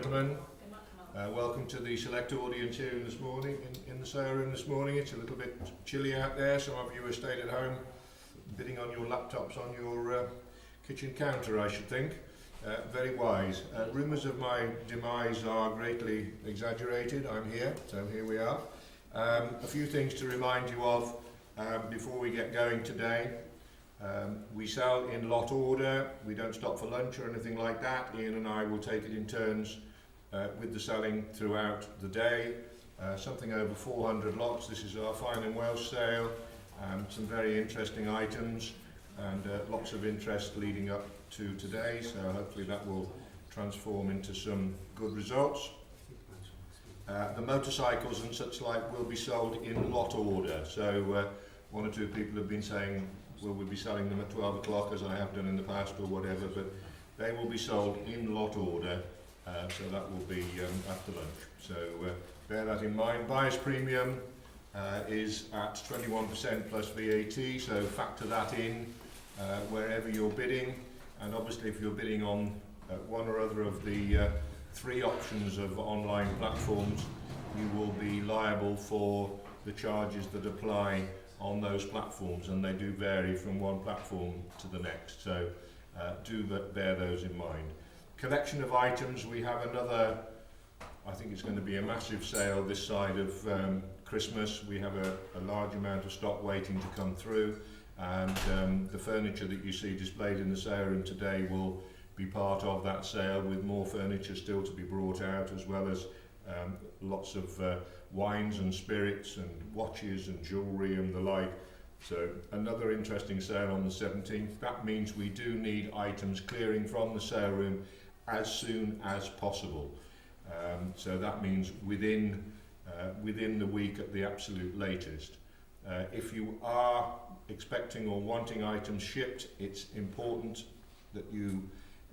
gentlemen. Welcome to the select audience here this morning, in the sale room this morning. It's a little bit chilly out there. Some of you have stayed at home bidding on your laptops on your kitchen counter, I should think. Very wise. Rumours of my demise are greatly exaggerated. I'm here, so here we are. A few things to remind you of before we get going today. We sell in lot order. We don't stop for lunch or anything like that. Ian and I will take it in turns with the selling throughout the day. Something over 400 lots. This is our fine and Welsh sale. Some very interesting items and lots of interest leading up to today, so hopefully that will transform into some good results. The motorcycles and such like will be sold in lot order, so one or two people have been saying, will we be selling them at 12 o'clock as I have done in the past or whatever, but they will be sold in lot order, so that will be after lunch. So bear that in mind. Buyer's premium is at 21% plus VAT, so factor that in wherever you're bidding, and obviously if you're bidding on one or other of the three options of online platforms, you will be liable for the charges that apply on those platforms, and they do vary from one platform to the next, so do bear those in mind. Collection of items, we have another, I think it's going to be a massive sale this side of Christmas. We have a large amount of stock waiting to come through, and the furniture that you see displayed in the sale room today will be part of that sale, with more furniture still to be brought out, as well as lots of wines and spirits and watches and jewellery and the like. So another interesting sale on the 17th. That means we do need items clearing from the sale room as soon as possible. So that means within the week at the absolute latest. If you are expecting or wanting items shipped, it's important that you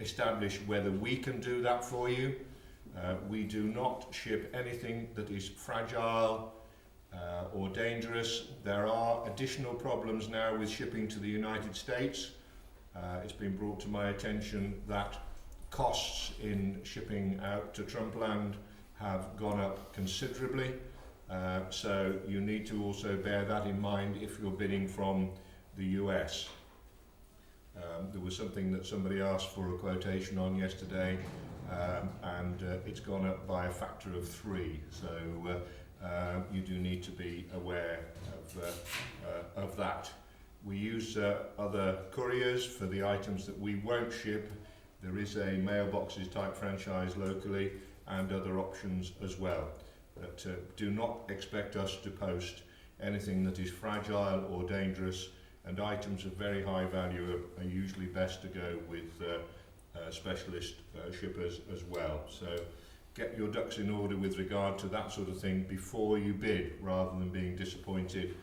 establish whether we can do that for you. We do not ship anything that is fragile or dangerous. There are additional problems now with shipping to the United States. It's been brought to my attention that costs in shipping out to Trumpland have gone up considerably. So you need to also bear that in mind if you're bidding from the US. There was something that somebody asked for a quotation on yesterday, and it's gone up by a factor of 3, so you do need to be aware of that. We use other couriers for the items that we won't ship. There is a mailboxes type franchise locally and other options as well. But do not expect us to post anything that is fragile or dangerous, and items of very high value are usually best to go with specialist shippers as well. So get your ducks in order with regard to that sort of thing before you bid, rather than being disappointed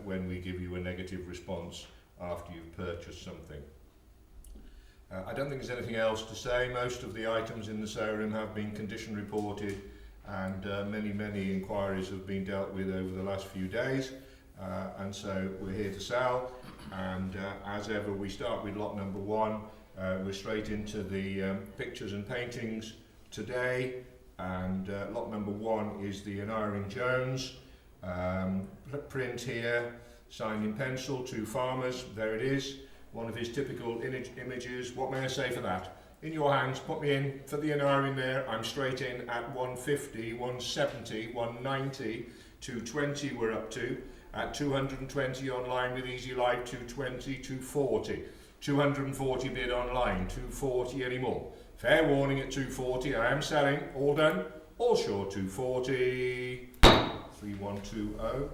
when we give you a negative response after you've purchased something. I don't think there's anything else to say. Most of the items in the sale room have been condition reported, and many inquiries have been dealt with over the last few days. And so we're here to sell, and as ever we start with lot number 1. We're straight into the pictures and paintings today, and lot number 1 is the Aneurin Jones print here, signed in pencil, 2 farmers. There it is, one of his typical images. What may I say for that? In your hands, put me in for the Aneurin there. I'm straight in at 150, 170, 190, 220 we're up to. At 220 online with Easy Life, 220, 240. 240 bid online, 240 anymore. Fair warning at 240, I am selling, all done, all short 240, 3120.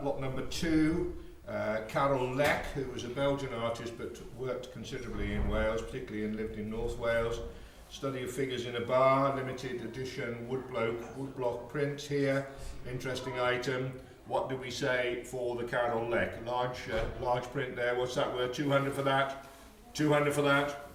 Lot number 2, Carol Leck, who was a Belgian artist but worked considerably in Wales, particularly and lived in North Wales. Study of figures in a bar, limited edition woodblock print here, interesting item. What do we say for the Carol Leck? Large print there, what's that worth? 200 for that? 200 for that?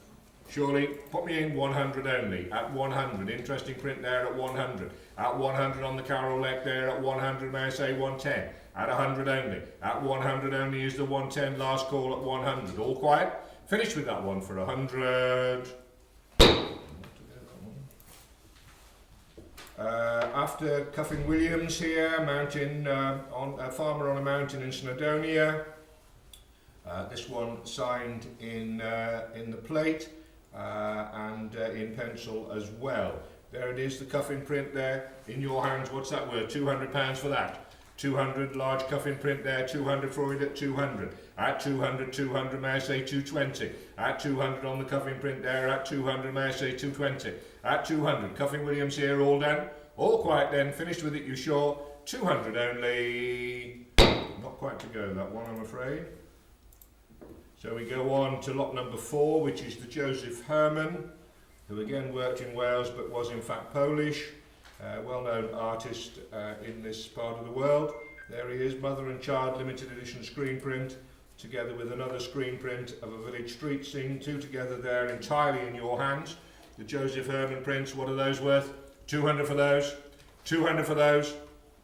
Surely, put me in 100 only, at 100. Interesting print there at 100. At 100 on the Carol Leck there, at 100, may I say 110? At 100 only. At 100 only is the 110, last call at 100. All quiet? Finish with that one for 100. After Cuffin Williams here, a farmer on a mountain in Snowdonia. This one signed in the plate and in pencil as well. There it is, the Cuffin print there in your hands. What's that worth? £200 for that. 200 large Cuffin print there, 200 for it at 200. At 200, 200, may I say 220. At 200 on the Cuffin print there, at 200, may I say 220. At 200, Cuffin Williams here, all done. All quiet then, finished with it, you sure? 200 only. Not quite to go, that one, I'm afraid. So we go on to lot number 4, which is the Joseph Herman, who again worked in Wales but was in fact Polish. Well-known artist in this part of the world. There he is, mother and child limited edition screen print, together with another screen print of a village street scene, two together there entirely in your hands. The Joseph Herman prints, what are those worth? 200 for those, 200 for those,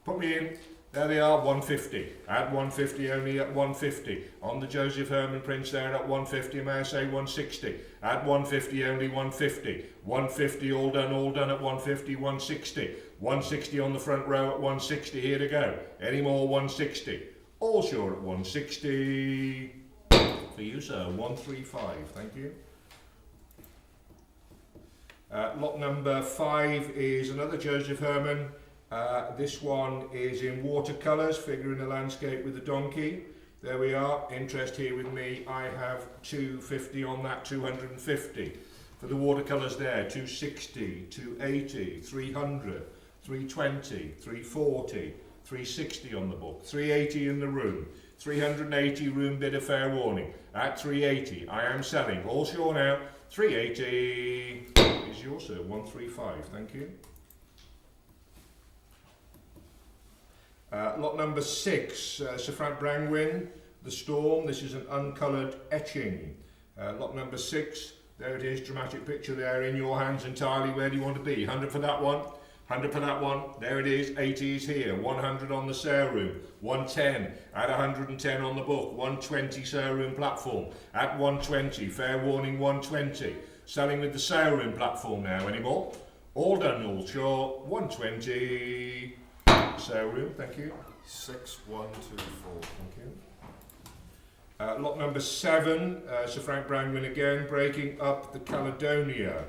put me in. There they are, 150. At 150 only, at 150. On the Joseph Herman prints there at 150, may I say 160. At 150 only, 150. 150 all done at 150, 160. 160 on the front row at 160, here to go. Any more 160. All sure at 160. For you sir, 135, thank you. Lot number 5 is another Joseph Herman. This one is in watercolours, figure in a landscape with a donkey. There we are, interest here with me. I have 250 on that, 250. For the watercolours there, 260, 280, 300, 320, 340, 360 on the book, 380 in the room, 380 room bidder fair warning. At 380, I am selling. All sure now, 380 is yours sir, 135, thank you. Lot number 6, Sir Frank Brangwyn, The Storm. This is an uncoloured etching. Lot number 6, there it is, dramatic picture there in your hands entirely. Where do you want to be? 100 for that one, 100 for that one. There it is, 80 is here, 100 on the sale room, 110, at 110 on the book, 120 sale room platform, at 120, fair warning 120. Selling with the sale room platform now, any more? All done, all sure, 120. Sale room, thank you. 6124. Thank you. Lot number 7, Sir Frank Brangwyn again, breaking up the Caledonia.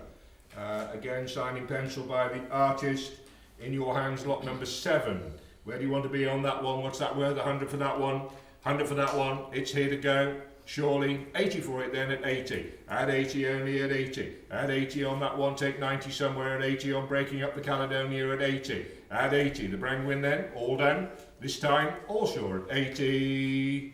Again, signed in pencil by the artist. In your hands, lot number 7. Where do you want to be on that one? What's that worth? 100 for that one. 100 for that one. It's here to go. Surely 80 for it then at 80. At 80 only at 80. At 80 on that one, take 90 somewhere at 80 on breaking up the Caledonia at 80. At 80, the Brangwyn then, all done. This time, all sure at 80.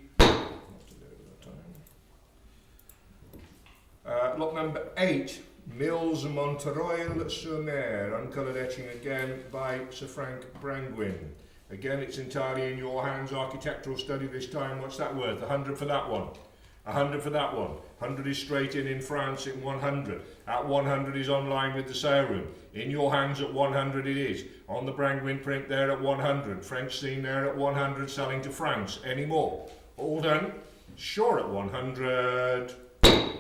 Lot number 8, Mills Monteroil-sur-Mer, uncoloured etching again by Sir Frank Brangwyn. Again, it's entirely in your hands, architectural study this time. What's that worth? 100 for that one. 100 for that one. 100 is straight in France at 100. At 100 is online with the sale room. In your hands at 100 it is. On the Brangwyn print there at 100. French scene there at 100, selling to France. Any more? All done. Sure at 100.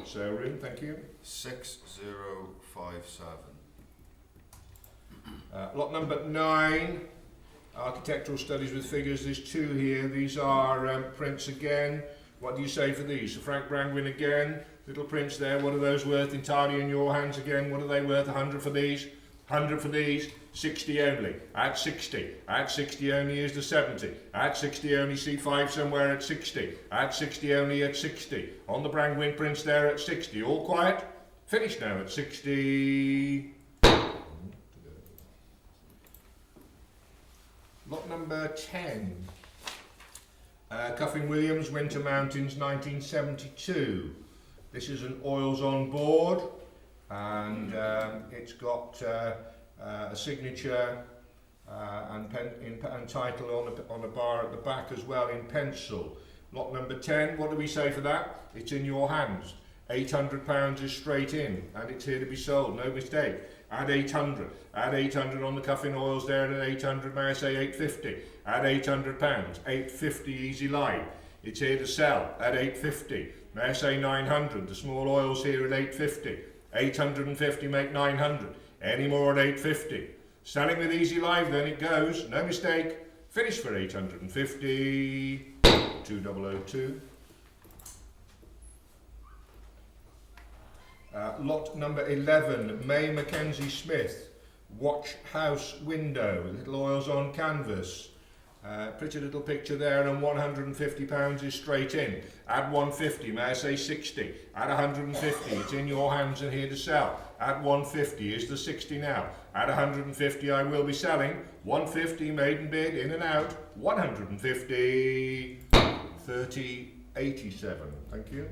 Sale room, thank you. 6057. Lot number 9. Architectural studies with figures. There's 2 here. These are prints again. What do you say for these? So Frank Brangwyn again, little prints there. What are those worth? Entirely in your hands again. What are they worth? 100 for these, 100 for these, 60 only. At 60. At 60 only is the 70. At 60 only, see 5 somewhere at 60. At 60 only at 60. On the Brangwyn prints there at 60. All quiet? Finished now at 60. Lot number 10. Cuffin Williams, Winter Mountains, 1972. This is an oils on board, and it's got a signature and title on a bar at the back as well in pencil. Lot number 10, what do we say for that? It's in your hands. £800 is straight in, and it's here to be sold, no mistake. Add 800. Add 800 on the Cuffin oils there, and at 800, may I say 850. Add £800. 850 easy line. It's here to sell at 850. May I say 900. The small oils here at 850. 850 make 900. Any more at 850. Selling with Easy Live, then it goes, no mistake. Finish for 850, 2002. Lot number 11, May Mackenzie Smith, watch house window, little oils on canvas. Pretty little picture there, and £150 is straight in. Add 150, may I say 60. Add 150, it's in your hands and here to sell. Add 150 is the 60 now. Add 150, I will be selling. 150, maiden bid, in and out. 150, 30, 87. Thank you.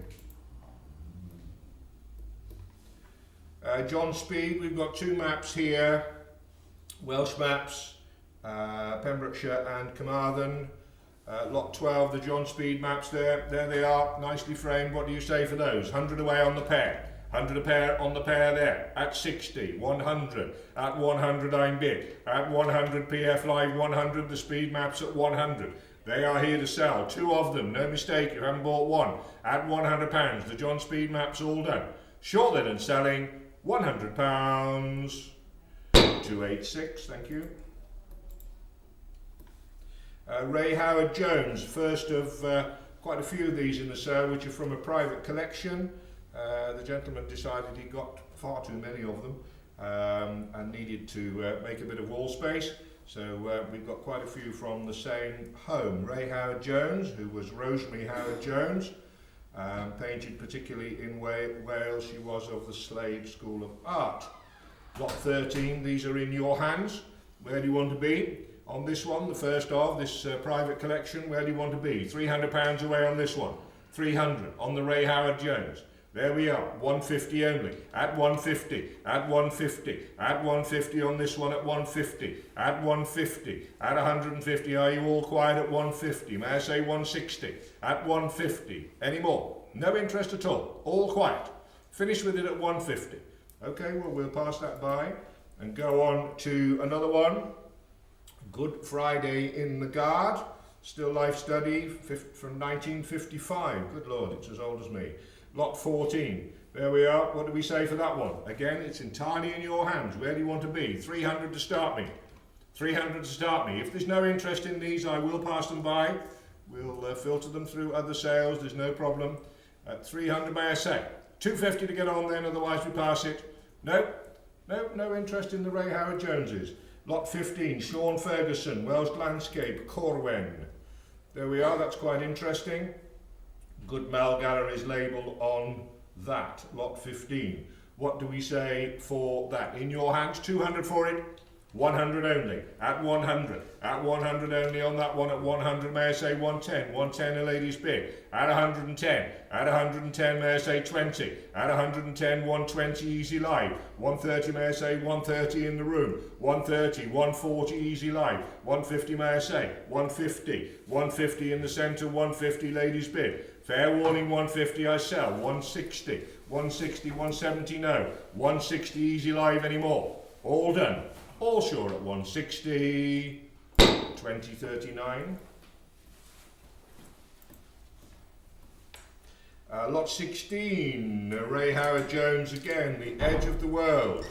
John Speed, we've got two maps here. Welsh maps. Pembrokeshire and Carmarthen. Lot 12, the John Speed maps there. There they are, nicely framed. What do you say for those? 100 away on the pair. 100 a pair on the pair there. At 60, 100. At 100 I'm bid. At 100 PF Live 100, the Speed maps at 100. They are here to sell. Two of them, no mistake, you haven't bought one. At £100, the John Speed maps all done. Shortly than selling, £100. 286, thank you. Ray Howard Jones, first of quite a few of these in the sale, which are from a private collection. The gentleman decided he got far too many of them and needed to make a bit of wall space. So we've got quite a few from the same home. Ray Howard Jones, who was Rosemary Howard Jones, painted particularly in Wales. She was of the Slade School of Art. Lot 13, these are in your hands. Where do you want to be? On this one, the first of this private collection, where do you want to be? £300 away on this one. 300 on the Ray Howard Jones. There we are, 150 only. At 150, at 150, at 150 on this one at 150, at 150, at 150. Are you all quiet at 150? May I say 160? At 150. Any more? No interest at all quiet. Finish with it at 150. Okay, well, we'll pass that by and go on to another one. Good Friday in the Guard, still life study from 1955. Good Lord, it's as old as me. Lot 14, there we are. What do we say for that one? Again, it's entirely in your hands. Where do you want to be? 300 to start me. 300 to start me. If there's no interest in these, I will pass them by. We'll filter them through other sales, there's no problem. At 300, may I say? 250 to get on then, otherwise we pass it. No interest in the Ray Howard Joneses. Lot 15, Sean Ferguson, Welsh Landscape, Corwen. There we are, that's quite interesting. Good Mal Gallery's label on that, lot 15. What do we say for that? In your hands, 200 for it, 100 only, at 100. At 100 only on that one, at 100, may I say 110. 110 a lady's bid. At 110. At 110, may I say 20. At 110, 120 Easy Live. 130, may I say 130 in the room. 130, 140 Easy Live. 150, may I say 150. 150 in the centre, 150 ladies bid. Fair warning, 150 I sell. 160. 160, 170 no. 160 Easy Live anymore. All done. All sure at 160, 2039. Lot 16, Ray Howard Jones again, The Edge of the World.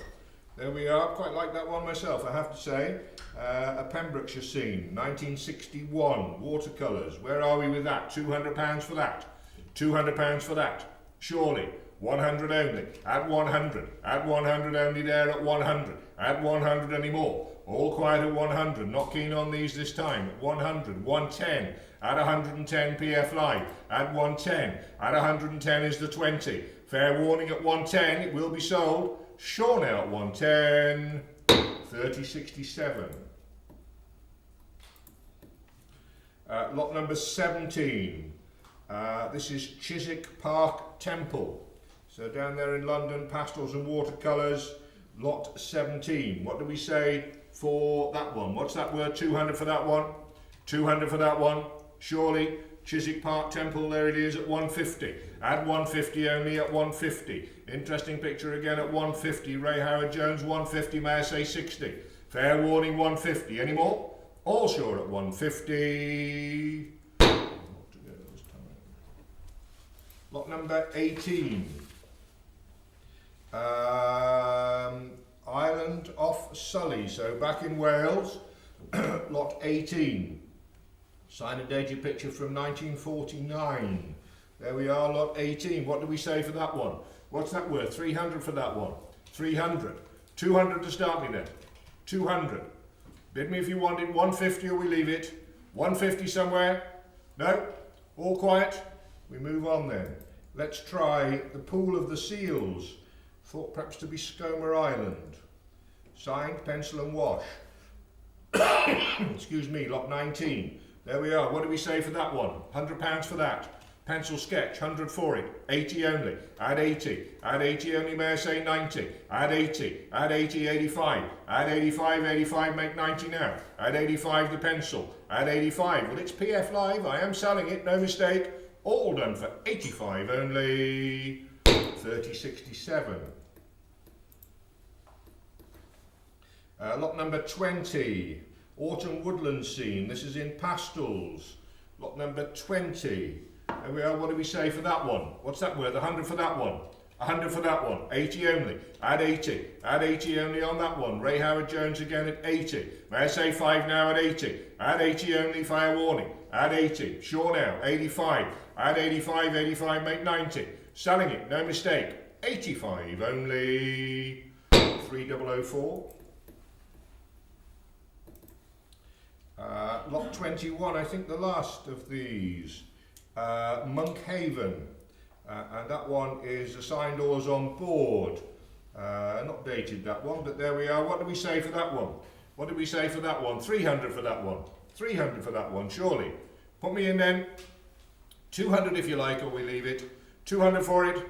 There we are, quite like that one myself, I have to say. A Pembrokeshire scene, 1961, watercolours. Where are we with that? £200 for that. £200 for that. Surely. 100 only. At 100. At 100 only there at 100. At 100 anymore. All quiet at 100. Not keen on these this time. 100. 110. At 110 PF Live. At 110. At 110 is the 20. Fair warning at 110. It will be sold. Sure now at 110. 3067. Lot number 17. This is Chiswick Park Temple. So down there in London, pastels and watercolours, lot 17. What do we say for that one? What's that word? 200 for that one? 200 for that one? Surely. Chiswick Park Temple, there it is at 150. At 150 only at 150. Interesting picture again at 150. Ray Howard Jones, 150, may I say 60. Fair warning, 150. Any more? All sure at 150. Lot number 18. Island off Sully, so back in Wales, lot 18. Sign and date your picture from 1949. There we are, lot 18. What do we say for that one? What's that worth? 300 for that one. 300. 200 to start me then. 200. Bid me if you want it. 150 or we leave it. 150 somewhere? No? All quiet? We move on then. Let's try the Pool of the Seals. Thought perhaps to be Skomer Island. Signed, pencil and wash. Excuse me, lot 19. There we are. What do we say for that one? £100 for that. Pencil sketch, 100 for it. 80 only. Add 80. Add 80 only, may I say 90. Add 80. Add 80, 85. Add 85, 85, make 90 now. Add 85 the pencil. Add 85. Well, it's PF Live. I am selling it, no mistake. All done for 85 only. 3067. Lot number 20. Autumn Woodland Scene. This is in pastels. Lot number 20. There we are. What do we say for that one? What's that worth? 100 for that one. 100 for that one. 80 only. Add 80. Add 80 only on that one. Ray Howard Jones again at 80. May I say 5 now at 80? Add 80 only, fire warning. Add 80. Sure now. 85. Add 85, 85, make 90. Selling it, no mistake. 85 only. 3004. Lot 21, I think the last of these. Monkhaven. And that one is assigned oars on board. Not dated that one, but there we are. What do we say for that one? What do we say for that one? 300 for that one. 300 for that one, surely. Put me in then. 200 if you like, or we leave it. 200 for it.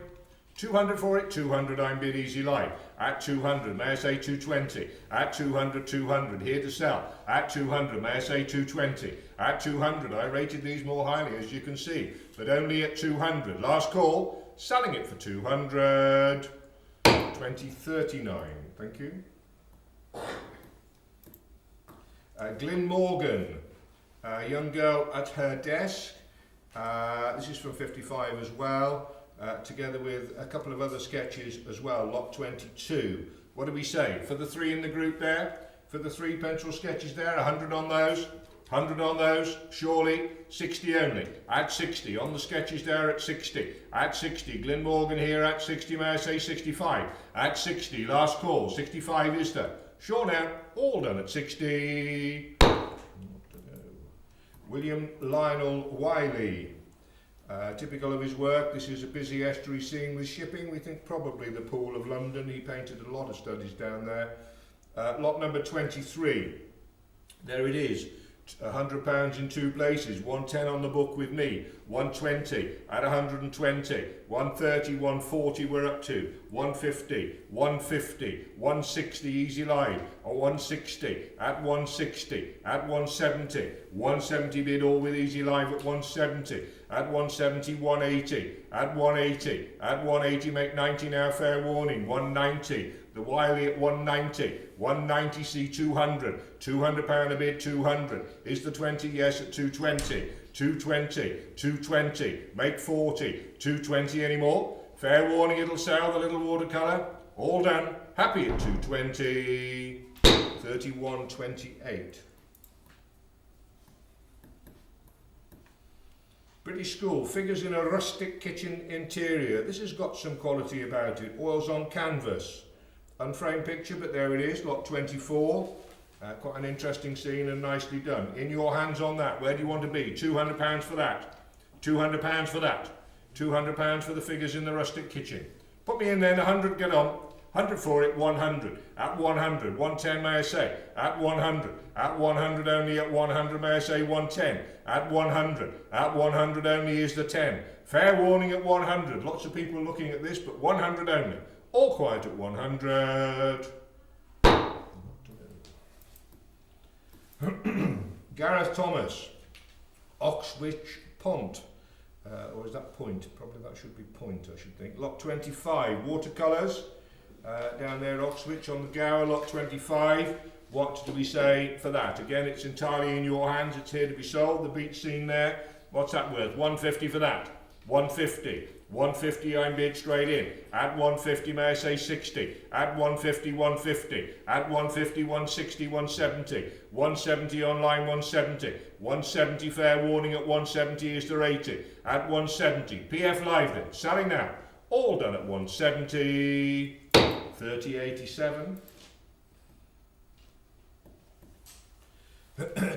200 for it. 200 I'm bid easy life. At 200, may I say 220. At 200, 200. Here to sell. At 200, may I say 220. At 200, I rated these more highly as you can see, but only at 200. Last call, selling it for 200. 2039, thank you. Glyn Morgan, a young girl at her desk. This is from 55 as well, together with a couple of other sketches as well, lot 22. What do we say? For the 3 in the group there, for the 3 pencil sketches there, 100 on those, 100 on those, surely, 60 only. Add 60, on the sketches there at 60. Add 60, Glyn Morgan here at 60, may I say 65. At 60, last call, 65 is there. Sure now, all done at 60. William Lionel Wiley. Typical of his work, this is a busy estuary scene with shipping. We think probably the Pool of London. He painted a lot of studies down there. Lot number 23. There it is. £100 in 2 places. 110 on the book with me. 120 at 120. 130, 140 we're up to. 150, 150, 160 easy line. Or 160 at 160 at 170. 170 bid all with easy live at 170. At 170, 180. At 180. At 180 make 90 now, fair warning. 190. The Wiley at 190. 190 C 200. £200 a bid, 200. Is the 20? Yes, at 220. 220. 220. Make 40. 220 anymore? Fair warning, it'll sell the little watercolour. All done. Happy at 220. 3128. British School, figures in a rustic kitchen interior. This has got some quality about it. Oils on canvas. Unframed picture, but there it is, lot 24. Quite an interesting scene and nicely done. In your hands on that, where do you want to be? £200 for that. £200 for that. £200 for the figures in the rustic kitchen. Put me in then, 100, get on. 100 for it, 100. At 100, 110 may I say. At 100. At 100 only, at 100 may I say 110. At 100. At 100 only is the 10. Fair warning at 100. Lots of people looking at this, but 100 only. All quiet at 100. Gareth Thomas, Oxwich Pont. Or is that point? Probably that should be point, I should think. Lot 25, watercolours. Down there, Oxwich on the Gower, lot 25. What do we say for that? Again, it's entirely in your hands. It's here to be sold. The beach scene there. What's that worth? 150 for that. 150. 150, I'm bid straight in. At 150, may I say 60. At 150, 150. At 150, 160, 170. 170 online, 170. 170 fair warning at 170 is to 80. At 170, PF live then, selling now. All done at 170. 3087.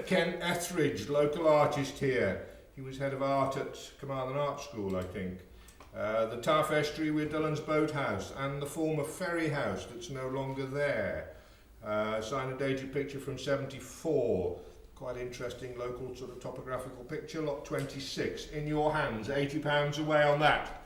Ken Etheridge, local artist here. He was head of art at Carmarthen Art School, I think. The Taff Estuary with Dillon's Boathouse and the former ferry house that's no longer there. Signed and dated picture from 74. Quite interesting local sort of topographical picture. Lot 26. In your hands, £80 away on that.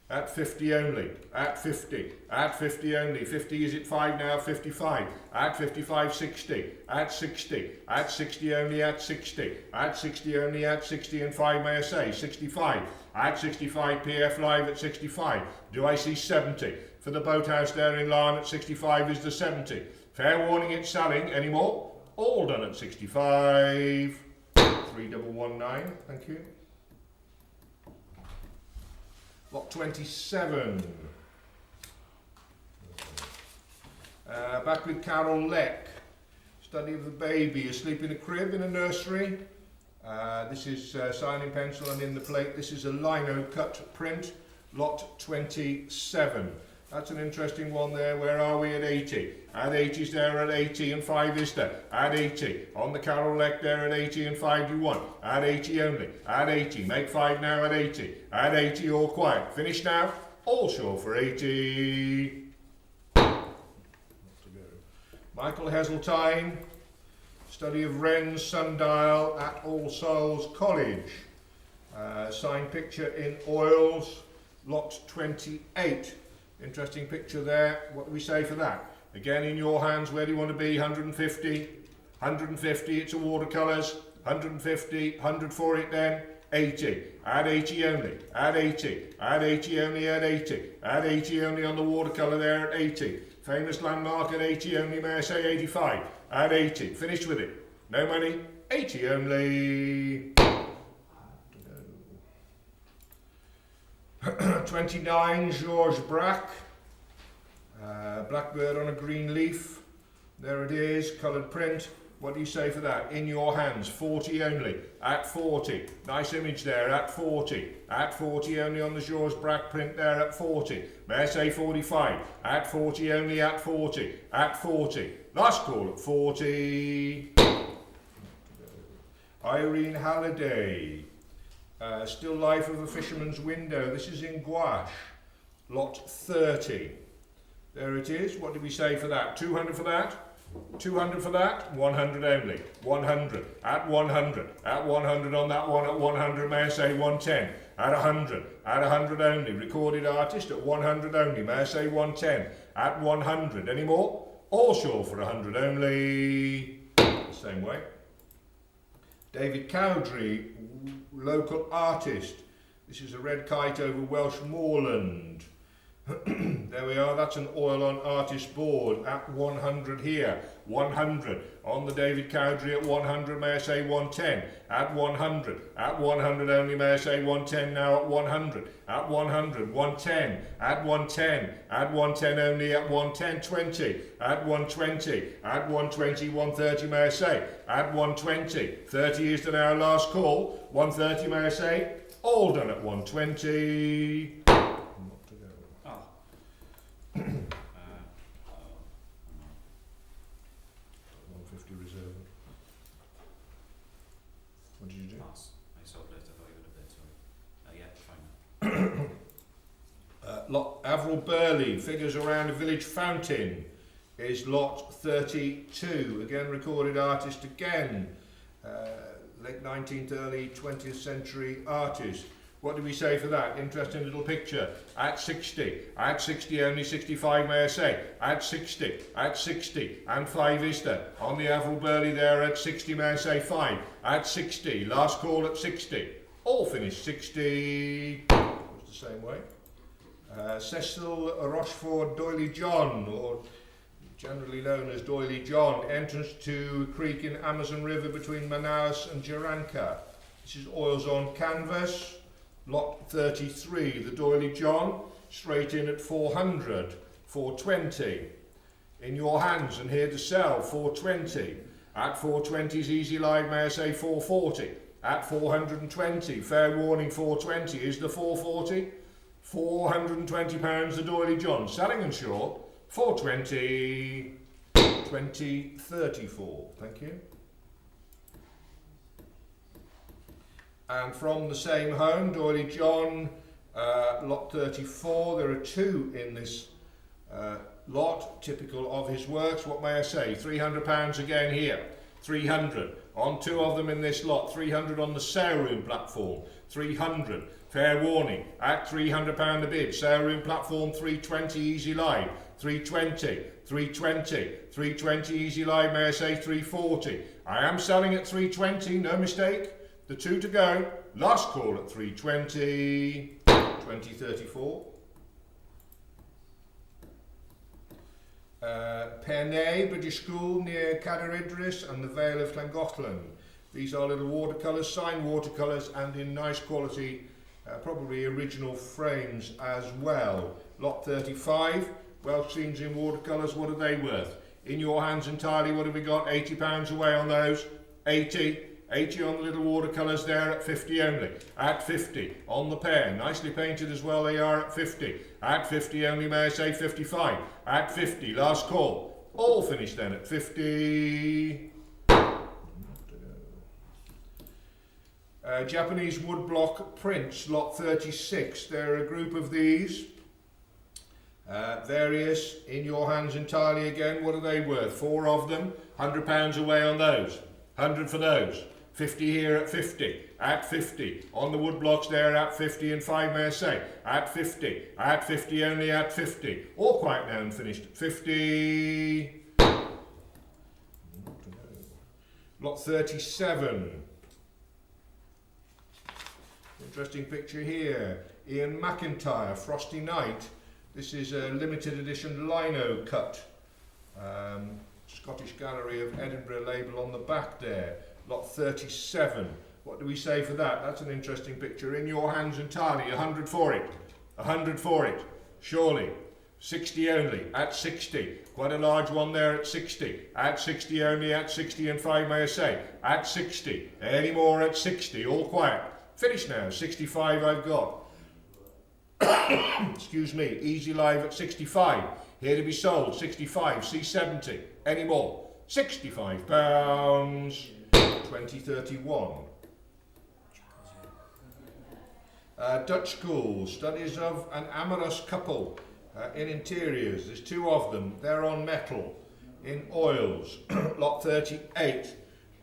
At 50 only, at 50, at 50 only, 50 is at 5 now, 55, at 55, 60, at 60, at 60 only, at 60, at 60 only, at 60 and 5 may I say, 65, at 65, PF live at 65, do I see 70, for the boathouse there in Larne at 65 is the 70, fair warning it's selling, any more? All done at 65, 3119, thank you. Lot 27. Back with Carol Leck. Study of the baby asleep in a crib in a nursery. This is sign in pencil and in the plate. This is a lino cut print. Lot 27. That's an interesting one there. Where are we at 80? At 80 is there at 80 and 5 is there. At 80. On the Carol Leck there at 80 and 5 you want. At 80 only. At 80. Make 5 now at 80. At 80 all quiet. Finish now. All sure for 80. Michael Heseltine. Study of Wren's Sundial at All Souls College. Signed picture in oils. Lot 28. Interesting picture there. What do we say for that? Again, in your hands, where do you want to be? 150, 150, it's a watercolours, 150, 100 for it then, 80, add 80 only, add 80, add 80 only, add 80, add 80 only on the watercolour there at 80, famous landmark at 80 only, may I say 85, add 80, finished with it, no money, 80 only. 29, Georges Braque, blackbird on a green leaf, there it is, coloured print, what do you say for that? In your hands, 40 only, at 40, nice image there, at 40 only on the Georges Braque print there at 40, may I say 45, at 40 only, at 40, last call at 40, Irene Halliday. Still life of a fisherman's window. This is in gouache. Lot 30. There it is. What did we say for that? 200 for that? 200 for that? 100 only. 100. At 100. At 100 on that one. At 100 may I say 110. At 100. At 100 only. Recorded artist at 100 only. May I say 110. At 100. Any more? All sure for 100 only. Same way. David Cowdrey, local artist. This is a red kite over Welsh moorland. There we are, that's an oil on artist board at 100 here. 100 on the David Cowdrey at 100, may I say 110. At 100 only, may I say 110 now at 100. At 100, 110. At 110, at 110 only, at 110, 20. At 120, at 120, 130 may I say. At 120, 30 is the now last call. 130 may I say. All done at 120. 150 reserve. What did you do? Pass. I saw it, I thought you would have bid, sorry. Yeah, fine. Lot Avril Burley, figures around a village fountain, is lot 32. Again, recorded artist again. Late 19th, early 20th century artist. What do we say for that? Interesting little picture. At 60. At 60 only, 65 may I say. At 60. At 60. And 5 is there. On the Avril Burley there at 60 may I say 5. At 60. Last call at 60. All finished 60. It was the same way. Cecil Rochefort Doyley John, or generally known as Doyley John, entrance to a creek in Amazon River between Manaus and Jaranca. This is oils on canvas. Lot 33, the Doily John, straight in at 400, 420. In your hands and here to sell, 420. At 420's easy live, may I say 440. At 420, fair warning 420, is the 440? £420 the Doily John, selling and short, 420, 2034, thank you. And from the same home, Doily John, lot 34, there are two in this lot, typical of his works. What may I say? £300 again here, 300 on two of them in this lot, 300 on the sale room platform, 300. Fair warning, at £300 a bid, sale room platform 320 easy live, 320, 320, 320 easy live, may I say 340. I am selling at 320, no mistake. The two to go, last call at 320, 2034. Pernay, British School near Cadair Idris and the Vale of Llangollen. These are little watercolours, signed watercolours, and in nice quality, probably original frames as well. Lot 35, Welsh scenes in watercolours, what are they worth? In your hands entirely, what have we got? £80 away on those, 80. 80 on the little watercolours there at 50 only. At 50 on the pair. Nicely painted as well, they are at 50. At 50 only, may I say 55. At 50, last call. All finished then at 50. Japanese woodblock prints, lot 36. There are a group of these. Various in your hands entirely again. What are they worth? Four of them. £100 away on those. 100 for those. 50 here at 50, at 50, on the wood blocks there at 50 and 5 may I say, at 50 only at 50, all quiet now and finished at 50. Lot 37. Interesting picture here. Ian McIntyre, Frosty Night. This is a limited edition lino cut. Scottish Gallery of Edinburgh label on the back there. Lot 37. What do we say for that? That's an interesting picture. In your hands entirely. 100 for it. 100 for it. Surely. 60 only. At 60. Quite a large one there at 60. At 60 only. At 60 and 5 may I say. At 60. Any more at 60. All quiet. Finish now. 65 I've got. Excuse me. Easy live at 65. Here to be sold. 65. C70. Any more? £65. 2031. Dutch School, studies of an amorous couple in interiors. There's two of them. They're on metal in oils. Lot 38.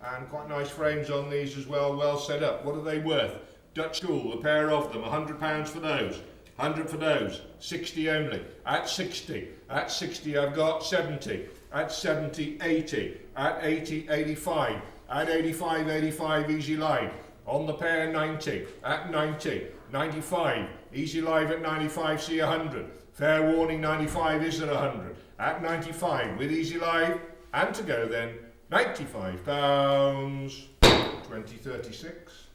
And quite nice frames on these as well, well set up. What are they worth? Dutch School, a pair of them. £100 for those. 100 for those. 60 only. At 60. At 60 I've got 70. At 70, 80. At 80, 85. At 85, 85, easy live. On the pair, 90. At 90, 95. Easy live at 95, see 100. Fair warning, 95 is at 100. At 95, with easy live, and to go then, £95. 2036.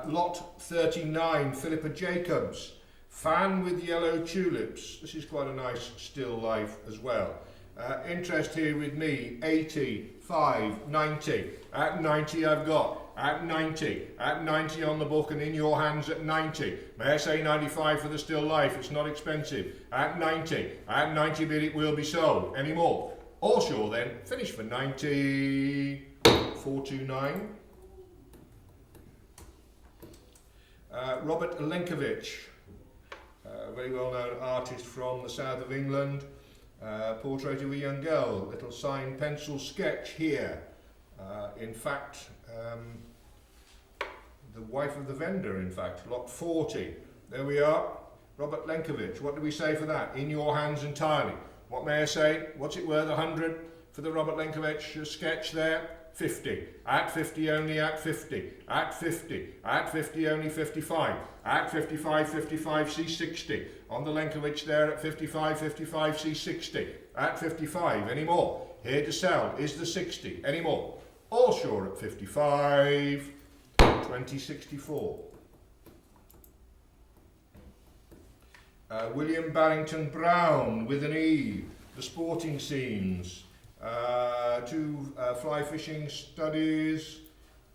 Lot 39, Philippa Jacobs. Fan with yellow tulips. This is quite a nice still life as well. Interest here with me, 80, 5, 90. At 90 I've got. At 90. At 90 on the book and in your hands at 90. May I say 95 for the still life, it's not expensive. At 90. At 90 bid it will be sold. Any more? All sure then. Finish for 90. 429. Robert Lenkovich. Very well known artist from the south of England. Portrait of a young girl, little signed pencil sketch here. In fact, the wife of the vendor, in fact, lot 40. There we are. Robert Lenkovich. What do we say for that? In your hands entirely. What may I say? What's it worth? 100 for the Robert Lenkovich sketch there? 50. At 50 only at 50. At 50. At 50 only 55. At 55, 55, C60. On the Lenkovich there at 55, 55, C60. At 55. Any more? Here to sell is the 60. Any more? all sure at 55, 2064. William Barrington Brown with an E, the sporting scenes, 2 fly fishing studies,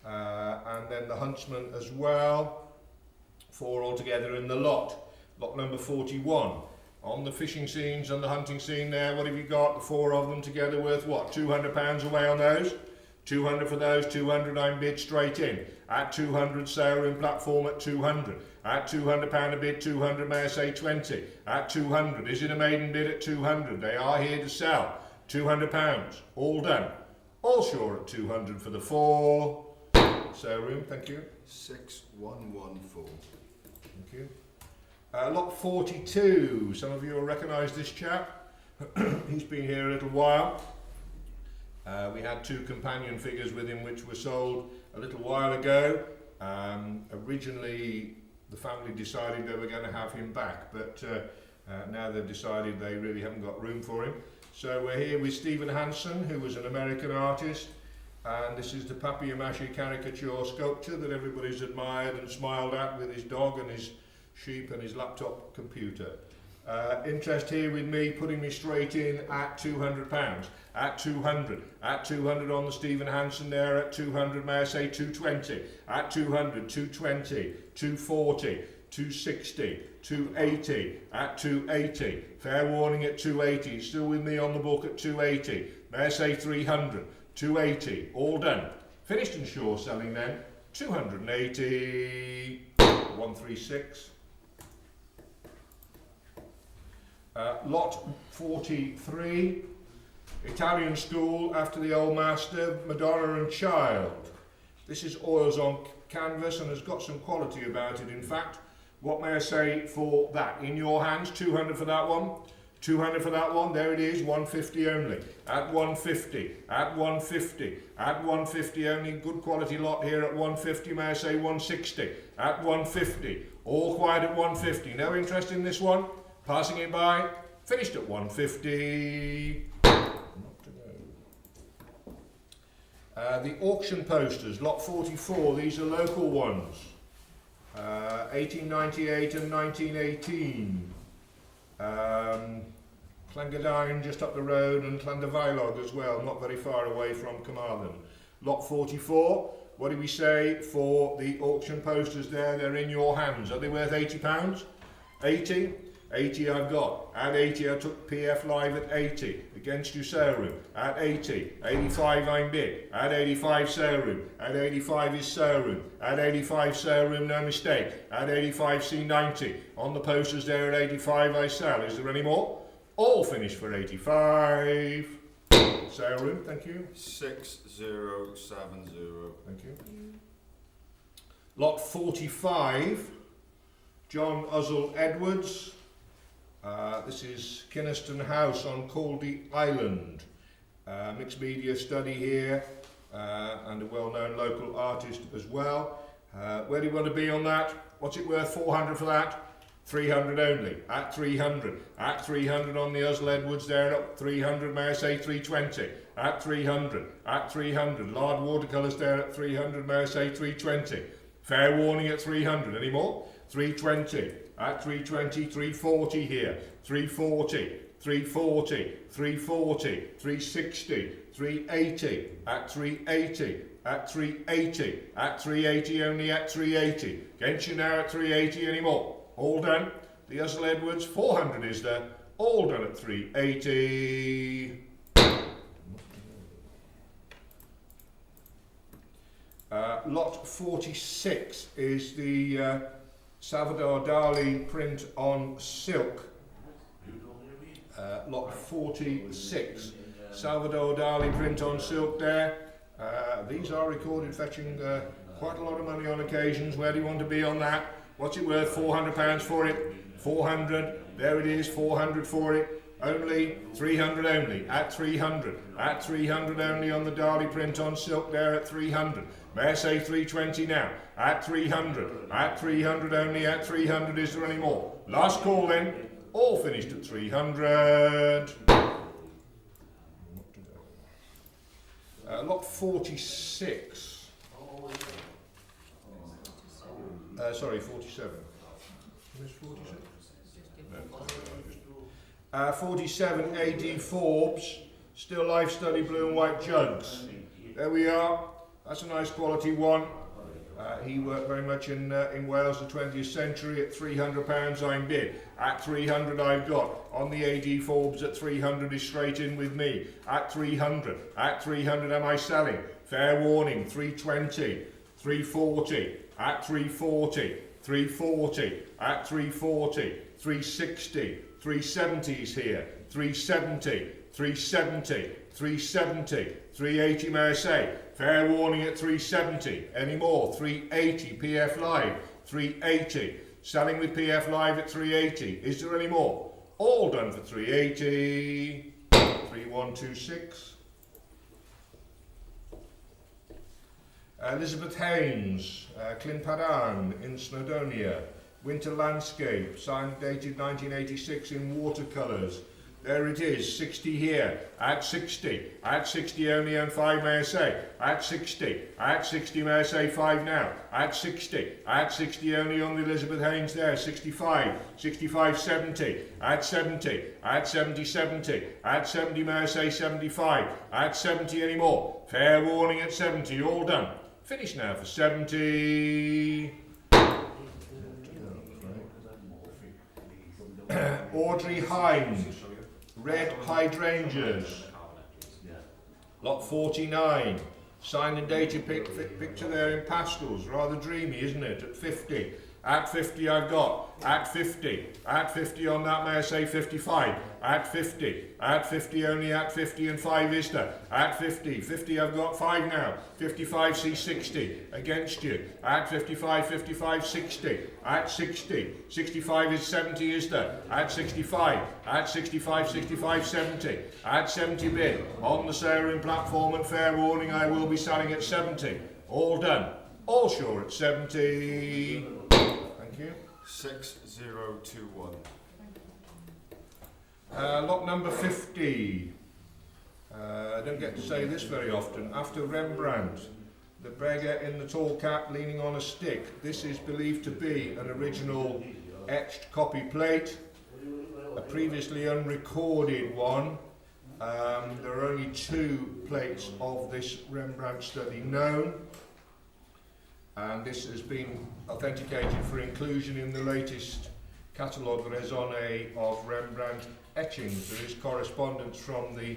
and then the huntsman as well, 4 altogether in the lot. Lot number 41. On the fishing scenes and the hunting scene there, what have you got? The 4 of them together worth what? £200 away on those? 200 for those, 200 I'm bid straight in. At 200, sale room platform at 200. At £200 a bid, 200, may I say 20. At 200, is it a maiden bid at 200? They are here to sell. £200, all done. All sure at 200 for the 4. Sale room, thank you. 6114. Thank you. Lot 42, some of you will recognise this chap. He's been here a little while. We had 2 companion figures with him which were sold a little while ago. Originally the family decided they were going to have him back, but now they've decided they really haven't got room for him. So we're here with Stephen Hansen, who was an American artist, and this is the papier-mâché caricature sculpture that everybody's admired and smiled at with his dog and his sheep and his laptop computer. Interest here with me, putting me straight in at £200. At 200, at 200 on the Stephen Hansen there, at 200, may I say 220, at 200, 220, 240, 260, 280, at 280, fair warning at 280, still with me on the book at 280, may I say 300, 280, all done. Finished and sure selling then, 280, 136. Lot 43, Italian school after the old master, Madonna and Child. This is oils on canvas and has got some quality about it. In fact, what may I say for that? In your hands, 200 for that one. 200 for that one, there it is, 150 only. At 150, at 150, at 150 only, good quality lot here at 150, may I say 160. At 150, all quiet at 150. No interest in this one? Passing it by, finished at 150. The auction posters, lot 44, these are local ones. 1898 and 1918. Llangedine just up the road and Llandafaelog as well, not very far away from Carmarthen. Lot 44, what do we say for the auction posters there? They're in your hands. Are they worth £80? 80? 80 I've got. At 80 I took PF live at 80. Against you sale room. At 80. 85 I'm bid. At 85 sale room. At 85 is sale room. At 85 sale room, no mistake. At 85 C90. On the posters there at 85 I sell. Is there any more? All finished for 85. Sale room, thank you. 6070. Thank you. Lot 45. John Uzzell Edwards. This is Kynaston House on Caldy Island. Mixed media study here, and a well-known local artist as well. Where do you want to be on that? What's it worth? 400 for that? 300 only. At 300. At 300 on the Uzzell Edwards there. At 300, may I say 320. At 300. At 300. Large watercolours there at 300, may I say 320. Fair warning at 300. Any more? 320. At 320, 340 here, 340, 340, 340, 360, 380, at 380, at 380, at 380 only at 380. Against you now at 380 anymore. All done. The Uzzell Edwards, 400 is there. All done at 380. Lot 46 is the Salvador Dali print on silk. Lot 46. Salvador Dali print on silk there. These are recorded fetching quite a lot of money on occasions. Where do you want to be on that? What's it worth? £400 for it? 400. There it is, 400 for it. Only 300 only. At 300. At 300 only on the Dali print on silk there at 300. May I say 320 now? At 300. At 300 only. At 300. Is there any more? Last call then. All finished at 300. Lot 46. Sorry, 47. Where's 47? No. 47 AD Forbes, still life study blue and white jugs. There we are. That's a nice quality one. He worked very much in Wales, the 20th century. At £300 I'm bid. At 300 I've got. On the AD Forbes at 300 is straight in with me. At 300. At 300 am I selling? Fair warning, 320. 340. At 340. 340. At 340. 360. 370 is here. 370. 370. 370. 380 may I say. Fair warning at 370. Any more? 380. PF Live. 380. Selling with PF Live at 380. Is there any more? All done for 380. 3126. Elizabeth Haynes, Clinpadan in Snowdonia. Winter Landscape, signed dated 1986 in watercolours. There it is, 60 here, at 60 only and 5 may I say, at 60 may I say 5 now, at 60 only on the Elizabeth Haynes there, 65, 70, at 70, at 70, at 70 may I say 75, at 70 anymore, fair warning at 70, all done, finish now for 70. Audrey Hines. Red hydrangeas. Lot 49. Signed and dated picture there in pastels. Rather dreamy, isn't it? At 50. At 50 I've got. At 50. At 50 on that may I say 55. At 50. At 50 only at 50 and 5 is there. At 50. 50 I've got 5 now. 55 C60 against you. At 55, 60. At 60. 65 is 70 is there. At 65. At 65, 70. At 70 bid. On the saleroom platform and fair warning I will be selling at 70. All done. All sure at 70. Thank you. 6021. Lot number 50. I don't get to say this very often. After Rembrandt, the beggar in the tall cap leaning on a stick. This is believed to be an original etched copy plate, a previously unrecorded one. There are only 2 plates of this Rembrandt study known, and this has been authenticated for inclusion in the latest catalogue raisonné of Rembrandt etchings. There is correspondence from the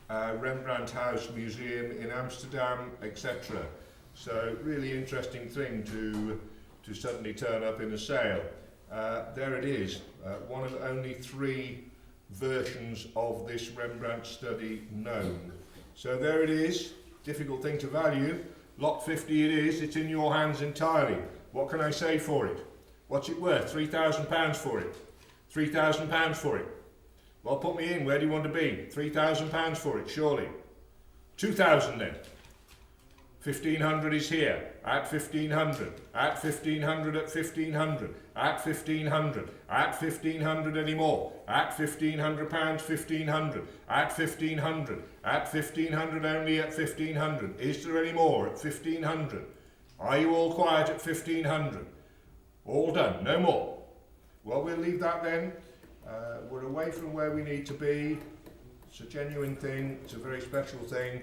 Rembrandt House Museum in Amsterdam, etc. So really interesting thing to suddenly turn up in a sale. There it is, one of only 3 versions of this Rembrandt study known. So there it is, difficult thing to value. Lot 50 it is, it's in your hands entirely. What can I say for it? What's it worth? £3,000 for it. £3,000 for it. Well, put me in, where do you want to be? £3,000 for it, surely. 2,000 then. 1,500 is here. At 1,500. At 1,500 at 1,500. At 1,500. At 1,500 anymore. At £1,500, 1,500. At 1,500. At 1,500 only at 1,500. Is there any more at 1,500? Are you all quiet at 1,500? All done, no more. Well, we'll leave that then. We're away from where we need to be. It's a genuine thing, it's a very special thing,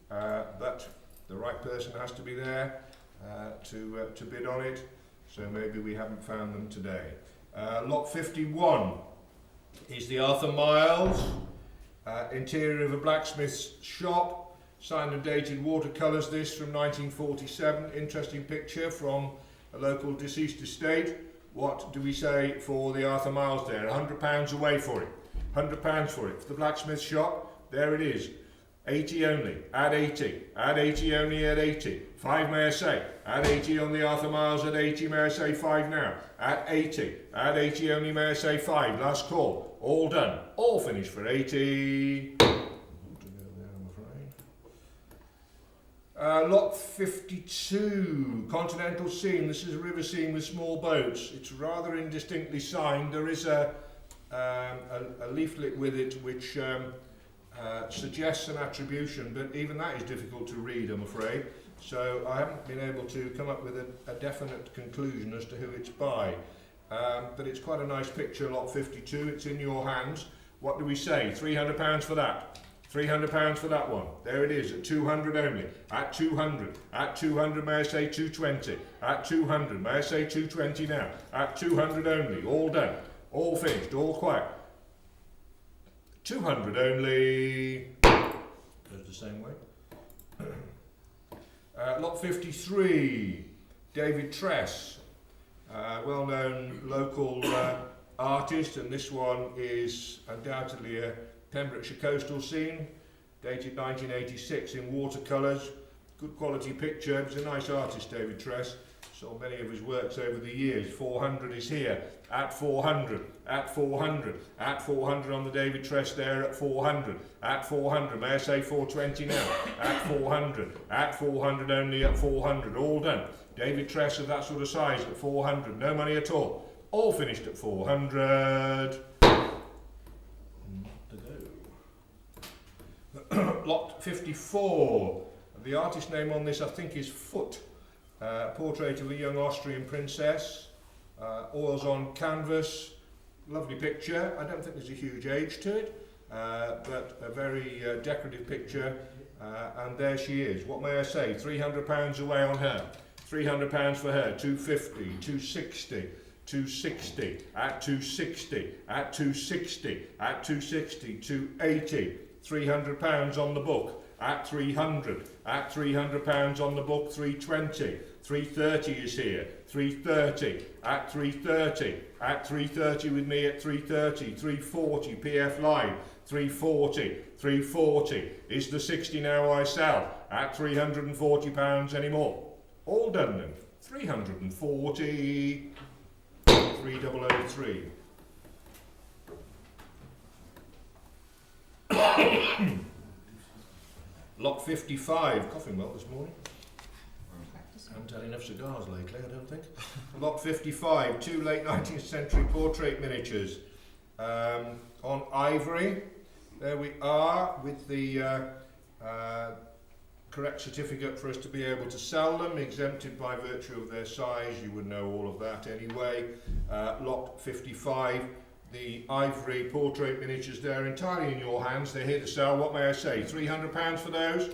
but the right person has to be there to bid on it, so maybe we haven't found them today. Lot 51 is the Arthur Miles, interior of a blacksmith's shop, signed and dated watercolours, this from 1947, interesting picture from a local deceased estate. What do we say for the Arthur Miles there? £100 away for it. £100 for it. For the blacksmith shop, there it is. 80 only, at 80. At 80 only, at 80. 5 may I say. At 80 on the Arthur Miles, at 80 may I say 5 now. At 80. At 80 only may I say 5. Last call. All done. All finished for 80. Lot 52, Continental Seam. This is a river seam with small boats. It's rather indistinctly signed. There is a leaflet with it which suggests an attribution, but even that is difficult to read, I'm afraid. So I haven't been able to come up with a definite conclusion as to who it's by. But it's quite a nice picture, lot 52. It's in your hands. What do we say? £300 for that. £300 for that one. There it is, at 200 only. At 200. At 200, may I say 220. At 200, may I say 220 now. At 200 only. All done. All finished. All quiet. 200 only. Goes the same way. Lot 53. David Tress. Well-known local artist, and this one is undoubtedly a Pembrokeshire coastal scene, dated 1986 in watercolours. Good quality picture. He's a nice artist, David Tress. Sold many of his works over the years. 400 is here. At 400. At 400. At 400 on the David Tress there. At 400. At 400. May I say 420 now? At 400. At 400 only. At 400. All done. David Tress of that sort of size at 400. No money at all. All finished at 400. Lot 54. The artist name on this I think is Foot. Portrait of a young Austrian princess. Oils on canvas. Lovely picture. I don't think there's a huge age to it, but a very decorative picture. And there she is. What may I say? £300 away on her. £300 for her. 250, 260. 260, at 260, at 260, at 260, 280, £300 on the book, at 300, at £300 on the book, 320, 330 is here, 330, at 330, at 330 with me at 330, 340, PF Live, 340, 340, is the 60 now I sell, at £340 anymore. All done then, 340, 3003. Lot 55, coughing well this morning. Haven't had enough cigars lately, I don't think. Lot 55, 2 late 19th century portrait miniatures on ivory. There we are with the correct certificate for us to be able to sell them, exempted by virtue of their size. You would know all of that anyway. Lot 55, the ivory portrait miniatures there, entirely in your hands. They're here to sell. What may I say? £300 for those?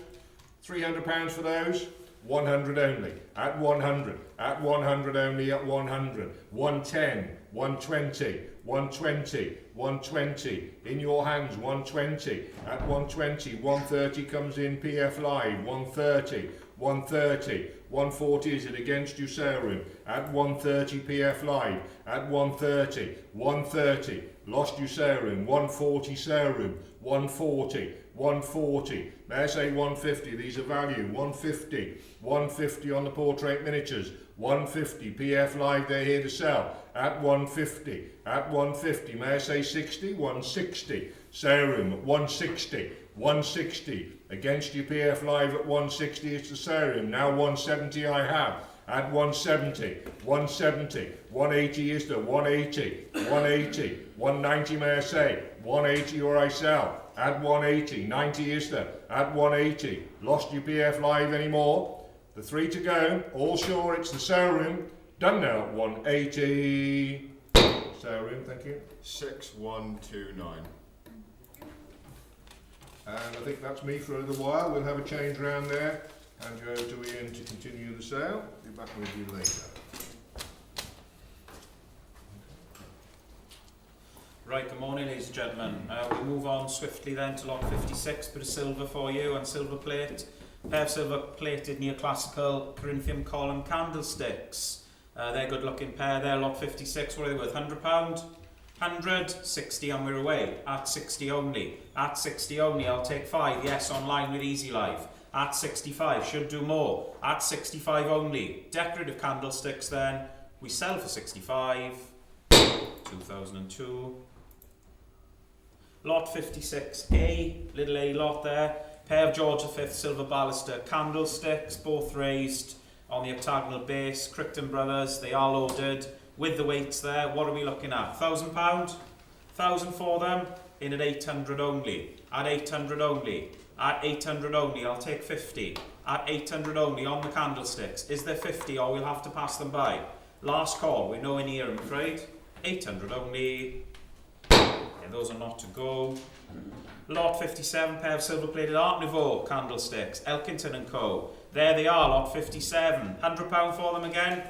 £300 for those? 100 only. At 100. At 100 only. At 100. 110. 120. 120. 120. In your hands. 120. At 120. 130 comes in. PF Live. 130. 130. 140 is it against you, saleroom? At 130 PF Live. At 130. 130. Lost you, saleroom. 140 saleroom. 140. 140. May I say 150? These are value. 150. 150 on the portrait miniatures. 150. PF Live, they're here to sell. At 150. At 150. May I say 60? 160. Saleroom at 160. 160. Against you, PF Live at 160. It's the saleroom. Now 170 I have. At 170. 170. 180 is the 180. 180. 190 may I say. 180 or I sell. At 180, 90 is there. At 180, lost your PF Live anymore. The 3 to go, all sure it's the saleroom. Done now at 180. Saleroom, thank you. 6129. And I think that's me for a little while. We'll have a change round there. Hand you over to Ian to continue the sale. Be back with you later. Right, good morning ladies and gentlemen. We'll move on swiftly then to lot 56, bit of silver for you and silver plate. Pair of silver plated neoclassical Corinthian column candlesticks. They're a good looking pair there, lot 56, what are they worth? £100? 100, 60 and we're away. At 60 only. At 60 only, I'll take 5, yes, online with Easy Live. At 65, should do more. At 65 only. Decorative candlesticks then, we sell for 65. 2002. Lot 56A, little A lot there. Pair of George V silver baluster candlesticks, both raised on the octagonal base. Crichton Brothers, they are loaded with the weights there. What are we looking at? £1,000? 1,000 for them, in at 800 only. At 800 only. At 800 only, I'll take 50. At 800 only on the candlesticks. Is there 50 or we'll have to pass them by? Last call, we're nowhere near, I'm afraid. 800 only. Yeah, those are not to go. Lot 57, pair of silver-plated Art Nouveau candlesticks. Elkington and Co. There they are, lot 57. £100 for them again.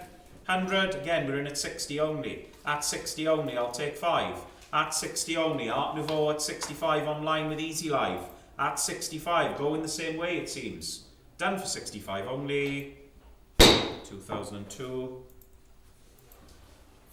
100, again, we're in at 60 only. At 60 only, I'll take 5. At 60 only, Art Nouveau at 65 online with Easy Live. At 65, going the same way it seems. Done for 65 only. 2002.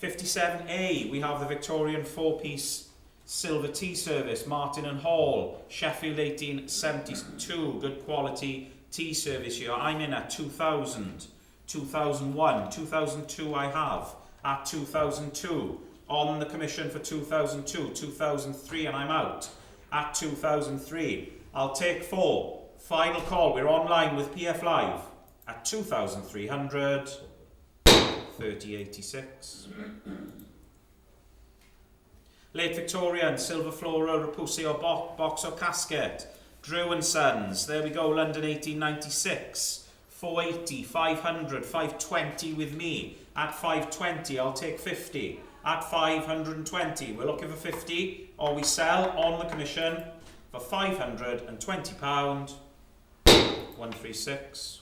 57A, we have the Victorian 4-piece silver tea service, Martin and Hall, Sheffield 1872, good quality tea service here. I'm in at 2000, 2001, 2002 I have, at 2002, on the commission for 2002, 2003 and I'm out, at 2003. I'll take 4, final call, we're online with PF Live, at 2300, 3086. Late Victorian, silver floral, repoussé or box or casket. Drew and Sons, there we go, London 1896. 480, 500, 520 with me. At 520, I'll take 50. At 520, we're looking for 50, or we sell on the commission for £520. 136.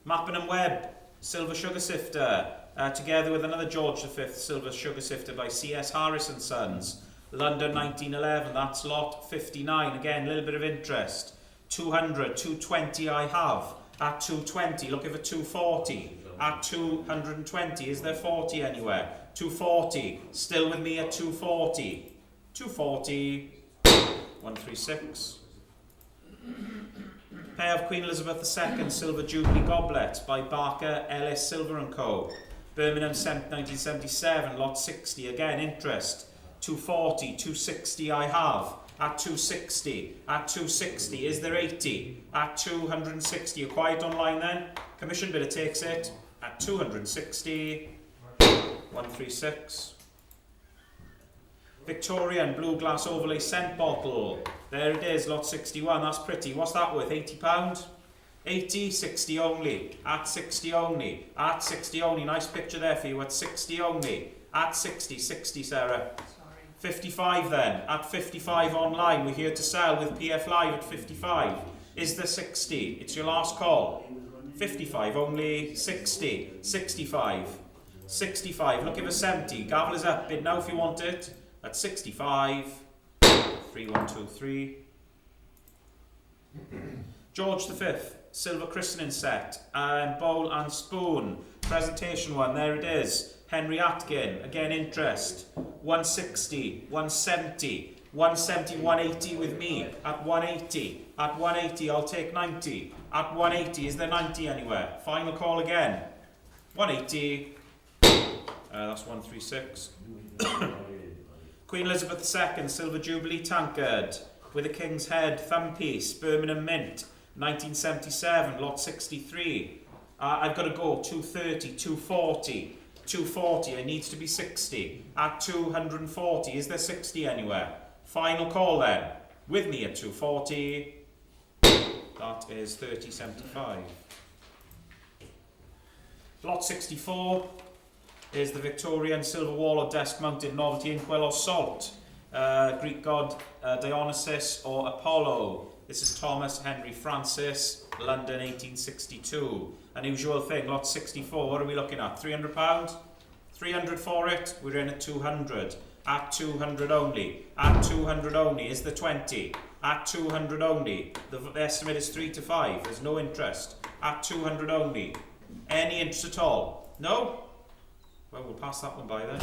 Mappin and Webb, silver sugar sifter. Together with another George V silver sugar sifter by C.S. Harris and Sons. London 1911, that's lot 59. Again, a little bit of interest. 200, 220 I have. At 220, looking for 240. At 220, is there 40 anywhere? 240, still with me at 240. 240, 136. Pair of Queen Elizabeth II silver Jubilee goblets by Barker, Ellis, Silver & Co. Birmingham 1977, lot 60, again interest, 240, 260 I have, at 260, at 260, is there 80, at 260, you're quiet online then, commission bidder takes it, at 260, 136. Victorian blue glass overlay scent bottle, there it is, lot 61, that's pretty, what's that worth, £80? 80, 60 only, at 60 only, at 60 only, nice picture there for you, at 60 only, at 60, 60 Sarah. Sorry. 55 then, at 55 online, we're here to sell with PF Live at 55. Is there 60? It's your last call. 55 only, 60, 65, 65, looking for 70, gavel is up, bid now if you want it, at 65, 3123. George V, silver christening set, bowl and spoon, presentation one, there it is, Henry Atkin, again interest, 160, 170, 170, 180 with me, at 180, at 180 I'll take 90, at 180, is there 90 anywhere? Final call again, 180, that's 136. Queen Elizabeth II, silver Jubilee tankard, with a King's Head thumb piece, Birmingham Mint, 1977, lot 63. I've got to go 230, 240, 240. It needs to be 60. At 240, is there 60 anywhere? Final call then. With me at 240. That is 3075. Lot 64 is the Victorian silver wall or desk mounted novelty inkwell or salt. Greek god Dionysus or Apollo. This is Thomas Henry Francis, London 1862. Unusual thing, lot 64, what are we looking at? £300? 300 for it, we're in at 200. At 200 only. At 200 only, is the 20. At 200 only, the estimate is 3 to 5, there's no interest. At 200 only. Any interest at all? No? Well, we'll pass that one by then.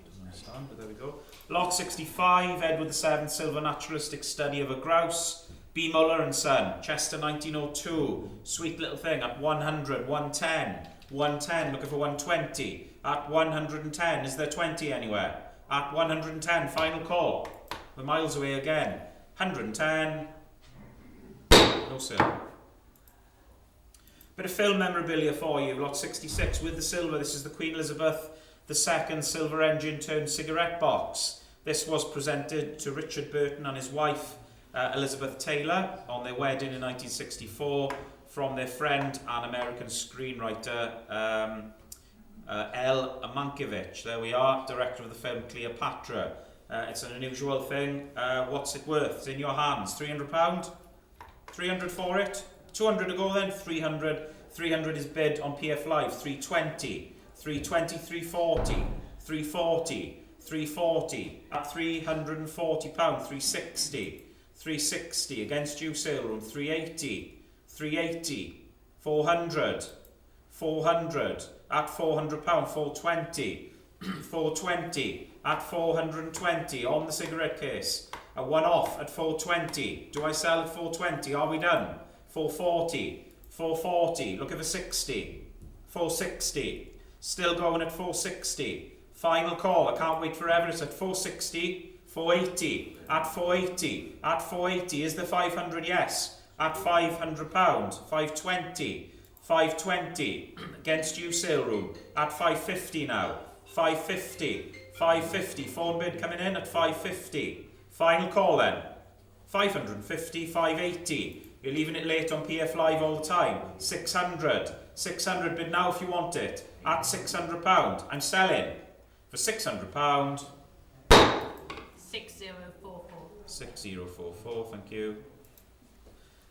Doesn't understand, but there we go. Lot 65, Edward VII, silver naturalistic study of a grouse. B. Muller and Son, Chester 1902. Sweet little thing at 100, 110. 110, looking for 120. At 110, is there 20 anywhere? At 110, final call. We're miles away again. 110. No sir. Bit of film memorabilia for you. Lot 66 with the silver. This is the Queen Elizabeth II silver engine turned cigarette box. This was presented to Richard Burton and his wife Elizabeth Taylor on their wedding in 1964 from their friend and American screenwriter L. Mankiewicz. There we are, director of the film Cleopatra. It's an unusual thing. What's it worth? It's in your hands. £300? 300 for it? 200 to go then? 300. 300 is bid on PF Live. 320. 320, 340. 340. 340. At £340. 360. 360. Against you, sale room. 380. 380. 400. 400. At £400. 420. 420. At 420. On the cigarette case. A one-off at 420. Do I sell at 420? Are we done? 440. 440. Look at the 60. 460. Still going at 460. Final call. I can't wait forever. It's at 460. 480. At 480. At 480. Is the 500? Yes. At £500. 520. 520. Against you, sale room. At 550 now. 550. 550. Phone bid coming in at 550. Final call then. 550. 580. You're leaving it late on PF Live all the time. 600. 600 bid now if you want it. At £600. I'm selling. For £600. 6044. 6044, thank you.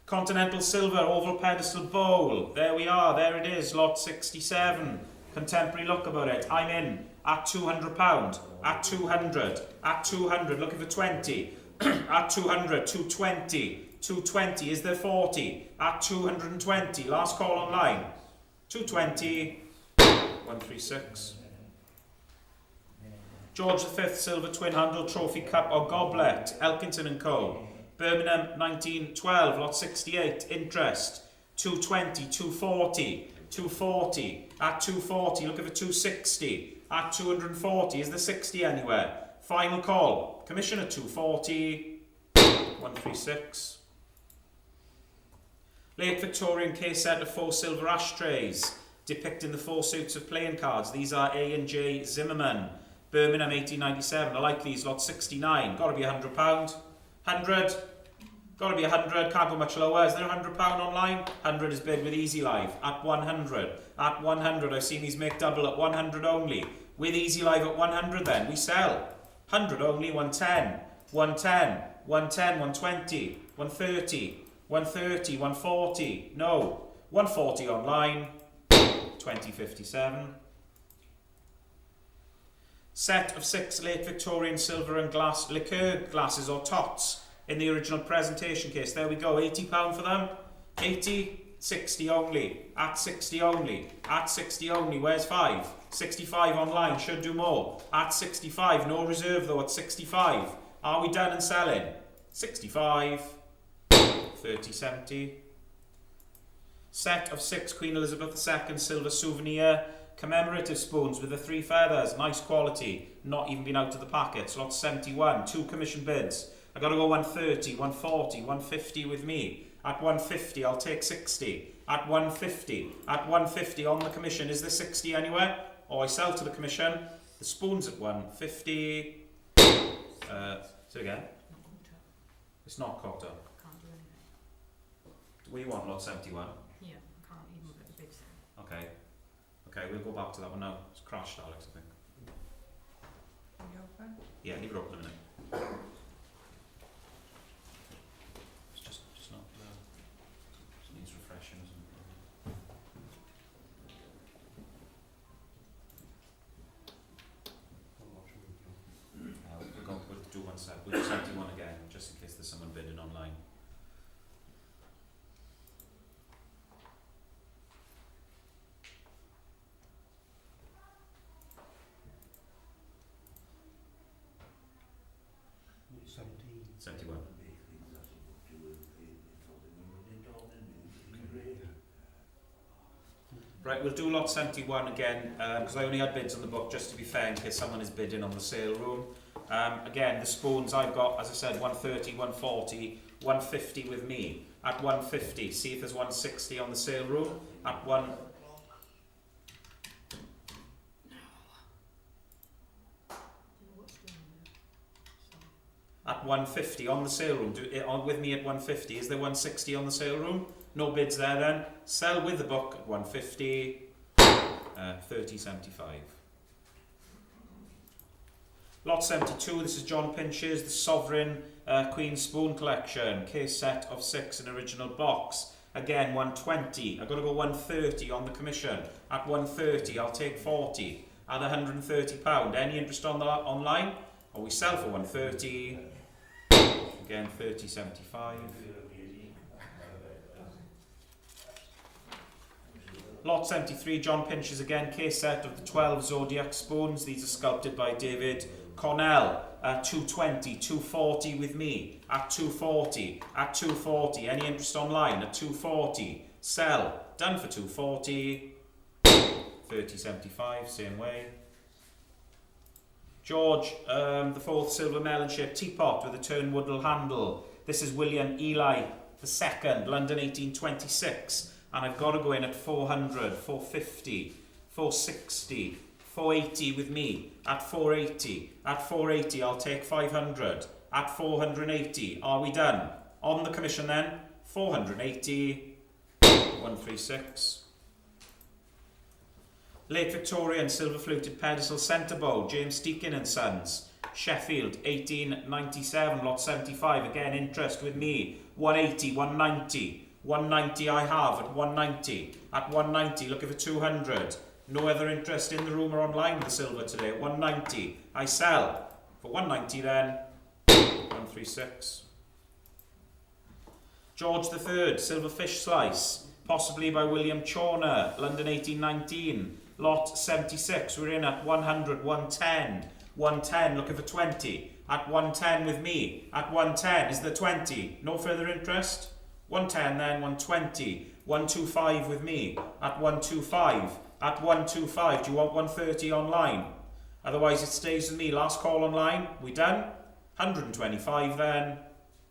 Continental Silver Oval Pedestal Bowl. There we are, there it is, lot 67. Contemporary look about it. I'm in at £200. At 200. At 200. Looking for 20. At 200. 220. 220. Is there 40? At 220. Last call online. 220. 136. George V Silver Twin Handle Trophy Cup or Goblet. Elkington & Co. Birmingham 1912. Lot 68. Interest. 220. 240. 240. At 240. Looking for 260. At 240. Is there 60 anywhere? Final call. Commission at 240. 136. Late Victorian case set of 4 silver ashtrays depicting the 4 suits of playing cards. These are A and J Zimmerman. Birmingham 1897. I like these. Lot 69. Got to be £100. 100. Got to be 100. Can't go much lower. Is there £100 online? 100 is bid with Easy Live at 100. At 100. I've seen these make double at 100 only. With Easy Live at 100 then. We sell. 100 only. 110. 110. 110. 120. 130. 130. 140. No. 140 online. 2057. Set of 6 late Victorian silver and glass liqueur glasses or tots in the original presentation case. There we go. £80 for them. 80. 60 only. At 60 only. At 60 only. Where's 5? 65 online. Should do more. At 65. No reserve though at 65. Are we done and selling? 65. 30, 70. Set of 6 Queen Elizabeth II silver souvenir commemorative spoons with the 3 feathers. Nice quality. Not even been out of the packet. Lot 71. 2 commission bids. I got to go 130, 140, 150 with me. At 150, I'll take 60. At 150. At 150 on the commission. Is there 60 anywhere? Or I sell to the commission. The spoon's at 150. Say it again. It's not cocked up. Can't do anything. What do you want, lot 71? Yeah, can't even get the big thing. Okay. Okay, we'll go back to that one now. It's crashed, Alex, I think. Yeah, leave it open a minute. It's just not, just needs refreshing, isn't it? We'll do one sec. We'll do 71 again, just in case there's someone bidding online. Right, we'll do lot 71 again, because I only had bids on the book, just to be fair, in case someone is bidding on the sale room. Again, the spoons I've got, as I said, 130, 140, 150 with me. At 150, see if there's 160 on the sale room. At 1... at 150 on the sale room. With me at 150. Is there 160 on the sale room? No bids there then. Sell with the book at 150. 30.75. Lot 72, this is John Pinch's, the Sovereign Queen Spoon Collection, case set of 6 in original box. Again, 120. I've got to go 130 on the commission. At 130, I'll take 40 at £130. Any interest on the online? Or we sell for 130. Again, 30.75. Lot 73, John Pinch's again, case set of the 12 Zodiac spoons. These are sculpted by David Cornell. 220, 240 with me. At 240, at 240. Any interest online? At 240. Sell. Done for 240. 30.75, same way. George, the 4th silver melon-shaped teapot with a turnwoodle handle. This is William Eli II, London 1826. And I've got to go in at 400, 450, 460, 480 with me. At 480, at 480 I'll take 500. At 480, are we done? On the commission then, 480, 136. Late Victorian silver fluted pedestal centre bowl, James Deakin and Sons, Sheffield 1897, lot 75. Again, interest with me. 180, 190. 190 I have at 190. At 190, looking for 200. No other interest in the room or online with the silver today. At 190, I sell. For 190 then, 136. George III, silver fish slice, possibly by William Chawner, London 1819. Lot 76, we're in at 100, 110. 110, looking for 20. At 110 with me. At 110, is there 20? No further interest? 110 then, 120, 125 with me. At 125, at 125, do you want 130 online? Otherwise it stays with me. Last call online, we done? 125 then,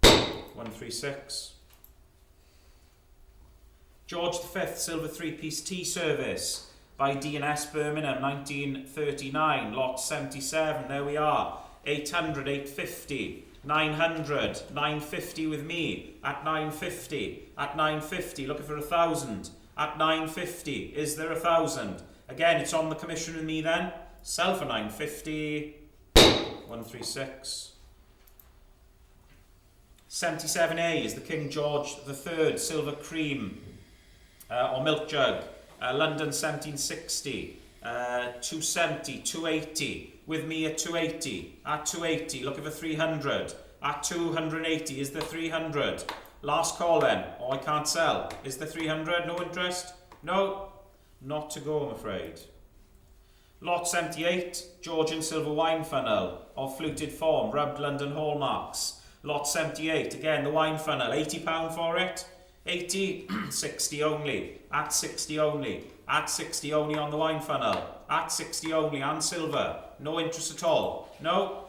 136. George V, silver 3-piece tea service by D&S Birmingham, 1939, lot 77, there we are. 800, 850. 900, 950 with me. At 950, at 950, looking for 1,000. At 950, is there 1,000? Again, it's on the commission with me then. Sell for 950, 136. 77A is the King George III silver cream or milk jug. London 1760, 270, 280. With me at 280, at 280, looking for 300, at 280, is there 300? Last call then, oh I can't sell, is there 300, no interest? No, not to go I'm afraid. Lot 78, Georgian silver wine funnel, of fluted form, rubbed London hallmarks. Lot 78, again the wine funnel, £80 for it, 80, 60 only, at 60 only, at 60 only on the wine funnel, at 60 only and silver. No interest at all. No?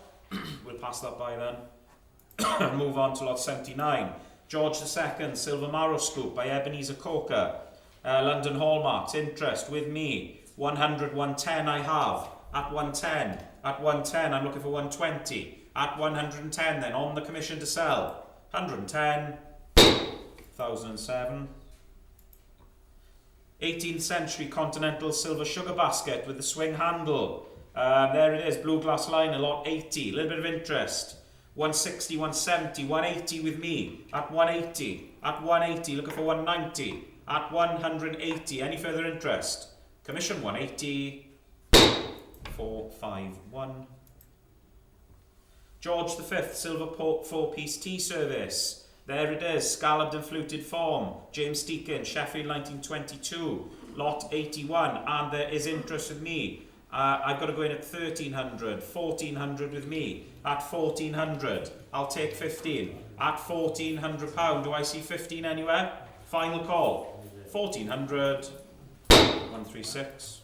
We'll pass that by then. Move on to lot 79. George II, silver marrow scoop by Ebenezer Coker. London hallmarks, interest with me. 100, 110 I have. At 110. At 110, I'm looking for 120. At 110 then, on the commission to sell. 110. 1007. 18th century continental silver sugar basket with the swing handle. There it is, blue glass line, a lot 80, a little bit of interest. 160, 170, 180 with me. At 180, at 180, looking for 190. At 180, any further interest? Commission 180, 451. George V, silver 4-piece tea service. There it is, scalloped and fluted form. James Deakin, Sheffield 1922, lot 81, and there is interest with me. I've got to go in at 1,300, 1,400 with me. At 1,400, I'll take 15. At £1,400, do I see 15 anywhere? Final call. 1,400, 136.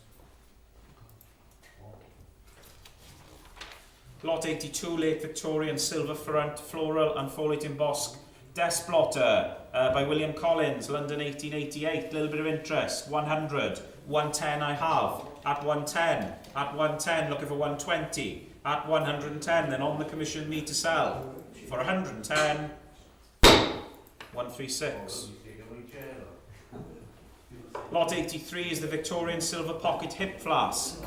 Lot 82, late Victorian silver front, floral and foliate embossed desk blotter by William Collins, London 1888. Little bit of interest. 100, 110 I have. At 110, at 110, looking for 120. At 110, then on the commission me to sell. For 110, 136. Lot 83 is the Victorian Silver Pocket Hip Flask.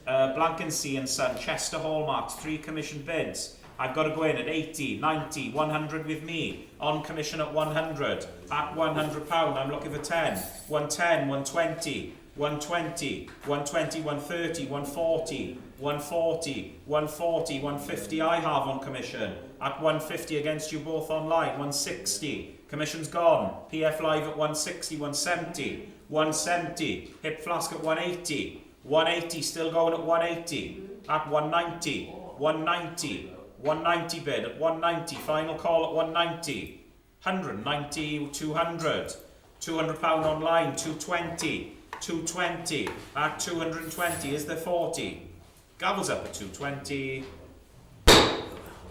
Blankensee and Son, Chester Hallmarks, 3 commission bids. I've got to go in at 80, 90, 100 with me. On commission at 100. At £100, I'm looking for 10. 110, 120, 120, 120, 130, 140, 140, 140, 150 I have on commission. At 150 against you both online. 160. Commission's gone. PF Live at 160, 170. 170. Hip Flask at 180. 180 still going at 180. At 190. 190. 190 bid at 190. Final call at 190. 190, 200. £200 online. 220. 220. At 220 is there 40. Gavel's up at 220.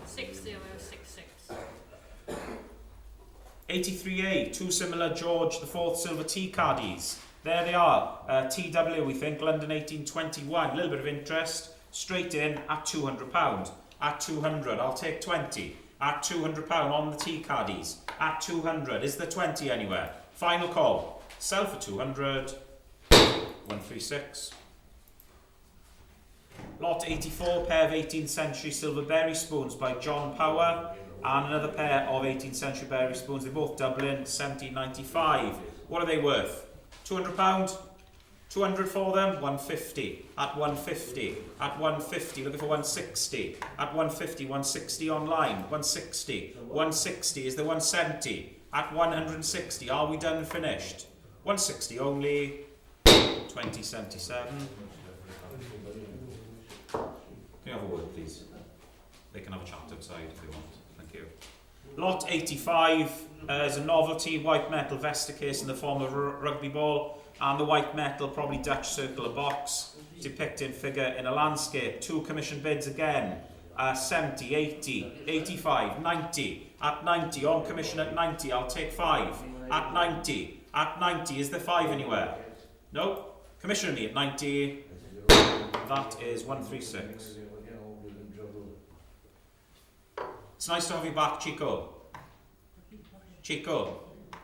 6066. 83A, 2 similar George the 4th silver tea caddies. There they are. TW, we think, London 1821. A little bit of interest. Straight in at £200. At 200, I'll take 20. At £200 on the tea caddies. At 200, is there 20 anywhere? Final call. Sell for 200. 136. Lot 84, pair of 18th century silver berry spoons by John Power. And another pair of 18th century berry spoons. They're both Dublin, 1795. What are they worth? £200? 200 for them? 150. At 150. At 150. Looking for 160. At 150. 160 online. 160. 160. Is there 170? At 160. Are we done and finished? 160 only. 2077. Can you have a word, please? They can have a chat outside if they want. Thank you. Lot 85 is a novelty white metal Vesta case in the form of a rugby ball, and the white metal, probably Dutch circular box, depicting figure in a landscape. 2 commission bids again. 70, 80, 85, 90. At 90, on commission at 90, I'll take 5. At 90, at 90, is there 5 anywhere? No? Commission me at 90. That is 136. It's nice to have you back, Chico. Chico,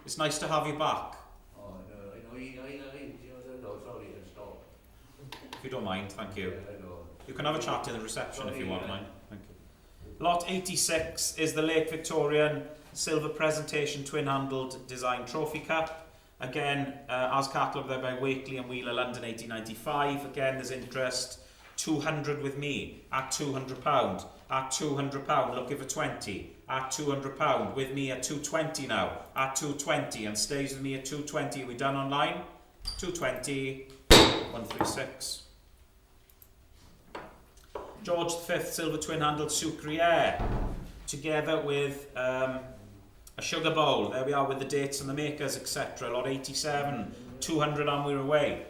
it's nice to have you back. If you don't mind, thank you. You can have a chat in the reception if you want, mind. Thank you. Lot 86 is the Lake Victorian Silver Presentation Twin-Handled Design Trophy Cup. Again, as catalogued there by Wakely and Wheeler, London 1895. Again, there's interest. 200 with me at £200. At £200, looking for 20. At £200, with me at 220 now. At 220, and stays with me at 220. Are we done online? 220, 136. George V Silver Twin-Handled Sucriere, together with a sugar bowl. There we are with the dates and the makers, etc. Lot 87, 200 and we're away.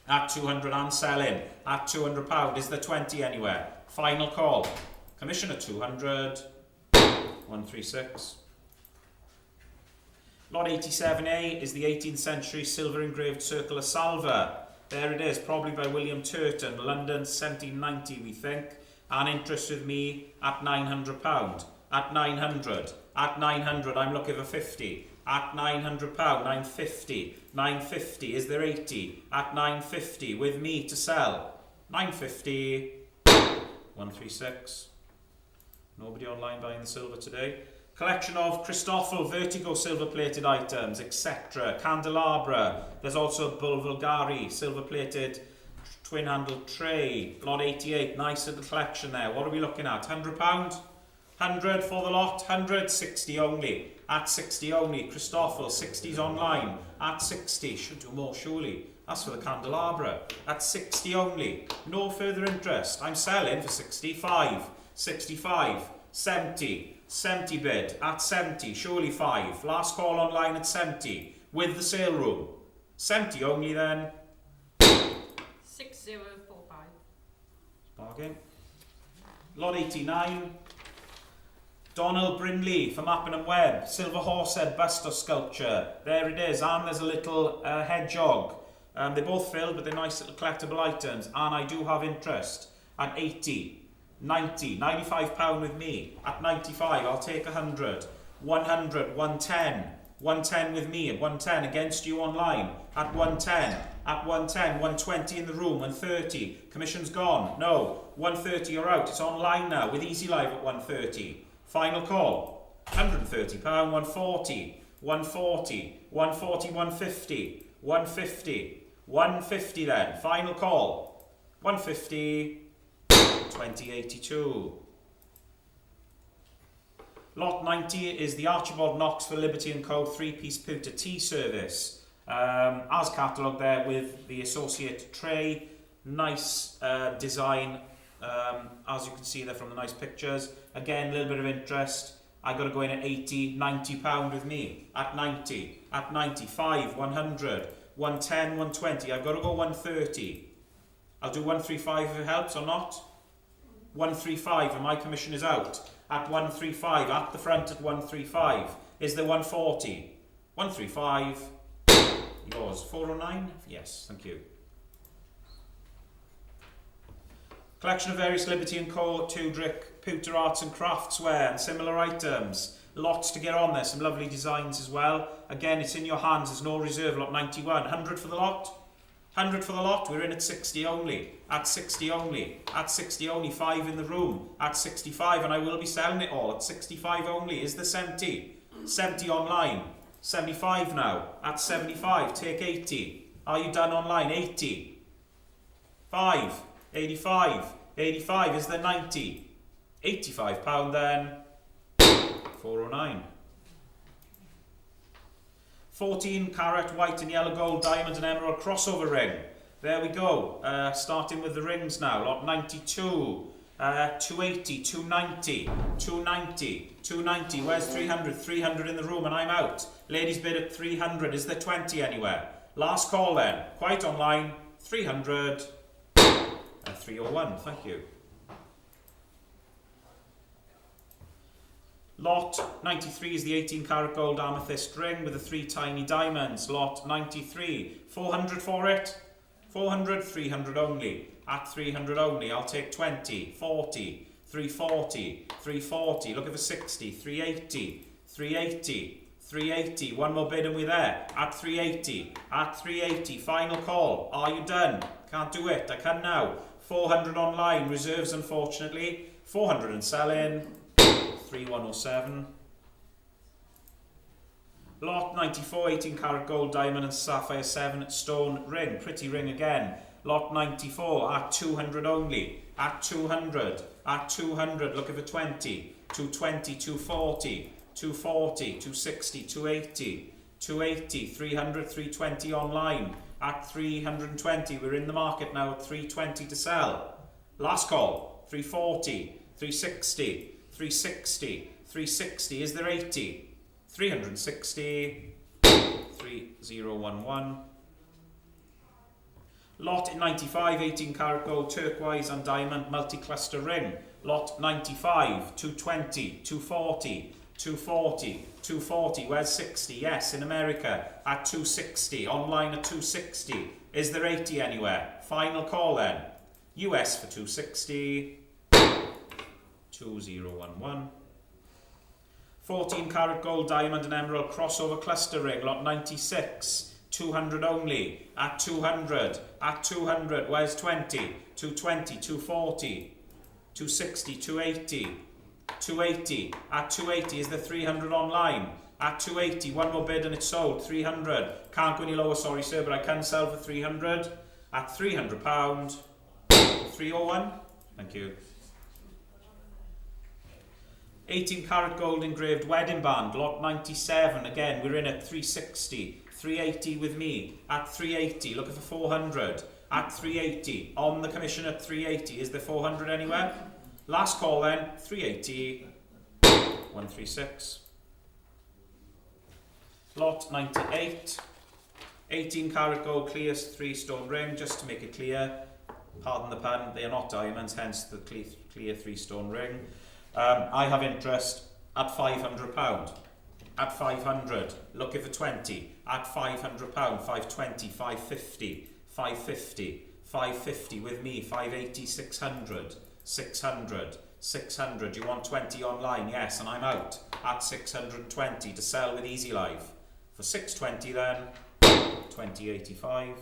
At 200 and selling. At £200, is there 20 anywhere? Final call. Commission at 200. 136. Lot 87A is the 18th century silver engraved circular salver. There it is, probably by William Turton, London 1790 we think. And interest with me at £900. At 900. At 900, I'm looking for 50. At £900, 950. 950, is there 80? At 950, with me to sell. 950. 136. Nobody online buying the silver today. Collection of Christoffel Vertigo silver plated items, etc. Candelabra. There's also Bulgari silver plated twin handled tray. Lot 88. Nice little collection there. What are we looking at? £100? 100 for the lot. 100. 60 only. At 60 only. Christoffel. 60's online. At 60. Should do more surely. That's for the candelabra. At 60 only. No further interest. I'm selling for 65. 65. 70. 70 bid. At 70. Surely 5. Last call online at 70. With the sale room. 70 only then. 6045. Bargain. Lot 89. Donald Brindley from Appin Webb. Silver horsehead buster sculpture. There it is. And there's a little hedgehog. They're both filled, but they're nice little collectible items. And I do have interest at 80. 90, £95 with me. At 95, I'll take 100. 100, 110. 110 with me. At 110 against you online. At 110. At 110, 120 in the room. 130. Commission's gone. No. 130, you're out. It's online now with Easy Live at 130. Final call. £130. 140. 140. 140, 150. 150. 150 then. Final call. 150. 2082. Lot 90 is the Archibald Knox for Liberty & Co. 3-piece pewter tea service. As catalogued there with the associate tray. Nice design, as you can see there from the nice pictures. Again, a little bit of interest. I got to go in at 80, £90 with me. At 90, at 95, 100, 110, 120. I've got to go 130. I'll do 135 if it helps or not. 135 and my commission is out. At 135, at the front at 135. Is there 140? 135. Yours. 409? Yes, thank you. Collection of various Liberty & Co. Tudrick, pewter arts and craftsware and similar items. Lots to get on there, some lovely designs as well. Again, it's in your hands, there's no reserve, lot 91. 100 for the lot? 100 for the lot, we're in at 60 only. At 60 only. At 60 only, 5 in the room. At 65, and I will be selling it all. At 65 only, is the 70? 70 online. 75 now. At 75, take 80. Are you done online? 80. 5. 85. 85, is there 90? £85 then. 409. 14 carat white and yellow gold diamond and emerald crossover ring. There we go. Starting with the rings now. Lot 92. 280, 290, 290, 290. Where's 300? 300 in the room and I'm out. Ladies bid at 300. Is there 20 anywhere? Last call then. Quite online. 300. 301. Thank you. Lot 93 is the 18 carat gold amethyst ring with the 3 tiny diamonds. Lot 93. 400 for it. 400, 300 only. At 300 only, I'll take 20, 40, 340, 340. Looking for 60, 380, 380, 380. One more bid and we're there. At 380, at 380. Final call. Are you done? Can't do it. I can now. 400 online. Reserves, unfortunately. 400 and selling. 3107. Lot 94, 18 carat gold diamond and sapphire 7 stone ring. Pretty ring again. Lot 94 at 200 only. At 200. At 200. Looking for 20. 220, 240, 240, 260, 280, 280, 300, 320 online. At 320. We're in the market now at 320 to sell. Last call. 340, 360. 360, 360, is there 80? 360, 3011. Lot 95, 18 carat gold turquoise and diamond multi-cluster ring. Lot 95, 220, 240, 240, 240, where's 60? Yes, in America, at 260, online at 260. Is there 80 anywhere? Final call then. US for 260. 2011. 14 carat gold diamond and emerald crossover cluster ring. Lot 96. 200 only. At 200. At 200. Where's 20? 220. 240. 260. 280. 280. At 280. Is there 300 online? At 280. One more bid and it's sold. 300. Can't go any lower, sorry sir, but I can sell for 300. At £300. 301. Thank you. 18 carat gold engraved wedding band, lot 97. Again, we're in at 360, 380 with me. At 380, looking for 400. At 380, on the commission at 380. Is there 400 anywhere? Last call then, 380, 136. Lot 98, 18 carat gold clear 3 stone ring. Just to make it clear, pardon the pun, they are not diamonds, hence the clear 3 stone ring. I have interest at £500. At 500, looking for 20. At £500, 520, 550, 550, 550 with me, 580, 600, 600, 600. You want 20 online? Yes, and I'm out at 620 to sell with Easy Life. For 620 then, 2085.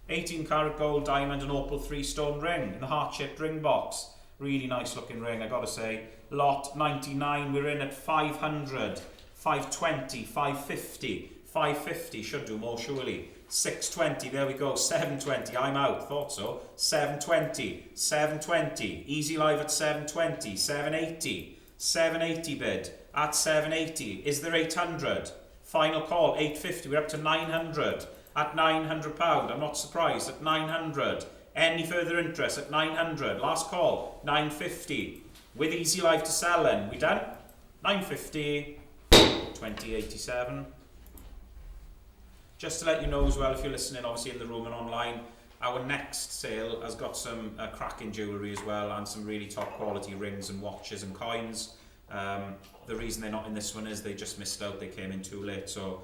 18 karat gold diamond and opal 3-stone ring in the heart-shaped ring box. Really nice looking ring, I gotta say. Lot 99, we're in at 500, 520, 550, 550, should do more surely. 620, there we go, 720, I'm out, thought so. 720, 720, Easy Live at 720, 780, 780 bid at 780. Is there 800? Final call, 850, we're up to 900. At £900, I'm not surprised, at 900. Any further interest at 900? Last call, 950. With Easy Life to sell then, we done? 950, 2087. Just to let you know as well, if you're listening obviously in the room and online, our next sale has got some cracking jewellery as well and some really top quality rings and watches and coins. The reason they're not in this one is they just missed out, they came in too late. So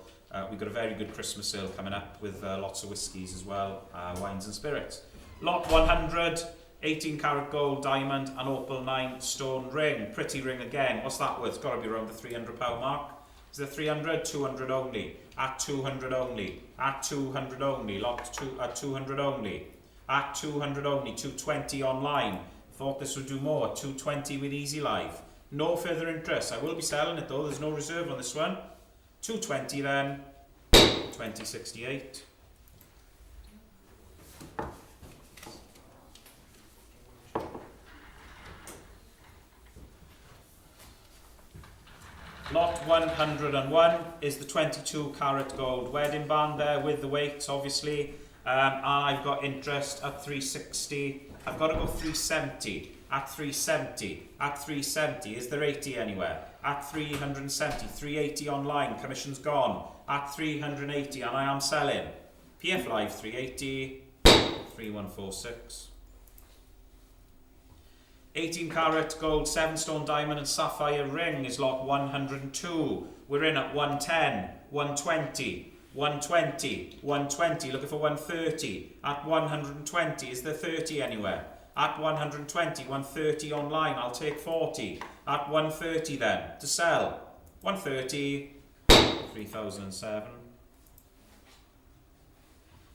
we've got a very good Christmas sale coming up with lots of whiskies as well, wines and spirits. Lot 100, 18 karat gold diamond and opal 9-stone ring. Pretty ring again. What's that worth? It's got to be around the £300 mark. Is there 300? 200 only. At 200 only. At 200 only. Lot 2 at 200 only. At 200 only. 220 online. Thought this would do more. 220 with Easy Life. No further interest. I will be selling it though. There's no reserve on this one. 220 then. 2068. Lot 101 is the 22 karat gold wedding band there with the weights obviously. And I've got interest at 360. I've got to go 370. At 370. At 370. Is there 80 anywhere? At 370. 380 online. Commission's gone. At 380 and I am selling. PF Live 380. 3146. 18 karat gold 7-stone diamond and sapphire ring is lot 102. We're in at 110, 120, 120, 120. Looking for 130. At 120. Is there 30 anywhere? At 120, 130 online. I'll take 40. At 130 then to sell. 130, 3007.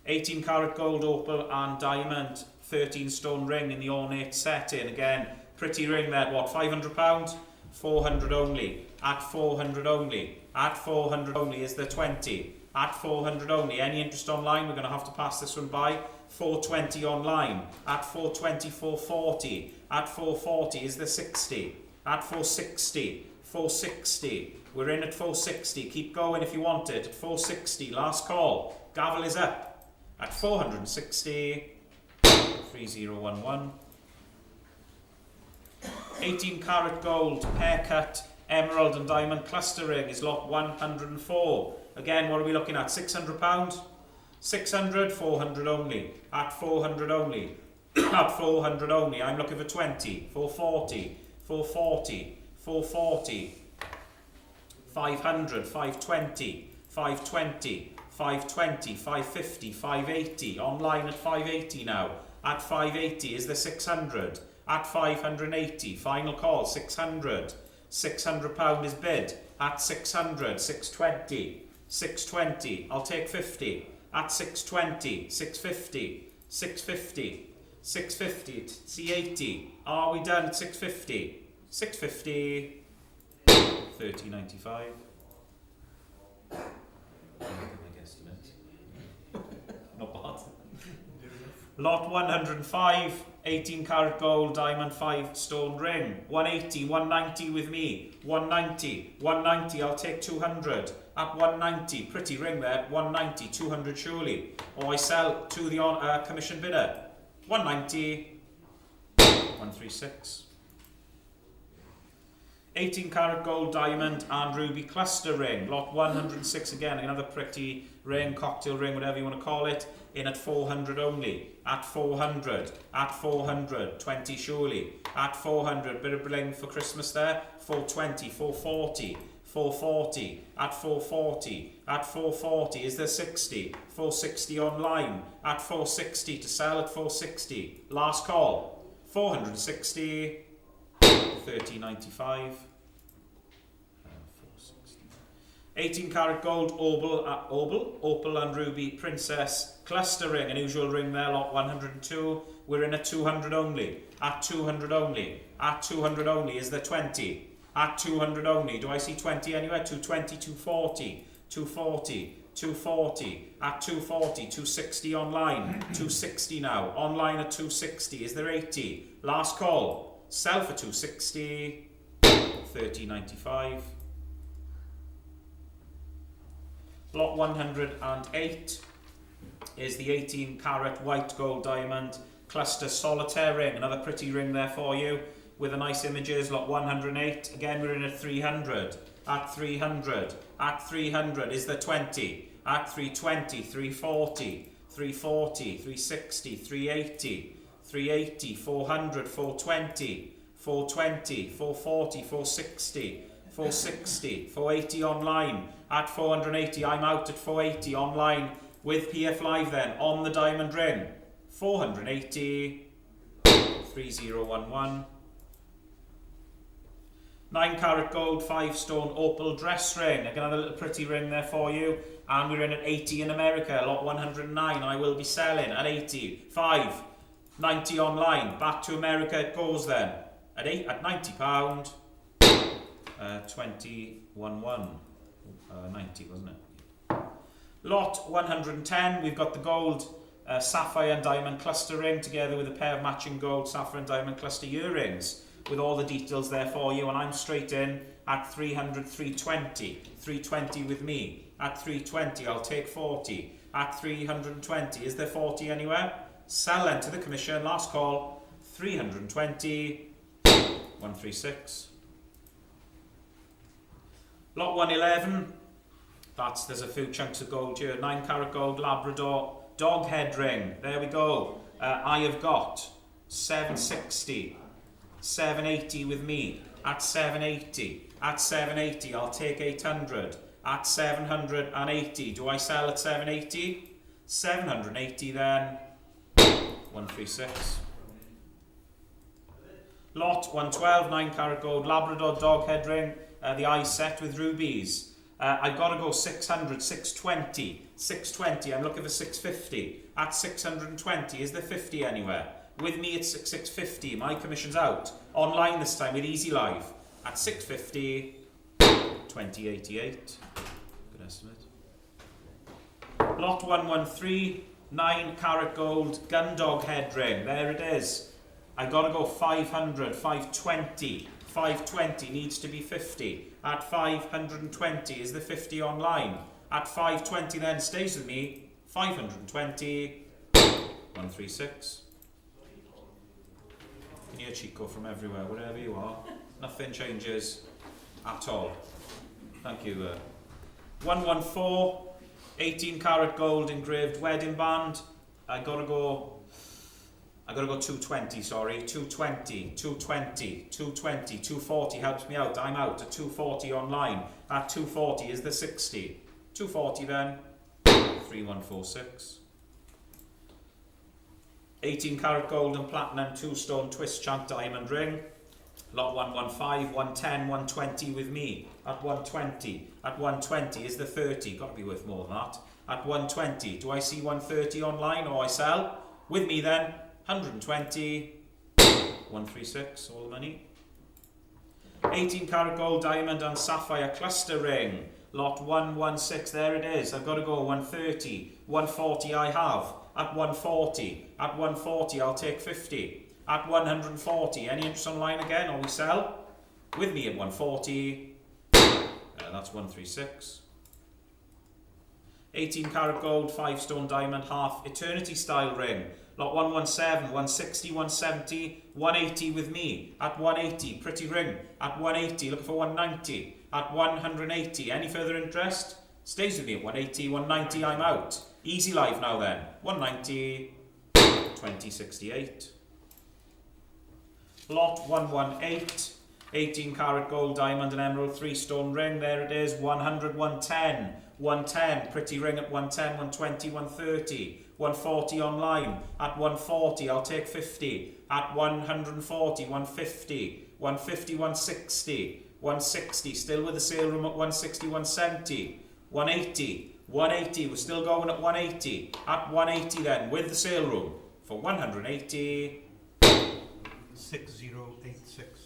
18 karat gold opal and diamond 13-stone ring in the ornate setting. Again, pretty ring there. What, £500? 400 only. At 400 only. At 400 only. Is there 20? At 400 only. Any interest online? We're going to have to pass this one by. 420 online. At 420, 440. At 440. Is there 60? At 460. 460. We're in at 460. Keep going if you want it. At 460. Last call. Gavel is up. At 460. 3011. 18 karat gold haircut emerald and diamond cluster ring is lot 104. Again, what are we looking at? £600? 600, 400 only. At 400 only. At 400 only. I'm looking for 20. 440. 440. 440. 500. 520. 520. 520. 550. 580. Online at 580 now. At 580, is there 600? At 580, final call, 600. £600 is bid. At 600, 620, 620, I'll take 50. At 620, 650, 650, 650, C80. Are we done at 650? 650, 3095. Not bad. Lot 105, 18 karat gold, diamond 5-stone ring. 180, 190 with me. 190, 190, I'll take 200. At 190, pretty ring there. 190, 200 surely. Or I sell to the commission bidder. 190, 136. 18 karat gold, diamond and ruby cluster ring. Lot 106 again, another pretty ring, cocktail ring, whatever you want to call it. In at 400 only. At 400. At 400. 20 surely. At 400. Bit of bling for Christmas there. 420. 440. 440. At 440. At 440. Is there 60? 460 online. At 460 to sell at 460. Last call. 460, 30.95. 18 carat gold opal and ruby princess cluster ring, an usual ring there, lot 102. We're in at 200 only. At 200 only. At 200 only. Is there 20? At 200 only. Do I see 20 anywhere? 220, 240, 240, 240. At 240, 260 online. 260 now. Online at 260. Is there 80? Last call. Sell for 260. 30.95. Lot 108 is the 18 carat white gold diamond cluster solitaire ring. Another pretty ring there for you with the nice images. Lot 108. Again, we're in at 300. At 300. At 300. Is there 20? At 320. 340. 340. 360. 380. 380. 400. 420. 420. 440. 460. 460, 480 online. At 480, I'm out at 480 online with PF Live then on the diamond ring. 480, 3011. 9 carat gold 5 stone opal dress ring. Again, another little pretty ring there for you. And we're in at 80 in America. Lot 109. I will be selling at 80. 5, 90 online. Back to America it goes then. At £90. 21.1. 90, wasn't it? Lot 110. We've got the gold sapphire and diamond cluster ring together with a pair of matching gold sapphire and diamond cluster earrings with all the details there for you. And I'm straight in at 300, 320. 320 with me. At 320, I'll take 40. At 320, is there 40 anywhere? Sell then to the commission. Last call. 320. 136. Lot 111, there's a few chunks of gold here. 9 carat gold Labrador dog head ring. There we go. I have got 760, 780 with me. At 780, at 780, I'll take 800. At 780, do I sell at 780? 780 then. 136. Lot 112, 9 carat gold Labrador dog head ring. The eyes set with rubies. I've got to go 600, 620, 620. I'm looking for 650. At 620, is there 50 anywhere? With me it's 650. My commission's out. Online this time with Easy Live. At 650, 2088. Good estimate. Lot 113, 9 carat gold gun dog head ring. There it is. I've got to go 500, 520. 520 needs to be 50. At 520, is the 50 online? At 520 then, stays with me. 520, 136. You can hear Chico from everywhere, wherever you are. Nothing changes at all. Thank you. 114, 18 carat gold engraved wedding band. I gotta go 220, sorry. 220, 220, 220, 240 helps me out. I'm out at 240 online. At 240 is the 60. 240 then. 3146. 18 carat gold and platinum 2 stone twist chunk diamond ring. Lot 115, 110, 120 with me. At 120. At 120 is the 30. Got to be worth more than that. At 120. Do I see 130 online or I sell? With me then. 120, 136, all the money. 18 carat gold diamond and sapphire cluster ring. Lot 116, there it is. I've got to go 130, 140 I have. At 140, at 140 I'll take 50. At 140, any interest online again or we sell? With me at 140, that's 136. 18 carat gold, 5 stone diamond, half eternity style ring. Lot 117, 160, 170, 180 with me. At 180, pretty ring. At 180, looking for 190. At 180, any further interest? Stays with me at 180, 190, I'm out. Easy Live now then. 190, 2068. Lot 118, 18 carat gold, diamond and emerald 3-stone ring. There it is, 100, 110. 110, pretty ring at 110, 120, 130. 140 online. At 140, I'll take 50. At 140, 150. 150, 160. 160, still with the sale room at 160, 170. 180. 180, we're still going at 180. At 180 then, with the sale room. For 180. 6086.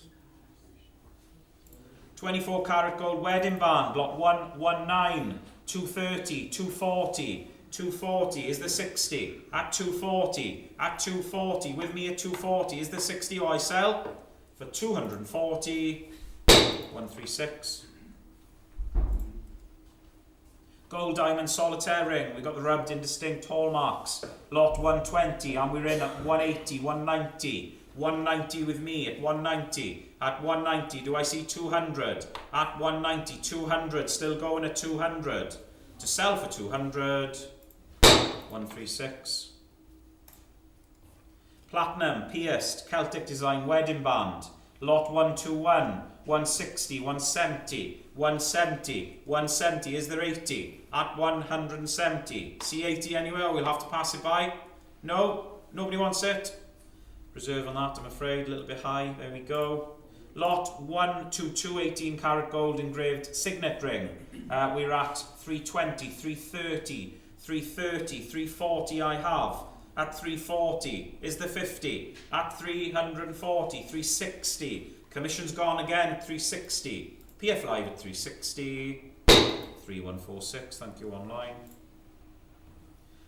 24 carat gold wedding band, block 119, 230, 240, 240 is the 60, at 240, at 240, with me at 240 is the 60 I sell for 240, 136. Gold diamond solitaire ring, we got the rubbed indistinct hallmarks, lot 120 and we're in at 180, 190. 190 with me at 190. At 190, do I see 200? At 190, 200, still going at 200. To sell for 200, 136. Platinum, pierced, Celtic design wedding band. Lot 121, 160, 170, 170, 170, is there 80? At 170. See 80 anywhere? We'll have to pass it by. No? Nobody wants it? Reserve on that, I'm afraid, a little bit high. There we go. Lot 122, 18 carat gold engraved signet ring. We're at 320, 330, 330, 340 I have. At 340 is the 50. At 340, 360. Commission's gone again at 360. PF Live at 360. 3146, thank you online.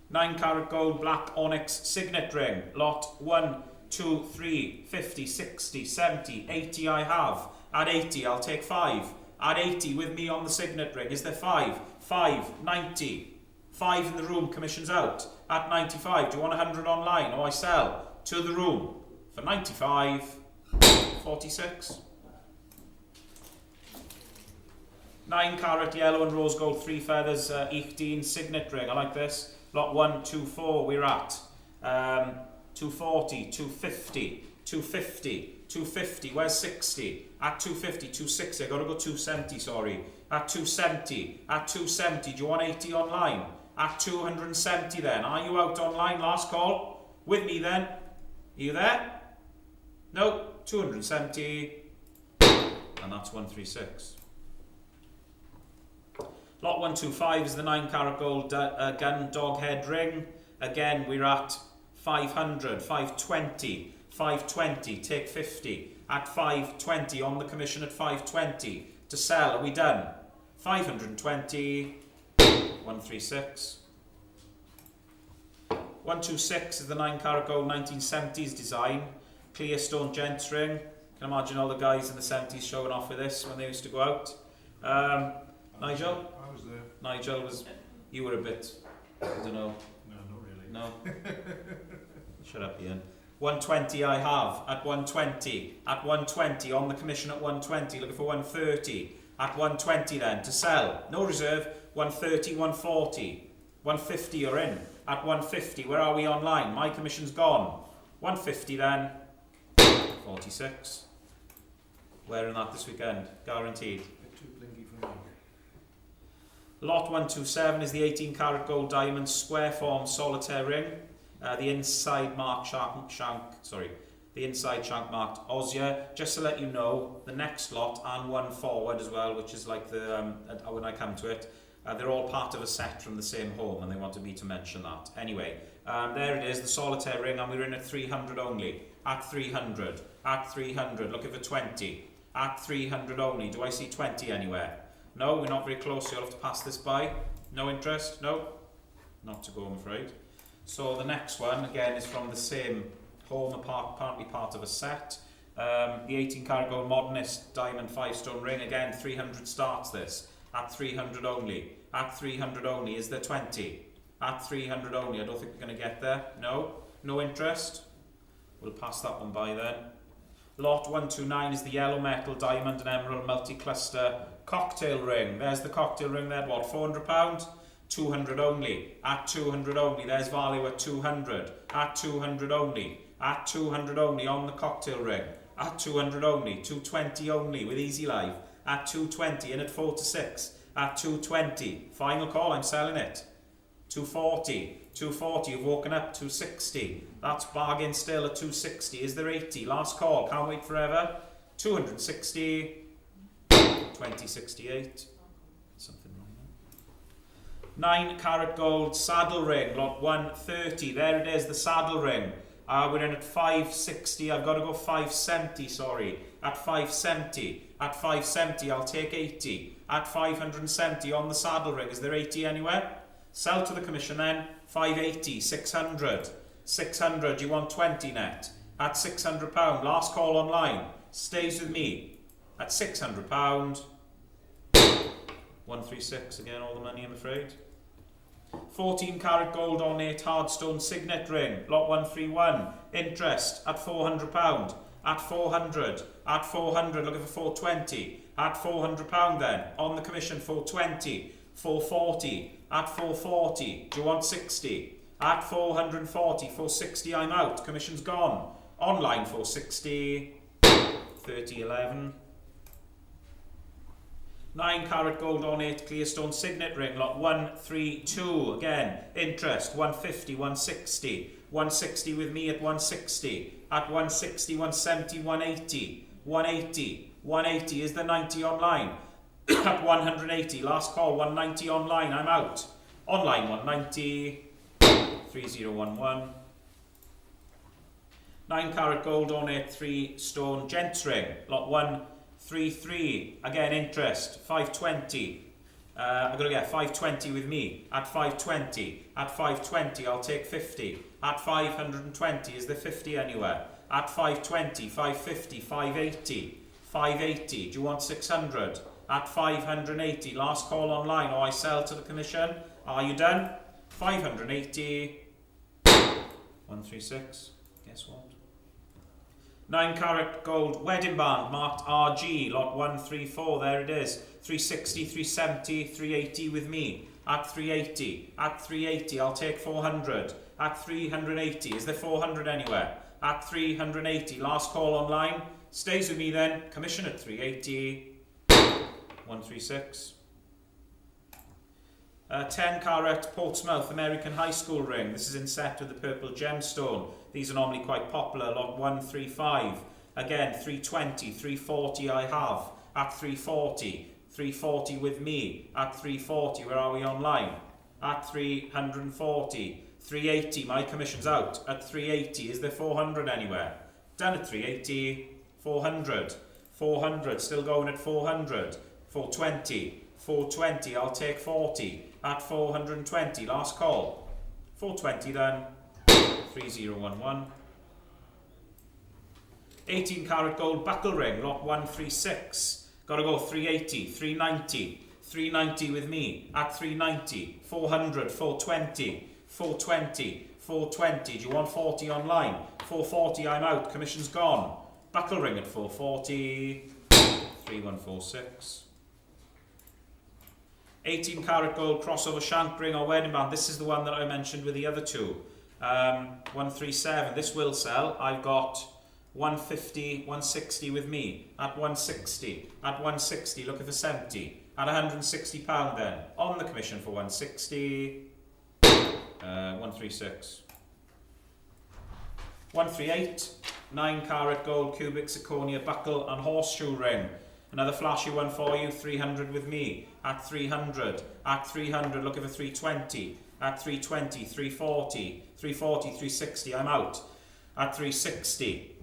9 carat gold black onyx signet ring. Lot 1, 2, 3, 50, 60, 70, 80 I have. At 80 I'll take 5. At 80 with me on the signet ring, is there 5? 5, 90. 5 in the room, commission's out. At 95, do you want 100 online? Oh, I sell to the room for 95, 46. 9 carat yellow and rose gold 3 feathers Echtine signet ring. I like this. Lot 124 we're at. 240, 250, 250, 250, where's 60? At 250, 260, I gotta go 270, sorry. At 270, at 270, do you want 80 online? At 270 then, are you out online? Last call. With me then. Are you there? No, 270, and that's 136. Lot 125 is the 9 carat gold gun dog head ring. Again, we're at 500, 520, 520, take 50. At 520, on the commission at 520. To sell, are we done? 520, 136. 126 is the 9 carat gold 1970s design. Clear stone gents ring. Can imagine all the guys in the 70s showing off with this when they used to go out. Nigel? I was there. Nigel was, you were a bit, I don't know. No, not really. No. Shut up, Ian. 120 I have. At 120. At 120. On the commission at 120. Looking for 130. At 120 then. To sell. No reserve. 130, 140. 150 you're in. At 150. Where are we online? My commission's gone. 150 then. 46. Wearing that this weekend. Guaranteed. Bit too blinky for me. Lot 127 is the 18 carat gold diamond square form solitaire ring. The inside marked the inside shank marked Ozia. Just to let you know, the next lot and one forward as well, which is like the when I come to it, they're all part of a set from the same home, and they wanted me to mention that. Anyway, there it is, the solitaire ring, and we're in at 300 only. At 300, at 300, looking for 20. At 300 only. Do I see 20 anywhere? No, we're not very close, so you'll have to pass this by. No interest? No? Not to go, I'm afraid. So the next one, again, is from the same home, apparently part of a set. The 18 carat gold modernist diamond 5-stone ring, again, 300 starts this. At 300 only. At 300 only. Is there 20? At 300 only. I don't think we're going to get there. No? No interest? We'll pass that one by then. Lot 129 is the yellow metal diamond and emerald multi-cluster cocktail ring. There's the cocktail ring there, what, £400? 200 only. At 200 only. There's value at 200. At 200 only. At 200 only on the cocktail ring. at 200 only, 220 only with Easy Live, at 220, in at 4 to 6, at 220, final call, I'm selling it, 240, 240, you've woken up, 260, that's bargain still at 260, is there 80, last call, can't wait forever, 260, 2068, something wrong there. 9 carat gold saddle ring, lot 130, there it is, the saddle ring. We're in at 560, I've got to go 570, sorry, at 570, at 570, I'll take 80, at 570 on the saddle ring, is there 80 anywhere? Sell to the commission then, 580, 600, 600, you want 20 net, at £600, last call online, stays with me, at £600, 136, again all the money I'm afraid. 14 carat gold ornate hardstone signet ring, lot 131, interest at £400, at 400, at 400, looking for 420, at £400 then, on the commission 420, 440, at 440, do you want 60, at 440, 460 I'm out, commission's gone, online 460, 3011. 9 carat gold ornate clear stone signet ring, lot 132, again, interest, 150, 160, 160 with me at 160, at 160, 170, 180, 180, 180, is the 90 online, at 180, last call, 190 online, I'm out, online 190, 3011. 9 carat gold ornate 3 stone gents ring, lot 133, again interest, 520, I'm going to get 520 with me, at 520, at 520 I'll take 50, at 520, is there 50 anywhere, at 520, 550, 580, 580, do you want 600, at 580, last call online, or I sell to the commission, are you done, 580, 136, guess what? 9 carat gold wedding band marked RG, lot 134, there it is, 360, 370, 380 with me, at 380, at 380, I'll take 400, at 380, is there 400 anywhere, at 380, last call online, stays with me then, commission at 380, 136. 10 carat Portsmouth American High School ring, this is in set with the purple gemstone, these are normally quite popular, lot 135, again 320, 340 I have, at 340, 340 with me, at 340, where are we online, at 340, 380, my commission's out, at 380, is there 400 anywhere, done at 380, 400, 400, still going at 400, 420, 420, I'll take 40, at 420, last call, 420 then, 3011. 18 carat gold buckle ring, lot 136, gotta go 380, 390, 390 with me, at 390, 400, 420, 420, 420, do you want 40 online, 440 I'm out, commission's gone, buckle ring at 440, 3146. 18 carat gold crossover shank ring or wedding band, this is the one that I mentioned with the other two, 137, this will sell, I've got 150, 160 with me, at 160, at 160, looking for 70, at £160 then, on the commission for 160, 136. 138, 9 carat gold cubic zirconia buckle and horseshoe ring. Another flashy one for you, 300 with me, at 300, looking for 320, at 320, 340, 340, 360, I'm out, at 360,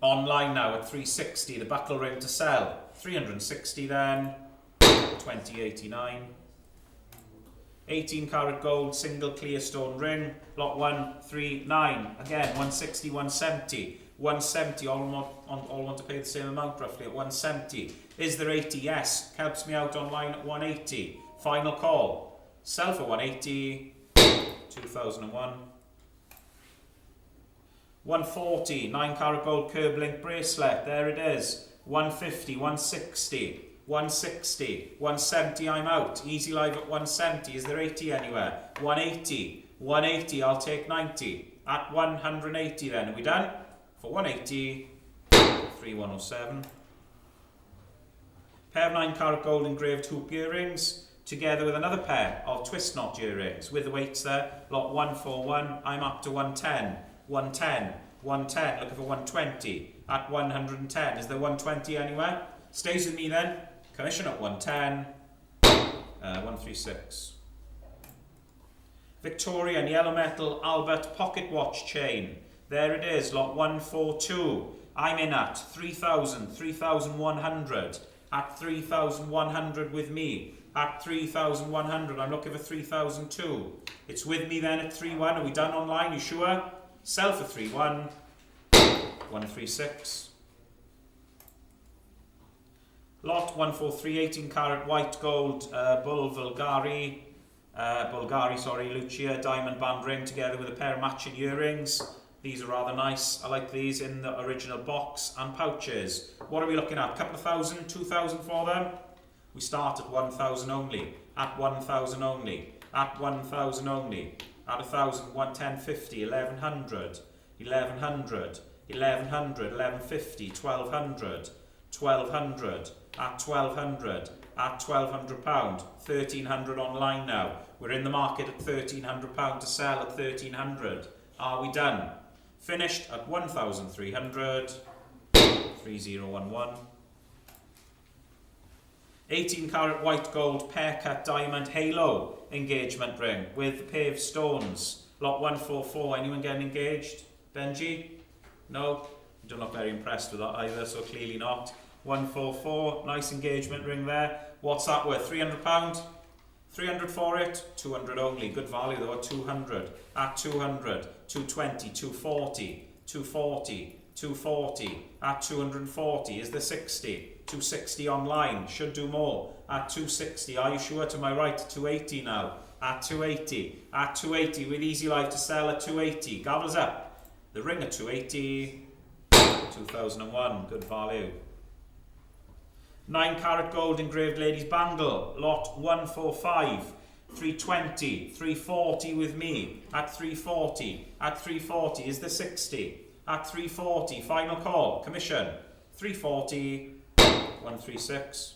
online now at 360, the buckle ring to sell, 360 then, 2089. 18 carat gold single clear stone ring, lot 139, again 160, 170, 170, all want to pay the same amount roughly at 170. Is there 80? Yes. Helps me out online at 180. Final call. Sell for 180. 2001. 140, 9 carat gold curb link bracelet. There it is. 150, 160, 160, 170, I'm out. Easy Live at 170. Is there 80 anywhere? 180, 180, I'll take 90. At 180 then. Are we done? For 180, 3107. Pair of 9 carat gold engraved hoop earrings, together with another pair of twist knot earrings with the weights there. Lot 141, I'm up to 110, 110, 110, looking for 120 at 110. Is there 120 anywhere? Stays with me then. Commission at 110, 136. Victorian yellow metal Albert pocket watch chain. There it is, lot 142. I'm in at 3,000, 3,100. At 3,100 with me. At 3,100, I'm looking for 3,002. It's with me then at 3,1. Are we done online? You sure? Sell for 3,1. 136. Lot 143, 18 carat white gold Bulgari, Lucia diamond band ring together with a pair of matching earrings. These are rather nice. I like these in the original box and pouches. What are we looking at? A couple of thousand, 2,000 for them? We start at 1,000 only. At 1,000 only. At 1,000 only. At 1,000, 110.50, 1,100, 1,100, 1,100, 1,150, 1,200, 1,200. At 1,200. At £1,200. 1,300 online now. We're in the market at £1,300 to sell at 1,300. Are we done? Finished at 1,300. 3011. 18 carat white gold pear cut diamond halo engagement ring with paved stones. Lot 144. Anyone getting engaged? Benji? No? You don't look very impressed with that either, so clearly not. 144. Nice engagement ring there. What's that worth? £300? 300 for it, 200 only. Good value though at 200. At 200, 220, 240, 240, 240. At 240 is the 60. 260 online. Should do more. At 260. Are you sure? To my right, 280 now. At 280. At 280 with Easy Life to sell at 280. Gavels up. The ring at 280. 2001. Good value. 9 carat gold engraved ladies bangle, lot 145, 320, 340 with me, at 340, at 340 is the 60, at 340, final call, commission, 340, 136.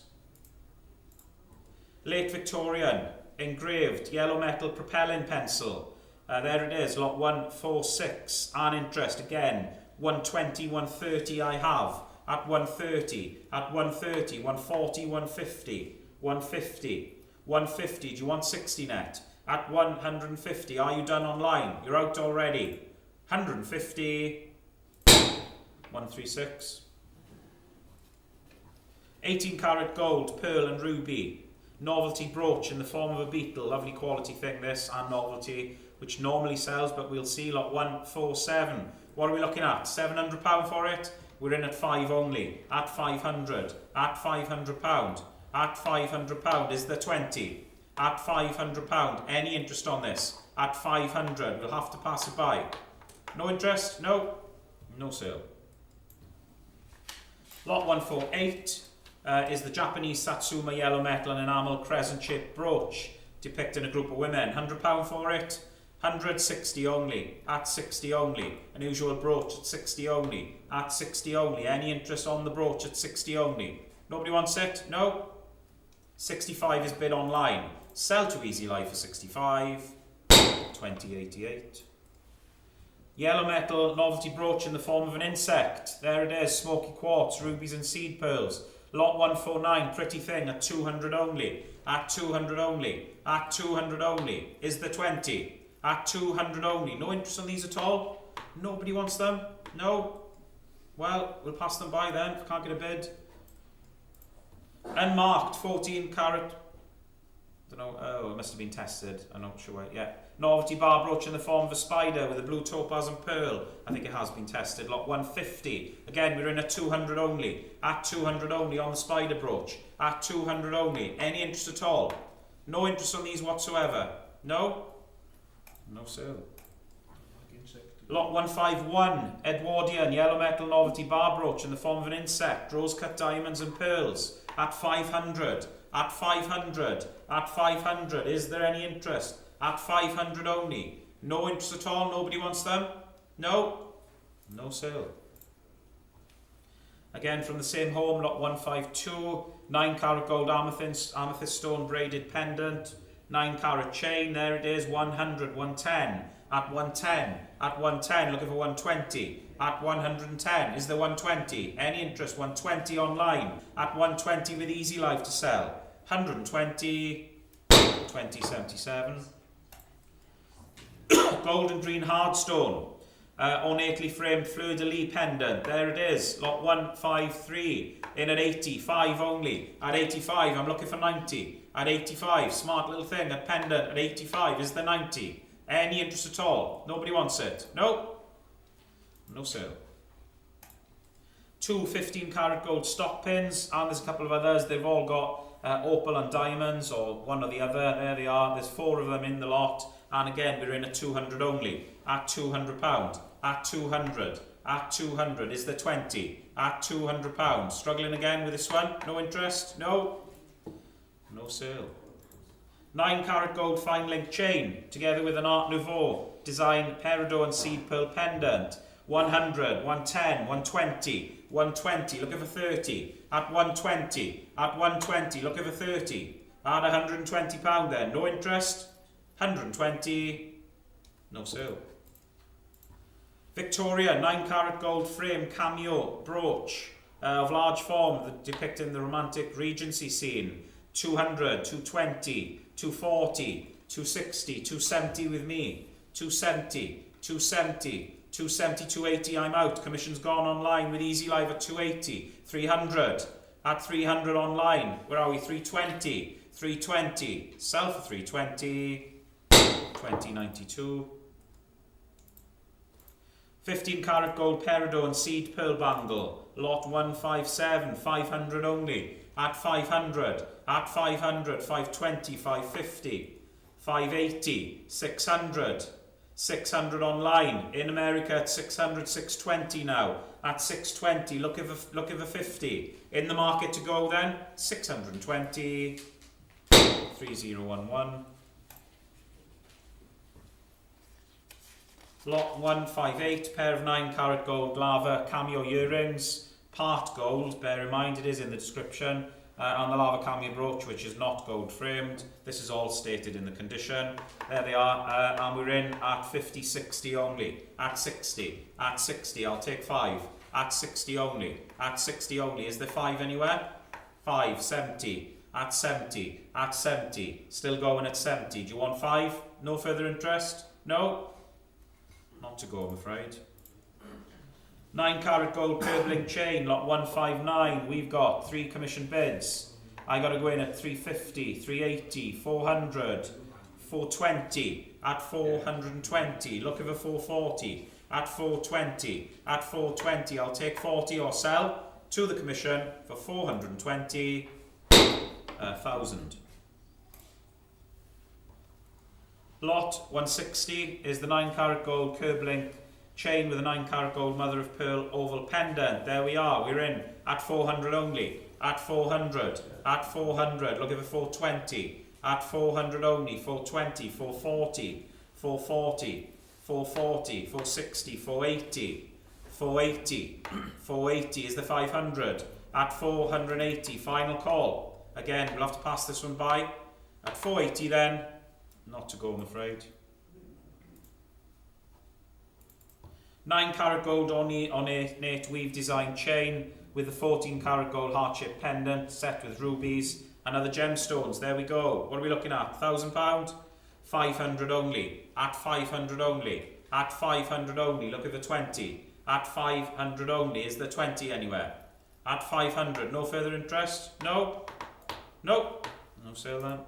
Late Victorian, engraved yellow metal propelling pencil, there it is, lot 146, on interest again, 120, 130 I have. At 130, at 130, 140, 150, 150, 150, do you want 60 net? At 150, are you done online? You're out already. 150, 136. 18 carat gold, pearl and ruby. Novelty brooch in the form of a beetle. Lovely quality thing this, and novelty, which normally sells, but we'll see. Lot 147. What are we looking at? £700 for it? We're in at 5 only. At 500. At £500. At £500 is the 20. At £500. Any interest on this? At 500. We'll have to pass it by. No interest? No. No sale. Lot 148 is the Japanese Satsuma yellow metal and enamel crescent shaped brooch depicting a group of women. £100 for it. 160 only, at 60 only, unusual brooch at 60 only, at 60 only, any interest on the brooch at 60 only, nobody wants it, no, 65 is bid online, sell to Easy Life for 65, 2088. Yellow metal novelty brooch in the form of an insect, there it is, smoky quartz, rubies and seed pearls, lot 149, pretty thing at 200 only, at 200 only, at 200 only, is the 20. At 200 only. No interest on these at all? Nobody wants them? No? Well, we'll pass them by then. Can't get a bid. Unmarked 14 carat. Don't know. Oh, it must have been tested. I'm not sure. Yeah. Novelty bar brooch in the form of a spider with a blue topaz and pearl. I think it has been tested. Lot 150. Again, we're in at 200 only. At 200 only on the spider brooch. At 200 only. Any interest at all? No interest on these whatsoever. No? No sale. Lot 151, Edwardian yellow metal novelty bar brooch in the form of an insect, rose cut diamonds and pearls, at 500, at 500, at 500, is there any interest? At 500 only, no interest at all, nobody wants them? No? No sale. Again from the same home, lot 152, 9 carat gold amethyst stone braided pendant, 9 carat chain, there it is, 100, 110, at 110, at 110, looking for 120, at 110, is there 120? Any interest? 120 online, at 120 with easy life to sell, 120, 2077. Gold and green hardstone, ornately framed fleur-de-lis pendant, there it is, lot 153, in at 85 only, at 85, I'm looking for 90, at 85, smart little thing, a pendant at 85, is there 90? Any interest at all? Nobody wants it? No? No sale. 2 15 carat gold stock pins, and there's a couple of others, they've all got opal and diamonds, or one or the other, there they are, there's 4 of them in the lot, and again we're in at 200 only, at £200, at 200, at 200, is there 20, at £200, struggling again with this one, no interest, no, no sale. 9 carat gold fine link chain, together with an Art Nouveau design peridot and seed pearl pendant, 100, 110, 120, 120, looking for 30, at 120, at 120, looking for 30, at £120 then, no interest, 120, no sale. Victoria, 9 carat gold frame cameo brooch of large form depicting the romantic Regency scene, 200, 220, 240, 260, 270 with me, 270, 270, 270, 280, I'm out, commission's gone online with easy live at 280, 300, at 300 online, where are we, 320, 320, sell for 320, 2092. 15 carat gold peridot and seed pearl bangle, lot 157, 500 only, at 500, at 500, 520, 550, 580, 600, 600 online, in America at 600, 620 now, at 620, looking for 50, in the market to go then, 620, 3011. Lot 158, pair of 9 carat gold lava cameo earrings, part gold, bear in mind it is in the description, and the lava cameo brooch, which is not gold framed. This is all stated in the condition. There they are, and we're in at 50, 60 only, at 60, I'll take 5, at 60 only, at 60 only, is there 5 anywhere? 5, 70, at 70, at 70, still going at 70, do you want 5? No further interest? No? Not to go, I'm afraid. 9 carat gold curb link chain, lot 159. We've got 3 commission bids. I got to go in at 350, 380, 400, 420, at 420. Looking for 440, at 420, at 420. I'll take 40 or sell to the commission for 420,000. Lot 160 is the 9 carat gold curb link chain with a 9 carat gold mother of pearl oval pendant. There we are, we're in at 400 only, at 400, at 400, looking for 420, at 400 only, 420, 440, 440, 440, 460, 480, 480, 480 is the 500, at 480, final call. Again, we'll have to pass this one by. At 480 then, not to go, I'm afraid. 9 carat gold ornate weave design chain with the 14 carat gold heart shaped pendant set with rubies and other gemstones. There we go. What are we looking at? £1,000? 500 only. At 500 only. At 500 only. Look at the 20. At 500 only. Is there 20 anywhere? At 500. No further interest? No? No? No sale then.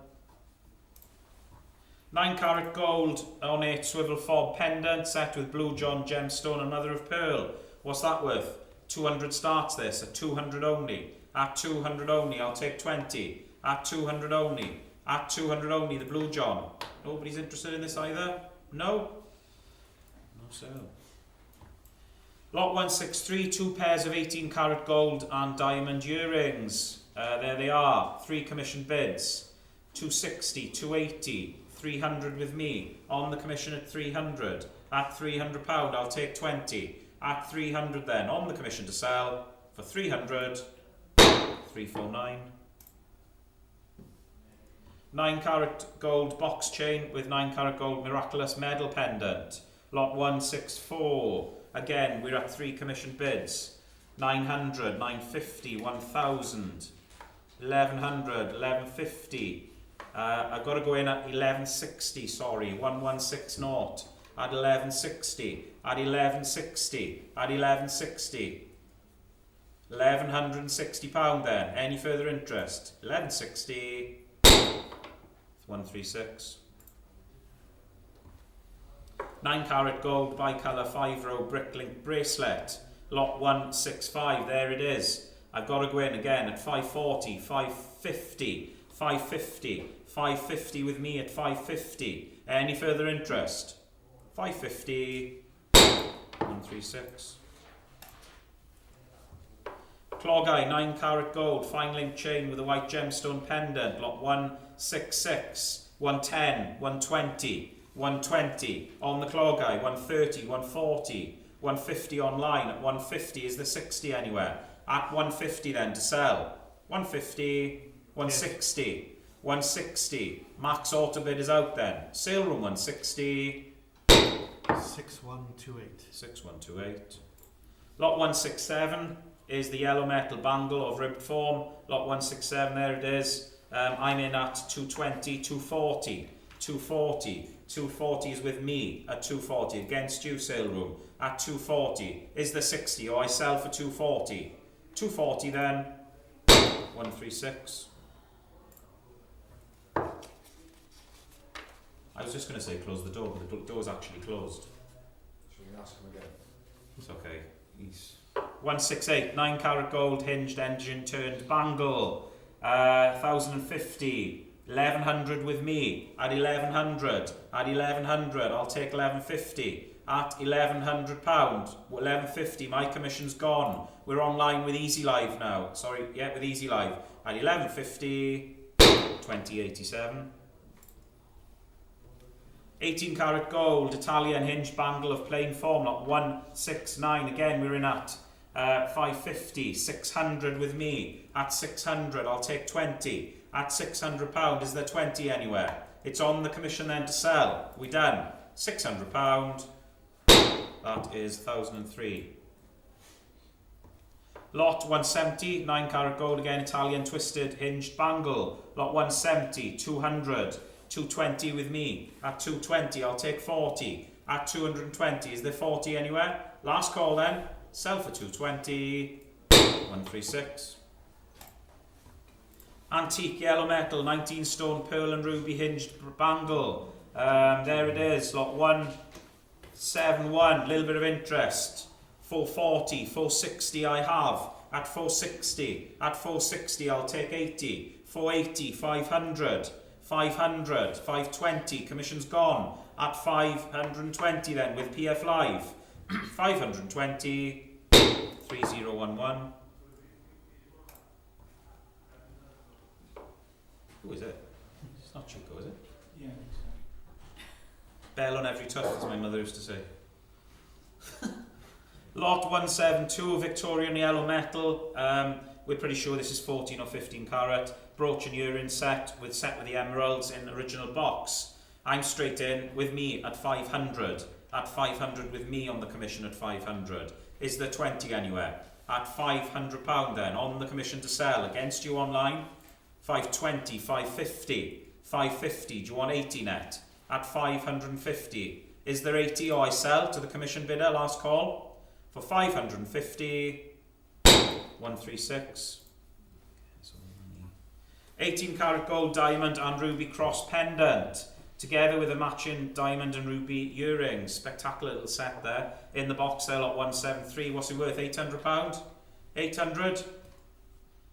9 carat gold ornate swivel fob pendant set with blue John gemstone and mother of pearl. What's that worth? 200 starts this at 200 only. At 200 only, I'll take 20. At 200 only. At 200 only, the blue John. Nobody's interested in this either? No? No sale. Lot 163, 2 pairs of 18 carat gold and diamond earrings. There they are, 3 commission bids. 260, 280, 300 with me. On the commission at 300. At £300, I'll take 20. At 300 then, on the commission to sell, for 300, 349. 9 carat gold box chain with 9 carat gold miraculous medal pendant. Lot 164. Again, we're at 3 commission bids. 900, 950, 1000, 1100, 1150. I've got to go in at 1160, sorry, 1160 at 1160, at 1160, at 1160. £1,160 then. Any further interest? 1160. 136. 9 carat gold bicolour 5-row bricklink bracelet. Lot 165. There it is. I've got to go in again at 540, 550, 550, 550 with me at 550. Any further interest? 550. 136. Clogau 9 carat gold fine link chain with a white gemstone pendant. Lot 166, 110, 120, 120 on the Clogau, 130, 140, 150 online. At 150 is the 60 anywhere. At 150 then to sell. 150, 160, 160. Max Autobid is out then. Sale room 160. 6128. 6128. Lot 167 is the yellow metal bangle of ribbed form. Lot 167, there it is. I'm in at 220, 240, 240. 240 is with me at 240. Against you, sale room. At 240 is the 60, or I sell for 240. 240 then. 136. I was just going to say close the door, but the door's actually closed. Should we ask him again? It's okay. He's 168, 9 carat gold hinged engine turned bangle. 1050, 1100 with me. At 1100, at 1100, I'll take 1150. At £1,100, 1150. My commission's gone. We're online with Easy Live now. Sorry, yeah, with Easy Live. At 1150, 2087. 18 carat gold Italian hinged bangle of plain form. Lot 169. Again, we're in at 550, 600 with me. At 600, I'll take 20. At £600, is there 20 anywhere? It's on the commission then to sell. We done. £600. That is 1003. Lot 170, 9 carat gold again, Italian twisted hinged bangle. Lot 170, 200, 220 with me. At 220, I'll take 40. At 220, is there 40 anywhere? Last call then. Sell for 220. 136. Antique yellow metal, 19 stone pearl and ruby hinged bangle. There it is. Lot 171. Little bit of interest. 440, 460 I have. At 460, at 460 I'll take 80. 480, 500, 500, 520. Commission's gone. At 520 then with PF Live. 520, 3011. Who is it? It's not Chico, is it? Yeah. Bell on every tuft, as my mother used to say. Lot 172, Victorian yellow metal. We're pretty sure this is 14 or 15 carat. Brooch and earring set with the emeralds in original box. I'm straight in with me at 500. At 500 with me on the commission at 500. Is there 20 anywhere? At £500 then on the commission to sell. Against you online. 520, 550, 550. Do you want 80 net? At 550. Is there 80 or I sell to the commission bidder? Last call. For 550, 136. 18 carat gold diamond and ruby cross pendant. Together with a matching diamond and ruby earrings. Spectacular little set there. In the box there, lot 173. What's it worth? £800? 800?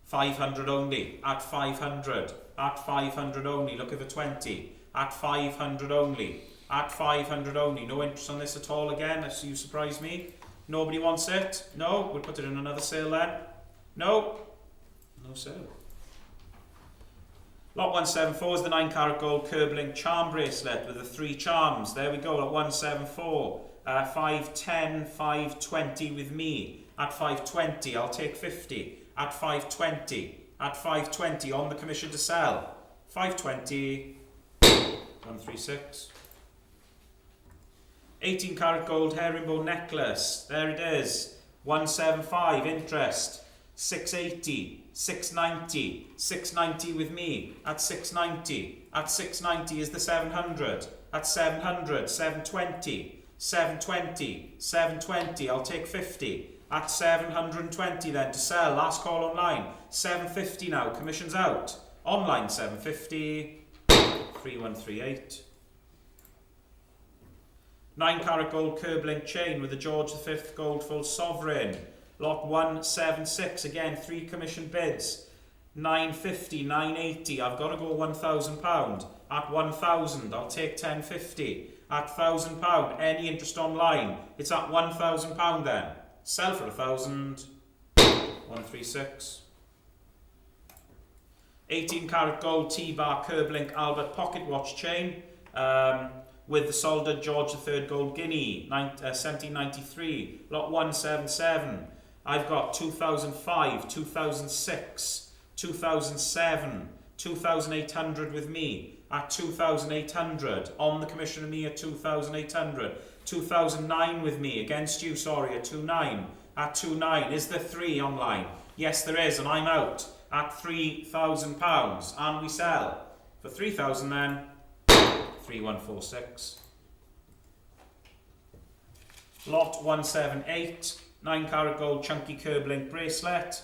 500 only. At 500. At 500 only. Looking for 20. At 500 only. At 500 only. No interest on this at all again. You surprise me. Nobody wants it? No? We'll put it in another sale then. No? No sale. Lot 174 is the 9 carat gold curb-link charm bracelet with the 3 charms. There we go, lot 174. 510, 520 with me. At 520, I'll take 50. At 520. At 520 on the commission to sell. 520. 136. 18 karat gold herringbone necklace. There it is. 175 interest. 680. 690. 690 with me. At 690. At 690 is the 700. At 700. 720. 720. 720. I'll take 50. At 720 then to sell. Last call online. 750 now. Commission's out. Online 750. 3138. 9 karat gold curb link chain with the George V gold full sovereign. Lot 176. Again, 3 commission bids. 950, 980. I've got to go £1,000. At 1,000, I'll take 1050. At £1,000, any interest online. It's at £1,000 then. Sell for 1,000. 136. 18 karat gold T-bar curb link Albert pocket watch chain with the soldered George III gold guinea 1793. Lot 177. I've got 2005, 2006, 2007, 2800 with me at 2800. On the commission of me at 2800. 2009 with me against you, sorry, at 29. At 29. Is there 3 online? Yes, there is, and I'm out at £3,000. And we sell for 3,000 then. 3146. Lot 178. 9 karat gold chunky curb link bracelet.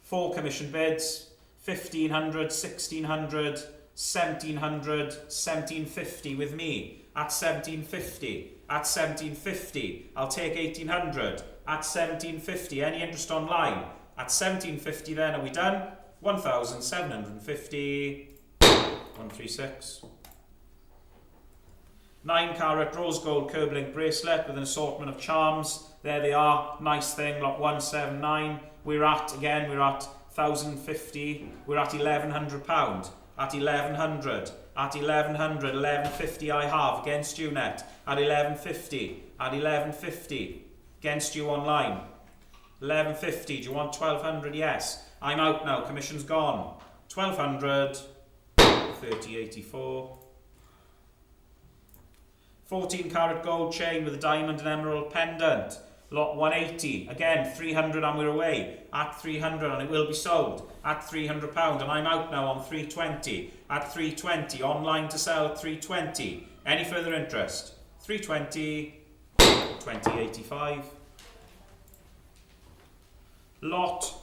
4 commission bids. 1,500, 1,600, 1,700, 1,750 with me at 1,750. At 1,750, I'll take 1,800. At 1,750, any interest online? At 1,750 then, are we done? 1,750. 136. 9 carat rose gold curb link bracelet with an assortment of charms. There they are. Nice thing. Lot 179. We're at 1,050. We're at £1,100. At 1,100. At 1,100. 1,150 I have against you net. At 1,150. At 1,150. Against you online. 1,150. Do you want 1,200? Yes. I'm out now. Commission's gone. 1,200. 3084. 14 carat gold chain with a diamond and emerald pendant. Lot 180. Again, 300 and we're away. At 300 and it will be sold. At £300 and I'm out now on 320. At 320. Online to sell at 320. Any further interest? 320. 2085. Lot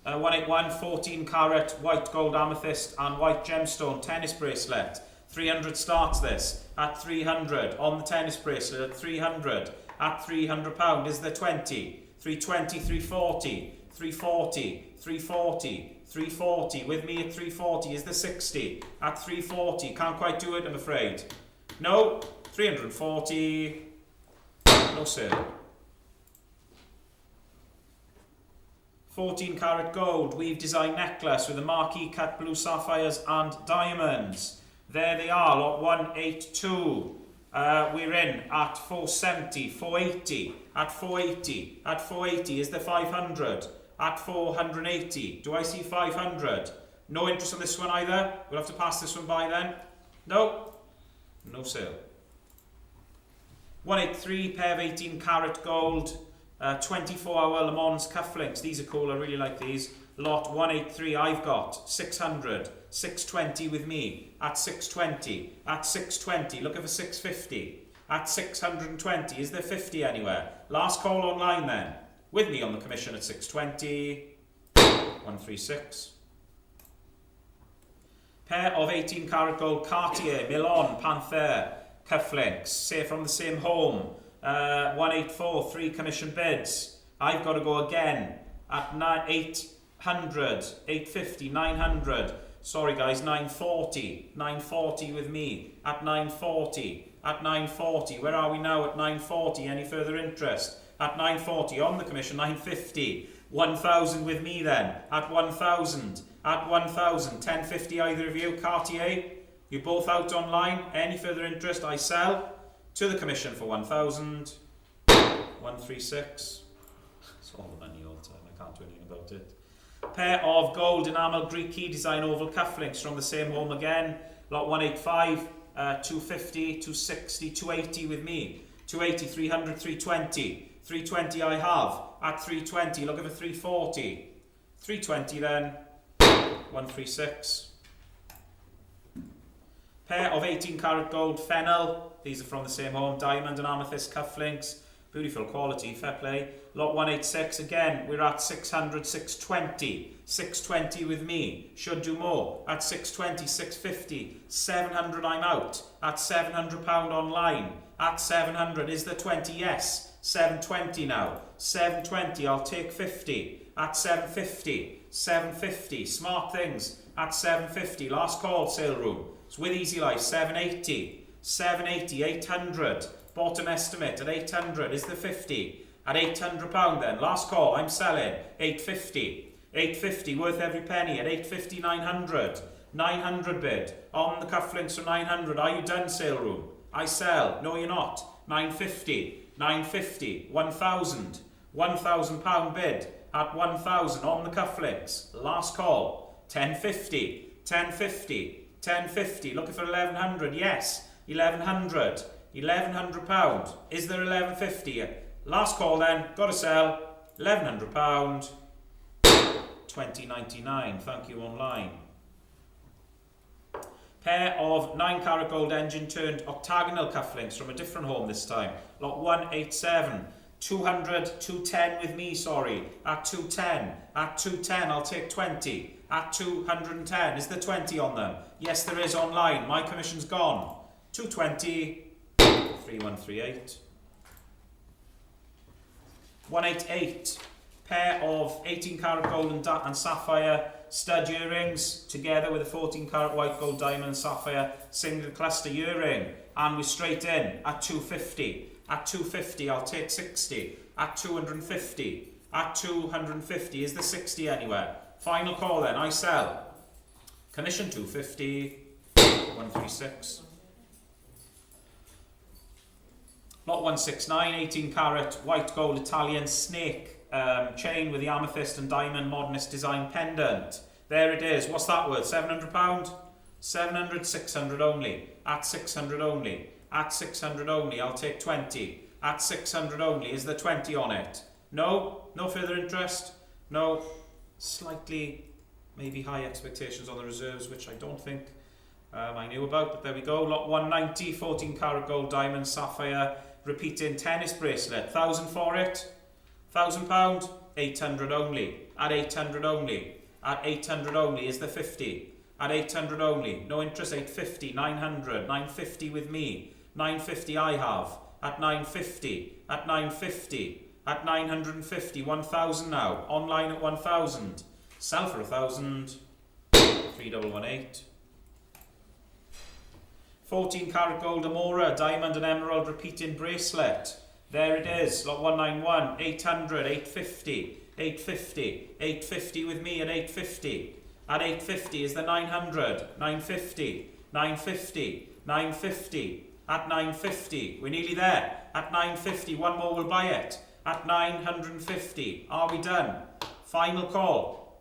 181. 14 carat white gold amethyst and white gemstone tennis bracelet. 300 starts this. At 300. On the tennis bracelet at 300. At £300 is the 20. 320, 340, 340, 340, 340. With me at 340 is the 60. At 340, can't quite do it, I'm afraid. No, 340. No sale. 14 carat gold weave design necklace with a marquee cut blue sapphires and diamonds. There they are, lot 182. We're in at 470, 480, at 480, at 480 is the 500, at 480. Do I see 500? No interest on this one either. We'll have to pass this one by then. No, no sale. 183, pair of 18 carat gold, 24-hour Le Mans cufflinks. These are cool, I really like these. Lot 183, I've got 600, 620 with me, at 620, at 620, looking for 650, at 620, is there 50 anywhere? Last call online then, with me on the commission at 620, 136. Pair of 18 karat gold Cartier, Milan, Panther, cufflinks, say from the same home, 184, 3 commission bids. I've got to go again at 800, 850, 900. Sorry guys, 940. 940 with me. At 940. At 940. Where are we now at 940? Any further interest? At 940 on the commission, 950. 1,000 with me then. At 1,000. At 1,000. 1050 either of you. Cartier, you both out online. Any further interest? I sell to the commission for 1,000. 136. That's all the money Pair of gold enamel Greek key design oval cufflinks from the same home again. Lot 185, 250, 260, 280 with me. 280, 300, 320. 320 I have. At 320, looking for 340. 320 then. 136. Pair of 18 karat gold fennel. These are from the same home. Diamond and amethyst cufflinks. Beautiful quality, fair play. Lot 186, again, we're at 600, 620. 620 with me. Should do more. At 620, 650. 700, I'm out. At £700 online. At 700, is there 20? Yes. 720 now. 720, I'll take 50. At 750. 750. Smart things. At 750. Last call, sale room. It's with Easy Life. 780. 780. 800. Bottom estimate at 800. Is there 50? At £800 then. Last call. I'm selling. 850. 850. Worth every penny. At 850. 900. 900 bid. On the cufflinks for 900. Are you done, sale room? I sell. No, you're not. 950. 950. 1,000. £1,000 bid. At 1,000 on the cufflinks. Last call. 1050. 1050. 1050. Looking for 1,100. Yes. 1,100. £1,100. Is there 1150? Last call then. Got to sell. £1,100. 20.99. Thank you online. Pair of 9 karat gold engine turned octagonal cufflinks from a different home this time. Lot 187. 200, 210 with me, sorry. At 210. At 210, I'll take 20. At 210. Is there 20 on them? Yes, there is online. My commission's gone. 220. 3138. 188. Pair of 18 karat gold and sapphire stud earrings together with a 14 karat white gold diamond and sapphire single cluster earring, and we're straight in at 250. At 250 I'll take 60. At 250. At 250. Is there 60 anywhere? Final call then. I sell. Commission 250. 136. Lot 169, 18 karat white gold Italian snake chain with the amethyst and diamond modernist design pendant. There it is. What's that worth? £700? 700, 600 only. At 600 only. At 600 only. I'll take 20. At 600 only. Is there 20 on it? No? No further interest? No? Slightly, maybe high expectations on the reserves, which I don't think I knew about, but there we go. Lot 190, 14 karat gold diamond sapphire repeating tennis bracelet. 1,000 for it? £1,000? 800 only. At 800 only. At 800 only. Is there 50? At 800 only. No interest. 850. 900. 950 with me. 950 I have. At 950. At 950. At 950. 1,000 now. Online at 1,000. Sell for 1,000. 3118. 14 karat gold Amora diamond and emerald repeating bracelet. There it is. Lot 191. 800. 850. 850. 850 with me at 850. At 850 is the 900. 950. 950. 950. At 950. We're nearly there. At 950. One more will buy it. At 950. Are we done? Final call.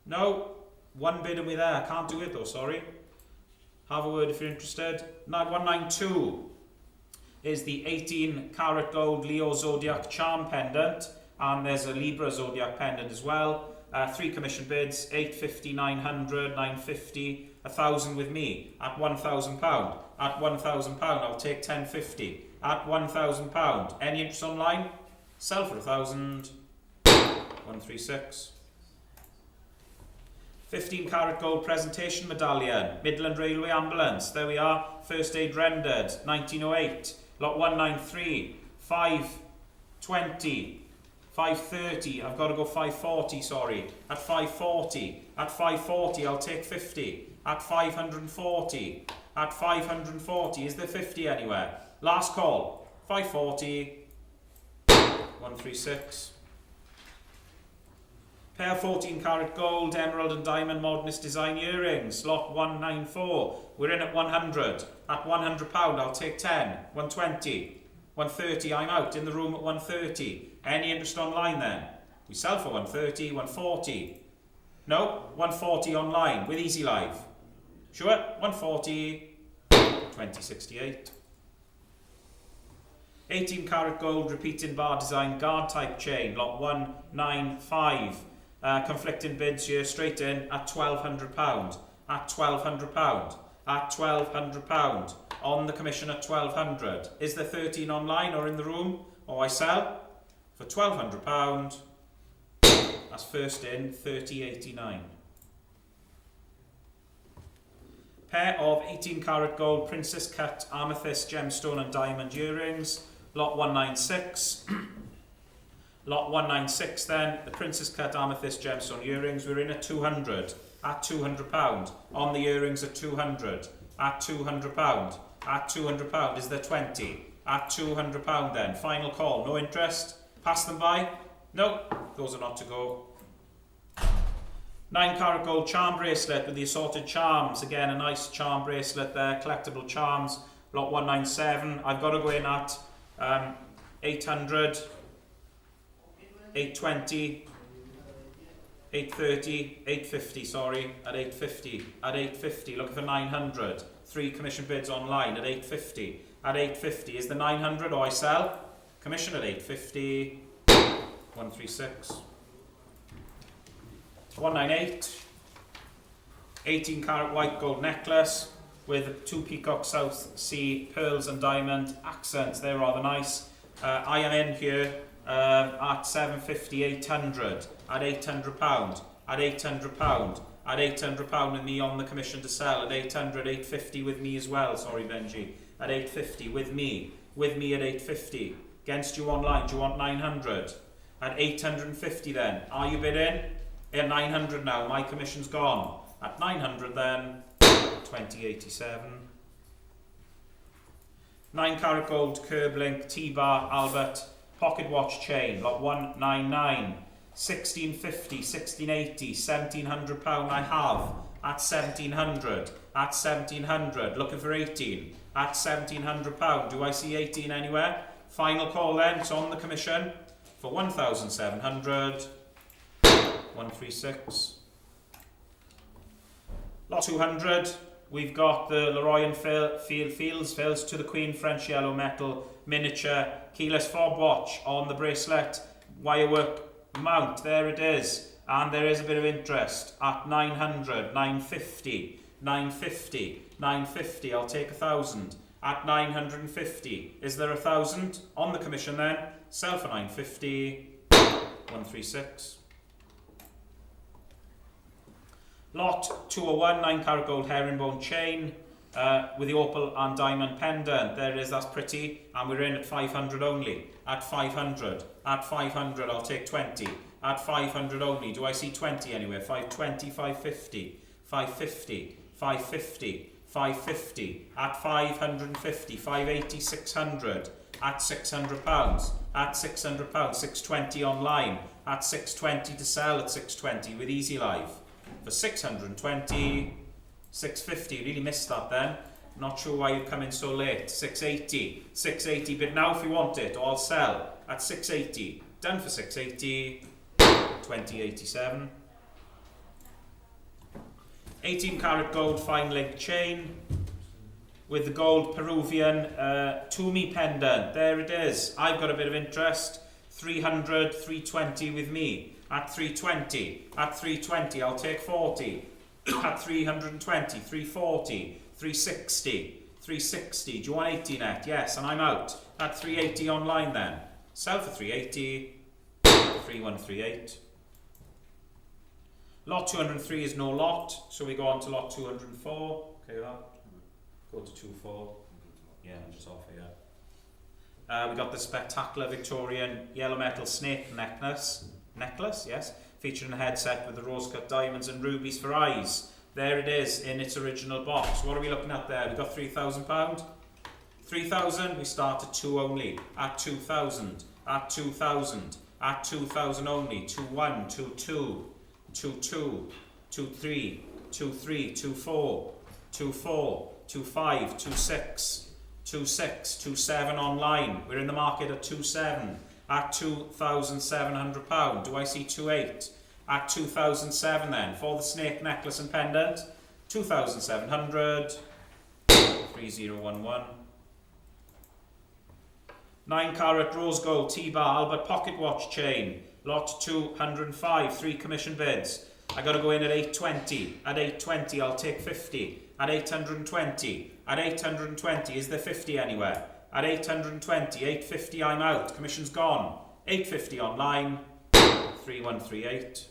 No. One bid and we're there. I can't do it though, sorry. Have a word if you're interested. Now 192 is the 18 karat gold Leo Zodiac charm pendant, and there's a Libra Zodiac pendant as well. 3 commission bids, 850, 900, 950, 1,000 with me at £1,000. At £1,000 I'll take 1050. At £1,000. Any interest online? Sell for 1,000. 136. 15 karat gold presentation medallion, Midland Railway ambulance. There we are. First aid rendered, 1908. Lot 193, 520, 530. I've got to go 540, sorry. At 540. At 540, I'll take 50. At 540. At 540. Is there 50 anywhere? Last call. 540. 136. Pair 14 karat gold, emerald and diamond modernist design earrings. Lot 194. We're in at 100. At £100 I'll take 10. 120. 130 I'm out. In the room at 130. Any interest online then? We sell for 130, 140. No, 140 online with Easy Live. Sure, 140, 2068. 18 karat gold repeating bar design guard type chain, lot 195. Conflicting bids here, straight in at £1,200. At £1,200. At £1,200. On the commission at £1,200. Is there 13 online or in the room? Or I sell for £1,200. That's first in, 30.89. Pair of 18 karat gold princess cut amethyst gemstone and diamond earrings, lot 196. Lot 196 then, the princess cut amethyst gemstone earrings, we're in at 200. At £200. On the earrings at 200. At £200. At £200. Is there 20? At £200 then. Final call. No interest? Pass them by? No, those are not to go. 9 karat gold charm bracelet with the assorted charms. Again, a nice charm bracelet there. Collectible charms. Lot 197. I've got to go in at 800, 820, 830, 850, sorry, at 850, at 850, looking for 900, 3 commission bids online at 850, at 850, is the 900 or I sell? Commission at 850, 136, 198, 18 karat white gold necklace with 2 peacock South Sea pearls and diamond accents, they're rather nice. I am in here at 750, 800, at £800, at £800, at £800 with me on the commission to sell, at 800, 850 with me as well, sorry Benji, at 850 with me at 850, against you online, do you want 900? At 850 then, are you bidding? At 900 now, my commission's gone, at 900 then, 2087. 9 karat gold curb link T-bar Albert pocket watch chain, lot 199, 1650, 1680, £1,700 I have, at 1700, at 1700, looking for 18, at £1,700, do I see 18 anywhere? Final call then, it's on the commission, for 1,700, 136. Lot 200, we've got the Leroy and Fields to the Queen French yellow metal miniature keyless fob watch on the bracelet wirework mount, there it is, and there is a bit of interest at 900, 950, 950, 950, I'll take 1,000 at 950, is there 1,000 on the commission then, sell for 950, 136. Lot 201, 9 karat gold herringbone chain with the opal and diamond pendant. There it is, that's pretty. And we're in at 500 only. At 500. At 500, I'll take 20. At 500 only. Do I see 20 anywhere? 520, 550. 550. 550. 550. At 550. 580, 600. At £600. At £600. 620 online. At 620 to sell at 620 with Easy Live. For 620, 650, really missed that then. Not sure why you've come in so late. 680, 680, but now if you want it, I'll sell at 680. Done for 680, 2087. 18 karat gold fine link chain with the gold Peruvian Toomey pendant. There it is. I've got a bit of interest. 300, 320 with me. At 320, at 320, I'll take 40. At 320, 340, 360, 360. Do you want 80 net? Yes, and I'm out. At 380 online then. Sell for 380, 3138. Lot 203 is no lot, so we go on to lot 204. Okay, that. Go to 24. Yeah, I'm just off here. We got the spectacular Victorian yellow metal snake necklace, yes, featuring a headset with the rose-cut diamonds and rubies for eyes. There it is in its original box. What are we looking at there? We've got £3,000. 3,000, we start at 2 only. At 2,000, at 2,000, at 2,000 only. 2-1, 2-2, 2-2, 2-3, 2-3, 2-4, 2-4, 2-5, 2-6, 2-6, 2-7 online. We're in the market at 2-7. At £2,700. Do I see 2.8? at 2,007 then. For the snake necklace and pendant, 2,700, 3011. 9 carat rose gold T-bar Albert pocket watch chain, lot 205, 3 commission bids. I got to go in at 820. At 820 I'll take 50. At 820. At 820, is there 50 anywhere? At 820, 850 I'm out. Commission's gone. 850 online. 3138.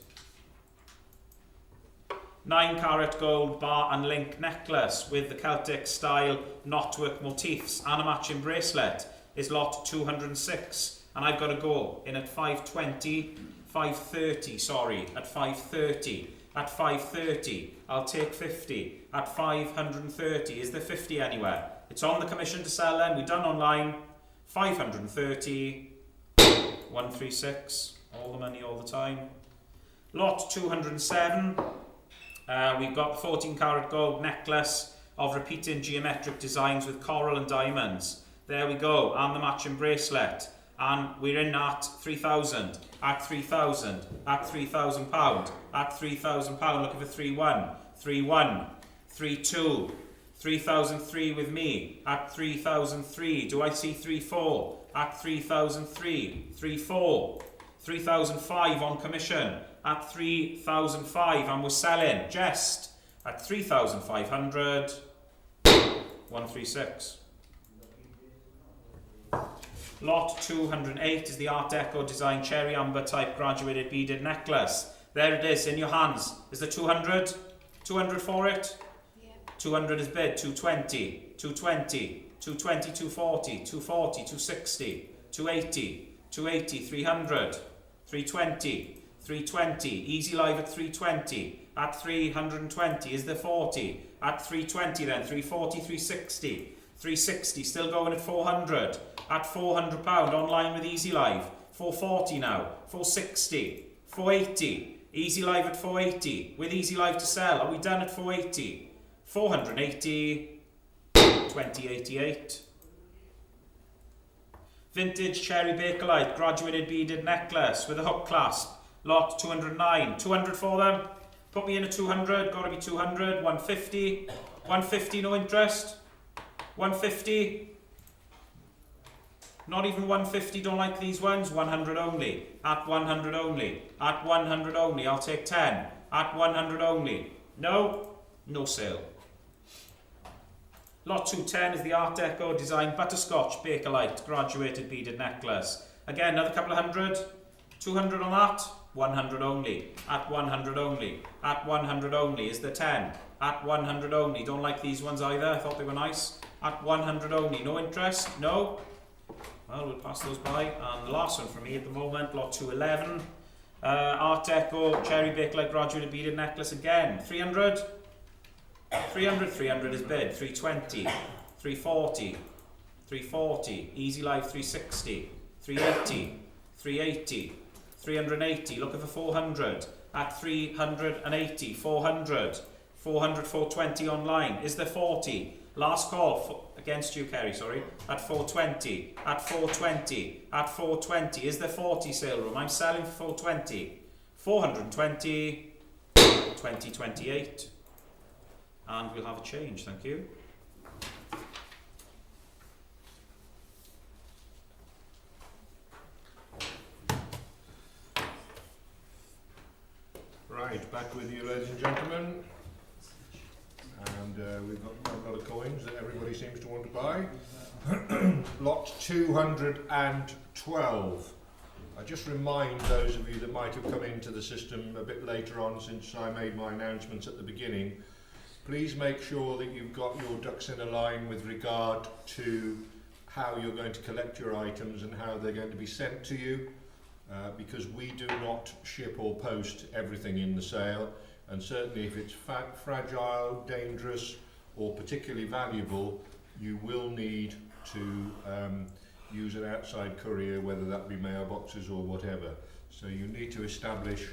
9 carat gold bar and link necklace with the Celtic style knotwork motifs and a matching bracelet is lot 206, and I've got to go in at 530, sorry, at 530. At 530, I'll take 50. At 530, is there 50 anywhere? It's on the commission to sell then, we're done online. 530, 136, all the money all the time. Lot 207, we've got 14 carat gold necklace of repeating geometric designs with coral and diamonds. There we go, and the matching bracelet. And we're in at 3,000, at 3,000, at £3,000, at £3,000, looking for 3-1, 3-1, 3-2, 3,003 with me, at 3,003, do I see 3-4, at 3,003, 3-4, 3,005 on commission, at 3,005, and we're selling, just, at 3,500, 136. Lot 208 is the Art Deco design cherry amber type graduated beaded necklace. There it is in your hands. Is there 200? 200 for it? Yeah. 200 is bid. 220, 220, 220, 240, 240, 260, 280, 280, 300, 320, 320. Easy live at 320. At 320 is there 40. At 320 then 340, 360. 360, still going at 400. At £400 online with Easy Live. 440 now. 460. 480. Easy Live at 480. With Easy Live to sell. Are we done at 480? 480. 2088. Vintage cherry bakelite graduated beaded necklace with a hook clasp. Lot 209. 200 for them. Put me in at 200. Gotta be 200. 150. 150, no interest. 150. Not even 150, don't like these ones. 100 only. At 100 only. At 100 only. I'll take 10. At 100 only. No. No sale. Lot 210 is the Art Deco design butterscotch bakelite graduated beaded necklace. Again, another couple of hundred. 200 on that. 100 only. At 100 only. At 100 only. Is there 10? At 100 only. Don't like these ones either. I thought they were nice. At 100 only. No interest? No? Well, we'll pass those by. And the last one for me at the moment, lot 211. Art Deco cherry bakelite graduated beaded necklace again. 300? 300, 300 is bid. 320, 340, 340. Easy Life 360, 380, 380, 380. Looking for 400. At 380, 400. 400, 420 online. Is there 40? Last call against you, Kerry, sorry. At 420. At 420. At 420. Is there 40 sale room? I'm selling for 420. 420. 2028. And we'll have a change, thank you. Right, back with you, ladies and gentlemen. And we've got a lot of coins that everybody seems to want to buy. Lot 212. I just remind those of you that might have come into the system a bit later on, since I made my announcements at the beginning, please make sure that you've got your ducks in a line with regard to how you're going to collect your items and how they're going to be sent to you, because we do not ship or post everything in the sale, and certainly if it's fragile, dangerous or particularly valuable, you will need to use an outside courier, whether that be mailboxes or whatever. So you need to establish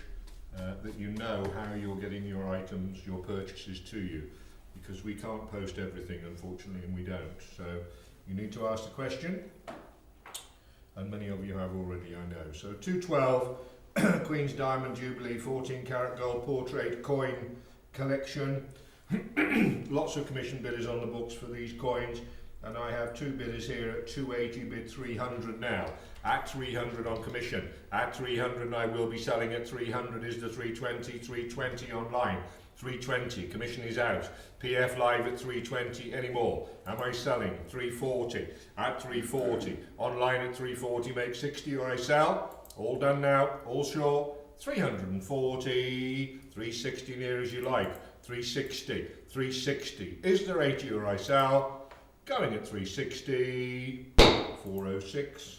that you know how you're getting your items, your purchases to you, because we can't post everything, unfortunately, and we don't. So you need to ask the question, and many of you have already, I know. So 212 Queen's Diamond Jubilee 14 karat gold portrait coin collection. Lots of commission bidders on the books for these coins, and I have two bidders here at 280, bid 300 now. At 300 on commission. At 300 I will be selling at 300 is the 320, 320 online. 320, commission is out. PF live at 320 anymore. Am I selling? 340. At 340. Online at 340, make 60 or I sell. All done now, all sure. 340, 360 near as you like. 360, 360. Is there 80 or I sell? Going at 360, 406.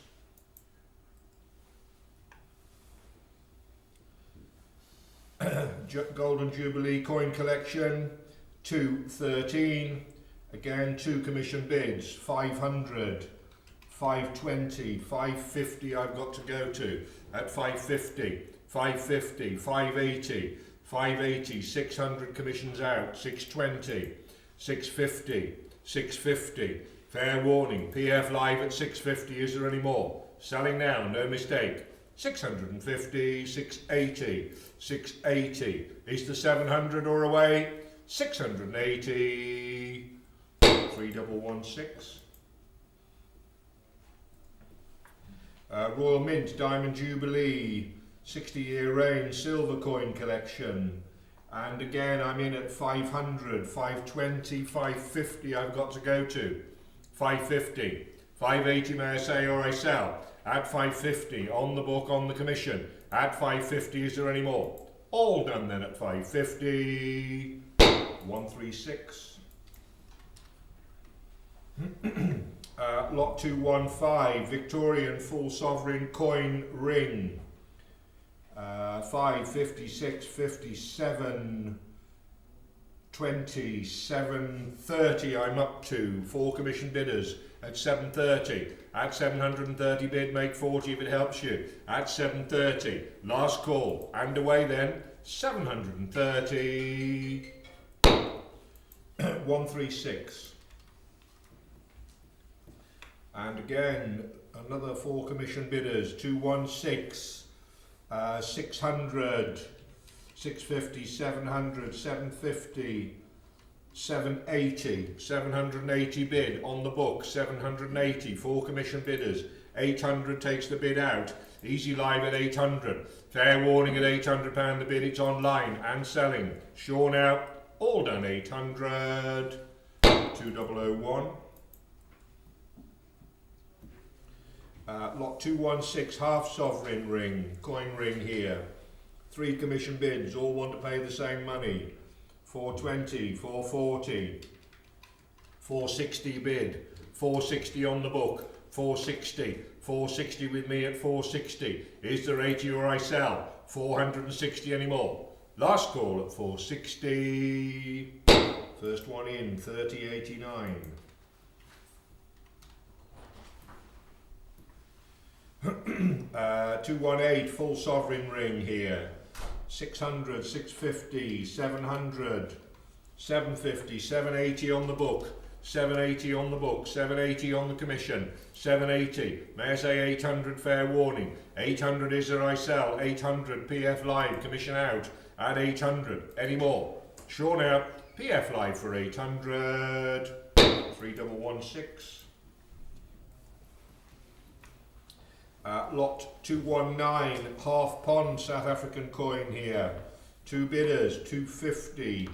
Golden Jubilee coin collection, 213. Again, two commission bids, 500, 520, 550 I've got to go to. At 550, 550, 580, 580, 600 commissions out, 620, 650, 650. Fair warning, PF live at 650, is there any more? Selling now, no mistake. 650, 680, 680. Is the 700 or away? 680, 3116. Royal Mint Diamond Jubilee 60-year reign silver coin collection, and again I'm in at 500, 520, 550 I've got to go to. 550, 580 may I say or I sell. At 550 on the book, on the commission. At 550, is there any more? All done then at 550, 136. Lot 215, Victorian full sovereign coin ring. 556, 57, 20, 730 I'm up to. Four commission bidders at 730. At 730 bid, make 40 if it helps you. At 730, last call, and away then. 730, 136. And again, another four commission bidders, 216, 600, 650, 700, 750, 780, 780 bid on the book, 780, four commission bidders, 800 takes the bid out, easy live at 800, fair warning at £800 the bid, it's online and selling, sure now, all done 800, 2001. Lot 216, half sovereign ring, coin ring here, three commission bids, all want to pay the same money. 420, 440, 460 bid, 460 on the book, 460, 460 with me at 460. Is there 80 or I sell? 460 anymore. Last call at 460. First one in, 3089. 218, full sovereign ring here. 600, 650, 700, 750, 780 on the book, 780 on the book, 780 on the commission, 780, may I say 800 fair warning, 800 is there I sell, 800 PF live, commission out, at 800, any more? Sure now, PF live for 800, 3116. Lot 219, half pond South African coin here. Two bidders, 250,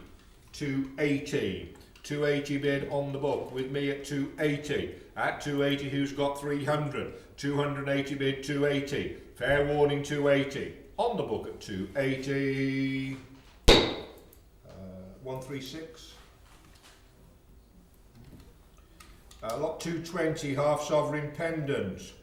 280. 280 bid on the book with me at 280. At 280, who's got 300? 280 bid, 280. Fair warning, 280. On the book at 280. 136. Lot 220, half sovereign pendant.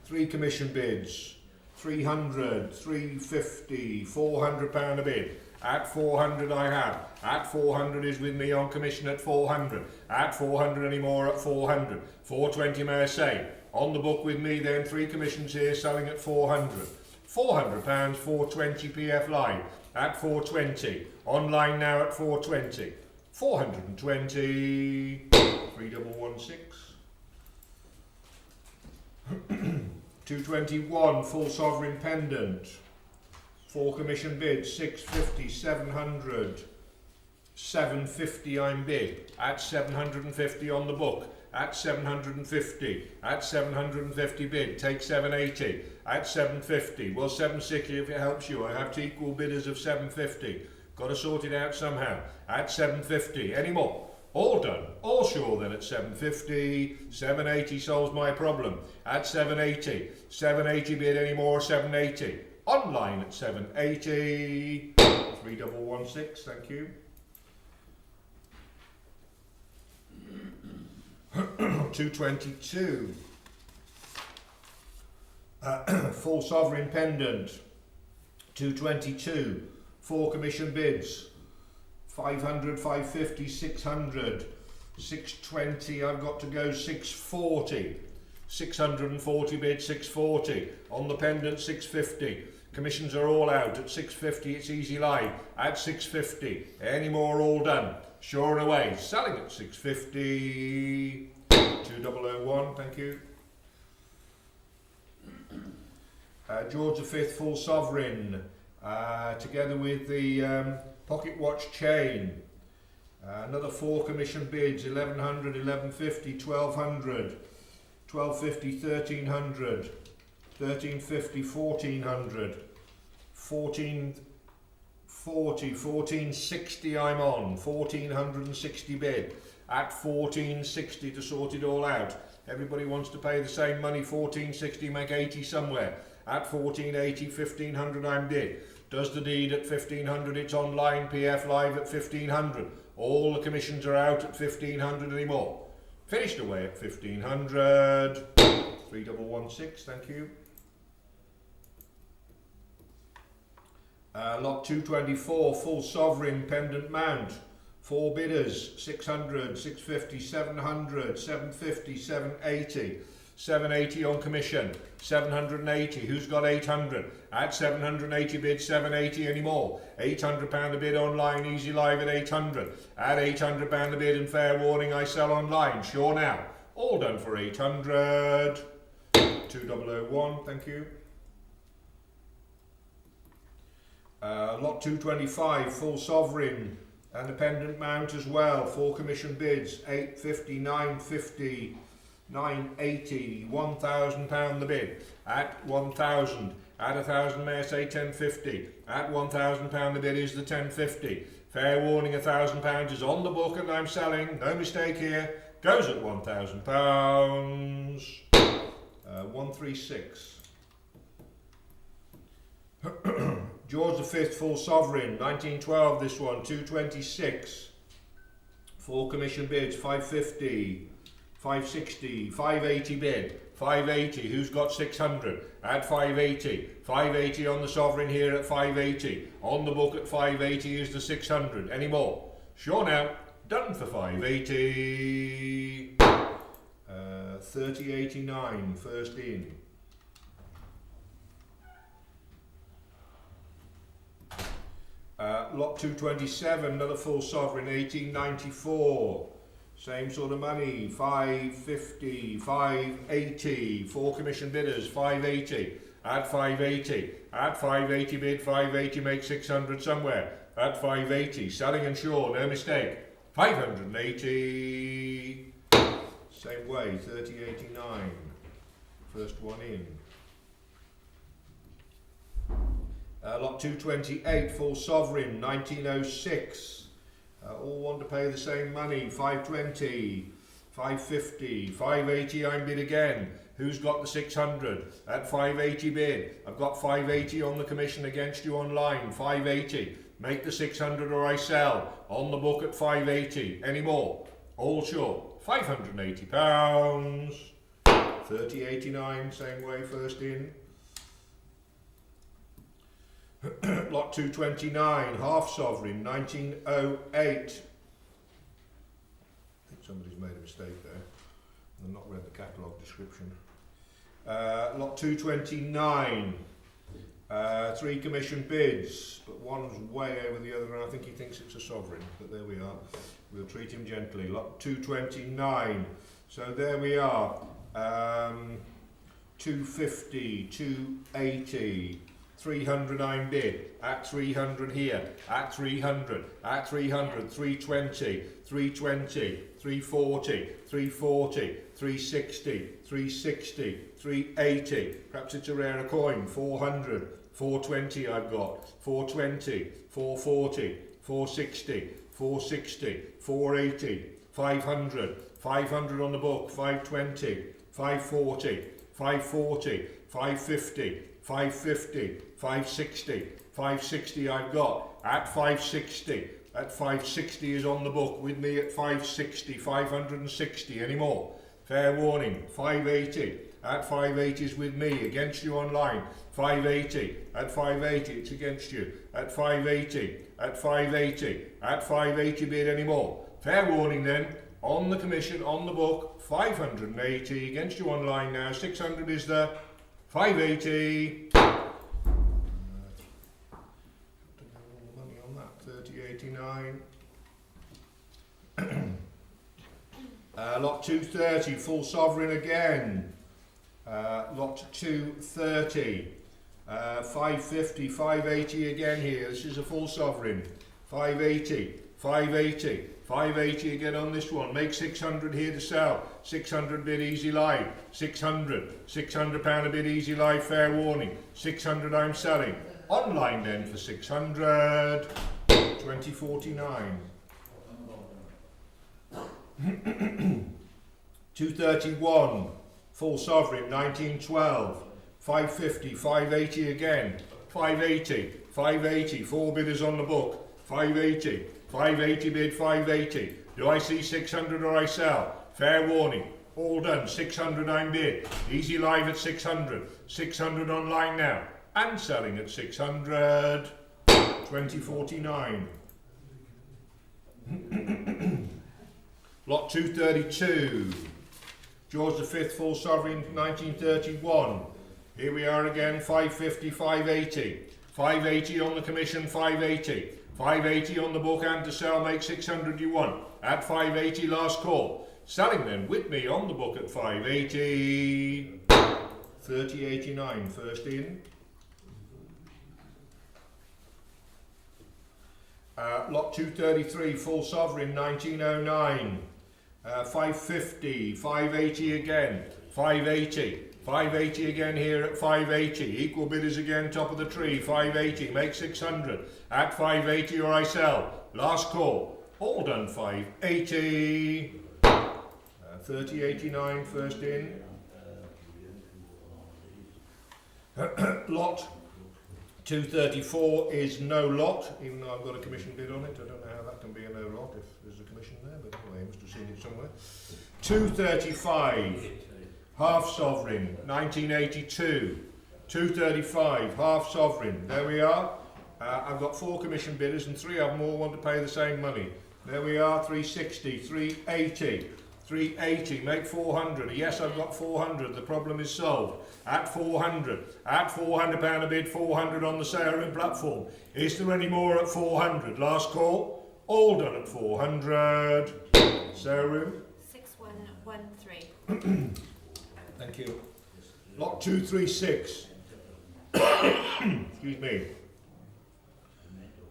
Three commission bids, 300, 350, £400 a bid. At 400 I have. At 400 is with me on commission at 400. At 400 anymore at 400. 420 may I say. On the book with me then, three commissions here selling at 400. £400, 420 PF live. At 420. Online now at 420. 420, 3116. 221 full sovereign pendant. 4 commission bids, 650, 700, 750 I'm bid, at 750 on the book, at 750, at 750 bid, take 780, at 750, well 760 if it helps you, I have equal bidders of 750, got to sort it out somehow, at 750, any more? All done, all sure then at 750, 780 solves my problem, at 780, 780 bid any more, 780, online at 780, 3116, thank you. 222, full sovereign pendant, 222, 4 commission bids, 500, 550, 600, 620, I've got to go 640, 640 bid, 640, on the pendant 650, commissions are all out, at 650 it's easy live, at 650, any more all done, sure and away, selling at 650, 2001, thank you. George V full sovereign, together with the pocket watch chain, another 4 commission bids, 1100, 1150, 1200, 1250, 1300, 1350, 1400, 1440, 1460 I'm on, 1460 bid, at 1460 to sort it all out. Everybody wants to pay the same money, 1460, make 80 somewhere. At 1480, 1500 I'm bid. Does the deed at 1500, it's online, PF live at 1500. All the commissions are out at 1500 anymore. Finished away at 1500. 3116, thank you. Lot 224, full sovereign pendant mount. 4 bidders, 600, 650, 700, 750, 780. 780 on commission, 780, who's got 800? At 780 bid, 780 anymore. £800 a bid online, easy live at 800. At £800 a bid and fair warning, I sell online, sure now. All done for 800. 2001, thank you. Lot 225, full sovereign, and a pendant mount as well. 4 commission bids, 850, 950, 980, £1,000 the bid. At 1,000, at 1,000 may I say 1050. At £1,000 the bid is the 1050. Fair warning, £1,000 is on the book and I'm selling. No mistake here. Goes at £1,000. 136. George V full sovereign, 1912 this one, 226. 4 commission bids, 550, 560, 580 bid, 580, who's got 600? At 580, 580 on the sovereign here at 580, on the book at 580 is the 600, any more? Sure now, done for 580. 3089, first in. Lot 227, another full sovereign, 1894. Same sort of money, 550, 580, 4 commission bidders, 580, at 580, at 580 bid, 580 make 600 somewhere, at 580, selling and sure, no mistake, 580, same way, 3089, first one in. Lot 228, full sovereign, 1906. All want to pay the same money, 520, 550, 580 I'm bid again. Who's got the 600? At 580 bid. I've got 580 on the commission against you online, 580. Make the 600 or I sell. On the book at 580. Any more? All sure. £580. 3089, same way, first in. Lot 229, half sovereign, 1908. I think somebody's made a mistake there. I've not read the catalogue description. Lot 229, 3 commission bids, but one's way over the other, and I think he thinks it's a sovereign, but there we are. We'll treat him gently. Lot 229, so there we are. 250, 280, 300 I'm bid, at 300 here, at 300, at 300, 320, 320, 340, 340, 360, 360, 380, perhaps it's a rarer coin, 400, 420 I've got, 420, 440, 460, 460, 480, 500, 500 on the book, 520, 540, 540, 550, 550, 560, 560 I've got, at 560, at 560 is on the book, with me at 560, 560, any more? Fair warning, 580, at 580 is with me, against you online, 580, at 580 it's against you, at 580, at 580, at 580 bid any more? Fair warning then, on the commission, on the book, 580, against you online now, 600 is there, 580. Money on that, 3089. Lot 230, full sovereign again. Lot 230, 550, 580 again here. This is a full sovereign. 580, 580, 580 again on this one. Make 600 here to sell. 600 bid easy live. 600, 600 pound a bid easy live. Fair warning. 600 I'm selling. Online then for 600. 2049. 231, full sovereign, 1912, 550, 580 again, 580, 580, 4 bidders on the book, 580, 580 bid, 580. Do I see 600 or I sell? Fair warning, all done, 600 I'm bid, easy live at 600, 600 online now, and selling at 600, 2049. Lot 232, George V, full sovereign, 1931. Here we are again, 550, 580. 580 on the commission, 580. 580 on the book and to sell, make 600 you want. At 580, last call. Selling then with me on the book at 580. 3089, first in. Lot 233, full sovereign, 1909. 550, 580 again, 580, 580 again here at 580, equal bidders again, top of the tree, 580, make 600, at 580 or I sell, last call, all done 580, 3089, first in. Lot 234 is no lot, even though I've got a commission bid on it. I don't know how that can be a no lot if there's a commission there, but anyway, I must have seen it somewhere. 235, half sovereign, 1982. 235, half sovereign, there we are. I've got 4 commission bidders and 3 of them all want to pay the same money. There we are, 360, 380. 380, make 400. Yes, I've got 400. The problem is solved. At 400. At £400 a bid, 400 on the saleroom platform. Is there any more at 400? Last call. All done at 400. Saleroom. 6113. Thank you. Lot 236. Excuse me.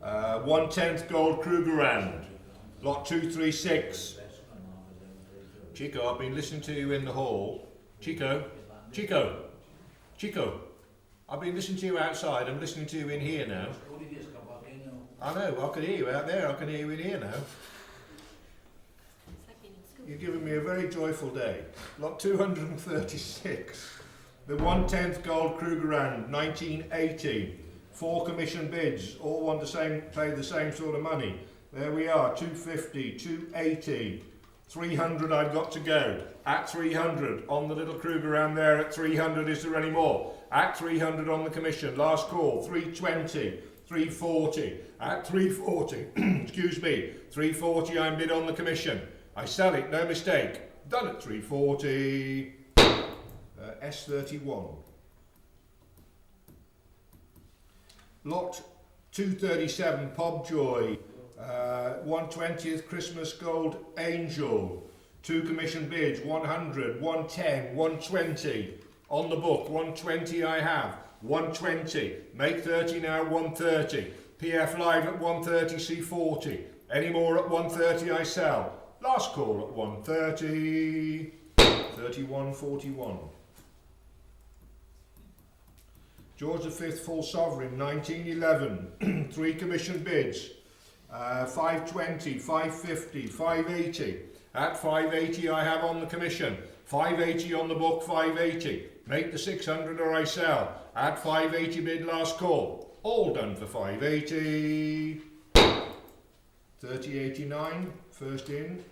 1/10 gold Krugerrand. Lot 236. Chico, I've been listening to you in the hall. Chico, I've been listening to you outside. I'm listening to you in here now. I know, I can hear you out there. I can hear you in here now. You're giving me a very joyful day. Lot 236. The 1/10 gold Krugerrand, 1980. 4 commission bids, all want to pay the same sort of money. There we are, 250, 280. 300 I've got to go. At 300 on the little Krugerrand there at 300, is there any more? At 300 on the commission, last call, 320, 340, at 340, excuse me, 340 I'm bid on the commission. I sell it, no mistake, done at 340, S31. Lot 237, Pobjoy. 1/20th Christmas Gold Angel. 2 commission bids, 100, 110, 120. On the book, 120 I have. 120. Make 30 now, 130. PF live at 130, C40. Any more at 130 I sell. Last call at 130. 31.41. George V full sovereign, 1911. 3 commission bids. 520, 550, 580. At 580 I have on the commission. 580 on the book, 580. Make the 600 or I sell. At 580 bid last call. All done for 580. 30.89, first in.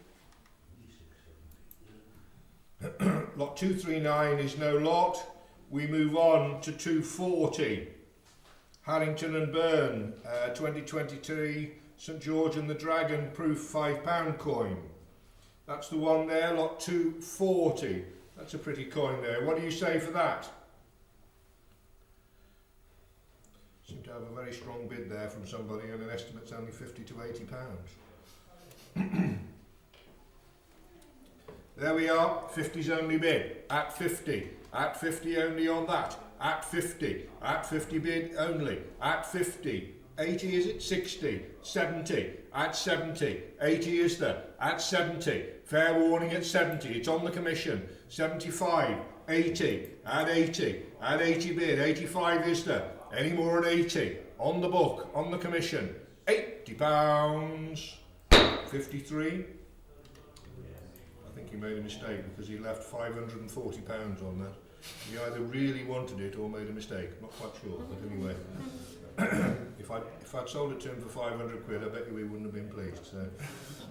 Lot 239 is no lot. We move on to 240. Harrington and Byrne, 2023, St George and the Dragon, proof £5 coin. That's the one there, lot 240. That's a pretty coin there. What do you say for that? Seem to have a very strong bid there from somebody, and an estimate's only £50 to £80. There we are, 50's only bid, at 50. At 50 only on that. At 50. At 50 bid only. At 50. 80 is it? 60. 70. At 70. 80 is there. At 70. Fair warning at 70. It's on the commission. 75. 80. At 80. At 80 bid. 85 is there. Any more at 80. On the book. On the commission. £80. 53. I think he made a mistake because he left £540 on that. He either really wanted it or made a mistake. Not quite sure, but anyway. if I'd sold it to him for 500 quid, I bet you he wouldn't have been pleased. So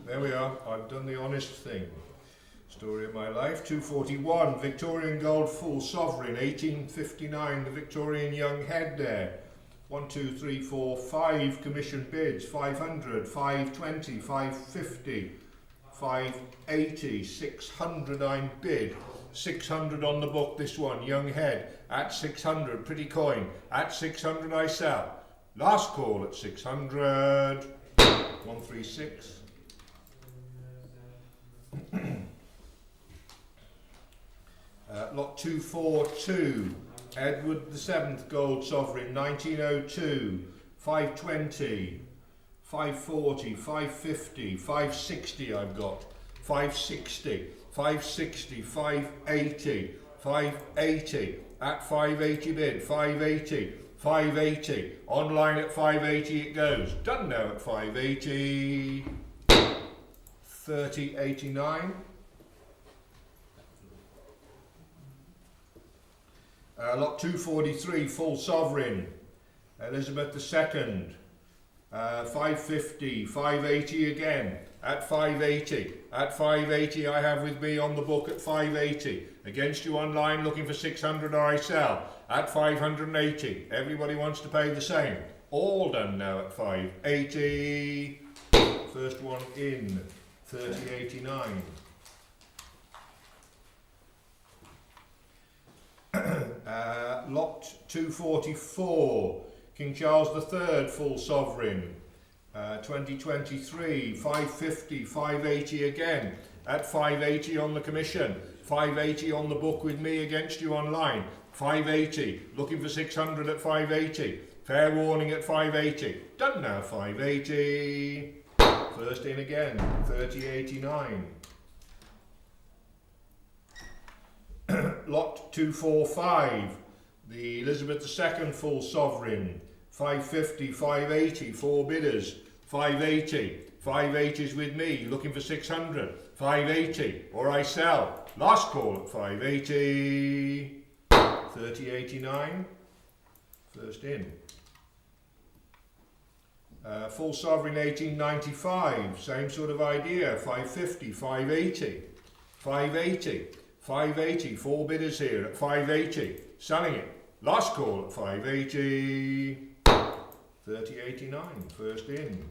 there we are. I've done the honest thing. Story of my life. 241, Victorian gold full sovereign, 1859. The Victorian young head there. 1, 2, 3, 4, 5 commission bids. 500, 520, 550. 580, 600 I'm bid, 600 on the book this one, young head, at 600, pretty coin, at 600 I sell, last call at 600, 136. Lot 242, Edward VII gold sovereign, 1902, 520, 540, 550, 560 I've got, 560, 560, 580, 580, at 580 bid, 580, 580, online at 580 it goes, done now at 580, 30.89. Lot 243, full sovereign, Elizabeth II, 550, 580 again, at 580, at 580 I have with me on the book at 580, against you online looking for 600 or I sell, at 580, everybody wants to pay the same, all done now at 580, first one in, 30.89. Lot 244, King Charles III full sovereign, 2023, 550, 580 again, at 580 on the commission, 580 on the book with me against you online, 580, looking for 600 at 580, fair warning at 580, done now 580, first in again, 30.89. Lot 245, the Elizabeth II full sovereign, 550, 580, 4 bidders, 580, 580's with me, looking for 600, 580, or I sell, last call at 580, 30.89, first in. Full sovereign 1895, same sort of idea, 550, 580, 580, 580, 4 bidders here at 580, selling it, last call at 580, 30.89, first in.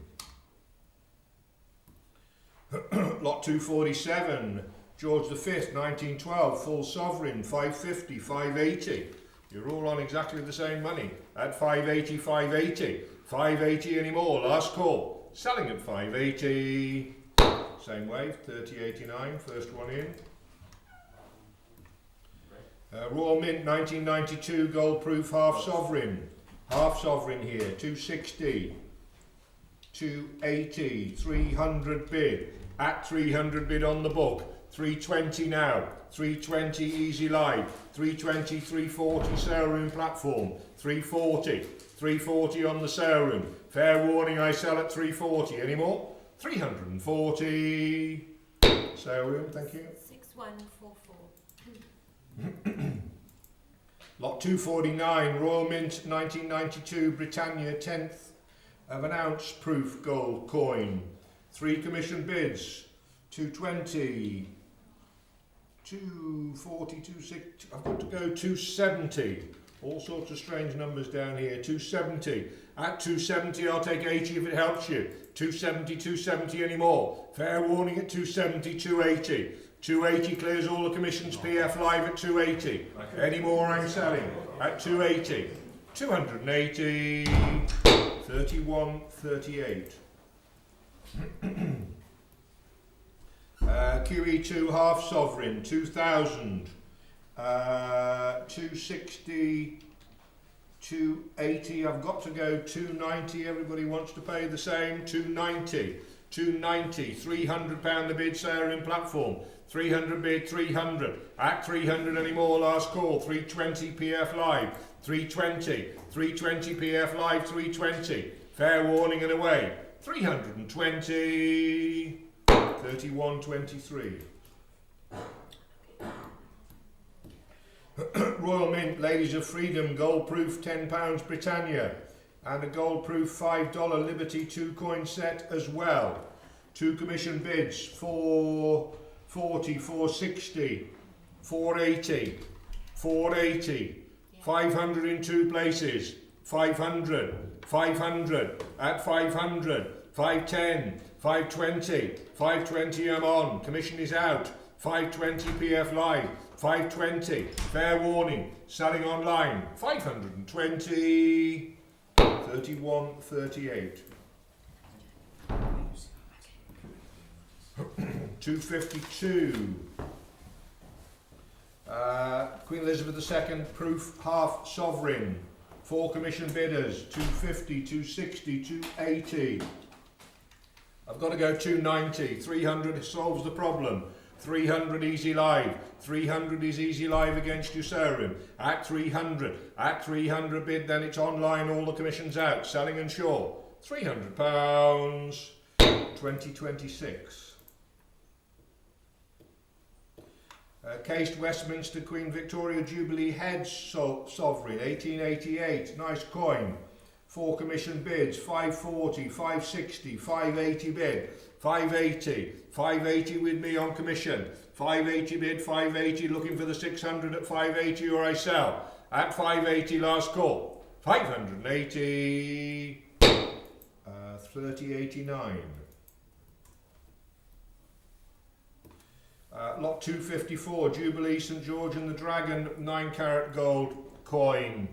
Lot 247, George V, 1912, full sovereign, 550, 580. You're all on exactly the same money, at 580, 580, 580 anymore, last call, selling at 580, same way, 30.89, first one in. Royal Mint 1992 gold proof half sovereign here, 260, 280, 300 bid, at 300 bid on the book, 320 now, 320 easy live, 320, 340 sale room platform, 340, 340 on the sale room. Fair warning, I sell at 340. Any more? 340 sale room, thank you. 6144. Lot 249, Royal Mint 1992 Britannia 10th of an ounce proof gold coin. 3 commission bids, 220, 240, 260, I've got to go 270. All sorts of strange numbers down here. 270. At 270 I'll take 80 if it helps you. 270, 270 anymore. Fair warning at 270, 280. 280 clears all the commissions. PF live at 280. Any more I'm selling at 280. 280. 31, 38. QE2 half sovereign 2000. 260, 280, I've got to go 290, everybody wants to pay the same, 290, 290, £300 the bid sale in platform, 300 bid, 300, at 300 anymore, last call, 320 PF live, 320, 320 PF live, 320, fair warning and away, 320, 31.23. Royal Mint, Ladies of Freedom, gold proof £10 Britannia, and a gold proof $5 Liberty 2 coin set as well. 2 commission bids, 440, 460, 480, 480, 500 in 2 places, 500, 500, at 500, 510, 520, 520 I'm on, commission is out, 520 PF live, 520, fair warning, selling online, 520, 31, 38. 252. Queen Elizabeth II proof half sovereign, 4 commission bidders, 250, 260, 280. I've got to go 290, 300 solves the problem. 300 easy live, 300 is easy live against you, sir. At 300 bid, then it's online, all the commissions out, selling and sure. £300, 2026. Cased Westminster Queen Victoria Jubilee Head Sovereign, 1888, nice coin. 4 commission bids, 540, 560, 580 bid, 580, 580 with me on commission, 580 bid, 580, looking for the 600 at 580 or I sell. At 580 last call, 580, 3089. Lot 254, Jubilee St George and the Dragon 9 carat gold coin.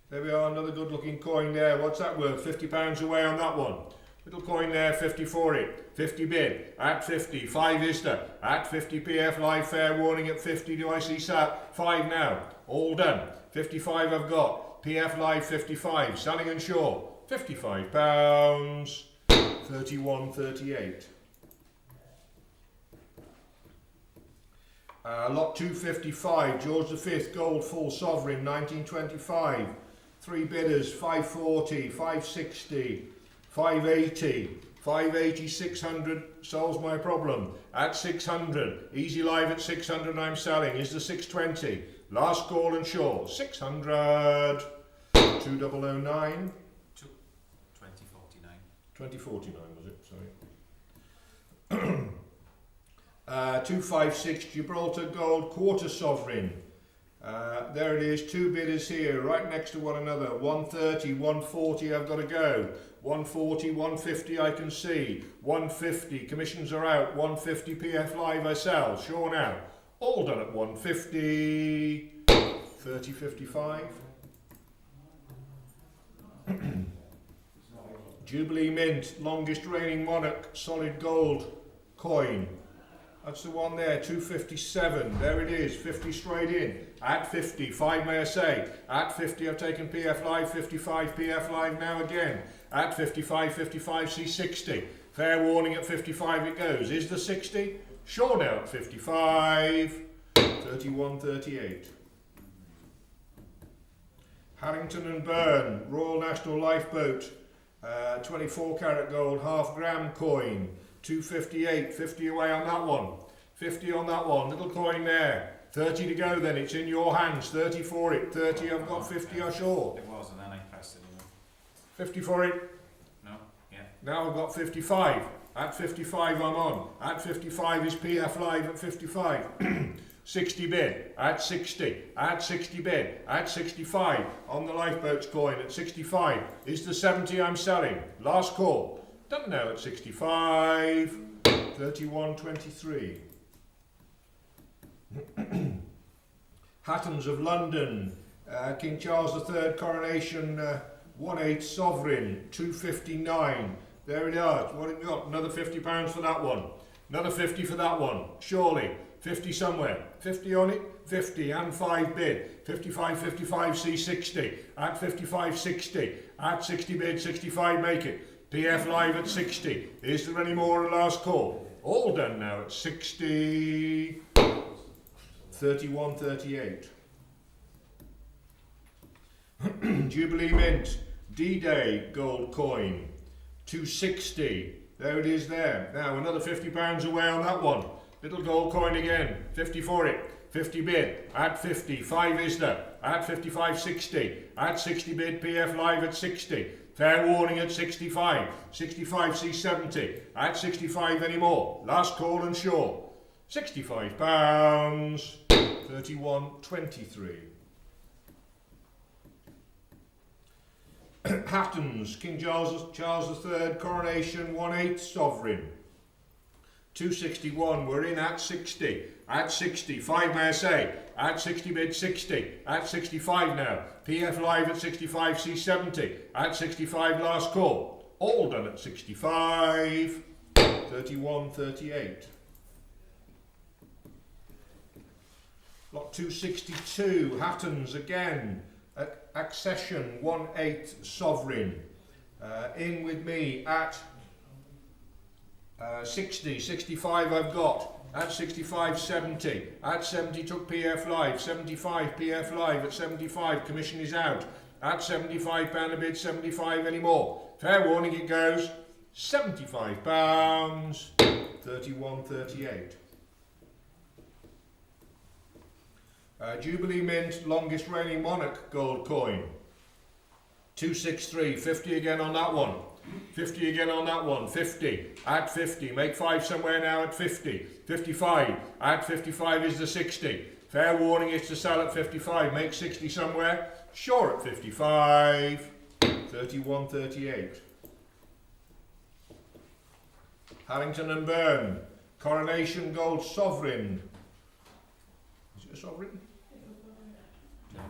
There we are, another good looking coin there. What's that worth? £50 away on that one. Little coin there, 50 for it. 50 bid, at 50, 5 Easter, at 50 PF live, fair warning at 50, do I see sat? 5 now, all done. 55 I've got, PF live 55, selling and sure, £55, 31.38. Lot 255, George V gold full sovereign, 1925. 3 bidders, 540, 560, 580, 580, 600, solves my problem. At 600, easy live at 600 I'm selling, is the 620. Last call and sure, 600, 2009. 2049. 2049 was it, sorry. 256 Gibraltar Gold Quarter Sovereign. There it is, 2 bidders here, right next to one another. 130, 140 I've got to go. 140, 150 I can see. 150, commissions are out. 150 PF live I sell, sure now. All done at 150, 30.55. Jubilee Mint, longest reigning monarch, solid gold coin. That's the one there, 257. There it is, 50 straight in. At 50, 5 may I say. At 50, I've taken PF Live, 55 PF Live now again. At 55, 55, C60. Fair warning, at 55 it goes. Is the 60? Sure now at 55. 31, 38. Harrington and Byrne, Royal National Lifeboat, 24 karat gold, half-gram coin, 258, 50 away on that one, 50 on that one, little coin there, 30 to go then, it's in your hands, 30 for it, 30 I've got, 50 are short. It was, and then I pressed it. 50 for it. No, yeah. Now I've got 55, at 55 I'm on, at 55 is PF Live at 55. 60 bid, at 60, at 60 bid, at 65, on the lifeboat's coin at 65, is the 70 I'm selling, last call, done now at 65, 31.23. Hattons of London, King Charles III coronation, 1/8 sovereign, 259, there it is, what have we got, another £50 for that one, another 50 for that one, surely. 50 somewhere, 50 on it, 50 and 5 bid, 55, 55, C60, at 55, 60, at 60 bid, 65 make it, PF Live at 60, is there any more last call? All done now at 60, 31, 38. Jubilee Mint, D-Day gold coin, 260, there it is there, now another £50 away on that one. Little gold coin again, 50 for it, 50 bid, at 50, 5 is there, at 55, 60, at 60 bid, PF Live at 60, fair warning at 65, 65 C70, at 65 anymore, last call and sure, £65, 31.23. Hattons, King Charles III coronation, 1/8 sovereign. 261, we're in at 60, 5 may I say, at 60 bid 60, at 65 now, PF Live at 65, C70, at 65 last call, all done at 65, 31, 38. Lot 262, Hattons again, accession, 1/8 sovereign, in with me at 60, 65 I've got, at 65, 70, at 70 took PF Live, 75 PF Live, at 75 commission is out, at £75 a bid, 75 anymore, fair warning it goes, £75, 31.38. Jubilee Mint, longest reigning monarch gold coin, 263, 50 again on that one. 50 again on that one, 50, at 50, make 5 somewhere now at 50, 55, at 55 is the 60, fair warning it's to sell at 55, make 60 somewhere, sure at 55, 31.38. Harrington and Byrne, coronation gold sovereign, is it a sovereign? No.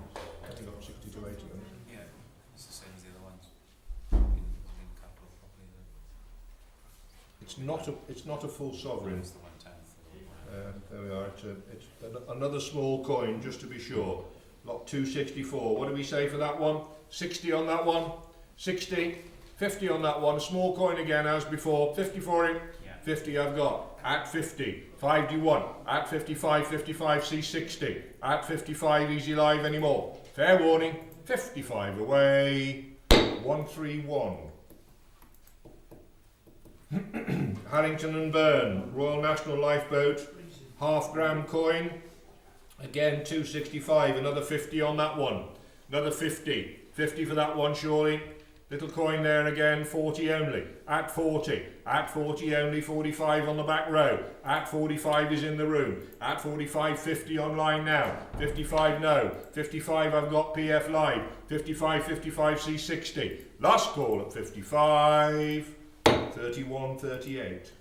I think I've got 60 to 80 on it. Yeah, it's the same as the other ones. It's not a full sovereign. It's the 1/10. There we are. It's another small coin, just to be sure. Lot 264. What do we say for that one? 60 on that one. 60. 50 on that one. Small coin again, as before. 50 for it. Yeah. 50 I've got. At 50. 5D1. At 55. 55 C60. At 55 Easy Live anymore. Fair warning. 55 away. 131. Harrington and Byrne, Royal National Lifeboat, half-gram coin, again 265, another 50 on that one, another 50, 50 for that one surely, little coin there again, 40 only, at 40 only, 45 on the back row, at 45 is in the room, at 45, 50 online now, 55 no, 55 I've got PF Live, 55, 55 C60, last call at 55, 31.38.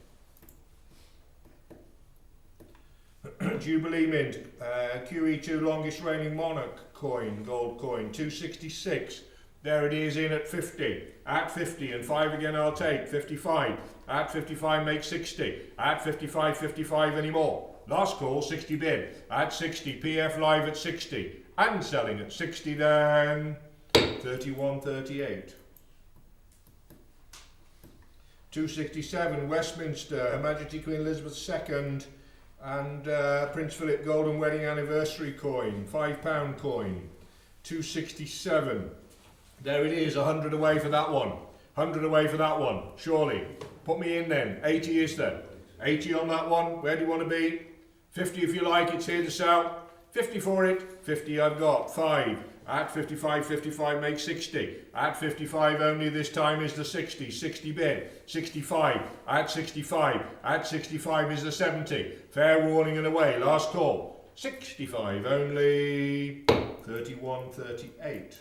Jubilee Mint, QE2 longest reigning monarch coin, gold coin, 266. There it is in at 50. At 50 and 5 again I'll take. 55. At 55 make 60. At 55, 55 anymore. Last call, 60 bid. At 60, PF live at 60. And selling at 60 then. 31.38. 267 Westminster, Her Majesty Queen Elizabeth II and Prince Philip Golden Wedding Anniversary coin, £5 coin. 267. There it is, 100 away for that one. 100 away for that one, surely. Put me in then. 80 is there. 80 on that one. Where do you want to be? 50 if you like, it's here to sell. 50 for it. 50 I've got. 5. At 55, 55 make 60. At 55 only this time is the 60. 60 bid. 65. At 65. At 65 is the 70. Fair warning and away. Last call. 65 only. 31.38.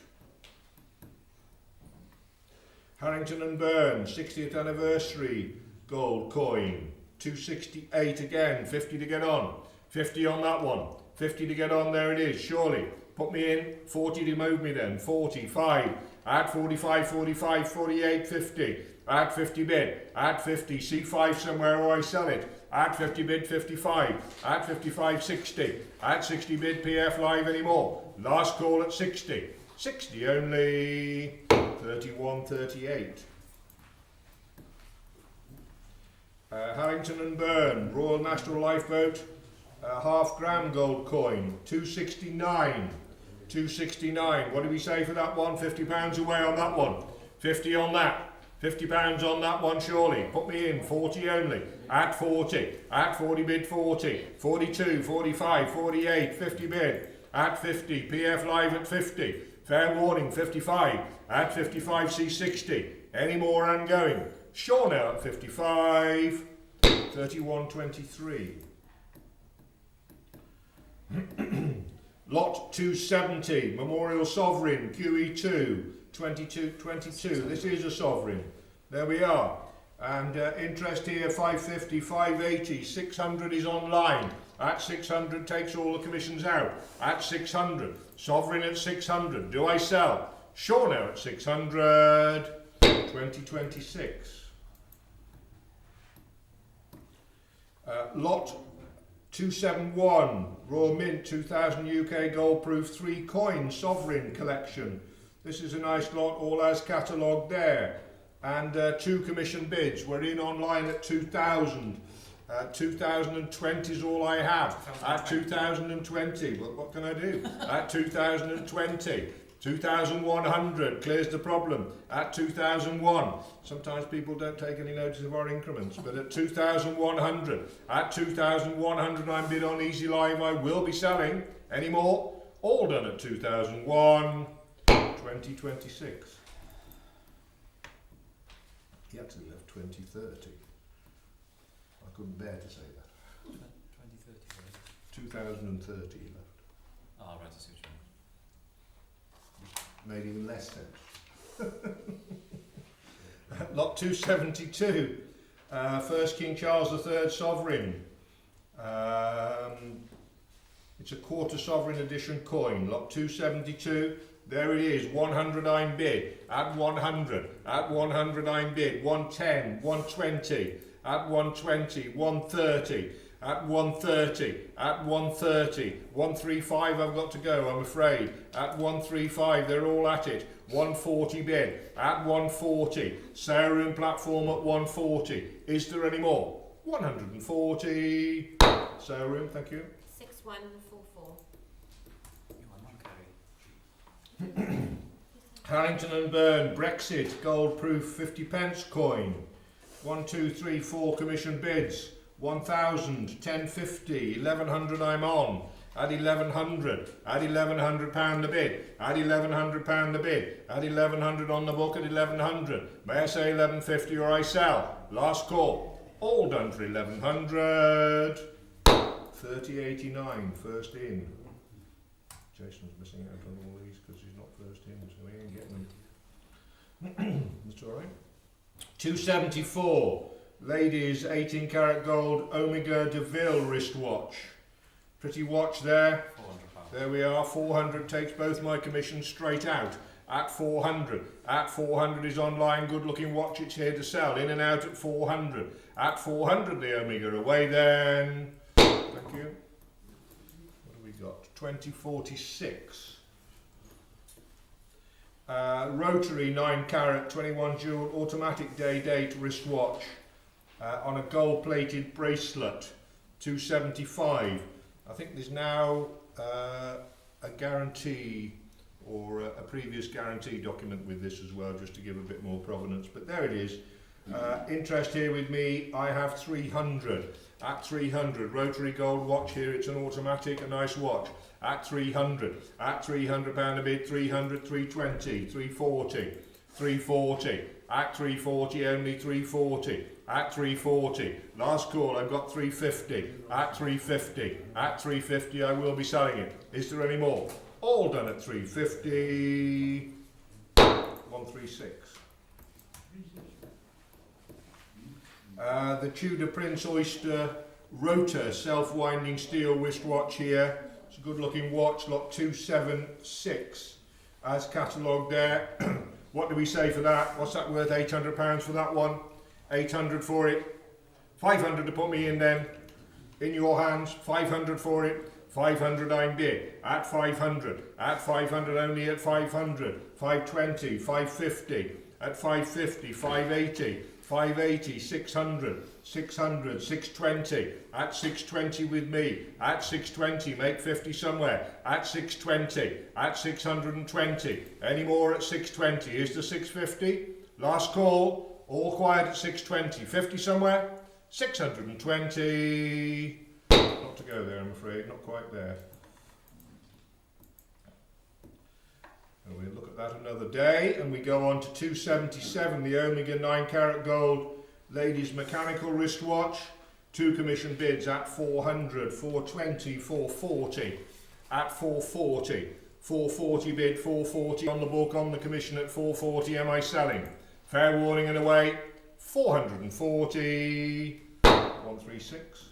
Harrington and Burns, 60th anniversary gold coin. 268 again. 50 to get on. 50 on that one. 50 to get on. There it is. Surely. Put me in. 40 to move me then. 45. At 45, 45, 48, 50. At 50 bid. At 50. C5 somewhere or I sell it. At 50 bid 55. At 55 60. At 60 bid PF live anymore. Last call at 60. 60 only. 31.38. Harrington and Burn, Royal National Lifeboat, half-gram gold coin, 269. 269. What did we say for that one? £50 away on that one. 50 on that. £50 on that one, surely. Put me in. 40 only. At 40. At 40 bid 40. 42, 45, 48, 50 bid. At 50. PF live at 50. Fair warning, 55. At 55, C60. Any more and going. Sure now at 55. 31.23. Lot 270, Memorial Sovereign, QE2, 2222. This is a sovereign. There we are. And interest here, 550, 580, 600 is online. At 600 takes all the commissions out. At 600, sovereign at 600. Do I sell? Sure now at 600. 2026. Lot 271, Royal Mint 2000 UK Gold Proof 3 coin Sovereign collection. This is a nice lot, all as catalogued there. And 2 commission bids. We're in online at 2000. 2020 is all I have. At 2020, but what can I do? At 2020. 2100 clears the problem. At 2001, sometimes people don't take any notice of our increments, but at 2100, at 2100 I'm bid on Easy Live. I will be selling. Any more? All done at 2001. 2026. He actually left 2030. I couldn't bear to say that. 2030. 2030 he left. Oh, right, I see what you mean. Made even less sense. Lot 272, First King Charles III Sovereign. It's a quarter sovereign edition coin. Lot 272. There it is. 100 I'm bid. At 100. At 100 I'm bid. 110. 120. At 120. 130. At 130, at 130, 135 I've got to go, I'm afraid. At 135, they're all at it. 140 bid, at 140, saleroom platform at 140. Is there any more? 140, saleroom, thank you. 6144. You want one, Kerry? Harrington and Burn, Brexit, gold proof 50 pence coin. 1, 2, 3, 4 commission bids. 1000, 1050, 1100 I'm on. At 1100, at £1,100 the bid. At £1,100 the bid. At 1100 on the book at 1100. May I say 1150 or I sell? Last call. All done for 1100. 3089, first in. Jason's missing out on all these because he's not first in, so he ain't getting them. That's all right. 274. Ladies, 18 karat gold Omega DeVille wristwatch. Pretty watch there. £400. There we are. 400 takes both my commissions straight out. at 400. At 400 is online, good looking watch, it's here to sell. In and out at 400. At 400 the Omega, away then. Thank you. What have we got? 2046. Rotary 9 carat 21 jewel automatic day date wristwatch on a gold plated bracelet, 275. I think there's now a guarantee or a previous guarantee document with this as well, just to give a bit more provenance, but there it is. Interest here with me, I have 300. At 300, rotary gold watch here, it's an automatic, a nice watch. At 300, at £300 a bid, 300, 320, 340, 340, at 340 only, 340, at 340, last call, I've got 350, at 350, at 350 I will be selling it. Is there any more? All done at 350, 136. The Tudor Prince Oyster Rotor self-winding steel wristwatch here. It's a good looking watch, lot 276 as catalogued there. What do we say for that? What's that worth? £800 for that one. 800 for it. 500 to put me in then. In your hands. 500 for it. 500 I'm bid. At 500. At 500 only at 500. 520. 550. At 550. 580. 580, 600, 600, 620, at 620 with me, at 620, make 50 somewhere, at 620, at 620, any more at 620, is the 650? Last call, all quiet at 620, 50 somewhere, 620, not to go there I'm afraid, not quite there. And we'll look at that another day, and we go on to 277, the Omega 9 carat gold ladies mechanical wristwatch, 2 commission bids at 400, 420, 440, at 440, 440 bid, 440 on the book, on the commission at 440, am I selling? Fair warning and away, 440, 136.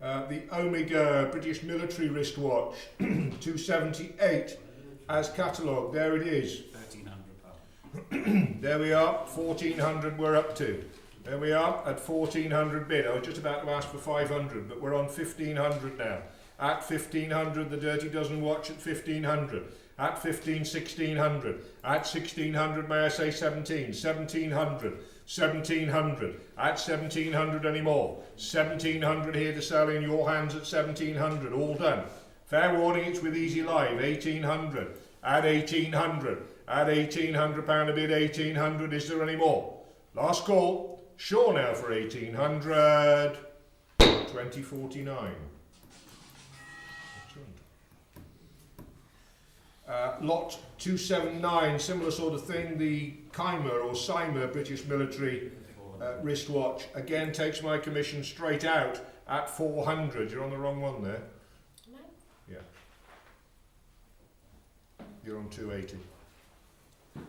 The Omega British military wristwatch, 278 as catalogue, there it is. £1,300. There we are, 1400 we're up to. There we are at 1400 bid. I was just about to ask for 500, but we're on 1500 now. At 1500 the Dirty Dozen watch at 1500. At 1600. At 1600 may I say 1700. 1700, at 1700 anymore, 1700 here to sell in your hands at 1700, all done. Fair warning, it's with Easy Live, 1800, at 1800, at £1,800 a bid, 1800, is there any more? Last call, sure now for 1800, 2049. Lot 279, similar sort of thing, the Keimer or Cymer British military wristwatch, again takes my commission straight out at 400. You're on the wrong one there. No. Yeah. You're on 280. Do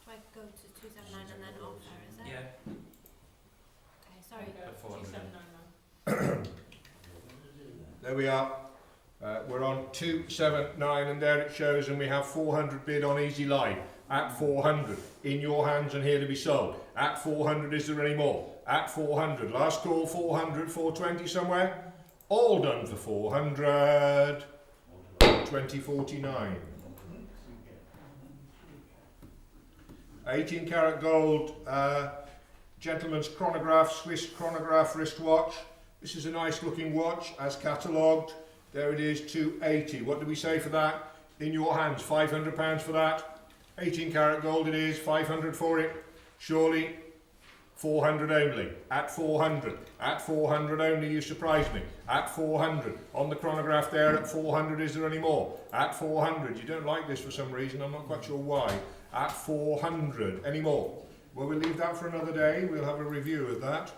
I go to 279 and then offer, is it? Yeah. Okay, sorry. At 400. There we are. We're on 279 and there it shows, and we have 400 bid on Easy Live at 400 in your hands and here to be sold. At 400, is there any more? At 400, last call, 400, 420 somewhere. All done for 400. 2049. 18 karat gold gentleman's chronograph, Swiss chronograph wristwatch. This is a nice looking watch as catalogued. There it is, 280. What do we say for that? In your hands, £500 for that. 18 karat gold it is, 500 for it. Surely 400 only. At 400. At 400 only, you surprise me. At 400. On the chronograph there at 400, is there any more? At 400. You don't like this for some reason, I'm not quite sure why. At 400. Any more? Well, we'll leave that for another day. We'll have a review of that.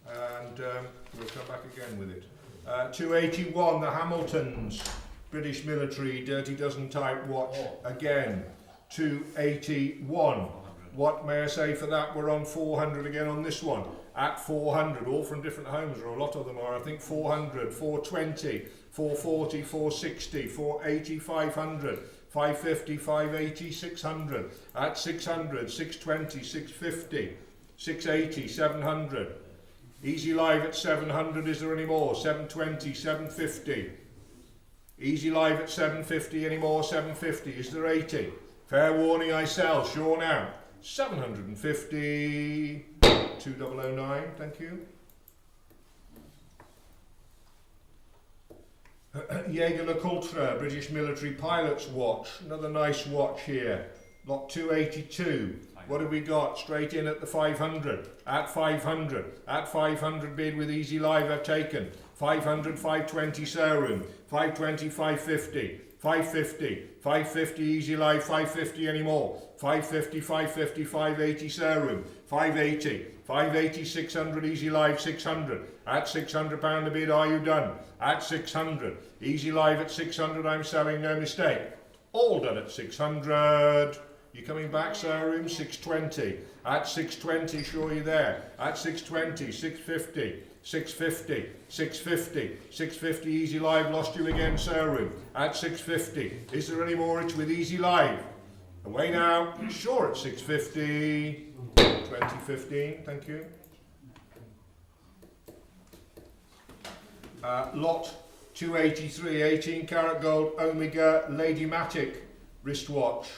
And we'll come back again with it. 281, the Hamiltons British military Dirty Dozen type watch. Again, 281. what may I say for that? We're on 400 again on this one. At 400, all from different homes, or a lot of them are. I think 400, 420, 440, 460, 480, 500, 550, 580, 600. At 600, 620, 650, 680, 700. Easy Live at 700, is there any more? 720, 750. Easy Live at 750, any more? 750, is there 80? Fair warning, I sell, sure now. 750, 2009, thank you. Jaeger LeCoultre, British Military Pilot's Watch, another nice watch here. Lot 282. What have we got? Straight in at the 500. At 500. At 500 bid with Easy Live I've taken. 500, 520 showroom. 520, 550. 550. 550 Easy Live, 550 anymore. 550, 550, 580 showroom. 580. 580, 600 Easy Live, 600. At £600 a bid, are you done? At 600. Easy Live at 600, I'm selling, no mistake. All done at 600. You coming back, showroom? 620. At 620, sure you're there. At 620, 650, 650, 650, 650 Easy Live, lost you again, showroom. At 650. Is there any more? It's with Easy Live. Away now. Sure at 650. 2015, thank you. Lot 283, 18 karat gold Omega Ladymatic wristwatch.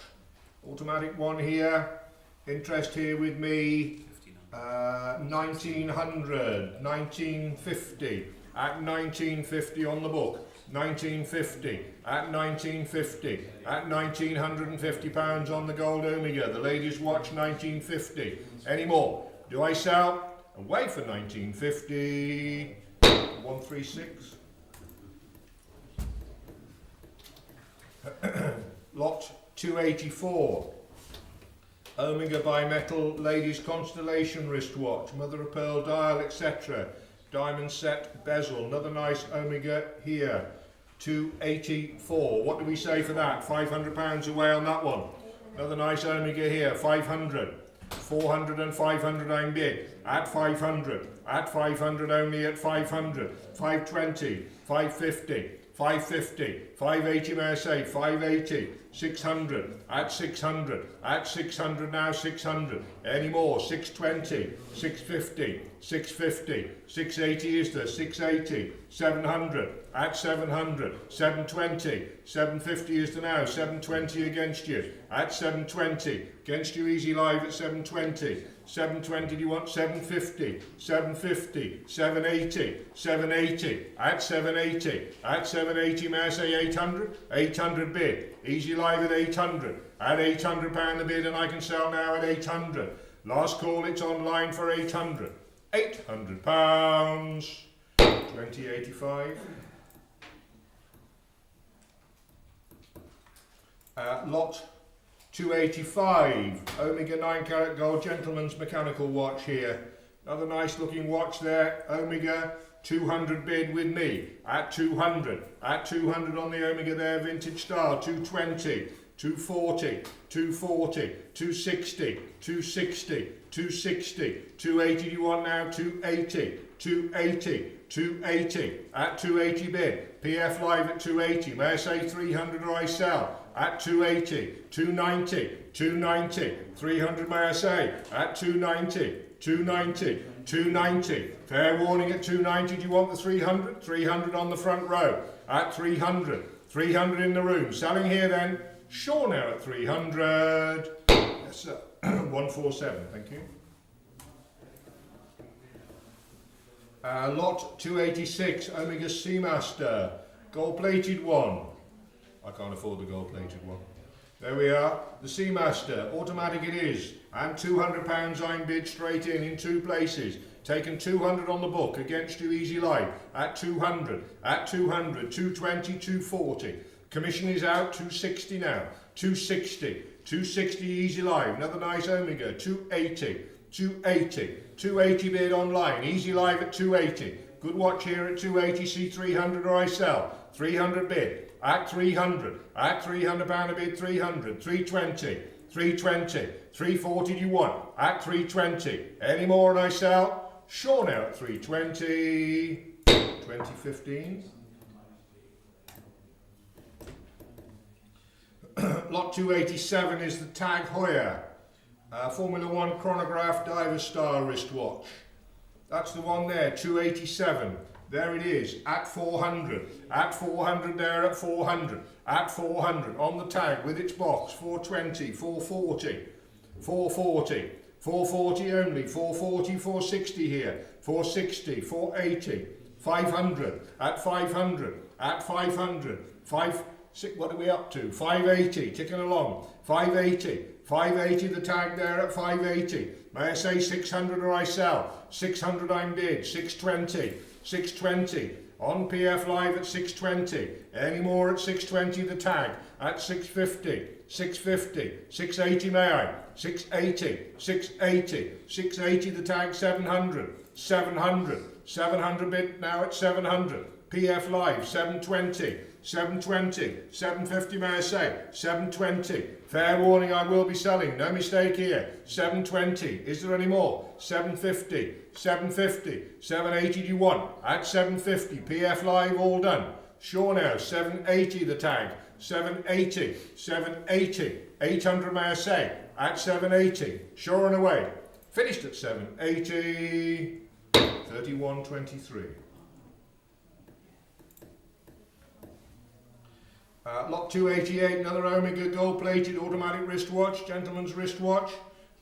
Automatic one here. Interest here with me. 1900, 1950. At 1950 on the book. 1950. At 1950. At £1,950 on the gold Omega. The ladies' watch 1950. Any more? Do I sell? Away for 1950. 136. Lot 284. Omega bimetal ladies constellation wristwatch, mother of pearl dial, etc. Diamond set bezel. Another nice Omega here. 284. What do we say for that? £500 away on that one. Another nice Omega here. 500. 400 and 500 I'm bid. At 500. At 500 only at 500. 520. 550. 550, 580 may I say, 580, 600, at 600, at 600 now, 600, any more, 620, 650, 650, 680 is there, 680, 700, at 700, 720, 750 is there now, 720 against you, at 720, against you Easy Live at 720, 720 do you want? 750, 750, 780, 780, at 780, at 780 may I say 800, 800 bid, Easy Live at 800, at £800 the bid and I can sell now at 800, last call it's online for 800, £800, 2085. Lot 285, Omega 9 karat gold gentleman's mechanical watch here. Another nice looking watch there, Omega 200 bid with me, at 200, at 200 on the Omega there, vintage style, 220, 240, 240, 260, 260, 260, 280 do you want now, 280, 280, 280, at 280 bid, PF Live at 280, may I say 300 or I sell, at 280, 290, 290, 300 may I say, at 290, 290, 290, fair warning at 290, do you want the 300? 300 on the front row, at 300, 300 in the room, selling here then, sure now at 300, yes sir, 147, thank you. Lot 286, Omega Seamaster, gold plated one. I can't afford the gold plated one. There we are, the Seamaster, automatic it is, and £200 I'm bid straight in two places. Taken 200 on the book against you Easy Live, at 200, at 200, 220, 240. Commission is out, 260 now, 260, 260 Easy Live, another nice Omega, 280, 280, 280 bid online, Easy Live at 280. Good watch here at 280, see 300 or I sell, 300 bid. At 300, at £300 a bid, 300, 320, 320. 340 do you want? At 320. Any more and I sell? Sure now at 320. 2015. Lot 287 is the Tag Heuer Formula 1 chronograph diver star wristwatch. That's the one there, 287. There it is, at 400. At 400 there, at 400. At 400 on the tag with its box, 420, 440, 440, 440 only, 440, 460 here, 460, 480, 500, at 500, at 500, what are we up to? 580, ticking along, 580, 580 the tag there at 580. May I say 600 or I sell? 600 I'm bid, 620, 620. On PF Live at 620. Any more at 620 the tag at 650, 650, 680 may I? 680, 680, 680 the tag 700, 700, 700 bid now at 700. PF Live 720, 720, 750 may I say? 720. Fair warning I will be selling, no mistake here. 720, is there any more? 750, 750, 780 do you want? At 750, PF Live all done. Sure now, 780 the tag, 780, 780, 800 may I say? At 780, sure and away. Finished at 780, 31.23. Lot 288, another Omega gold-plated automatic wristwatch, gentleman's wristwatch.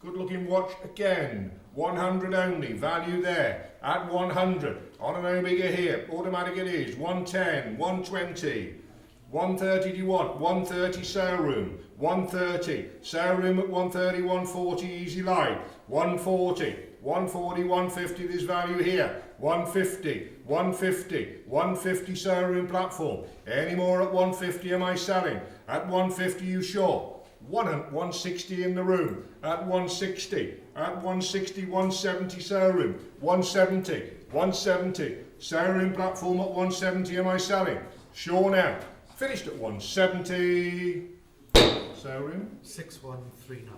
Good looking watch again. 100 only, value there. At 100, on an Omega here, automatic it is. 110, 120, 130 do you want? 130 sale room. 130, sale room at 130, 140 easy line. 140, 140, 150 this value here. 150, 150, 150 sale room platform. Any more at 150 am I selling? At 150 you sure? 160 in the room. At 160, at 160, 170 sale room. 170, 170 sale room platform at 170 am I selling? Sure now. Finished at 170. Sale room. 6139.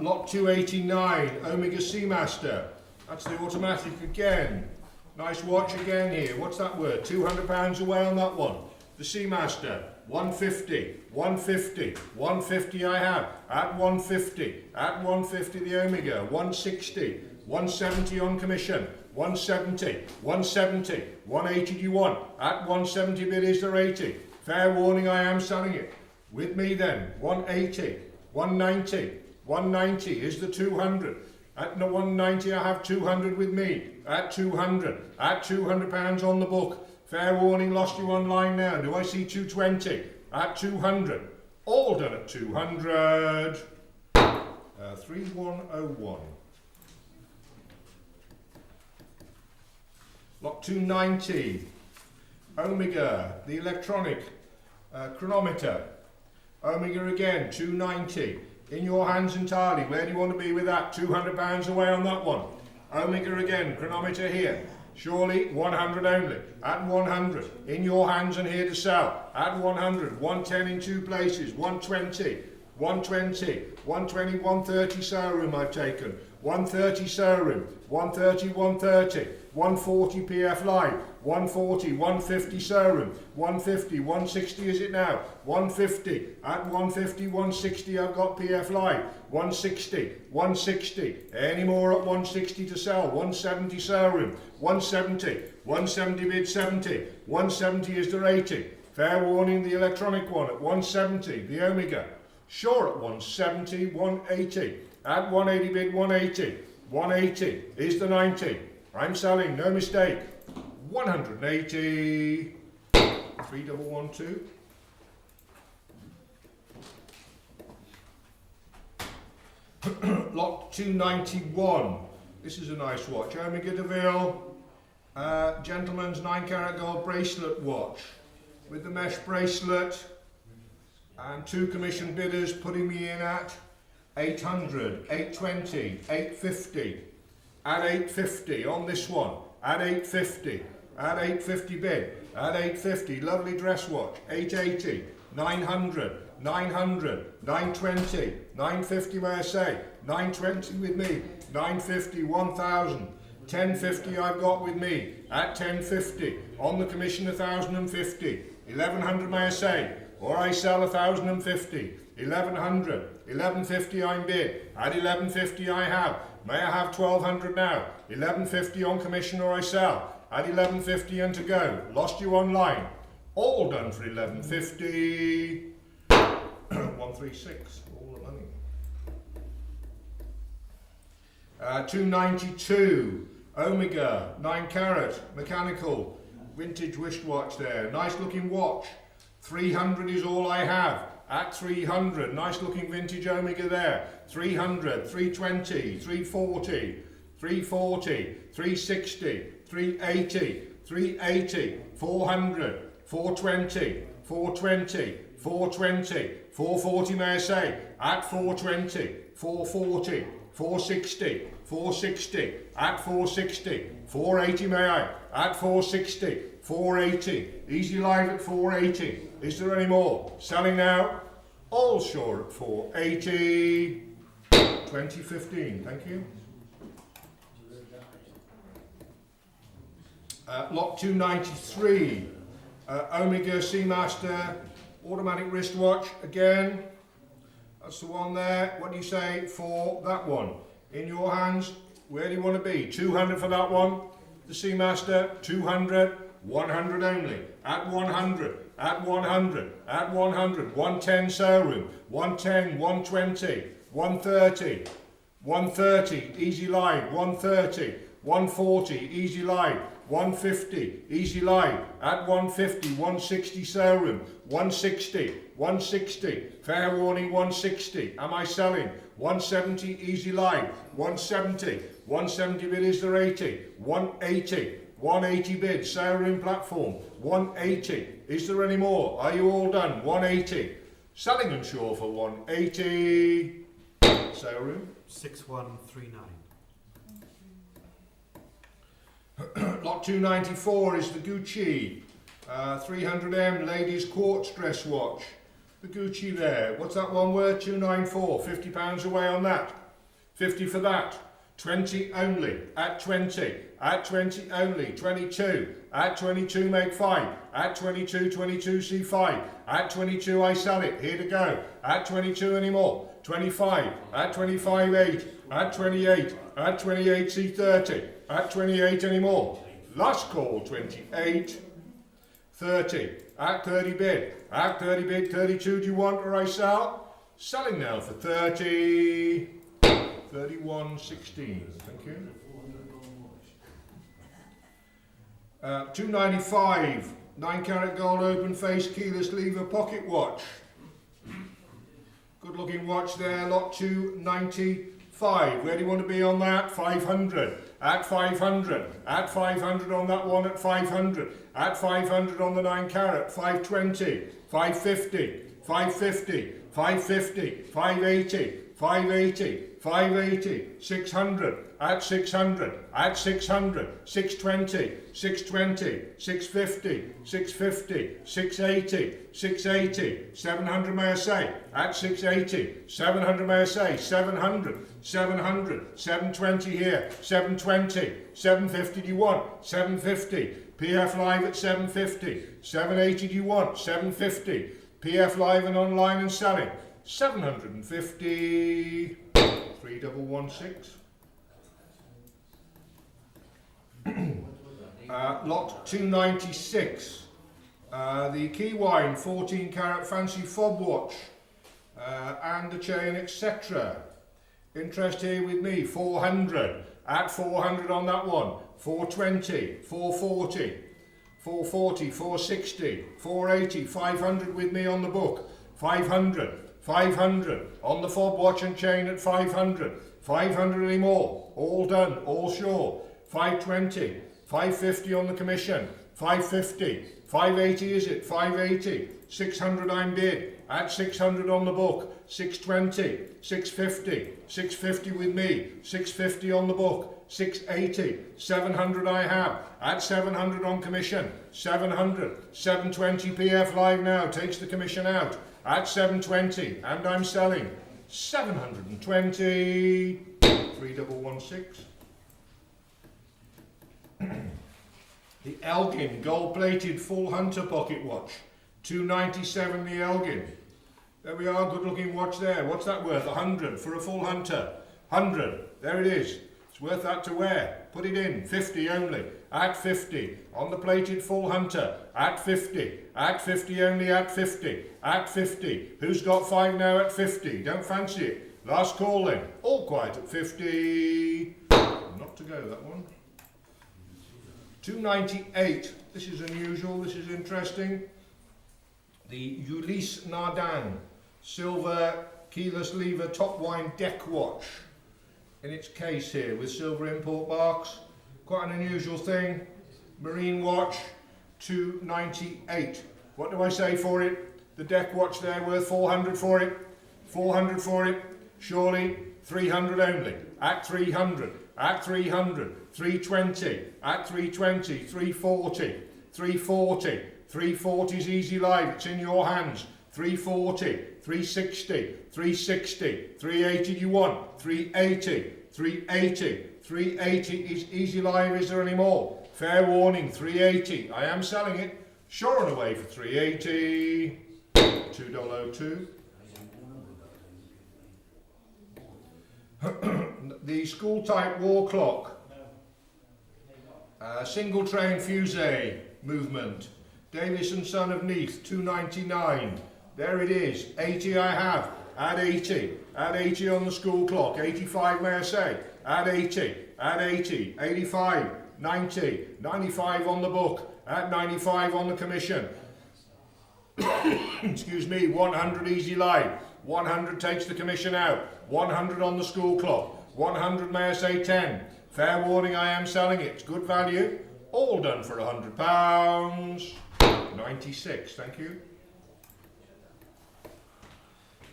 Lot 289, Omega Seamaster. That's the automatic again. Nice watch again here. What's that worth? £200 away on that one. The Seamaster. 150, 150, 150 I have. At 150, at 150 the Omega. 160, 170 on commission. 170, 170, 180 do you want? At 170 bid is there 80. Fair warning I am selling it. With me then, 180, 190, 190 is the 200. At 190 I have 200 with me. At 200, at £200 on the book. Fair warning, lost you online now. Do I see 220? At 200. All done at 200. 3101. Lot 290. Omega, the electronic chronometer. Omega again, 290. In your hands entirely. Where do you want to be with that? £200 away on that one. Omega again, chronometer here. Surely 100 only. At 100. In your hands and here to sell. At 100. 110 in two places. 120. 120. 120, 130 sale room I've taken. 130 sale room. 130, 130. 140 PF Live. 140, 150 sale room. 150, 160 is it now? 150. At 150, 160 I've got PF Live. 160, 160. Any more at 160 to sell? 170 sale room. 170, 170 bid 70. 170 is the 80. Fair warning, the electronic one at 170, the Omega. Sure at 170, 180. At 180 bid 180. 180 is the 90. I'm selling, no mistake. 180. 3112. Lot 291. This is a nice watch. Omega DeVille. Gentleman's 9-carat gold bracelet watch. With the mesh bracelet. And two commission bidders putting me in at 800, 820, 850. At 850 on this one. At 850. At 850 bid. At 850. Lovely dress watch. 880. 900, 900, 920, 950 may I say, 920 with me, 950, 1000, 1050 I've got with me, at 1050, on the commission 1050, 1100 may I say, or I sell 1050, 1100, 1150 I'm bid, at 1150 I have, may I have 1200 now, 1150 on commission or I sell, at 1150 and to go, lost you online, all done for 1150, 136, all the money. 292, Omega, 9 carat, mechanical, vintage wristwatch there, nice looking watch, 300 is all I have, at 300, nice looking vintage Omega there, 300, 320, 340, 340, 360, 380, 380, 400, 420, 420, 420, 440 may I say, at 420, 440, 460, 460, at 460, 480 may I, at 460, 480, easy live at 480, is there any more? Selling now, all sure at 480, 2015, thank you. Lot 293, Omega Seamaster, automatic wristwatch, again, that's the one there. What do you say for that one? In your hands, where do you want to be? 200 for that one, the Seamaster, 200, 100 only, at 100, at 100, at 100, 110 showroom, 110, 120, 130, 130, easy live, 130, 140, easy live, 150, easy live, at 150, 160 showroom, 160, 160, fair warning 160, am I selling? 170, easy live, 170, 170 bid is there 80, 180, 180 bid, showroom platform, 180, is there any more? Are you all done? 180, selling and sure for 180, showroom. 6139. Lot 294 is the Gucci 300M ladies quartz dress watch. The Gucci there. What's that one worth? 294. £50 away on that. 50 for that. 20 only. At 20. At 20 only. 22. At 22 make 5. At 22, 22 C5. At 22 I sell it. Here to go. At 22 anymore. 25. At 25 8. At 28. At 28 C30. At 28 anymore. Last call 28. 30. At 30 bid. At 30 bid. 32 do you want or I sell? Selling now for 30. 31.16. Thank you. 295. 9 carat gold open face keyless lever pocket watch. Good looking watch there. Lot 295. Where do you want to be on that? 500. At 500. At 500 on that one at 500. At 500 on the 9 carat. 520. 550. 550. 550. 580. 580. 580. 600. At 600. At 600. 620. 620. 650. 650. 680. 680. 700 may I say. At 680. 700 may I say. 700. 700. 720 here. 720. 750 do you want? 750. PF live at 750. 780 do you want? 750. PF live and online and selling. 750. 3116. Lot 296. The Key Wine 14 carat fancy fob watch and the chain etc. Interest here with me 400. At 400 on that one. 420. 440. 440. 460. 480. 500 with me on the book. 500. 500 on the fob watch and chain at 500. 500 anymore. All done. All sure. 520. 550 on the commission. 550. 580 is it? 580. 600 I'm bid. at 600 on the book, 620, 650, 650 with me, 650 on the book, 680, 700 I have, at 700 on commission, 700, 720 PF live now, takes the commission out, at 720, and I'm selling 720, 3116. The Elgin gold-plated full hunter pocket watch, 297 the Elgin. There we are, good-looking watch there. What's that worth? 100 for a full hunter. 100, there it is. It's worth that to wear. Put it in, 50 only. At 50, on the plated full hunter. At 50, at 50 only, at 50, at 50. Who's got 5 now at 50? Don't fancy it. Last call then. All quiet at 50. Not to go, that one. 298. This is unusual, this is interesting. The Ulysse Nardin silver keyless lever top wine deck watch in its case here with silver import marks. Quite an unusual thing. Marine watch, 298. What do I say for it? The deck watch there worth 400 for it. 400 for it. Surely 300 only. At 300. At 300. 320. At 320. 340. 340. 340 is easy live. It's in your hands. 340. 360. 360. 380 you want. 380. 380. 380 is easy live. Is there any more? Fair warning. 380. I am selling it. Sure and away for 380. 2002. The school type war clock. Single train fusee movement. Davis and Son of Neath, 299. There it is. 80 I have. Add 80. Add 80 on the school clock. 85 may I say. Add 80. Add 80. 85. 90. 95 on the book. Add 95 on the commission. Excuse me. 100 easy live. 100 takes the commission out. 100 on the school clock. 100 may I say 10. Fair warning, I am selling it. It's good value. All done for £100. 96, thank you.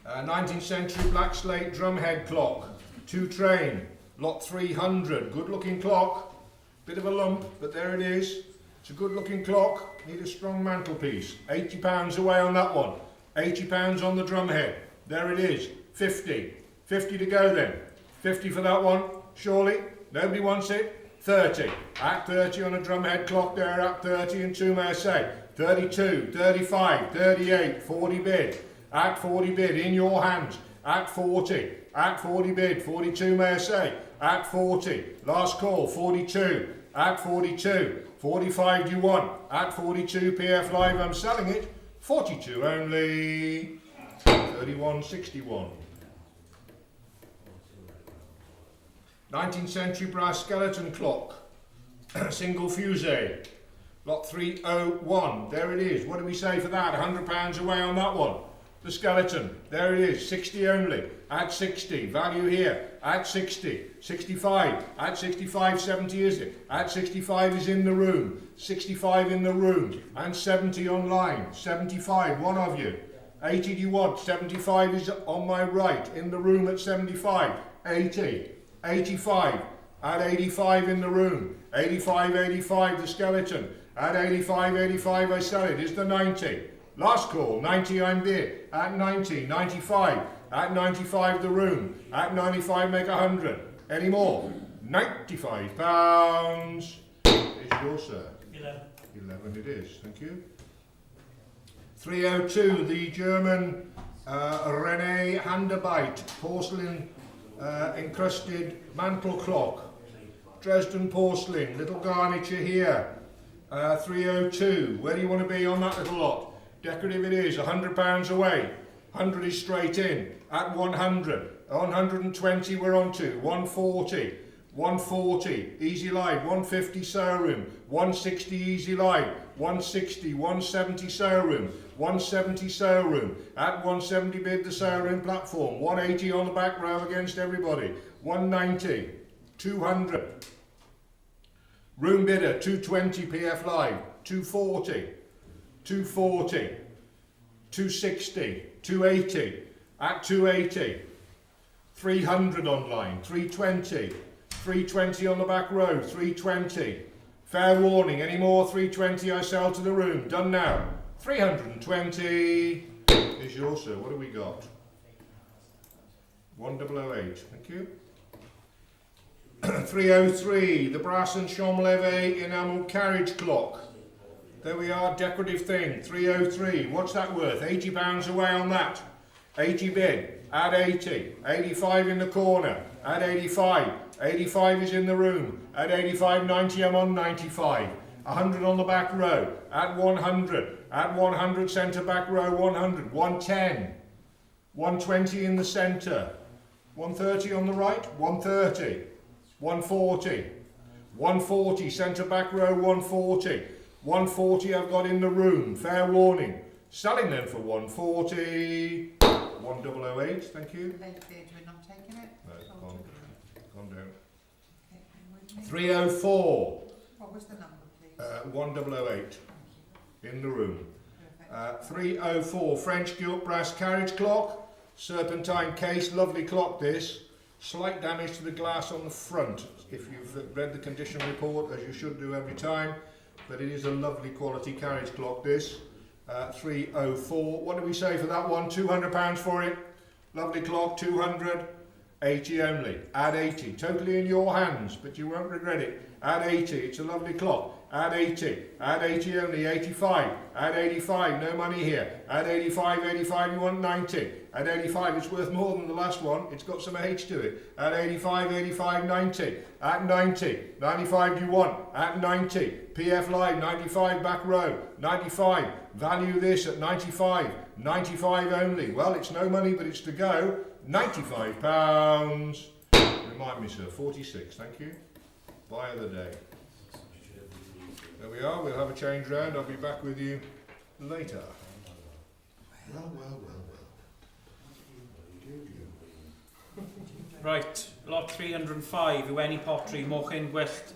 19th century black slate drumhead clock. 2 train. Lot 300. Good looking clock. Bit of a lump, but there it is. It's a good looking clock. Need a strong mantelpiece. £80 away on that one. £80 on the drumhead. There it is. 50. 50 to go then. 50 for that one. Surely. Nobody wants it. 30. At 30 on a drumhead clock there. At 30 and 2 may I say. 32, 35, 38, 40 bid. At 40 bid in your hands. At 40. At 40 bid. 42 may I say. At 40. Last call. 42. At 42. 45 do you want? At 42 PF live I'm selling it. 42 only. 31.61. 19th century brass skeleton clock. Single fusee. Lot 301. There it is. What do we say for that? £100 away on that one. The skeleton. There it is. 60 only. At 60. Value here. At 60. 65. At 65. 70 is it? At 65 is in the room. 65 in the room. And 70 online. 75. One of you. 80 do you want? 75 is on my right. In the room at 75. 80. 85. At 85 in the room. 85, 85 the skeleton. At 85, 85 I sell it. Is the 90. Last call. 90 I'm bid. At 90, 95. At 95 the room. At 95 make 100. Any more? £95. Is yours, sir? 11. 11 it is. Thank you. 302 the German René Handarbeit porcelain encrusted mantle clock. Dresden porcelain, little garniture here. 302, where do you want to be on that little lot? Decorative it is, £100 away. 100 is straight in. At 100. 120 we're on to. 140. 140, easy live. 150 sale room. 160 easy live. 160, 170 sale room. 170 sale room. At 170 bid the sale room platform. 180 on the back row against everybody. 190, 200. Room bidder, 220 PF live. 240, 240, 260, 280. At 280. 300 online. 320. 320 on the back row. 320. Fair warning. Any more 320 I sell to the room. Done now. 320 is yours, sir. What have we got? 1008. Thank you. 303. The brass and Chamleve enamel carriage clock. There we are. Decorative thing. 303. What's that worth? £80 away on that. 80 bid. Add 80. 85 in the corner. Add 85. 85 is in the room. Add 85. 90. I'm on 95. 100 on the back row. Add 100. Add 100. Centre back row. 100. 110. 120 in the centre. 130 on the right. 130. 140. 140. Centre back row. 140. 140 I've got in the room. Fair warning. Selling them for 140. 1008. Thank you. Late bid, we're not taking it. No, it's gone down. Okay, bear with me. 304. What was the number, please? 1008 in the room. Perfect. 304 French gilt brass carriage clock, serpentine case, lovely clock this. Slight damage to the glass on the front if you've read the condition report, as you should do every time, but it is a lovely quality carriage clock this. 304. What do we say for that one? £200 for it. Lovely clock, 200. 80 only. Add 80. Totally in your hands, but you won't regret it. Add 80. It's a lovely clock. Add 80. Add 80 only. 85. Add 85. No money here. Add 85. 85. You want 90. Add 85. It's worth more than the last one. It's got some H to it. Add 85. 85. 90. At 90. 95 do you want? At 90. PF Live. 95 back row. 95. Value this at 95. 95 only. Well, it's no money, but it's to go. £95. Remind me, sir. 46. Thank you. Buy of the day. There we are. We'll have a change round. I'll be back with you later. Well. Right, lot 305, Iweni Pottery, Mochyn Gwyllt,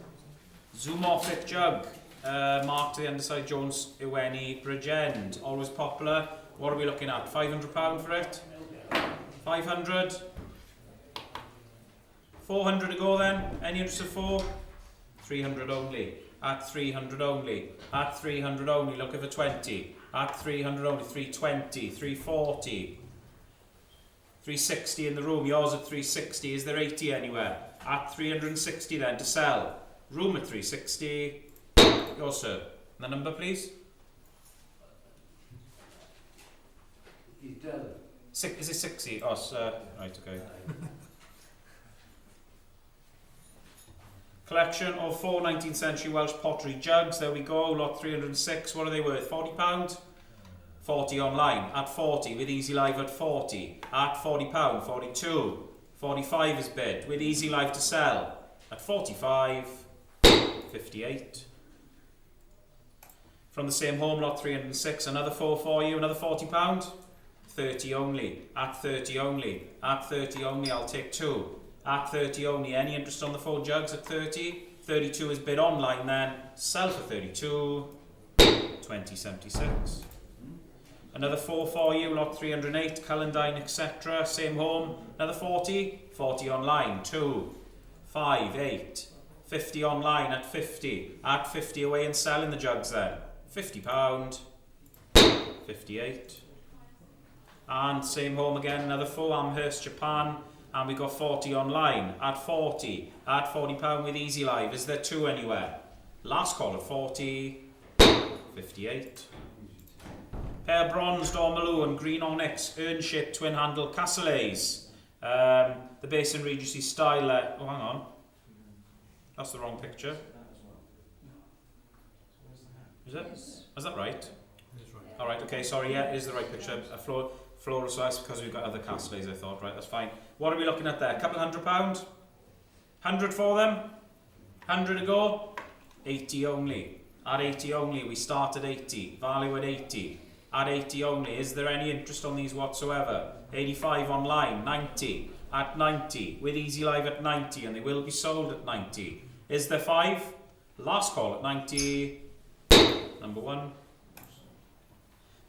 Zoomorphic Jug, marked to the underside, Jones Iweni Bridgend. Always popular. What are we looking at? £500 for it? 500? 400 to go then? Any interest of 4? 300 only. At 300 only. At 300 only. Looking for 20. At 300 only. 320. 340. 360 in the room. Yours at 360. Is there 80 anywhere? At 360 then to sell. Room at 360. Yours, sir. The number, please. Is it 60? Oh, sir. Right, okay. Collection of 4 19th century Welsh pottery jugs. There we go. Lot 306. What are they worth? £40? 40 online. At 40. With Easy Live at 40. At £40. 42. 45 is bid. With Easy Live to sell. At 45. 58. From the same home, lot 306. Another 4 for you. Another £40. 30 only. At 30 only. At 30 only. I'll take 2. At 30 only. Any interest on the 4 jugs at 30? 32 is bid online then. Sell for 32. 20.76. Another 4 for you. Lot 308. Cullendine, etc. Same home. Another 40. 40 online. 2. 5. 8. 50 online at 50. At 50 away and selling the jugs then. £50. 58. And same home again. Another 4. Amherst, Japan. And we got 40 online. At 40. At £40 with Easy Live. Is there 2 anywhere? Last call at 40. 58. Pair bronzed Ormolu and green onyx urn-shaped twin handle Casselets. The Basin Regency style. Oh, hang on. That's the wrong picture. Is it? Is that right? It is right. Alright, okay, sorry, yeah, it is the right picture. A floral size because we've got other Casselets, I thought. Right, that's fine. What are we looking at there? A couple £100? 100 for them? 100 to go? 80 only. At 80 only, we start at 80. Value at 80. At 80 only. Is there any interest on these whatsoever? 85 online. 90. At 90. With Easy Live at 90. And they will be sold at 90. Is there 5? Last call at 90. Number 1.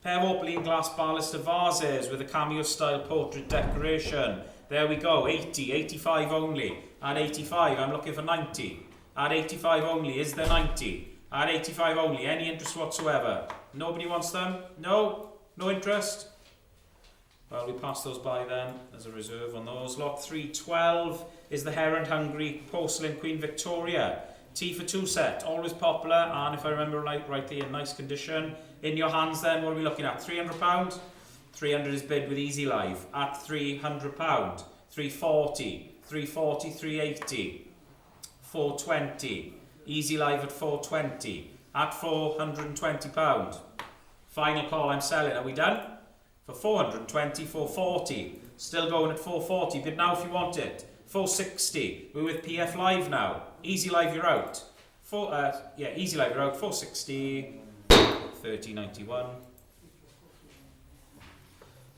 Pair of opaline glass baluster vases with a cameo style portrait decoration. There we go, 80, 85 only. At 85, I'm looking for 90. At 85 only, is there 90? At 85 only, any interest whatsoever? Nobody wants them? No? No interest? Well, we pass those by then. There's a reserve on those. Lot 312 is the Hare and Hungry Porcelain Queen Victoria. Tea for 2 set, always popular, and if I remember rightly, in nice condition. In your hands then, what are we looking at? £300? 300 is bid with Easy Live at £300. 340, 340, 380, 420. Easy Live at 420, at £420. Final call, I'm selling. Are we done? For 420, 440. Still going at 440, bid now if you want it. 460. We're with PF Live now. Easy Live, you're out. Easy Live, you're out. 460, 3091.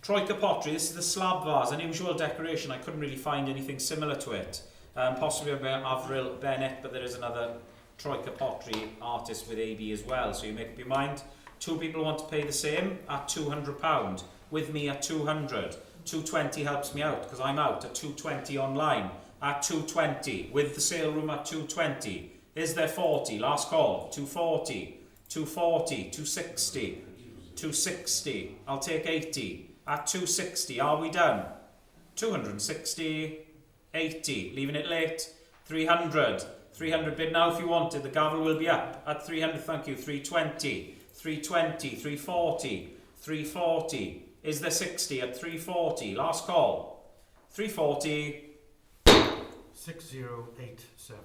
Troika pottery. This is the slab vase, unusual decoration. I couldn't really find anything similar to it. Possibly about Avril Bennett, but there is another Troika pottery artist with AB as well. So you make up your mind. 2 people want to pay the same at £200. With me at 200. 220 helps me out because I'm out at 220 online. At 220 with the sale room at 220. Is there 40? Last call. 240. 240. 260. 260. I'll take 80. At 260. Are we done? 260. 80. Leaving it late. 300. 300 bid now if you wanted. The gavel will be up at 300. Thank you. 320. 320. 340. 340. Is there 60 at 340? Last call. 340. 6087.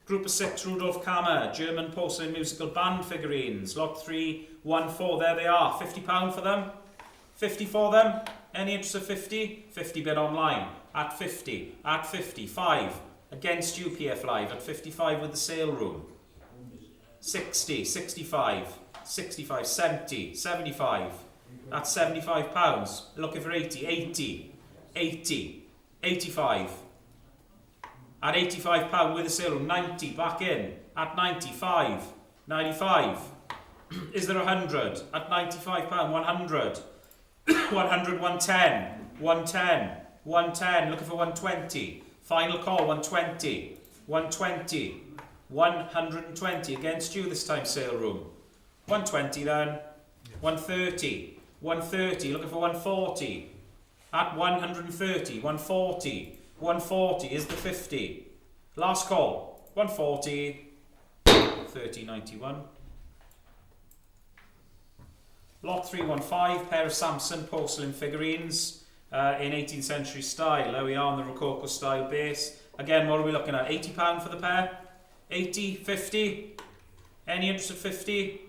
Group of 6, Rudolf Kammer, German porcelain musical band figurines. Lot 314, there they are. £50 for them. 50 for them. Any interest of 50? 50 bid online. At 50. At 55. Against you, PF Live. At 55 with the sale room. 60. 65. 65. 70. 75. That's £75. Looking for 80. 80. 80. 85. At £85 with a sale room. 90 back in. At 95. 95. Is there 100? At £95. 100. 100. 110. 110. 110. Looking for 120. Final call. 120. 120. 120. Against you this time, sale room. 120 then. 130. 130. Looking for 140. At 130. 140. 140 is the 50. Last call. 140. 3091. Lot 315. Pair of Samson porcelain figurines in 18th century style. There we are on the Rococo style base. Again, what are we looking at? £80 for the pair? 80? 50? Any interest of 50?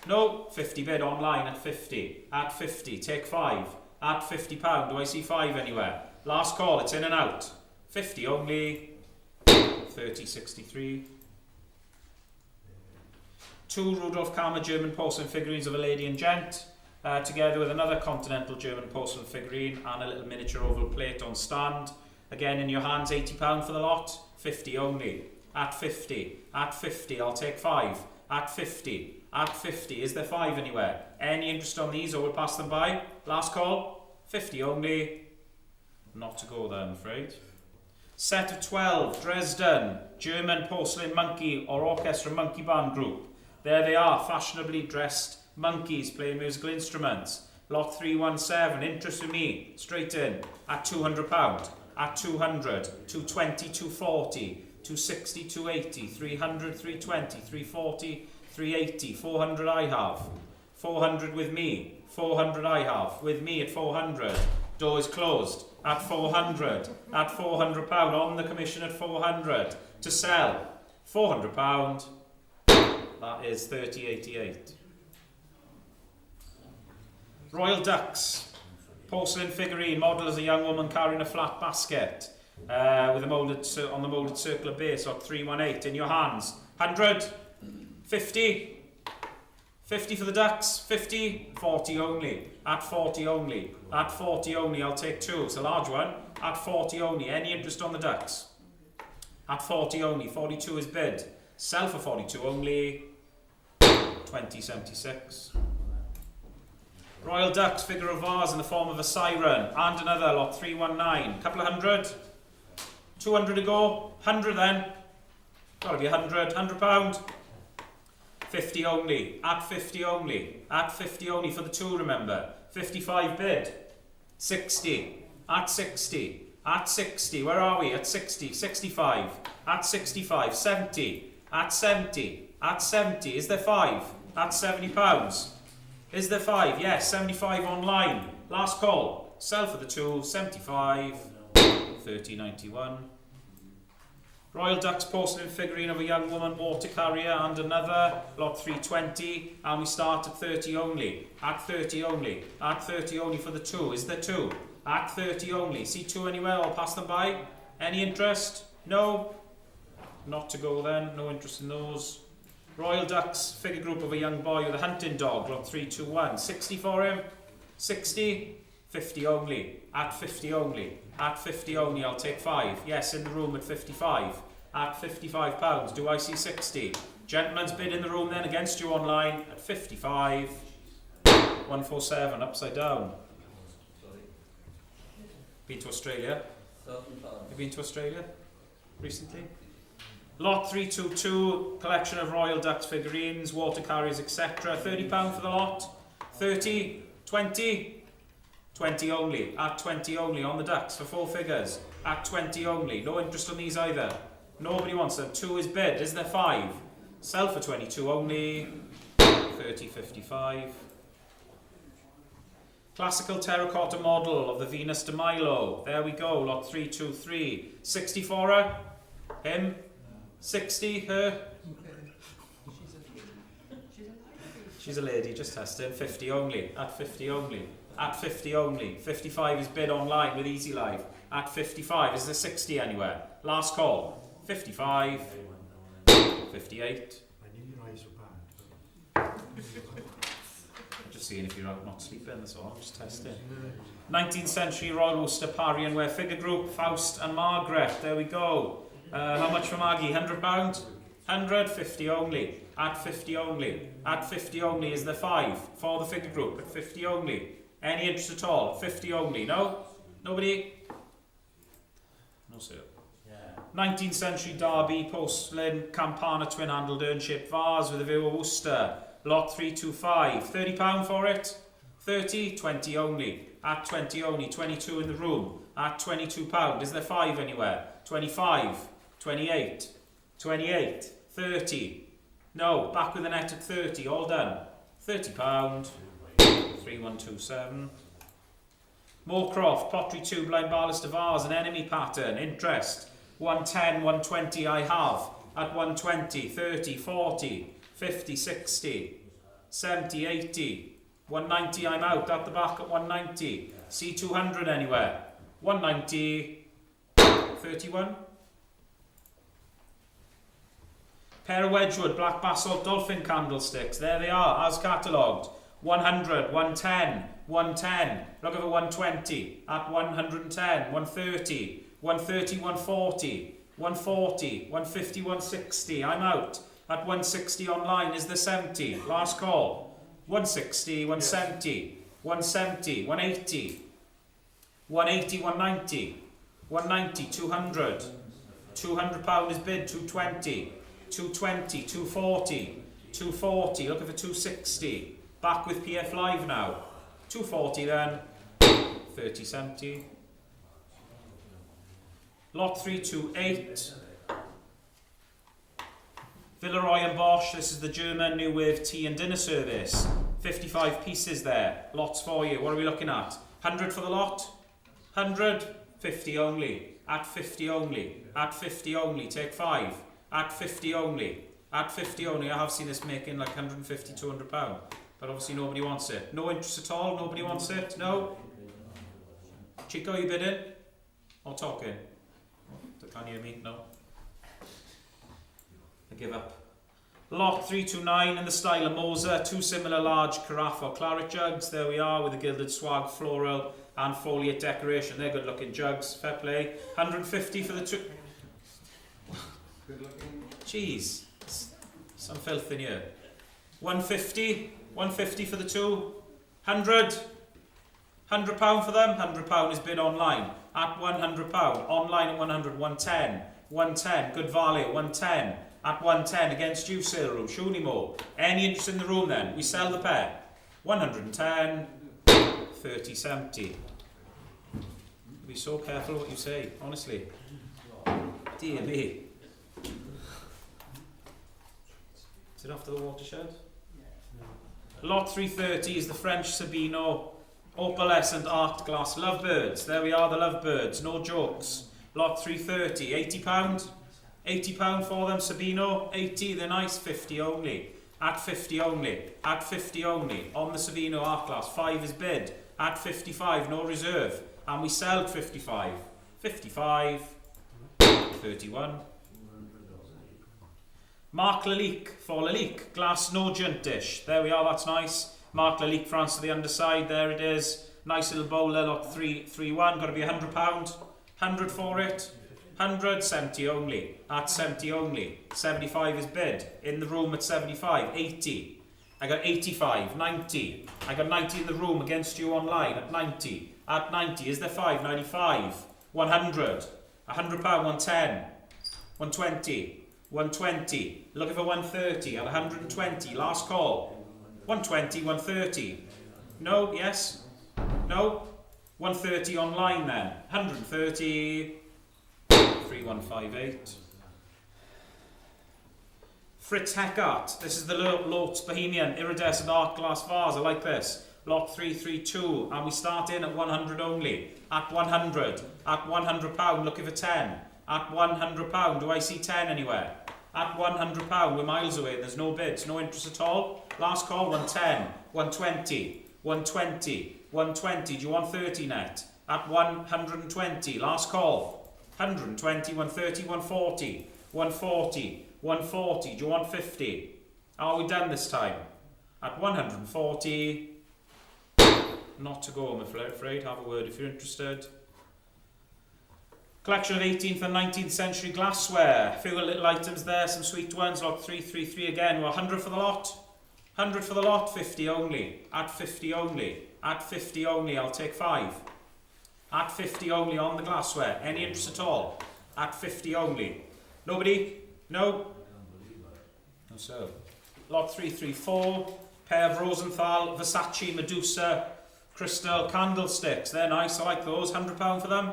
No, 50 bid online at 50. At 50, take 5. At £50, do I see 5 anywhere? Last call, it's in and out. 50 only. 3063. 2 Rudolf Kammer German porcelain figurines of a lady and gent, together with another continental German porcelain figurine and a little miniature oval plate on stand. Again, in your hands, £80 for the lot. 50 only. At 50. At 50, I'll take 5. At 50. At 50. Is there 5 anywhere? Any interest on these or we'll pass them by? Last call. 50 only. Not to go there, I'm afraid. Set of 12. Dresden. German porcelain monkey or orchestra monkey band group. There they are. Fashionably dressed monkeys playing musical instruments. Lot 317. Interest with me. Straight in. At £200. At 200. 220. 240. 260, 280, 300, 320, 340, 380, 400 I have. 400 with me. 400 I have. With me at 400. Door is closed. At 400. At £400 on the commission at 400. To sell. £400. That is 3088. Royal Ducks. Porcelain figurine. Model as a young woman carrying a flat basket. With a molded on the moulded circular base of 318 in your hands. 100, 50, 50 for the ducks, 50, 40 only. At 40 only. At 40 only, I'll take 2. It's a large one. At 40 only. Any interest on the ducks? At 40 only. 42 is bid. Sell for 42 only. 2076. Royal Ducks figure of vase in the form of a siren, and another, lot 319. Couple of hundred. 200 to go. 100 then. Gotta be 100. £100. 50 only. At 50 only. At 50 only for the two, remember. 55 bid. 60. At 60. At 60. Where are we? At 60. 65. At 65. 70. At 70. At 70. Is there 5? At £70. Is there 5? Yes, 75 online. Last call. Sell for the two. 75. 30.91. Royal Ducks porcelain figurine of a young woman, water carrier, and another, lot 320, and we start at 30 only. At 30 only. At 30 only for the two. Is there 2? At 30 only. See 2 anywhere? I'll pass them by. Any interest? No? Not to go then. No interest in those. Royal Ducks figure group of a young boy with a hunting dog, lot 321. 60 for him. 60. 50 only. At 50 only. At 50 only, I'll take 5. Yes, in the room at 55. At £55. Do I see 60? Gentleman's bid in the room then against you online at 55. 147, upside down. Been to Australia? You been to Australia recently? Lot 322, collection of Royal Ducks figurines, water carriers, etc. £30 for the lot. 30, 20. 20 only, at 20 only on the Ducks for 4 figures, at 20 only, no interest on these either, nobody wants them. 2 is bid, is there 5? Sell for 22 only, 30.55. Classical terracotta model of the Venus de Milo, there we go, lot 323, 60 for her, him, 60, her, she's a lady, just testing, 50 only, at 50 only. At 50 only. 55 is bid online with Easy Live. At 55. Is there 60 anywhere? Last call. 55. 58. Just seeing if you're not sleeping, that's all. Just testing. 19th century Royal Worcester Parian Wear figure group. Faust and Margaret. There we go. How much for Maggie? £100? 100. 50 only. At 50 only. At 50 only. Is there 5 for the figure group? At 50 only. Any interest at all? 50 only. No? Nobody? No, sir. Yeah. 19th century Derby porcelain campana twin handled urn shaped vase with a view of Worcester. Lot 325. £30 for it? 30? 20 only. At 20 only. 22 in the room. At £22. Is there 5 anywhere? 25. 28. 28. 30. No. Back with the net at 30. All done. £30. 3127. Moorcroft, pottery tube, line ballaster vase, an enemy pattern, interest, 110, 120 I have, at 120, 30, 40, 50, 60, 70, 80, 190 I'm out, at the back at 190, see 200 anywhere, 190, 31. Pair of Wedgwood, black basalt dolphin candlesticks, there they are, as catalogued. 100, 110, 110, look at the 120, at 110, 130, 130, 140, 140, 150, 160, I'm out, at 160 online, is there 70, last call, 160, 170, 170, 180, 180, 190, 190, 200, £200 is bid, 220, 220, 240, 240, look at the 260, back with PF Live now. 240 then. 30.70. Lot 328. Villeroy and Bosch. This is the German New Wave tea and dinner service. 55 pieces there. Lots for you. What are we looking at? 100 for the lot? 100? 50 only. At 50 only. At 50 only. Take 5. At 50 only. At 50 only. I have seen this making like 150, £200. But obviously nobody wants it. No interest at all? Nobody wants it? No? Chico, you bidding? Or talking? Can't hear me? No? I give up. Lot 329 in the style of Moser. 2 similar large carafe or claret jugs. There we are with the gilded swag, floral and foliate decoration. They're good looking jugs. Fair play. 150 for the 2. Good looking. Jeez. Some filth in here. 150. 150 for the two. 100. £100 for them. £100 is bid online at £100. Online at 100. 110. 110. Good value. 110. At 110 against you, sale room. Shunimo. Any interest in the room then? We sell the pair. 110. 30, 70. Be so careful what you say, honestly. Dear me. Is it after the watershed? Lot 330 is the French Sabino opalescent art glass lovebirds. There we are, the lovebirds, no jokes. Lot 330, £80. £80 for them, Sabino. 80, they're nice. 50 only. At 50 only. At 50 only. On the Sabino art glass. 5 is bid. At 55, no reserve. And we sell at 55. 55. 31. Mark Lalique for Lalique. Glass no junt dish. There we are, that's nice. Mark Lalique, France to the underside. There it is. Nice little bowler, lot 331. Got to be £100. 100 for it. 100, 70 only. At 70 only. 75 is bid. In the room at 75. 80. I got 85. 90. I got 90 in the room against you online at 90. At 90. Is there 5? 95. 100. £100. 110. 120. 120. Looking for 130 at 120. Last call. 120. 130. No. Yes. No. 130 online then. 130. 3158. Fritz Heckart. This is the Lot's Bohemian iridescent art glass vase. I like this. Lot 332. And we start in at 100 only. At 100. At £100. Looking for 10. At £100. Do I see 10 anywhere? At £100. We're miles away. There's no bids. No interest at all. Last call. 110. 120. 120. 120. Do you want 30 net? At 120. Last call. 120, 130, 140, 140, 140. Do you want 50? Are we done this time? At 140. Not to go, I'm afraid. Have a word if you're interested. Collection of 18th and 19th century glassware. A few little items there, some sweet ones. Lot 333 again. Well, 100 for the lot. 100 for the lot. 50 only. At 50 only. At 50 only. I'll take 5. At 50 only on the glassware. Any interest at all? At 50 only. Nobody? No? No, so. Lot 334. Pair of Rosenthal, Versace, Medusa, crystal candlesticks. They're nice. I like those. £100 for them.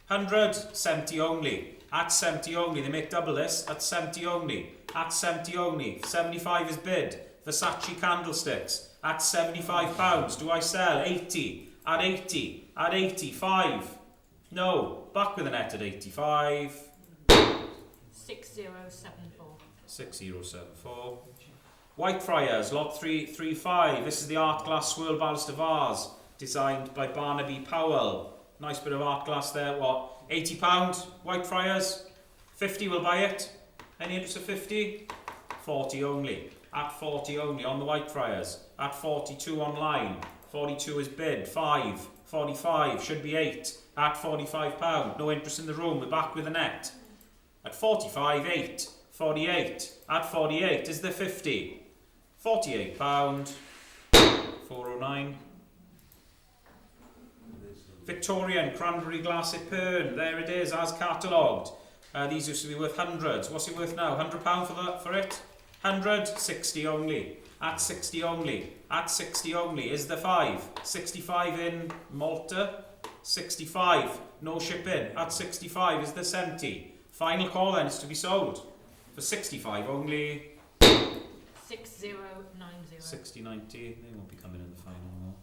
100. 70 only. At 70 only. They make double this. At 70 only. At 70 only. 75 is bid. Versace candlesticks. At £75. Do I sell? 80. At 80. At 85. No. Back with a net at 85. 6074. 6074. Whitefriars, lot 335. This is the art glass swirl baluster vase designed by Barnaby Powell. Nice bit of art glass there. What? £80. Whitefriars. 50 will buy it. Any interest of 50? 40 only. At 40 only on the Whitefriars. At 42 online. 42 is bid. 5. 45 should be 8. At £45. No interest in the room. We're back with a net. At 45, 8. 48. At 48 is there 50. £48. 409. Victorian cranberry glass epergne. There it is, as catalogued. These used to be worth hundreds. What's it worth now? £100 for it? 100. 60 only. At 60 only. At 60 only. Is there 5? 65 in Malta. 65. No shipping. At 65 is there 70. Final call then is to be sold. For 65 only. 6090. 6090. They won't be coming in the final more.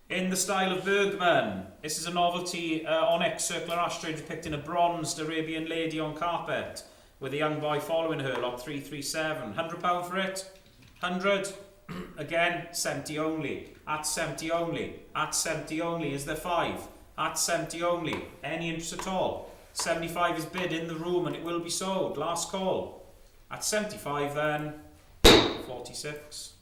In the style of Bergman. This is a novelty onyx circular ashtray depicting a bronzed Arabian lady on carpet with a young boy following her. Lot 337. £100 for it. 100. Again, 70 only. At 70 only. At 70 only. Is there 5? At 70 only. Any interest at all? 75 is bid in the room and it will be sold. Last call. At 75 then. 46.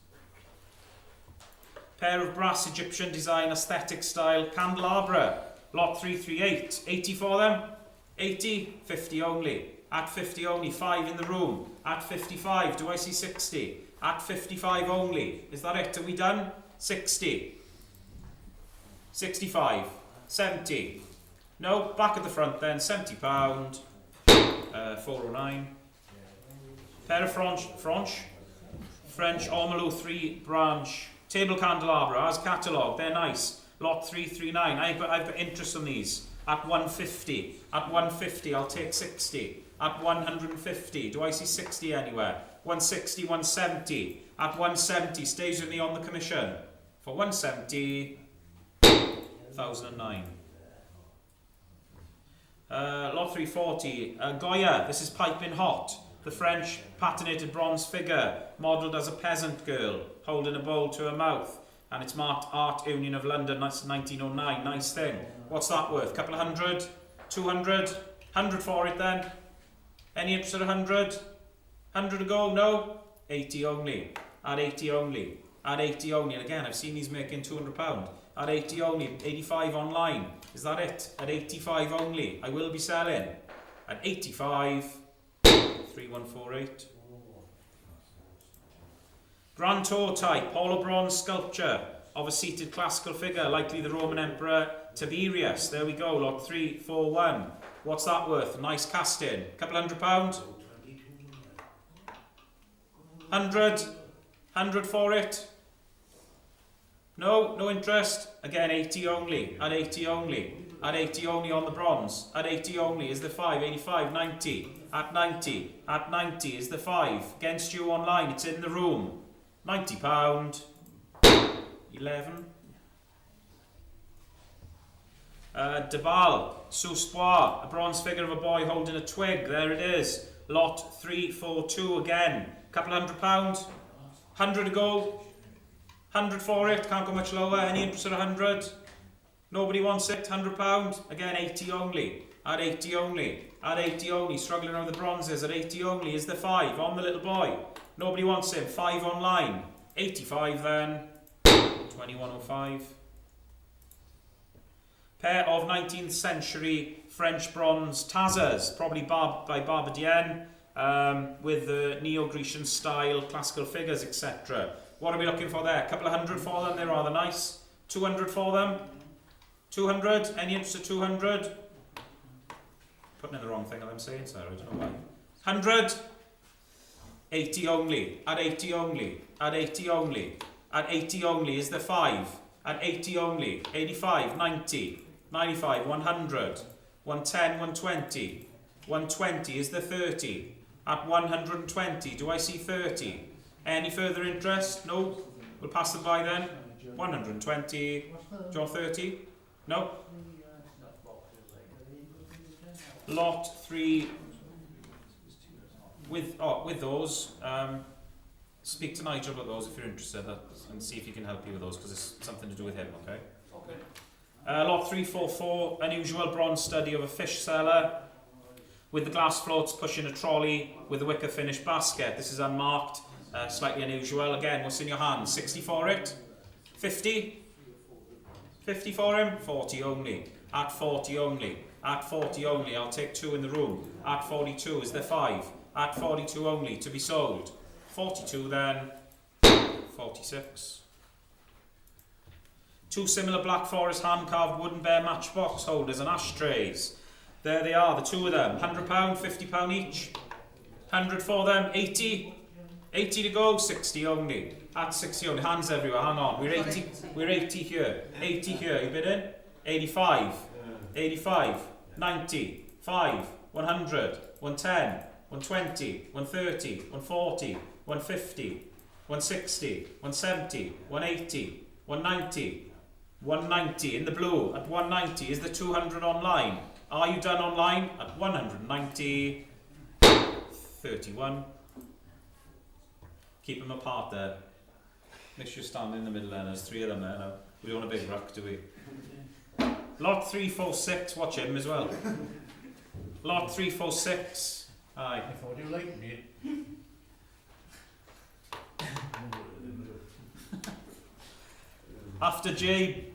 Pair of brass Egyptian design aesthetic style candelabra. Lot 338. 80 for them. 80. 50 only. At 50 only. 5 in the room. At 55. Do I see 60? At 55 only. Is that it? Are we done? 60. 65. 70. No, back at the front then. £70. 409. Pair of French Ormolu 3 branch table candelabra as catalogue. They're nice. Lot 339. I've got interest on these. At 150. At 150, I'll take 60. At 150, do I see 60 anywhere? 160, 170. At 170, stays with me on the commission. For 170, 1009. Lot 340. Goya, this is piping hot. The French patinated bronze figure, modelled as a peasant girl, holding a bowl to her mouth. And it's marked Art Union of London, that's 1909. Nice thing. What's that worth? Couple of hundred? 200? 100 for it then? Any interest at 100? 100 to go? No? 80 only. At 80 only. At 80 only. And again, I've seen these making £200. At 80 only. 85 online. Is that it? At 85 only. I will be selling. At 85. 3148. Grand Tour type. Paulo bronze sculpture of a seated classical figure, likely the Roman Emperor Tiberius. There we go. Lot 341. What's that worth? Nice casting. Couple £100? 100? 100 for it? No? No interest? Again, 80 only. At 80 only. At 80 only on the bronze. At 80 only is the 5. 85, 90. At 90. At 90 is the 5. Against you online. It's in the room. £90. 11. Debal, Souspoir, a bronze figure of a boy holding a twig. There it is. Lot 342 again. Couple £100. 100 to go. 100 for it. Can't go much lower. Any interest at 100? Nobody wants it. £100. Again, 80 only. At 80 only. At 80 only. Struggling around the bronzes. At 80 only is the 5 on the little boy. Nobody wants him. 5 online. 85 then. 2105. Pair of 19th century French bronze tazas, probably by Barbadienne, with the Neo-Grecian style classical figures, etc. What are we looking for there? A couple of £100 for them, they're rather nice. 200 for them? 200? Any interest at 200? Putting in the wrong thing I'm saying, Sarah, I don't know why. 100? 80 only. At 80 only. At 80 only. At 80 only is the 5. At 80 only. 85, 90, 95, 100, 110, 120. 120 is the 30. At 120, do I see 30? Any further interest? No? We'll pass them by then. 120. Do you want 30? No? Lot 3. With those, speak to Nigel about those if you're interested and see if he can help you with those because it's something to do with him, okay? Okay. Lot 344, unusual bronze study of a fish seller with the glass floats pushing a trolley with a wicker finished basket. This is unmarked, slightly unusual. Again, what's in your hand? 60 for it? 50? 50 for him? 40 only. At 40 only. At 40 only. I'll take 2 in the room. At 42 is the 5. At 42 only to be sold. 42 then. 46. 2 similar Black Forest hand-carved wooden bear matchbox holders and ashtrays. There they are, the 2 of them. £100, £50 each. 100 for them. 80. 80 to go. 60 only. At 60 only. Hands everywhere. Hang on. We're 80. We're 80 here. 80 here. You bidding? 85. 85. 90. 5. 100. 110. 120, 130, 140, 150, 160, 170, 180, 190, 190 in the blue. At 190 is the 200 online. Are you done online? At 190, 31. Keep them apart there. Make sure you stand in the middle there. There's 3 of them there now. We don't want a big ruck, do we? Lot 346, watch him as well. Lot 346. Aye. I thought you liked me. After J.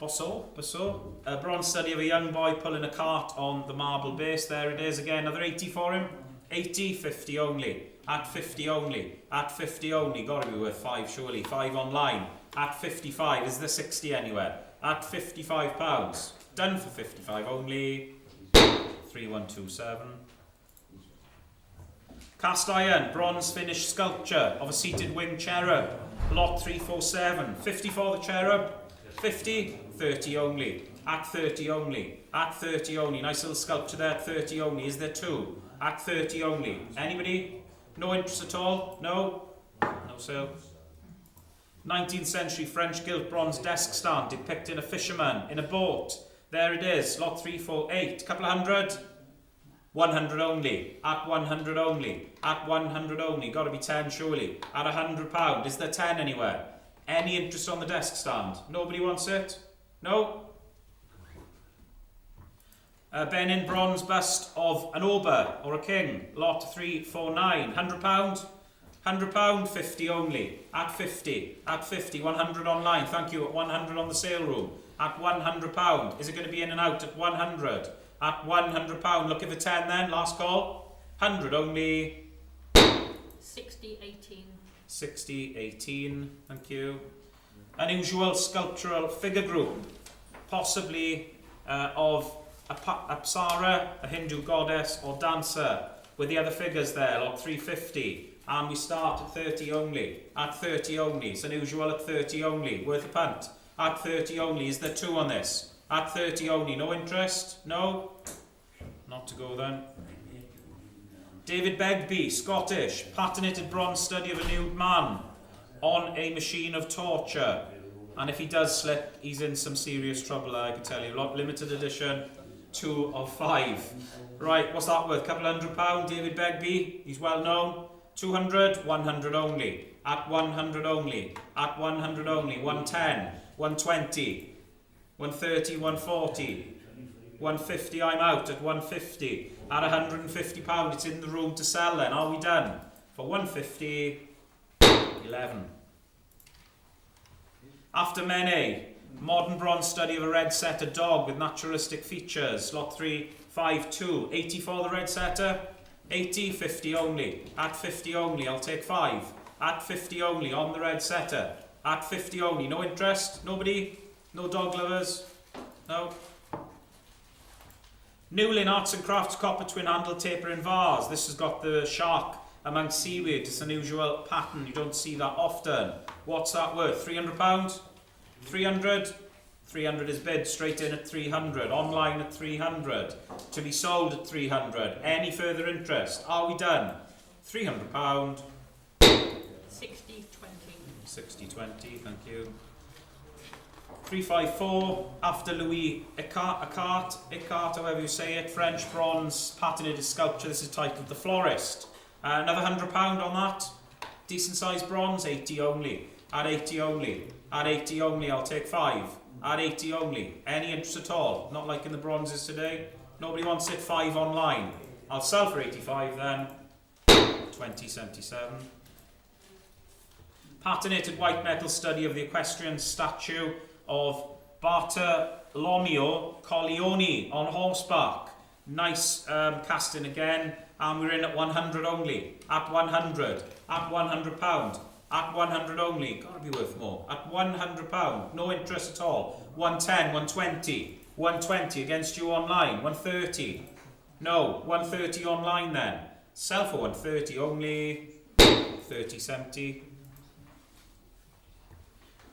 Bosso. A bronze study of a young boy pulling a cart on the marble base. There it is again. Another 80 for him. 80, 50 only. At 50 only. At 50 only. Got to be worth 5 surely. 5 online. At 55. Is there 60 anywhere? At £55. Done for 55 only. 3127. Cast iron, bronze finished sculpture of a seated winged cherub. Lot 347. 50 for the cherub. 50, 30 only. At 30 only. At 30 only. Nice little sculpture there at 30 only. Is there 2? At 30 only. Anybody? No interest at all? No? No sale. 19th century French gilt bronze desk stand depicting a fisherman in a boat. There it is. Lot 348. Couple of hundred. 100 only. At 100 only. At 100 only. Got to be 10 surely. At £100. Is there 10 anywhere? Any interest on the desk stand? Nobody wants it? No? Benin bronze bust of an ober or a king. Lot 349. £100? £100, 50 only. At 50. At 50. 100 online. Thank you. At 100 on the sale room. At £100. Is it going to be in and out at 100? At £100. Looking for 10 then. Last call. 100 only. 60, 18. 60, 18. Thank you. Unusual sculptural figure group. Possibly of Apsara, a Hindu goddess or dancer. With the other figures there. Lot 350. And we start at 30 only. At 30 only. It's unusual at 30 only. Worth a punt. At 30 only. Is there 2 on this? At 30 only. No interest? No? Not to go then. David Begbie, Scottish. Patinated bronze study of a nude man on a machine of torture. And if he does slip, he's in some serious trouble, I can tell you. Limited edition. 2 of 5. Right, what's that worth? Couple £100. David Begbie. He's well known. 200, 100 only. At 100 only. At 100 only. 110, 120, 130, 140, 150. I'm out at 150. At £150, it's in the room to sell then. Are we done? For 150, 11. After Mene, modern bronze study of a red setter dog with naturalistic features. Lot 352. 80 for the red setter. 80, 50 only. At 50 only, I'll take 5. At 50 only, on the red setter. At 50 only, no interest? Nobody? No dog lovers? No? Newlyn Arts and Crafts copper twin handle taper in vase. This has got the shark among seaweed. It's an unusual pattern. You don't see that often. What's that worth? £300? 300? 300 is bid straight in at 300. Online at 300. To be sold at 300. Any further interest? Are we done? £300. 60, 20. 60, 20. Thank you. 354. After Louis Icart, however you say it. French bronze patinated sculpture. This is titled The Florist. Another £100 on that. Decent sized bronze. 80 only. At 80 only. At 80 only. I'll take 5. At 80 only. Any interest at all? Not like in the bronzes today. Nobody wants it. 5 online. I'll sell for 85 then. 2077. Patinated white metal study of the equestrian statue of Bartolomeo Colleoni on horseback. Nice casting again. And we're in at 100 only. At 100. At £100. At 100 only. Gotta be worth more. At £100. No interest at all. 110, 120. 120 against you online. 130. No. 130 online then. Sell for 130 only. 30.70.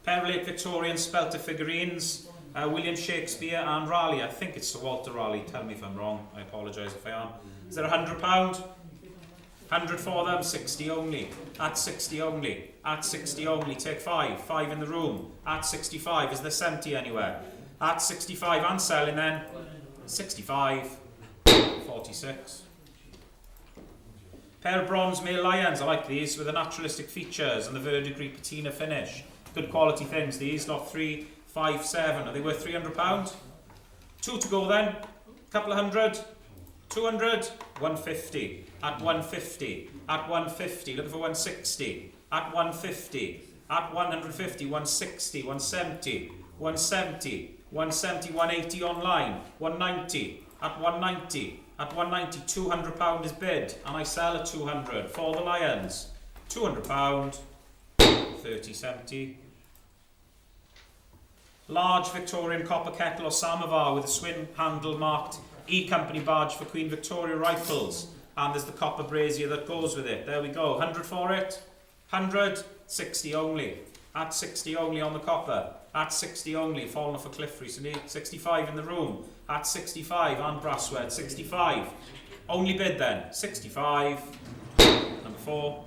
Pair of late Victorian spelter figurines. William Shakespeare and Raleigh. I think it's Sir Walter Raleigh. Tell me if I'm wrong. I apologise if I am. Is there £100? 100 for them, 60 only. At 60 only. At 60 only. Take 5. 5 in the room. At 65. Is there 70 anywhere? At 65 and selling then. 65. 46. Pair of bronze male lions. I like these with the naturalistic features and the verdigris patina finish. Good quality things these. Lot 357. Are they worth £300? 2 to go then. Couple of hundred. 200. 150. At 150. At 150. Looking for 160. At 150. At 150. 160. 170. 170. 170, 180 online, 190, at 190, at 190, £200 is bid, and I sell at 200 for the Lions. £200, 30.70. Large Victorian copper kettle or samovar with a swing handle marked E Company badge for Queen Victoria rifles, and there's the copper brazier that goes with it. There we go, 100 for it, 100, 60 only, at 60 only on the copper, at 60 only, fallen off a cliff recently, 65 in the room, at 65, and brassware, 65, only bid then, 65, number 4.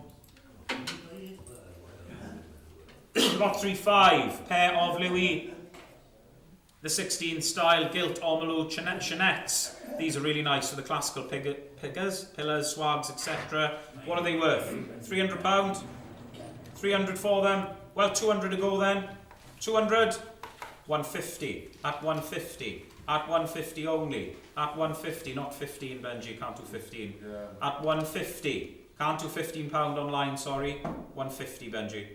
Lot 35, pair of Louis the 16th style gilt ormolu chanettes. These are really nice for the classical pillars, swags, etc. What are they worth? £300? 300 for them? Well, 200 to go then. 200? 150. At 150. At 150 only. At 150, not 15, Benji. Can't do 15. Yeah. At 150. Can't do £15 online, sorry. 150, Benji.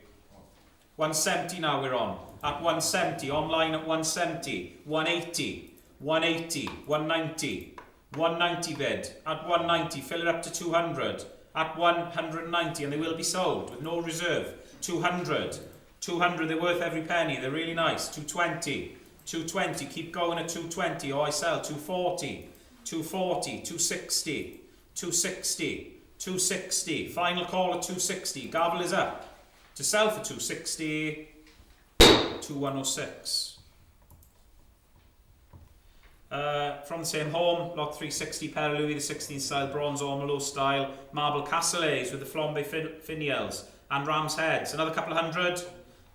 170 now we're on. At 170, online at 170, 180, 180, 190, 190 bid. At 190, fill it up to 200. At 190, and they will be sold with no reserve. 200, 200, they're worth every penny, they're really nice. 220, 220, keep going at 220, or I sell 240, 240, 260, 260, 260, final call at 260, gavel is up. To sell for 260, 2106. From the same home, lot 360, pair of Louis the 16th style, bronze ormolu style, marble casselets with the flambe finials and ram's heads. Another couple of hundred,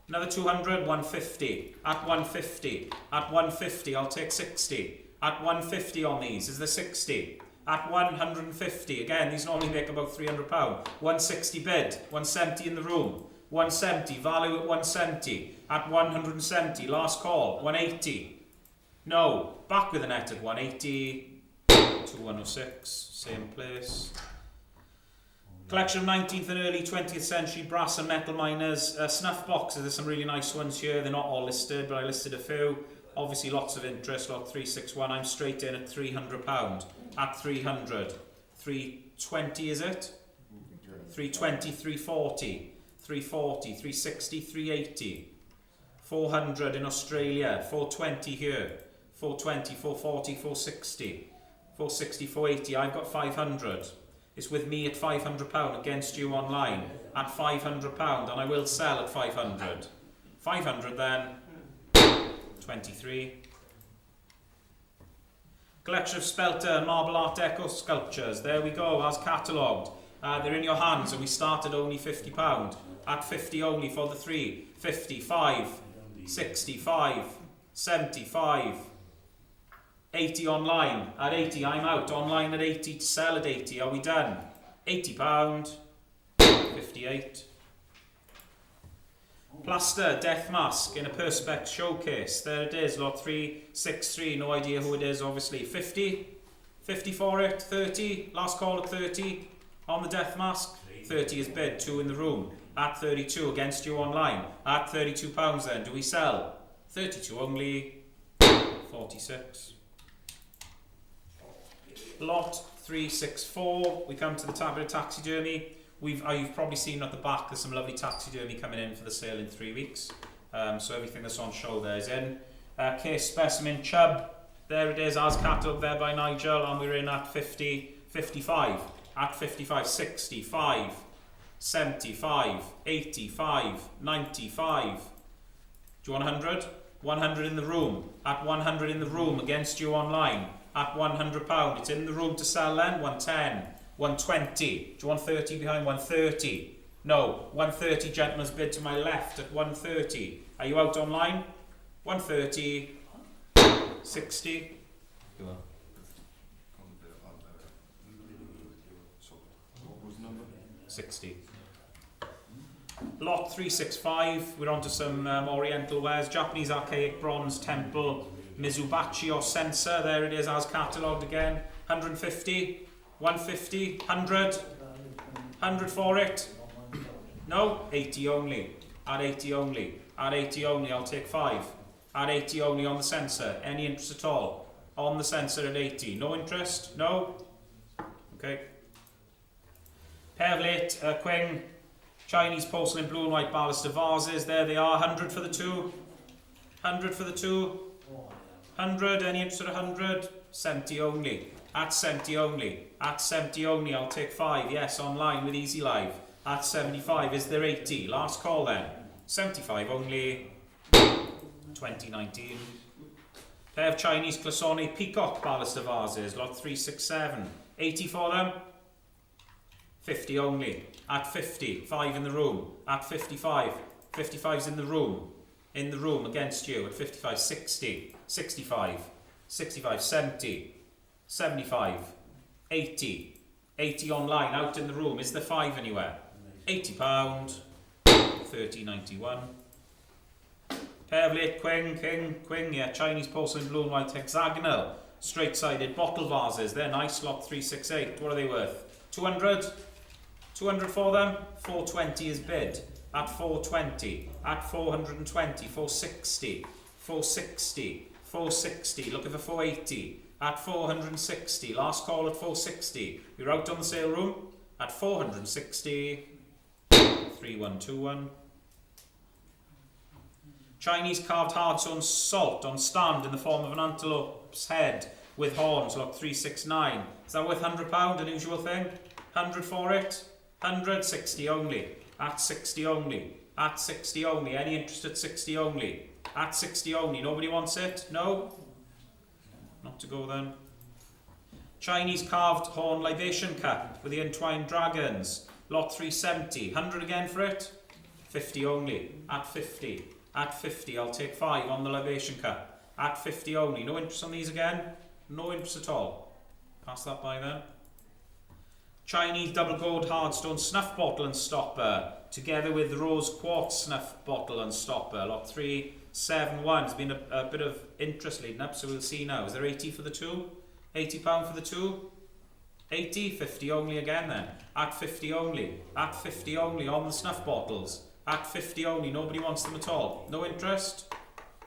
another 200, 150. At 150, at 150, I'll take 60. At 150 on these, is the 60. At 150, again, these normally make about £300. 160 bid, 170 in the room. 170, value at 170, at 170, last call, 180. No, back with a net at 180, to 106, same place. Collection of 19th and early 20th century brass and metal miners, snuff boxes, there's some really nice ones here, they're not all listed, but I listed a few. Obviously lots of interest, lot 361, I'm straight in at £300, at 300, 320 is it? 320, 340. 340, 360, 380, 400 in Australia, 420 here, 420, 440, 460, 460, 480, I've got 500. It's with me at £500 against you online at £500, and I will sell at 500. 500 then, 23. Collection of Spelter and Marble Art Deco sculptures, there we go, as catalogued. They're in your hands, and we started only £50. At 50 only for the 3. 55, 65, 75, 80 online. At 80, I'm out. Online at 80 to sell at 80. Are we done? £80, 58. Plaster, death mask in a Perspex showcase. There it is, lot 363. No idea who it is, obviously. 50, 50 for it. 30, last call at 30 on the death mask. 30 is bid, 2 in the room. At 32 against you online. At £32 then, do we sell? 32 only, 46. Lot 364, we come to the bit of taxidermy. You've probably seen at the back there's some lovely taxidermy coming in for the sale in 3 weeks. So everything that's on show there is in. Case specimen chub, there it is as catalogued there by Nigel, and we're in at 50, 55. At 55, 65. 75, 85, 95. Do you want 100? 100 in the room. At 100 in the room against you online. At £100. It's in the room to sell then. 110, 120. Do you want 30 behind? 130. No, 130 gentleman's bid to my left at 130. Are you out online? 130, 60. Go on. 60. Lot 365, we're on to some oriental wares. Japanese archaic bronze temple, Mizubachi or sensor, there it is as catalogued again. 150, 150, 100, 100 for it. No, 80 only, at 80 only, at 80 only, I'll take 5. at 80 only on the sensor. Any interest at all? On the sensor at 80. No interest? No? Okay. Pair of late Queen Chinese porcelain blue and white baluster vases. There they are. 100 for the two. 100 for the two. 100. Any interest at 100? 70 only. At 70 only. At 70 only. I'll take 5. Yes, online with Easy Live. At 75. Is there 80? Last call then. 75 only. 2019. Pair of Chinese Clasone peacock baluster vases. Lot 367. 80 for them. 50 only. At 50. 5 in the room. At 55. 55's in the room. In the room against you. At 55. 60. 65. 65. 70. 75, 80, 80 online, out in the room. Is there 5 anywhere? £80, 30.91. Pair of late Queen, yeah, Chinese porcelain blue and white hexagonal, straight-sided bottle vases. They're nice, lot 368. What are they worth? 200? 200 for them? 420 is bid. At 420, at 420, 460, 460, 460, looking for 480. At 460, last call at 460. You're out on the sale room at 460. 3121. Chinese carved hardstone salt on stand in the form of an antelope's head with horns. Look, 369. Is that worth £100? Unusual thing. 100 for it. 160 only. At 60 only. At 60 only. Any interest at 60 only? At 60 only. Nobody wants it? No? Not to go then. Chinese carved horn libation cup with the entwined dragons. Lot 370. 100 again for it? 50 only. At 50. At 50. I'll take 5 on the libation cup. At 50 only. No interest on these again? No interest at all. Pass that by then. Chinese double gold hardstone snuff bottle and stopper, together with the rose quartz snuff bottle and stopper. Lot 371. There's been a bit of interest leading up, so we'll see now. Is there 80 for the two? £80 for the two? 80, 50 only again then. At 50 only. At 50 only on the snuff bottles. At 50 only. Nobody wants them at all. No interest?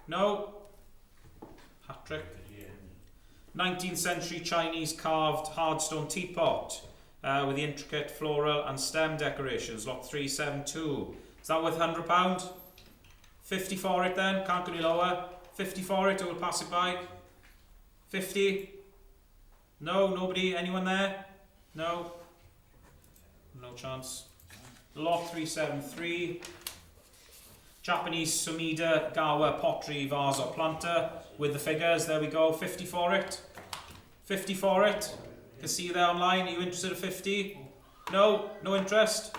No? Patrick? 19th century Chinese carved hardstone teapot with the intricate floral and stem decorations. Lot 372. Is that worth £100? 50 for it then. Can't go any lower. 50 for it, or we'll pass it by. 50? No, nobody? Anyone there? No? No chance. Lot 373. Japanese Sumida Gawa pottery vase or planter with the figures. There we go. 50 for it. 50 for it. You can see you there online. Are you interested at 50? No? No interest?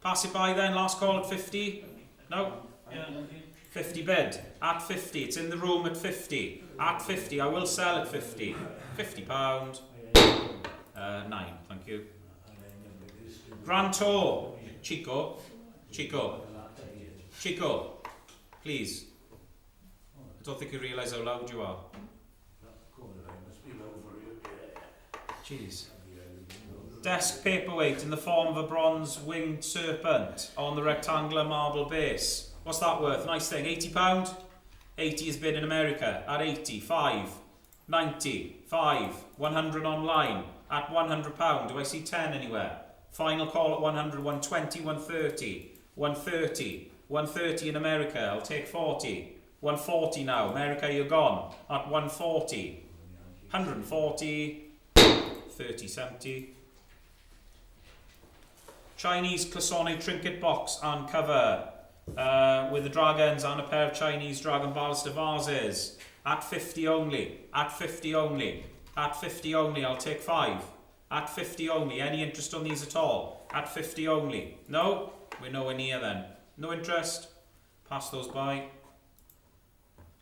Pass it by then. Last call at 50? No? 50 bid. At 50. It's in the room at 50. At 50. I will sell at 50. £50. 9. Thank you. Grand Tour. Chico. Please. I don't think you realise how loud you are. Jeez. Desk paperweight in the form of a bronze winged serpent on the rectangular marble base. What's that worth? Nice thing. £80? 80 is bid in America. At 80. 5. 90. 5. 100 online. At £100. Do I see 10 anywhere? Final call at 100. 120. 130. 130. 130 in America. I'll take 40. 140 now. America, you're gone. At 140. 140. 30.70. Chinese Clasone trinket box and cover with the dragons and a pair of Chinese dragon baluster vases. At 50 only. At 50 only. At 50 only. I'll take 5. At 50 only. Any interest on these at all? At 50 only. No? We're nowhere near then. No interest? Pass those by.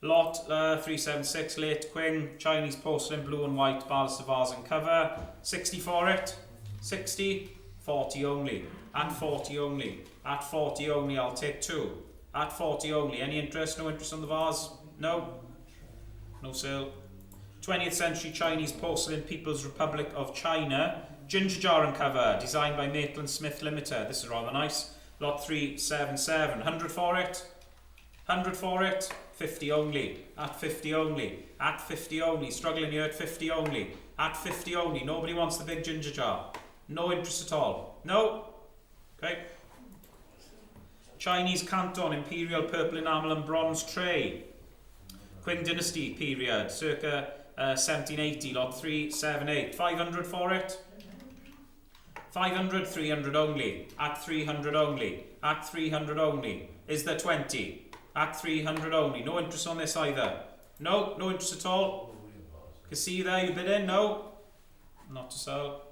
Lot 376, late Queen, Chinese porcelain blue and white baluster vase and cover. 60 for it. 60. 40 only. At 40 only. At 40 only. I'll take 2. At 40 only. Any interest? No interest on the vase? No? No sale. 20th century Chinese porcelain People's Republic of China. Ginger jar and cover. Designed by Maitland Smith Limited. This is rather nice. Lot 377. 100 for it. 100 for it. 50 only. At 50 only. At 50 only. Struggling here at 50 only. At 50 only. Nobody wants the big ginger jar. No interest at all. No. Okay. Chinese Canton Imperial Purple Enamel and Bronze Tray. Qing Dynasty period, circa 1780, lot 378. 500 for it? 500, 300 only. At 300 only. At 300 only. Is there 20? At 300 only. No interest on this either. No, no interest at all. Can see you there, you bid in? No? Not to sell.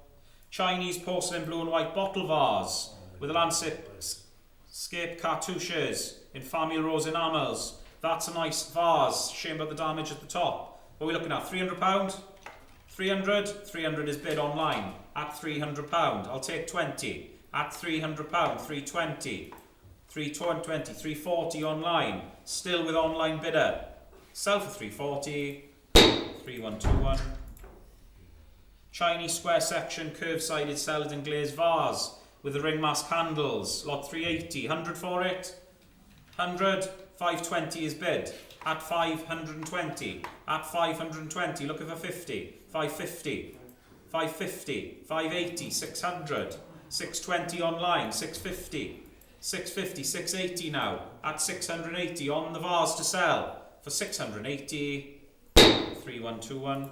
Chinese porcelain blue and white bottle vase with a landscape cartouches in family rose enamels. That's a nice vase. Shame about the damage at the top. What are we looking at? £300? 300? 300 is bid online. At £300. I'll take 20. At £300. 320. 320. 340 online. Still with online bidder. Sell for 340. 3121. Chinese square section curved-sided celadon glazed vase with the ring mask handles. Lot 380. 100 for it? 100. 520 is bid. At 520. At 520. Looking for 50. 550. 550. 580. 600. 620 online. 650. 650. 680 now. At 680 on the vase to sell. For 680. 3121.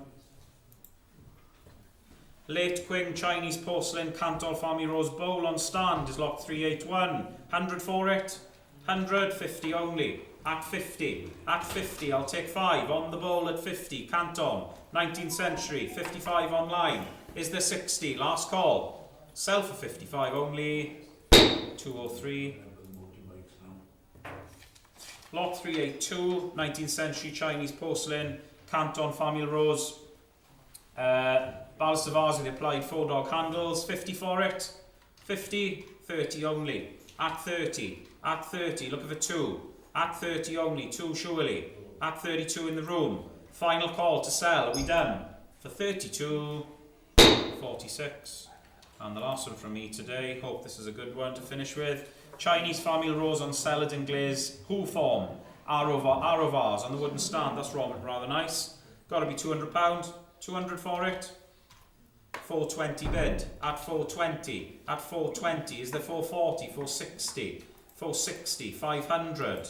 Late Qing Chinese porcelain Canton Family Rose bowl on stand is lot 381. 100 for it? 150 only. At 50. At 50, I'll take 5. On the bowl at 50. Canton. 19th century. 55 online. Is there 60? Last call. Sell for 55 only. 203. Lot 382. 19th century Chinese porcelain Canton Family Rose. Baluster vase with applied 4 dog handles. 50 for it? 50. 30 only. At 30. At 30. Looking for 2. At 30 only. 2 surely. At 32 in the room. Final call to sell. Are we done? For 32. 46. And the last one from me today. Hope this is a good one to finish with. Chinese family rose on celadon glaze. Who form? Arrow vase on the wooden stand. That's rather nice. Got to be £200. 200 for it? 420 bid. At 420. At 420. Is there 440? 460. 460. 500.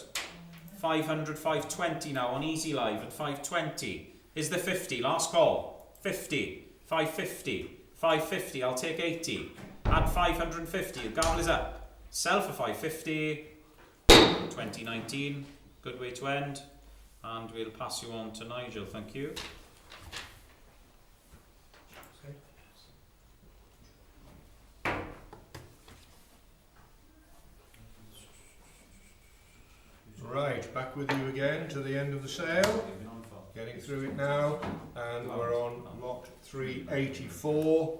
500. 520 now on Easy Live at 520. Is there 50? Last call. 50. 550. 550. I'll take 80. At 550. The gavel is up. Sell for 550. 2019. Good way to end. And we'll pass you on to Nigel. Thank you. Right, back with you again to the end of the sale. Getting through it now, and we're on lot 384.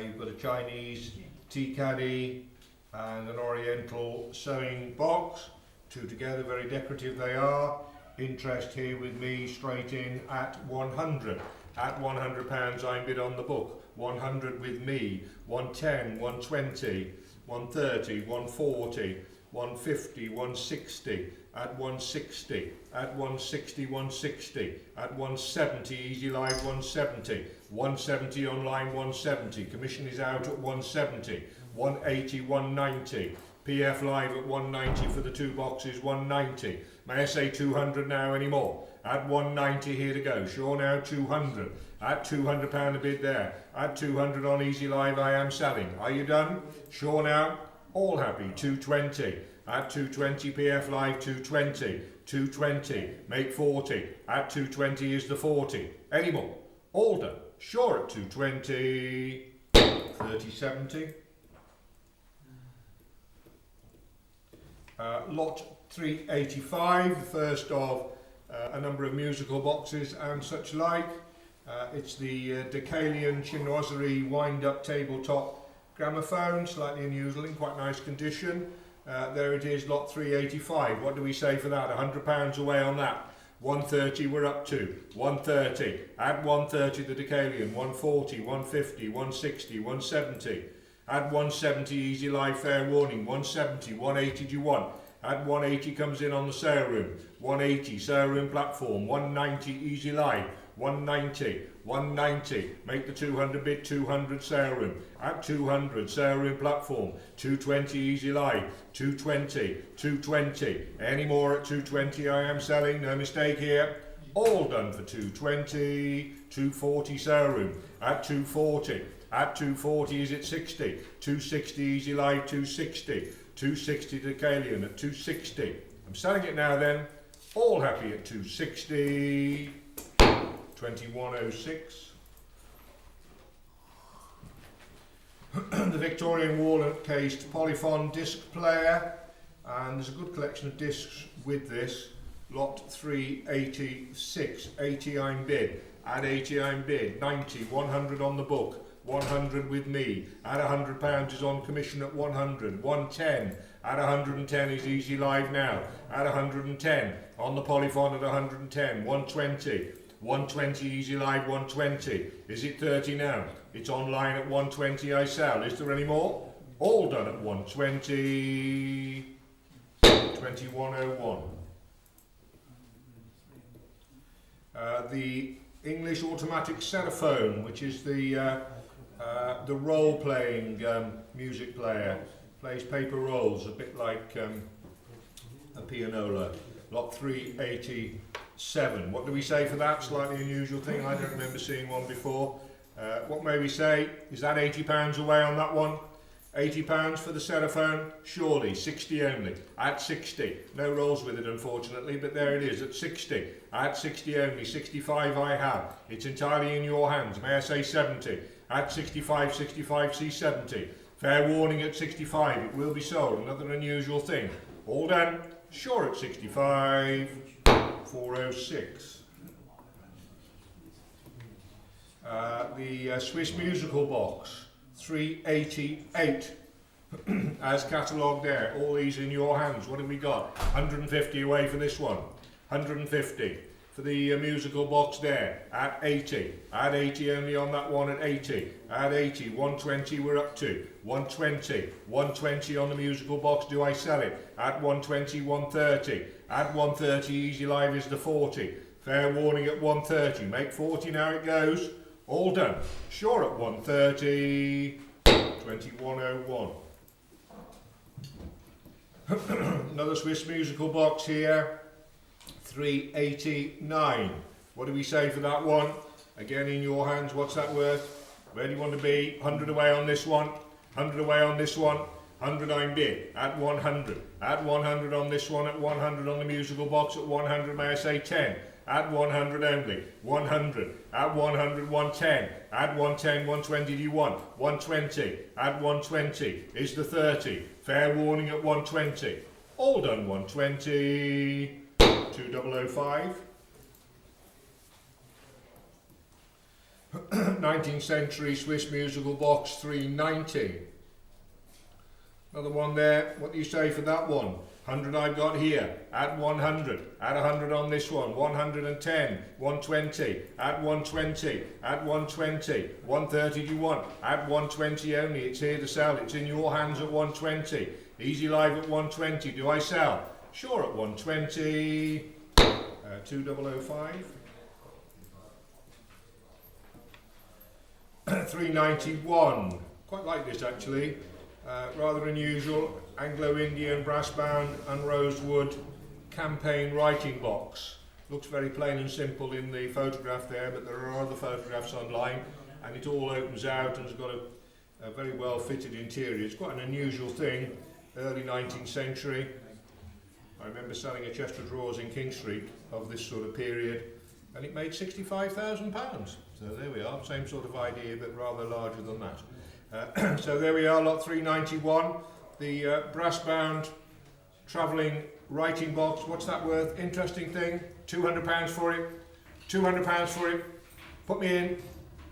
You've got a Chinese tea caddy and an Oriental sewing box. Two together, very decorative they are. Interest here with me straight in at 100. At £100 I'm bid on the book. 100 with me. 110, 120, 130, 140, 150, 160. At 160, at 160, 160, at 170, Easy Live 170, 170 online 170, commission is out at 170, 180, 190, PF Live at 190 for the 2 boxes, 190, may I say 200 now anymore? At 190 here to go, sure now 200, at £200 a bid there, at 200 on Easy Live I am selling, are you done? Sure now, all happy, 220. At 220 PF Live 220, 220, make 40, at 220 is the 40, any more, all done, sure at 220, 3070. Lot 385, the first of a number of musical boxes and such like. It's the Decalion chinoiserie wind-up tabletop gramophone, slightly unusual in quite nice condition. There it is, lot 385. What do we say for that? £100 away on that. 130 we're up to. 130. At 130 the Decalion. 140, 150, 160, 170. At 170 Easy Live fair warning. 170, 180 do you want? At 180 comes in on the sale room. 180, sale room platform. 190, easy live. 190, 190, make the 200 bid, 200 sale room. At 200, sale room platform. 220, easy live. 220, 220. Any more at 220 I am selling, no mistake here. All done for 220, 240 sale room. At 240, at 240 is it 60. 260, easy live, 260. 260 to Kalian at 260. I'm selling it now then. All happy at 260. 2106. The Victorian walnut cased polyphon disc player, and there's a good collection of discs with this. Lot 386, 80 I'm bid, at 80 I'm bid, 90, 100 on the book, 100 with me, at £100 is on commission at 100, 110, at 110 is easy live now, at 110, on the polyphon at 110, 120, 120 easy live, 120. Is it 30 now? It's online at 120 I sell. Is there any more? All done at 120. 2101. The English automatic xylophone, which is the role-playing music player. Plays paper rolls, a bit like a pianola. Lot 387. What do we say for that? Slightly unusual thing. I don't remember seeing one before. What may we say? Is that £80 away on that one? £80 for the xylophone? Surely. 60 only. At 60. No rolls with it, unfortunately, but there it is at 60. At 60 only. 65 I have. It's entirely in your hands. May I say 70? At 65, 65, C70. Fair warning at 65. It will be sold. Another unusual thing. All done. Sure at 65. 406. The Swiss musical box. 388. As catalogued there. All these in your hands. What have we got? 150 away for this one. 150. For the musical box there. At 80. At 80 only on that one at 80. At 80. 120 we're up to. 120. 120 on the musical box. Do I sell it? At 120, 130. At 130 easy live is the 40. Fair warning at 130. Make 40 now it goes. All done. Sure at 130. 2101. Another Swiss musical box here. 389. What do we say for that one? Again in your hands. What's that worth? Where do you want to be? 100 away on this one. 100 away on this one. 100 I'm bid. At 100. At 100 on this one. At 100 on the musical box. At 100 may I say 10. At 100 only. 100. At 100, 110. At 110, 120 do you want? 120. At 120 is the 30. Fair warning at 120. All done 120. 2005. 19th century Swiss musical box 390. Another one there. What do you say for that one? 100 I've got here. At 100. At 100 on this one. 110. 120. At 120. At 120. 130 do you want? At 120 only. It's here to sell. It's in your hands at 120. Easy live at 120. Do I sell? Sure at 120. 2005. 391. Quite like this actually. Rather unusual. Anglo-Indian brass bound and rosewood campaign writing box. Looks very plain and simple in the photograph there, but there are other photographs online, and it all opens out and has got a very well fitted interior. It's quite an unusual thing. Early 19th century. I remember selling a chest of drawers in King Street of this sort of period, and it made £65,000. So there we are, same sort of idea, but rather larger than that. So there we are, lot 391. The brass-bound travelling writing box. What's that worth? Interesting thing. £200 for it. £200 for it. Put me in.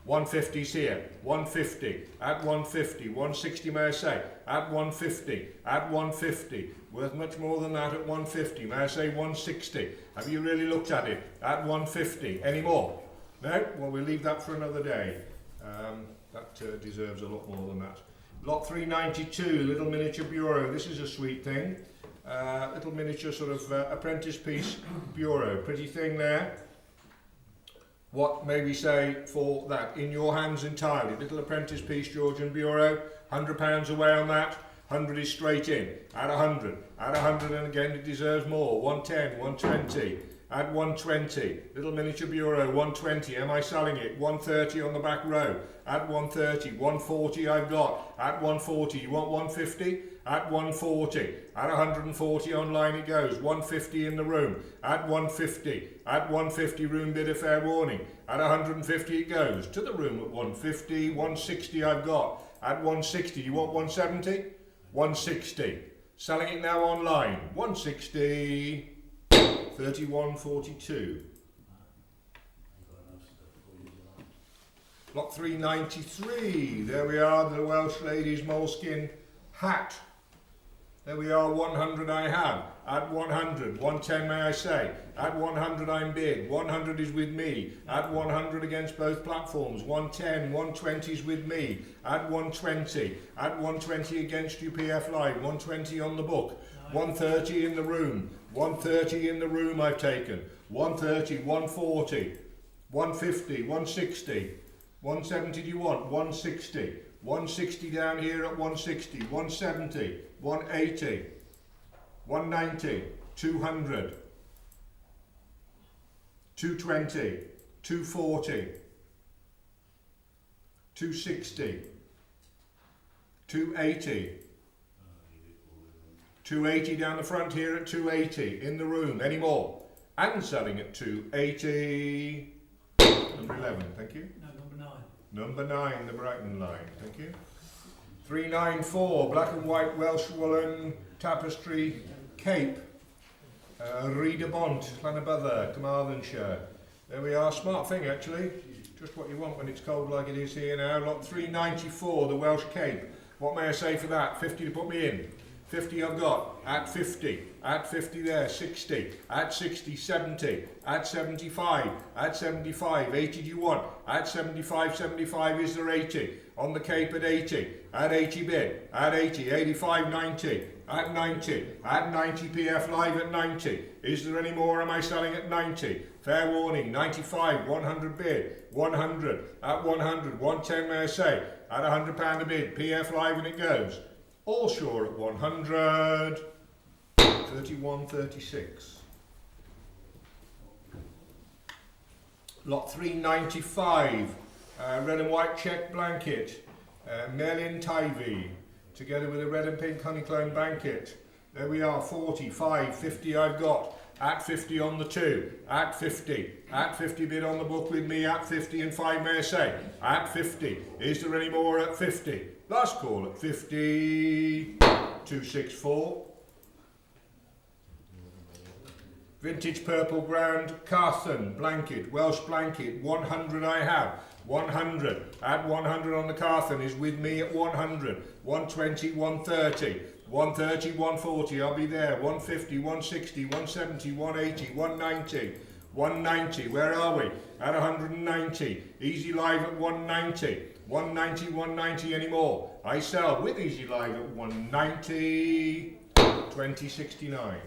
150's here. 150. At 150. 160 may I say. At 150. At 150. Worth much more than that at 150. May I say 160? Have you really looked at it? At 150. Any more? No? Well, we'll leave that for another day. That deserves a lot more than that. Lot 392, little miniature bureau. This is a sweet thing. Little miniature sort of apprentice piece bureau. Pretty thing there. What may we say for that? In your hands entirely. Little apprentice piece Georgian bureau. £100 away on that. 100 is straight in. Add 100. Add 100 and again it deserves more. 110, 120. Add 120. Little miniature bureau. 120. Am I selling it? 130 on the back row. Add 130. 140 I've got. Add 140. You want 150? At 140, at 140 online it goes, 150 in the room, at 150, at 150 room bidder fair warning, at 150 it goes, to the room at 150, 160 I've got, at 160, you want 170? 160, selling it now online, 160, 31.42. Lot 393, there we are, the Welsh ladies moleskin hat. There we are, 100 I have, at 100, 110 may I say, at 100 I'm bid, 100 is with me, at 100 against both platforms, 110, 120 is with me, at 120 against UPF Live, 120 on the book, 130 in the room, 130 in the room I've taken, 130, 140, 150, 160, 170 do you want, 160, 160 down here at 160, 170, 180, 190, 200, 220, 240, 260, 280, 280 down the front here at 280, in the room, any more? And selling at 280, number 11, thank you. Number 9, the Brighton line, thank you. 394, black and white Welsh woolen tapestry cape. Rhyd Bont, Llanybydder, Carmarthenshire. There we are, smart thing actually. Just what you want when it's cold like it is here now. Lot 394, the Welsh cape. What may I say for that? 50 to put me in. 50 I've got, at 50 there, 60, at 60, 70, at 75, 80 do you want, at 75 is there 80, on the cape at 80 bid, at 80, 85, 90, at 90 PF Live at 90, is there any more, am I selling at 90, fair warning, 95, 100 bid, 100, at 100, 110 may I say, at £100 a bid, PF Live and it goes. All sure at 100, 31.36. Lot 395, red and white check blanket, Melin Tivy, together with a red and pink honeycomb blanket. There we are, 45, 50 I've got, at 50 on the 2, at 50 bid on the book with me, at 50 and 5 may I say, at 50, is there any more at 50? Last call at 50, 264. Vintage purple ground Carmarthen blanket, Welsh blanket, 100 I have, 100, at 100 on the Carmarthen is with me at 100, 120, 130, 130, 140, I'll be there, 150, 160, 170, 180, 190, 190, where are we? At 190, Easy Live at 190, 190, 190 anymore. I sell with Easy Live at 190, 2069.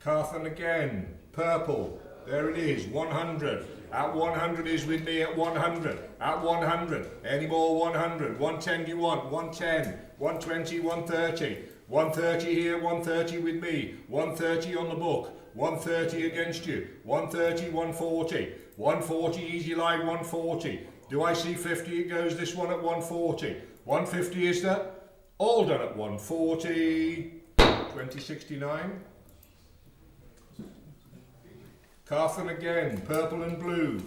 Carmarthen again, purple, there it is, 100. At 100 is with me at 100. At 100. Any more 100. 110 do you want? 110. 120, 130. 130 here, 130 with me. 130 on the book. 130 against you. 130, 140. 140 Easy Live 140. Do I see 50? It goes this one at 140. 150 is that? All done at 140. 2069. Carmarthen again, purple and blue.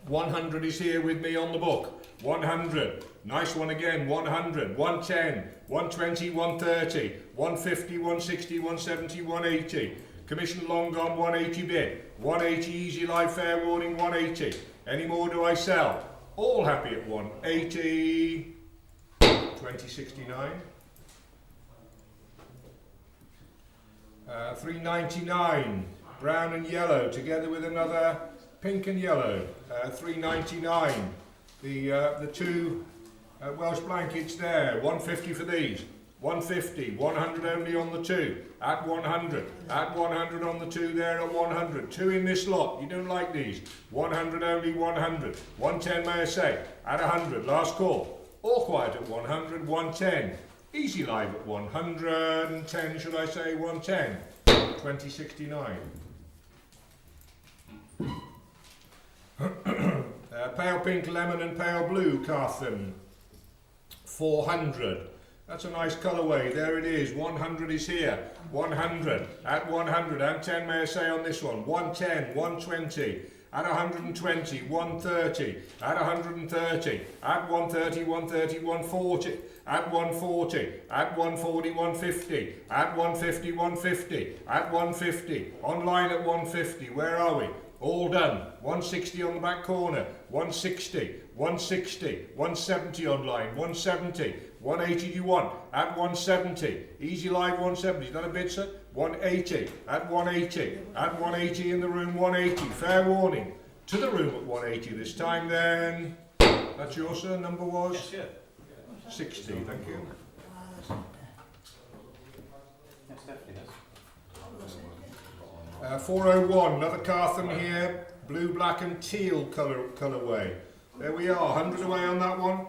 100 is here with me on the book. 100. Nice one again. 100. 110. 120. 130. 150. 160. 170. 180. Commission long gone. 180 bid. 180 Easy Live fair warning. 180. Any more do I sell? All happy at 180. 2069. 399. Brown and yellow together with another pink and yellow. 399. The two Welsh blankets there, 150 for these. 150, 100 only on the 2, at 100, at 100 on the 2 there at 100, 2 in this lot, you don't like these, 100 only, 100, 110 may I say, at 100, last call, all quiet at 100, 110, easy live at 110, should I say 110, 2069. Pale pink, lemon and pale blue, Carmarthen, 400. That's a nice colourway, there it is, 100 is here, 100, at 100, and 10 may I say on this one, 110, 120, at 120, 130, at 130, at 130, 130, 140, at 140, at 140, 150, at 150, 150, at 150, online at 150, where are we? All done, 160 on the back corner, 160, 160, 170 online, 170, 180 do you want? At 170, easy live 170, is that a bid sir? 180, at 180, at 180 in the room, 180, fair warning, to the room at 180 this time then. That's yours sir, number was? Yes, yeah. 60, thank you. Yes, definitely is. 401, another Carmarthen here, blue, black and teal colourway. There we are, 100 away on that one,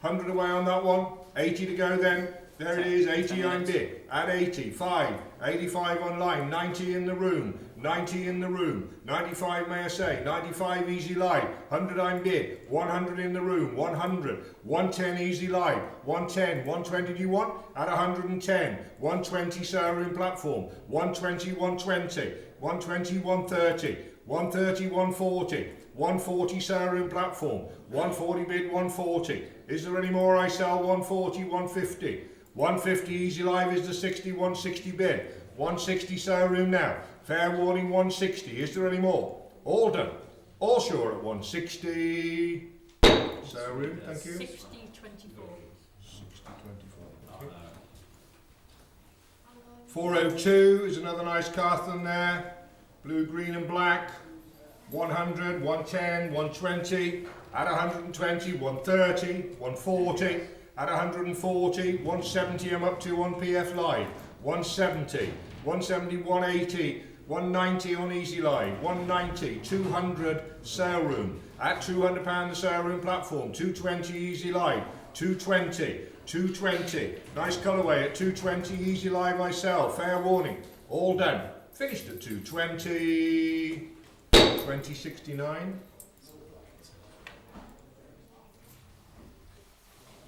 100 away on that one, 80 to go then, there it is, 80 I'm bid, at 80, 5, 85 online, 90 in the room, 90 in the room, 95 may I say, 95 easy live, 100 I'm bid, 100 in the room, 100, 110 easy live, 110, 120 do you want? At 110, 120 saleroom platform, 120, 120, 120, 130, 130, 140, 140 saleroom platform, 140 bid, 140. Is there any more I sell? 140, 150. 150 easy live is the 60, 160 bid. 160 saleroom now. Fair warning 160. Is there any more? All done. All sure at 160. Saleroom, thank you. 60, 24. 60, 24. Thank you. 402 is another nice Carmarthen there. Blue, green and black. 100, 110, 120, at 120, 130, 140, at 140, 170 I'm up to on PF Live, 170, 170, 180, 190 on Easy Live, 190, 200 sale room, at £200 the sale room platform, 220 Easy Live, 220, 220, nice colourway at 220 Easy Live I sell, fair warning, all done, finished at 220. 2069.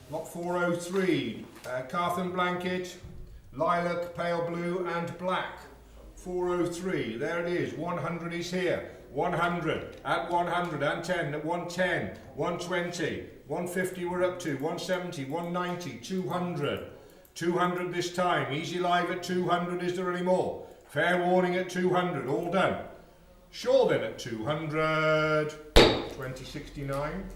Lot 403, Carmarthen blanket, lilac, pale blue and black. 403, there it is, 100 is here, 100, at 100, and 10, at 110, 120, 150 we're up to, 170, 190, 200, 200 this time, easy live at 200, is there any more? Fair warning at 200, all done. Sure then at 200, 2069.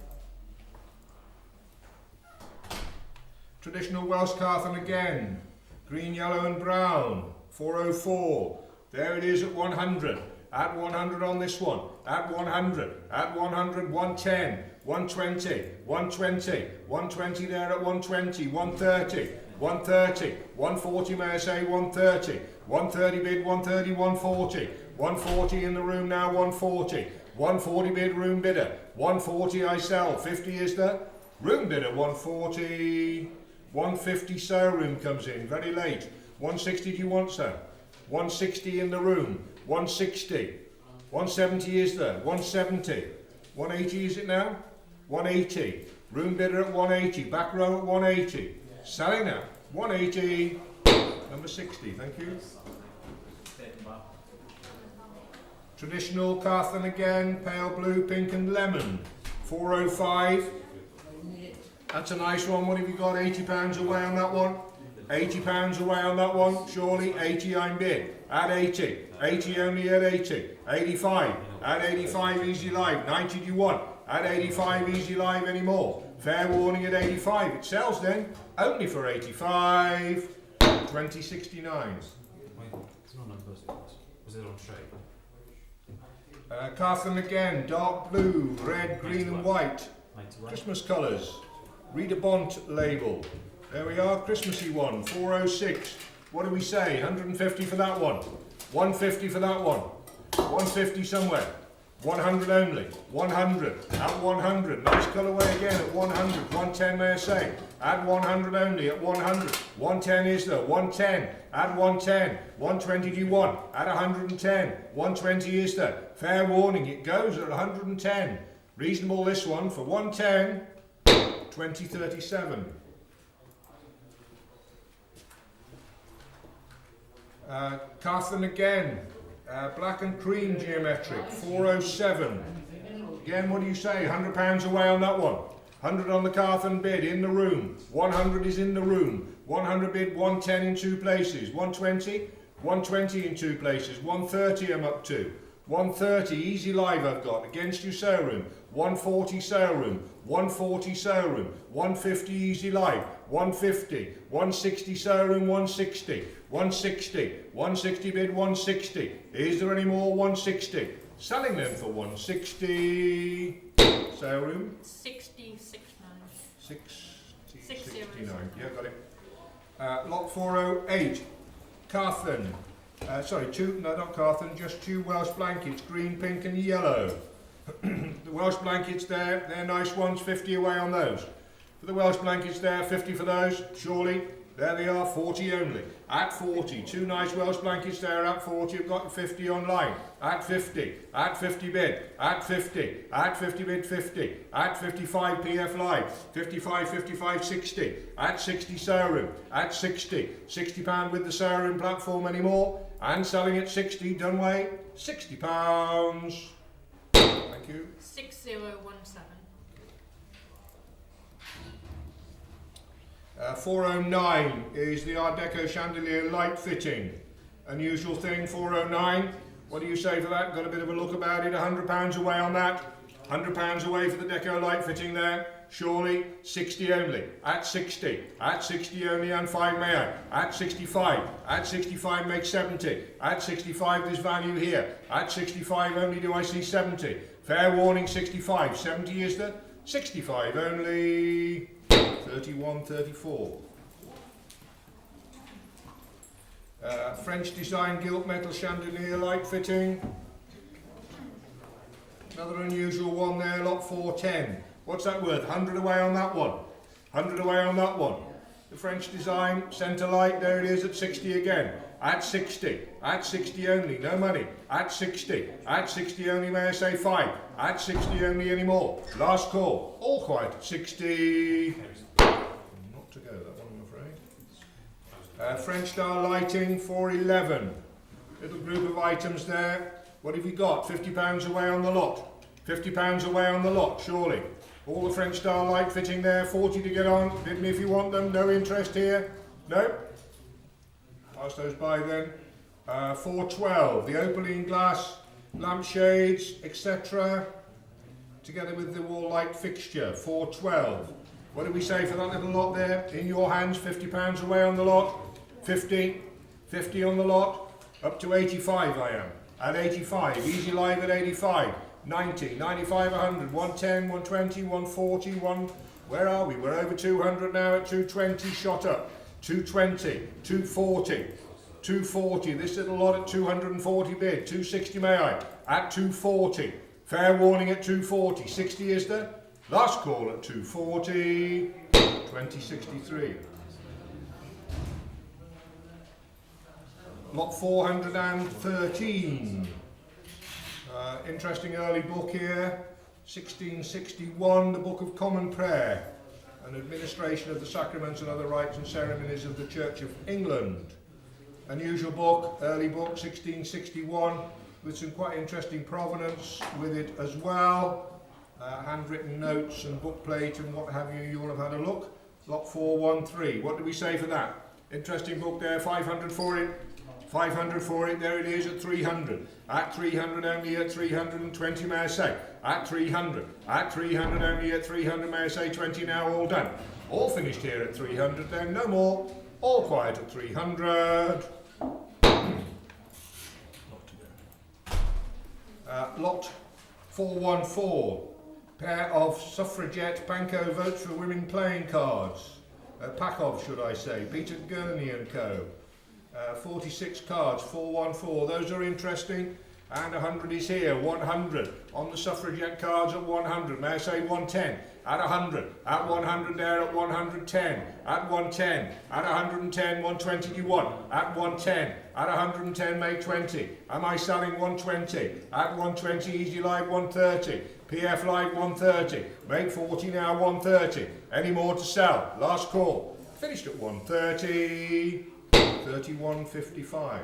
Traditional Welsh Carmarthen again, green, yellow and brown, 404. There it is at 100, at 100 on this one, at 100, at 100, 110, 120, 120, 120 there at 120, 130, 130, 140 may I say, 130, 130 bid, 130, 140, 140 in the room now, 140, 140 bid, room bidder, 140 I sell, 50 is there, room bidder, 140, 150 sale room comes in, very late, 160 do you want sir? 160 in the room, 160, 170 is there, 170, 180 is it now? 180, room bidder at 180, back row at 180, selling now, 180, number 60, thank you. Traditional Carmarthen again, pale blue, pink and lemon, 405, that's a nice one, what have you got, £80 away on that one? £80 away on that one, surely, 80 I'm bid, at 80, 80 only at 80, 85, at 85 easy live, 90 do you want, at 85 easy live anymore, fair warning at 85, it sells then, only for 85, 2069. Was it on trade? Carmarthen again, dark blue, red, green and white, 91. Christmas colours, Read a Bont label. There we are, Christmassy one, 406. What do we say? 150 for that one. 150 for that one. 150 somewhere. 100 only. 100. At 100. Nice colourway again at 100. 110 may I say. Add 100 only at 100. 110 is there. 110. Add 110. 120 do you want? Add 110. 120 is there. Fair warning, it goes at 110. Reasonable this one for 110. 2037. Carmarthen again. Black and cream geometric, 407. Again, what do you say? £100 away on that one. 100 on the Carmarthen bid, in the room. 100 is in the room. 100 bid, 110 in 2 places. 120, 120 in 2 places. 130 I'm up to. 130, easy live I've got, against you sale room. 140 sale room. 140 sale room. 150 easy live. 150, 160 sale room, 160. 160, 160 bid, 160. Is there any more? 160. Selling them for 160. Sale room? 69. 69. Yeah, got it. Lot 408. Carmarthen. Not Carmarthen, just 2 Welsh blankets, green, pink and yellow. The Welsh blankets there, they're nice ones, 50 away on those. For the Welsh blankets there, 50 for those, surely. There they are, 40 only. At 40, 2 nice Welsh blankets there at 40. I've got 50 online. At 50, at 50 bid, at 50, at 50 bid 50, at 55 PF live, 55, 55, 60, at 60 sale room, at 60, £60 with the sale room platform anymore, and selling at 60, Dunway, £60. Thank you. 6017. 409 is the Art Deco chandelier light fitting. Unusual thing, 409. What do you say for that? Got a bit of a look about it. £100 away on that. £100 away for the deco light fitting there. Surely 60 only. At 60. At 60 only and 5 may I. At 65. At 65 make 70. At 65 there's value here. At 65 only do I see 70. Fair warning 65. 70 is there? 65 only. 31, 34. French design gilt metal chandelier light fitting. Another unusual one there, lot 410. What's that worth? 100 away on that one. 100 away on that one. The French design, centre light, there it is at 60 again. At 60. At 60 only, no money. At 60. At 60 only, may I say 5. At 60 only anymore. Last call. All quiet at 60. Not to go, that one, I'm afraid. French style lighting, 411. Little group of items there. What have you got? £50 away on the lot. £50 away on the lot, surely. All the French style light fitting there, 40 to get on. Bid me if you want them. No interest here? No? Pass those by then. 412, the opaline glass, lampshades, etc. Together with the wall light fixture, 412. What did we say for that little lot there? In your hands, £50 away on the lot. 50, 50 on the lot. Up to 85 I am. At 85, easy live at 85. 90, 95, 100, 110, 120, 140, where are we? We're over 200 now at 220, shot up. 220, 240, 240, this little lot at 240 bid, 260 may I, at 240, fair warning at 240, 60 is there? Last call at 240, 2063. Lot 413. Interesting early book here, 1661, the Book of Common Prayer, an administration of the sacraments and other rites and ceremonies of the Church of England. Unusual book, early book, 1661, with some quite interesting provenance with it as well. Handwritten notes and bookplate and what have you, you will have had a look. Lot 413, what do we say for that? Interesting book there, 500 for it. 500 for it, there it is at 300. At 300 only at 320 may I say. At 300. At 300 only at 300 may I say 20 now, all done. All finished here at 300 then, no more. All quiet at 300. Lot 414. pair of suffragette Panko votes for women playing cards. Pack of, should I say. Peter Gurney and Co. 46 cards, 414. Those are interesting. And 100 is here. 100 on the suffragette cards at 100. May I say 110? At 100. At 100 there at 110. At 110. At 110. 120 do you want? At 110. At 110 make 20. Am I selling 120? At 120 Easy Live 130. PF Live 130. Make 40 now 130. Any more to sell? Last call. Finished at 130. 31.55.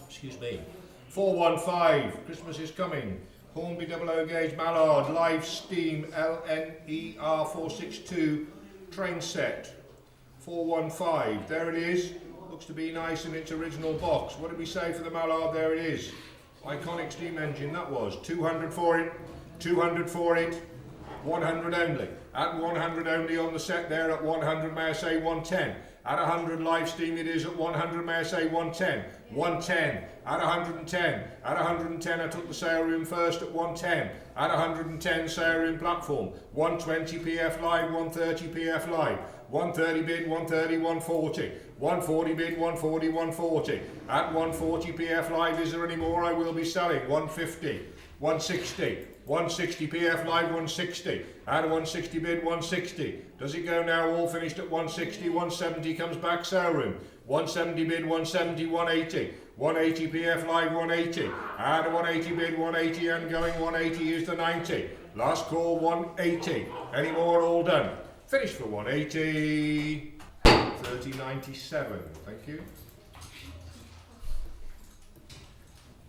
Excuse me. 415. Christmas is coming. Hornby 00 gauge Mallard live steam LNER 462 train set. 415. There it is. Looks to be nice in its original box. What did we say for the Mallard? There it is. Iconic steam engine that was. 200 for it. 200 for it. 100 only. At 100 only on the set there at 100, may I say 110. At 100 live steam it is at 100, may I say 110. 110. At 110. At 110 I took the sale room first at 110. At 110 sale room platform. 120 PF live, 130 PF live. 130 bid, 130, 140. 140 bid, 140, 140. At 140 PF live, is there any more? I will be selling. 150. 160. 160 PF live 160. At 160 bid 160. Does it go now? All finished at 160. 170 comes back sale room. 170 bid 170 180. 180 PF live 180. At 180 bid 180 and going 180 is the 90. Last call 180. Any more? All done. Finished for 180. 30.97. Thank you.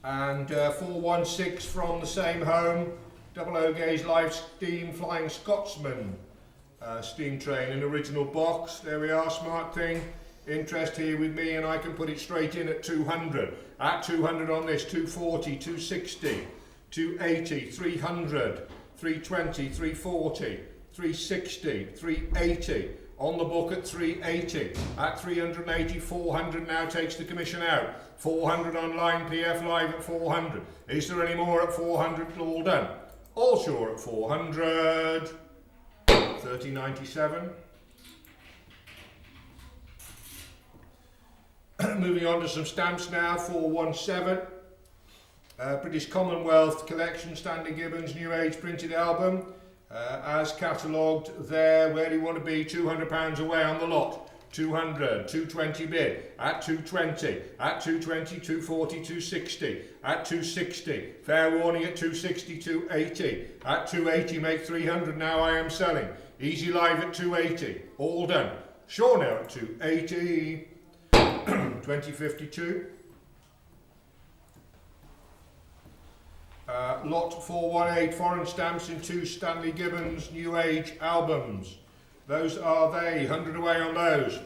And 416 from the same home. 00 gauge live steam Flying Scotsman steam train in original box. There we are, smart thing. Interest here with me and I can put it straight in at 200. At 200 on this, 240, 260, 280, 300, 320, 340, 360, 380. On the book at 380. At 380, 400 now takes the commission out. 400 online, PF live at 400. Is there any more at 400? All done. All sure at 400. 30.97. Moving on to some stamps now. 417. British Commonwealth Collection, Stanley Gibbons New Age printed album. As catalogued there. Where do you want to be? £200 away on the lot. 200, 220 bid, at 220, at 220, 240, 260, at 260, fair warning at 260, 280, at 280 make 300, now I am selling, Easy Live at 280, all done, sure now at 280, 2052, lot 418, foreign stamps in 2 Stanley Gibbons New Age albums. Those are they, 100 away on those.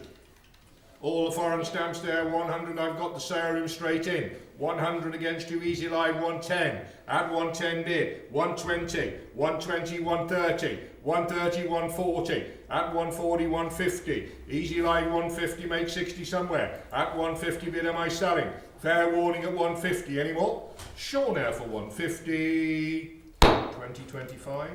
All the foreign stamps there, 100, I've got the sale room straight in. 100 against you, Easy Live 110. At 110 bid, 120, 120, 130, 130, 140. At 140, 150. Easy Live 150, make 60 somewhere. At 150 bid, am I selling? Fair warning at 150, any more? Sure now for 150. 2025.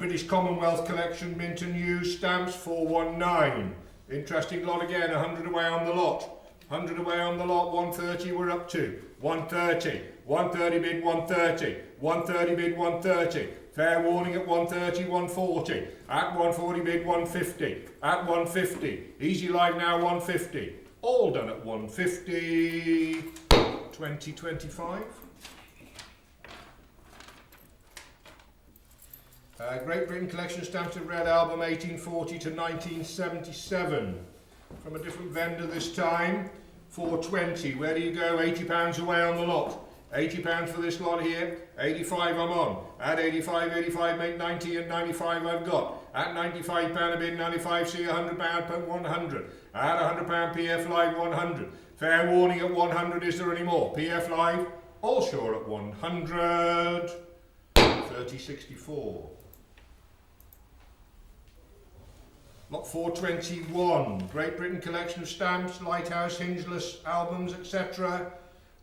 British Commonwealth Collection Mint and Used Stamps 419. Interesting lot again, 100 away on the lot. 100 away on the lot, 130 we're up to. 130, 130 bid 130, 130 bid 130. Fair warning at 130, 140. At 140 bid 150. At 150. Easy Live now 150. All done at 150. 2025. Great Britain Collection Stamps of Red Album 1840 to 1977. From a different vendor this time. 420. Where do you go? £80 away on the lot. £80 for this lot here. 85 I'm on. At 85, 85 make 90 and 95 I've got. At £95 a bid, 95 see £100 per 100. At £100 PF Live 100. Fair warning at 100, is there any more? PF Live, all sure at 100. 3064. Lot 421, Great Britain collection of stamps, lighthouse, hingeless albums, etc.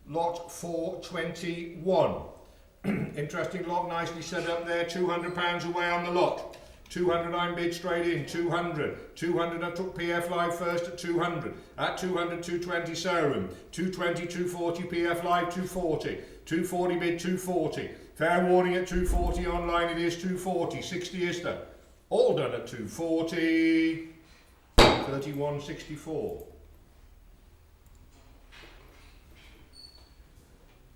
Lot 421. Interesting lot, nicely set up there. £200 away on the lot. 200 I'm bid straight in. 200. 200 I took PF Live first at 200. At 200, 220 saleroom. 220, 240 PF Live, 240. 240 bid, 240. Fair warning at 240 online. It is 240. 60 is there. All done at 240. 31.64.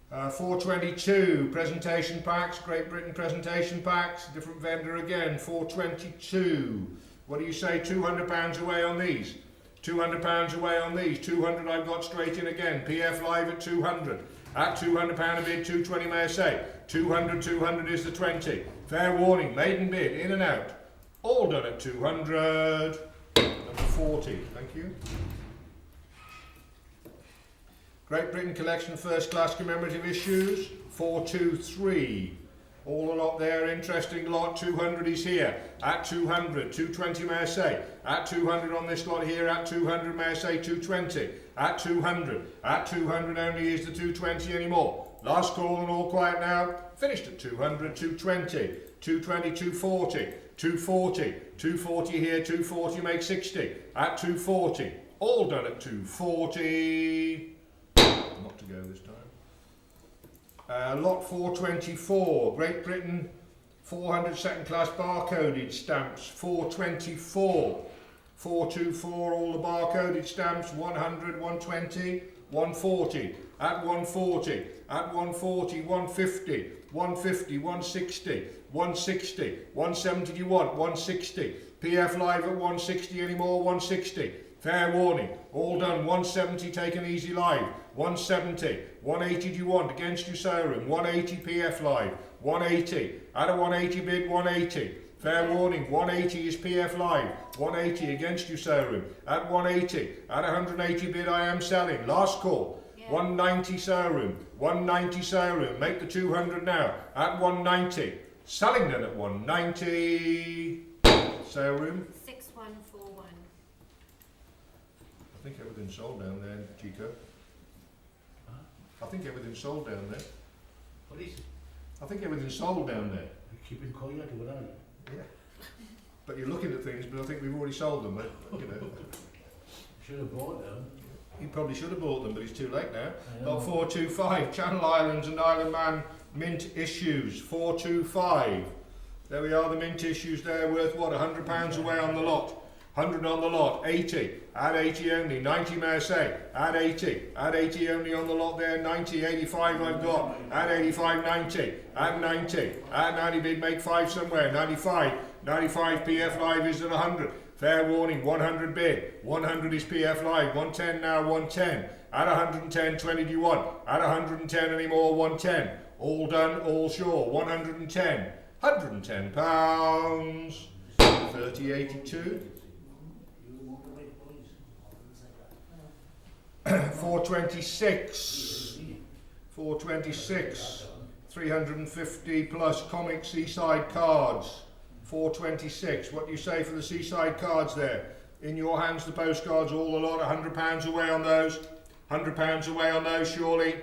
422 presentation packs, Great Britain presentation packs, different vendor again. 422. What do you say? £200 away on these. £200 away on these. 200 I've got straight in again. PF Live at 200. At £200 a bid, 220 may I say. 200, 200 is the 20. Fair warning, maiden bid, in and out. All done at 200. Number 40, thank you. Great Britain collection first class commemorative issues, 423. All a lot there, interesting lot. 200 is here. At 200, 220 may I say. At 200 on this lot here, at 200 may I say 220. At 200 only is the 220 anymore. Last call and all quiet now. Finished at 200, 220, 220, 240, 240, 240 here, 240 make 60. At 240, all done at 240. Not to go this time. Lot 424, Great Britain 400 second class barcoded stamps, 424. 424, all the barcoded stamps, 100, 120, 140. At 140, at 140, 150, 150, 160, 160, 170 do you want? 160. PF Live at 160 anymore, 160. Fair warning, all done, 170 taken easy live, 170, 180 do you want, against you saleroom, 180 PF Live, 180, at a 180 bid, 180, fair warning, 180 is PF Live, 180 against you saleroom, at 180, at 180 bid I am selling, last call, 190 saleroom, 190 saleroom, make the 200 now, at 190, selling then at 190, saleroom. 6141. I think everything's sold down there, Chico. I think everything's sold down there. What is it? I think everything's sold down there. You keeping quiet or what are you? Yeah. But you're looking at things, but I think we've already sold them. But, you know, Should have bought them. he probably should have bought them, but it's too late now. I know. Lot 425, Channel Islands and Isle of Man mint issues. 425. There we are, the mint issues there, worth what? £100 away on the lot. 100 on the lot, 80, add 80 only, 90 may I say, add 80 only on the lot there, 90, 85 I've got, add 85, 90, add 90 bid, make 5 somewhere, 95 PF Live is at 100, fair warning, 100 bid, 100 is PF Live, 110 now, 110, add 110, 20 do you want, add 110 anymore, 110, all done, all sure, 110 £110, 30.82. 426, 350 plus comic seaside cards, 426. What do you say for the seaside cards there? In your hands the postcards, all the lot, £100 away on those, £100 away on those surely.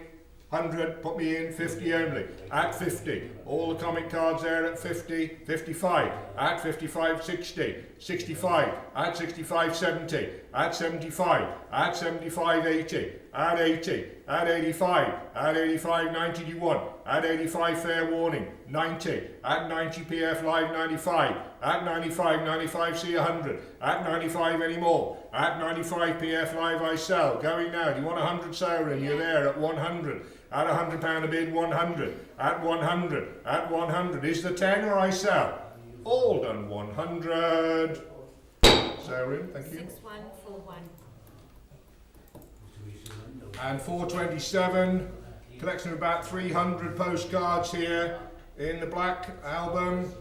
100, put me in, 50 only, at 50, all the comic cards there at 50, 55, at 55, 60, 65, at 65, 70, at 75, at 75, 80, at 80, at 85, at 85, 90 do you want, at 85 fair warning, 90, at 90 PF Live 95, at 95, 95 see 100, at 95 anymore, at 95 PF Live I sell, going now, do you want 100 saleroom, you're there at 100, at £100 a bid, 100, at 100 is the 10 or I sell, all done 100, saleroom, thank you. 6141. And 427, collection of about 300 postcards here in the black album,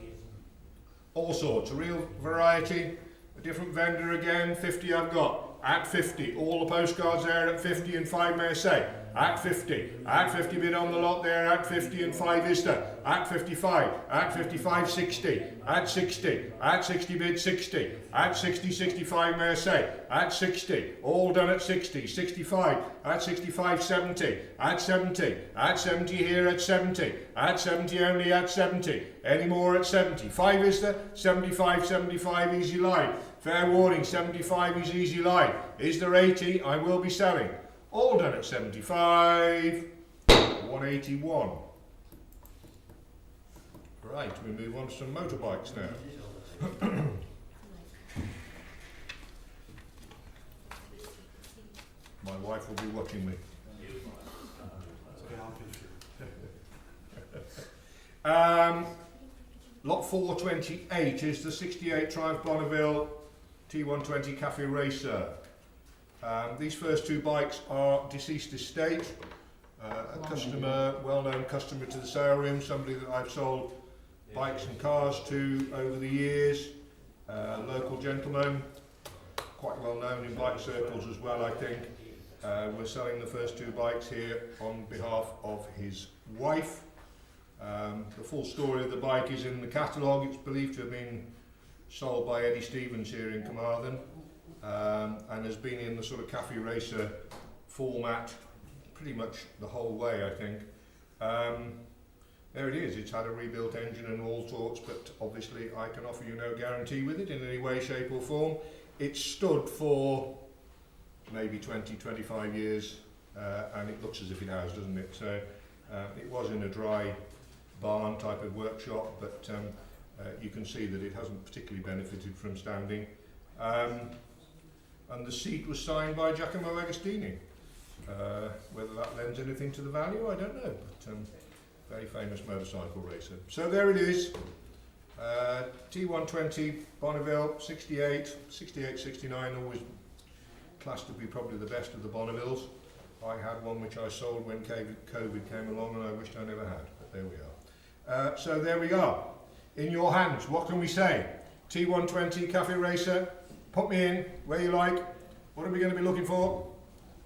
all sorts, a real variety, a different vendor again, 50 I've got, at 50. All the postcards there at 50 and 5, may I say? At 50. At 50 bid on the lot there, at 50 and 5 is there. At 55. At 55, 60. At 60. At 60 bid 60. At 60, 65, may I say? At 60. All done at 60. 65. At 65, 70. At 70. At 70 here at 70. At 70 only at 70. Any more at 70. 5 is there? 75, 75, easy line. Fair warning, 75 is easy line. Is there 80? I will be selling. All done at 75. 181. Right, we move on to some motorbikes now. My wife will be watching me. Lot 428 is the 68 Triumph Bonneville T120 Cafe Racer. These first two bikes are deceased estate. A customer, well-known customer to the sale room, somebody that I've sold bikes and cars to over the years. Local gentleman, quite well known in bike circles as well, I think. We're selling the first two bikes here on behalf of his wife. The full story of the bike is in the catalogue. It's believed to have been sold by Eddie Stevens here in Carmarthen, and has been in the sort of cafe racer format pretty much the whole way, I think. There it is. It's had a rebuilt engine and all sorts, but obviously I can offer you no guarantee with it in any way, shape or form. It stood for maybe 20, 25 years, and it looks as if it has, doesn't it? So it was in a dry barn type of workshop, but you can see that it hasn't particularly benefited from standing. And the seat was signed by Giacomo Agostini. Whether that lends anything to the value, I don't know, but very famous motorcycle racer. So there it is, T120 Bonneville 68, 69, always classed to be probably the best of the Bonnevilles. I had one which I sold when COVID came along and I wished I never had, but there we are. So there we are. In your hands, what can we say? T120 Cafe Racer, put me in where you like. What are we going to be looking for?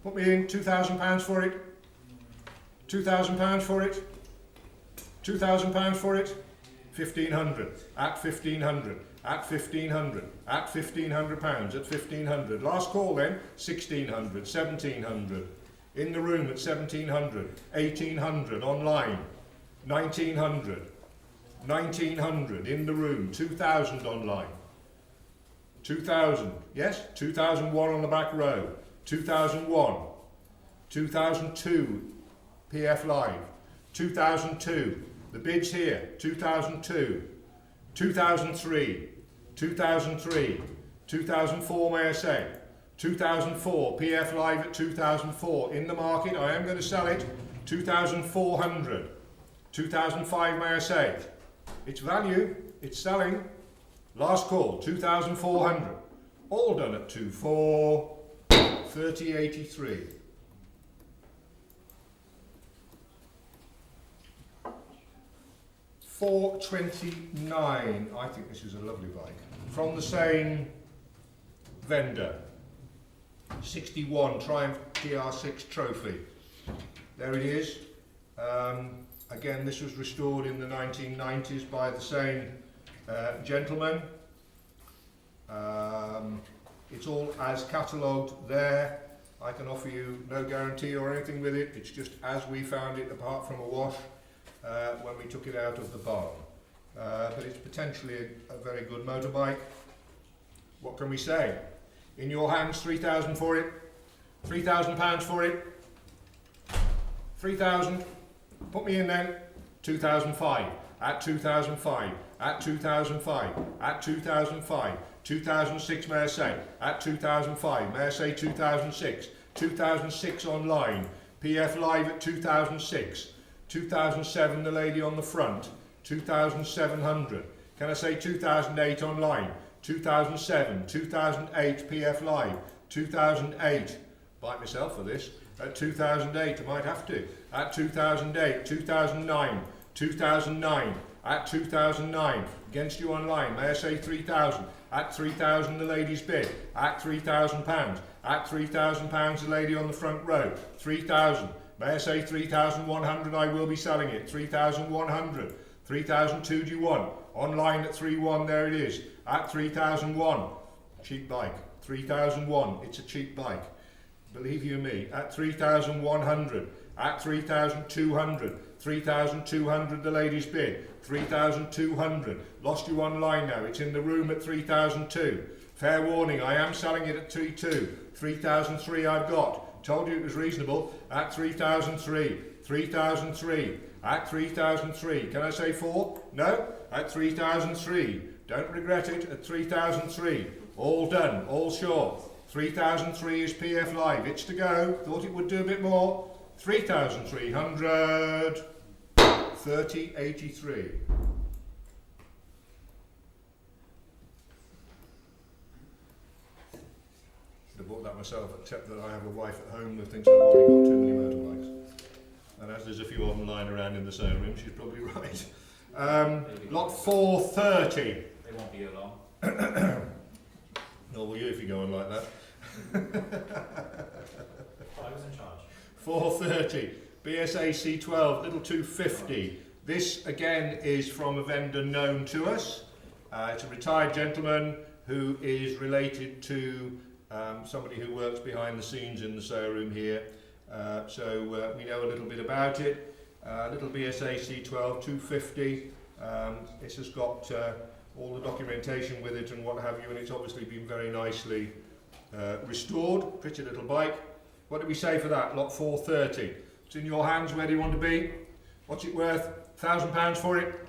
Put me in £2,000 for it. £2,000 for it. £2,000 for it. 1,500. At 1,500. At 1,500. At £1,500. At 1,500. Last call then. 1,600. 1,700. In the room at 1,700. 1,800 online. 1,900. 1,900 in the room. 2,000 online. 2,000. Yes. 2,001 on the back row. 2001, 2002, PF Live, 2002, the bid's here, 2002, 2003, 2003, 2004 may I say, 2004, PF Live at 2004, in the market, I am going to sell it, 2,400, 2005 may I say, it's value, it's selling, last call, 2,400, all done at 2,400. 3083. $429. I think this is a lovely bike. From the same vendor. 61 Triumph TR6 Trophy. There it is. Again, this was restored in the 1990s by the same gentleman. It's all as catalogued there. I can offer you no guarantee or anything with it. It's just as we found it, apart from a wash when we took it out of the barn. But it's potentially a very good motorbike. What can we say? In your hands, 3,000 for it. £3,000 for it. 3,000. Put me in then. 2005. At 2005. At 2005. At 2005. 2006 may I say, at 2005, may I say 2006, 2006 online, PF Live at 2006, 2007 the lady on the front, 2,700, can I say 2008 online, 2007, 2008 PF Live, 2008, bite myself for this, at 2008 I might have to, at 2008, 2009, 2009, at 2009, against you online, may I say 3,000, at 3,000 the ladies bid, at £3,000, At £3,000, the lady on the front row. 3,000. May I say 3,100? I will be selling it. 3,100. 3,002 do you want? Online at 3,1, there it is. At 3,001. Cheap bike. 3,001. It's a cheap bike. Believe you me. At 3,100. At 3,200. 3,200 the lady's bid. 3,200. Lost you online now. It's in the room at 3,002. Fair warning, I am selling it at 3,200. 3,003 I've got. Told you it was reasonable. At 3,003. 3,003. At 3,003. Can I say 4? No? At 3,003. Don't regret it. At 3,003. All done. All sure. 3,003 is PF Live. It's to go. Thought it would do a bit more. 3,300. 30.83. I bought that myself, except that I have a wife at home that thinks I've already got too many motorbikes. And as there's a few of them lying around in the sale room, she's probably right. Lot 430. They won't be here long. Nor will you if you go on like that. I was in charge. 430. BSA C12, little 250. This again is from a vendor known to us. It's a retired gentleman who is related to somebody who works behind the scenes in the sale room here. So we know a little bit about it. Little BSA C12 250. This has got all the documentation with it and what have you, and it's obviously been very nicely restored. Pretty little bike. What did we say for that? Lot 430. It's in your hands. Where do you want to be? What's it worth? £1,000 for it?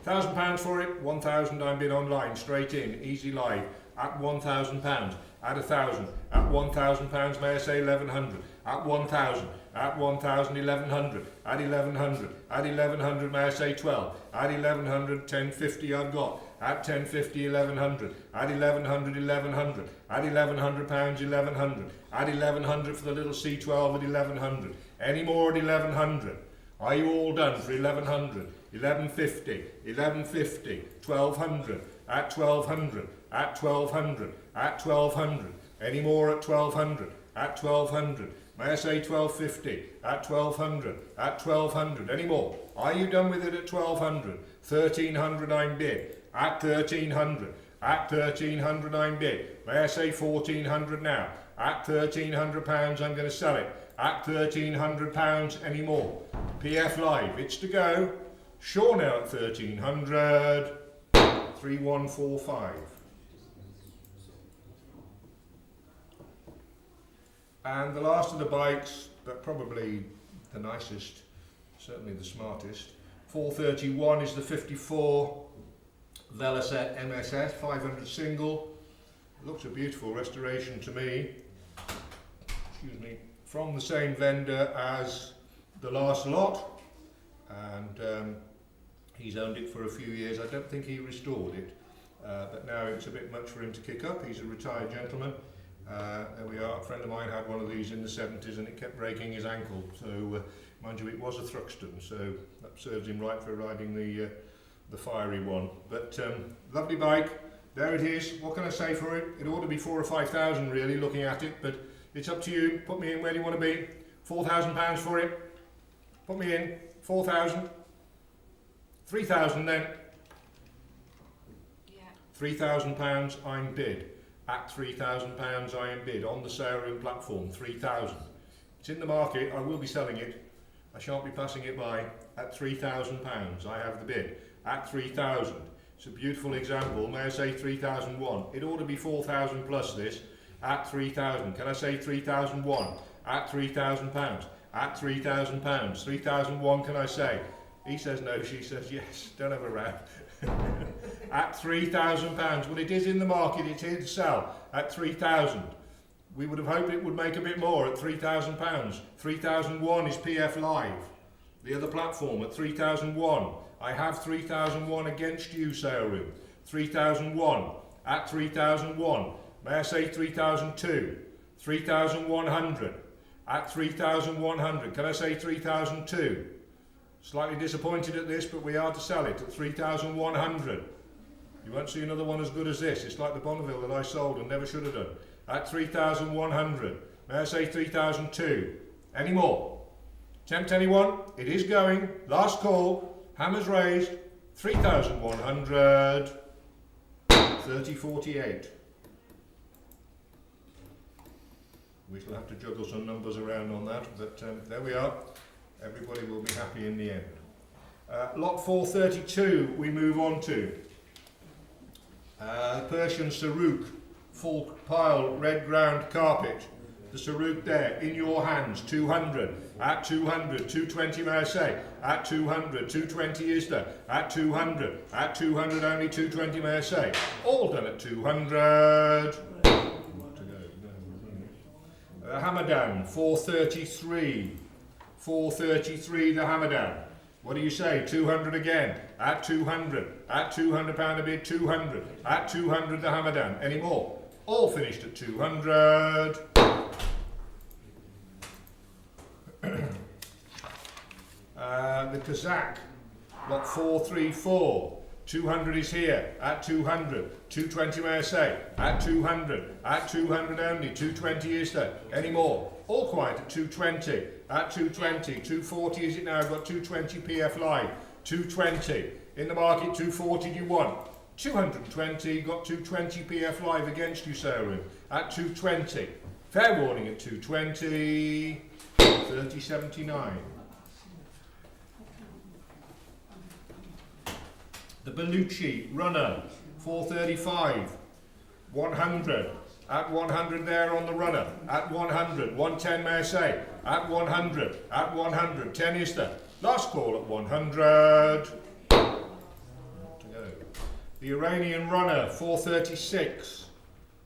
£1,000 for it? 1,000 I'm bid online, straight in, easy live. At £1,000. At 1,000. At £1,000, may I say 1,100. At 1,000. At 1,000, 1,100. At 1,100. At 1,100, may I say 12. At 1,100, 1050 I've got. At 1050, 1,100. At 1,100, 1,100. At £1,100, 1,100. At 1,100 for the little C12 at 1,100. Any more at 1,100? Are you all done for 1,100? 1,150. 1,150. 1,200. At 1,200. At 1,200. At 1,200. Any more at 1,200? At 1,200. May I say 1,250? At 1,200. At 1,200. Any more? Are you done with it at 1,200? 1,300 I'm bid. At 1,300. At 1,300 I'm bid. May I say 1,400 now? At £1,300 I'm going to sell it. At £1,300 any more? PF Live. It's to go. Sure now at 1,300. 3,145. And the last of the bikes, but probably the nicest, certainly the smartest. 431 is the 54 Velocet MSS 500 single. Looks a beautiful restoration to me. Excuse me. From the same vendor as the last lot, and he's owned it for a few years. I don't think he restored it, but now it's a bit much for him to kick up. He's a retired gentleman. There we are. A friend of mine had one of these in the 70s and it kept breaking his ankle. So, mind you, it was a Thruxton, so that serves him right for riding the fiery one. But lovely bike. There it is. What can I say for it? It ought to be 4,000 or 5,000 really, looking at it, but it's up to you. Put me in where do you want to be. £4,000 for it. Put me in. 4,000. 3,000 then. Yeah. £3,000 I'm bid. At £3,000 I am bid on the sale room platform. 3,000. It's in the market. I will be selling it. I shan't be passing it by. At £3,000 I have the bid. At 3,000. It's a beautiful example. May I say 3,001? It ought to be 4,000 plus this. At 3,000. Can I say 3,001? At £3,000. At £3,000. 3,001 can I say? He says no, she says yes. Don't have a rap. At £3,000. Well, it is in the market. It's here to sell. At 3,000. We would have hoped it would make a bit more at £3,000. 3,001 is PF Live. The other platform at 3,001. I have 3,001 against you, sale room. 3,001. At 3,001. May I say 3,002? 3,100. At 3,100. Can I say 3,002? Slightly disappointed at this, but we are to sell it at 3,100. You won't see another one as good as this. It's like the Bonneville that I sold and never should have done. at 3,100. May I say 3,002? Any more? Tempt anyone? It is going. Last call. Hammers raised. 3,100. 30.48. We shall have to juggle some numbers around on that, but there we are. Everybody will be happy in the end. Lot 432 we move on to. Persian Sarouk, full pile red ground carpet. The Sarouk there, in your hands, 200, at 200, 220 may I say, at 200, 220 is there, at 200 only 220 may I say, all done at 200. Hamadan, 433, 433 the Hamadan. What do you say? 200 again, at 200 pound a bid, 200, at 200 the Hamadan. Any more? All finished at 200. The Kazakh, lot 434, 200 is here, at 200, 220 may I say, at 200 only, 220 is there, any more? All quiet at 220, at 220, 240 is it now, I've got 220 PF live, 220, in the market 240 do you want? 220, got 220 PF live against you Sarah, at 220, fair warning at 220, 30.79. The Bellucci runner, 435, 100, at 100 there on the runner, at 100, 110 may I say, at 100, 10 is there, last call at 100. To go. The Iranian runner, 436,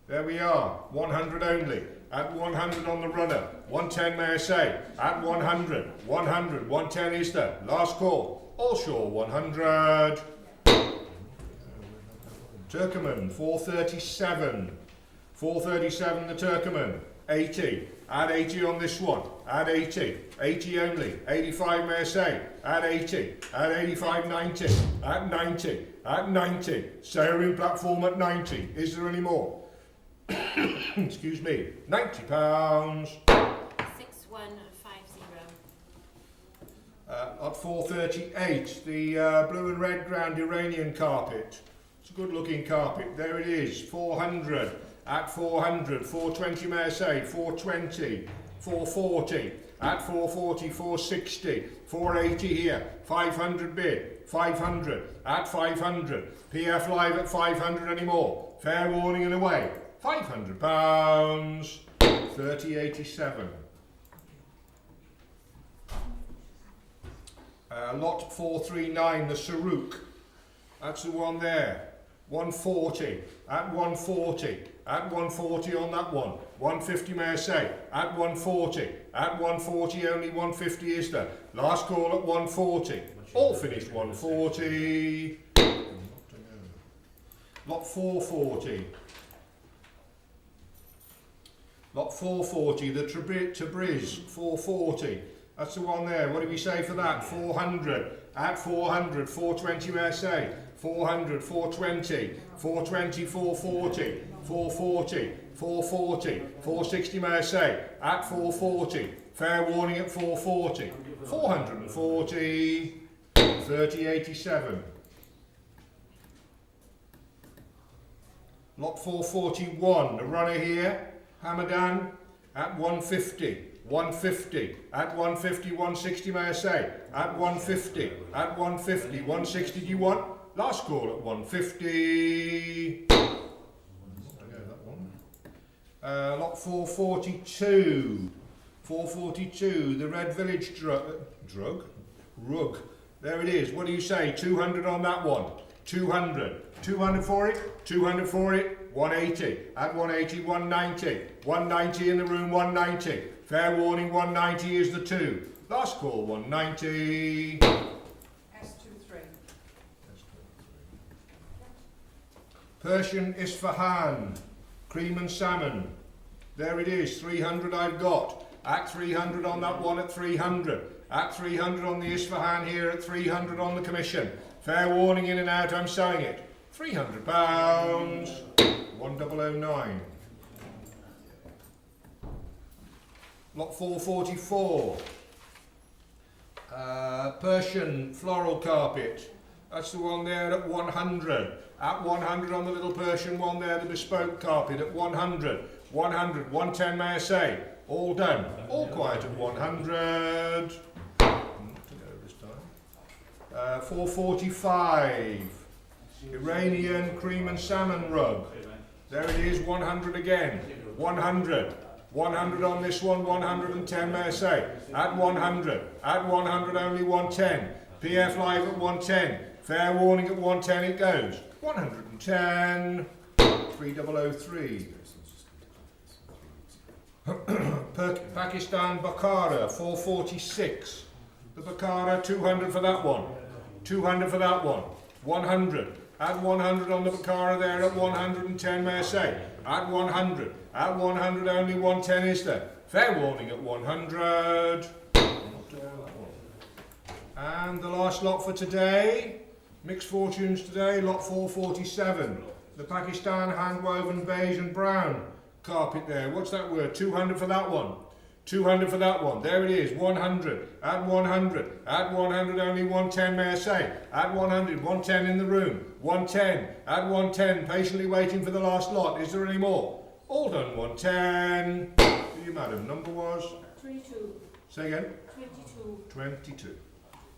there we are, 100 only, at 100 on the runner, 110 may I say, at 100, 110 is there, last call, all shore 100. Turkoman, 437, 437 the Turkoman, 80, add 80 on this one, add 80, 80 only, 85 may I say, add 80, add 85, 90, at 90, at 90, sailing platform at 90, is there any more? Excuse me, £90. 6150. At 438, the blue and red ground Iranian carpet. It's a good looking carpet, there it is, 400, at 400, 420 may I say, 420, 440, at 440, 460, 480 here, 500 bid, 500, at 500, PF live at 500 anymore, fair warning and away, £500, 30.87. Lot 439, the Sarouk, that's the one there, 140, at 140, at 140 on that one, 150 may I say, at 140, only 150 is there, last call at 140, all finished 140, lot 440, lot 440, the Tabriz, 440, that's the one there, what do we say for that, 400, at 400, 420 may I say, 400, 420, 420, 440, 440, 440, 460 may I say, at 440, fair warning at 440, 440, 30.87. Lot 441, the runner here, Hamadan, at 150, 150, at 150, 160 may I say, at 150, 160 do you want? Last call at 150. Lot 442. 442, the Red Village rug. There it is. What do you say? 200 on that one. 200. 200 for it. 200 for it. 180. At 180, 190. 190 in the room, 190. Fair warning, 190 is the two. Last call, 190. Persian Isfahan, cream and salmon. There it is, 300 I've got. At 300 on that one at 300. At 300 on the Isfahan here at 300 on the commission. Fair warning in and out, I'm selling it. £300. 1009. lot 444. Persian floral carpet. That's the one there at 100. At 100 on the little Persian one there, the bespoke carpet at 100. 100, 110 may I say. All done. All quiet at 100. 445. Iranian cream and salmon rug. There it is, 100 again. 100. 100 on this one, 110 may I say. At 100. At 100 only 110. PF live at 110. Fair warning at 110 it goes. 110. 3003. Pakistan Bakara 446. The Bakara 200 for that one. 200 for that one. 100. At 100 on the Bakara there at 110 may I say. At 100. At 100 only 110 is there. Fair warning at 100. And the last lot for today. Mixed fortunes today, lot 447. The Pakistan hand-woven beige and brown carpet there. What's that word? 200 for that one. 200 for that one. There it is. 100. At 100. At 100 only 110 may I say. At 100. 110 in the room. 110. At 110. Patiently waiting for the last lot. Is there any more? All done. 110. To you, madam. Number was? 22. Say again? 22. 22.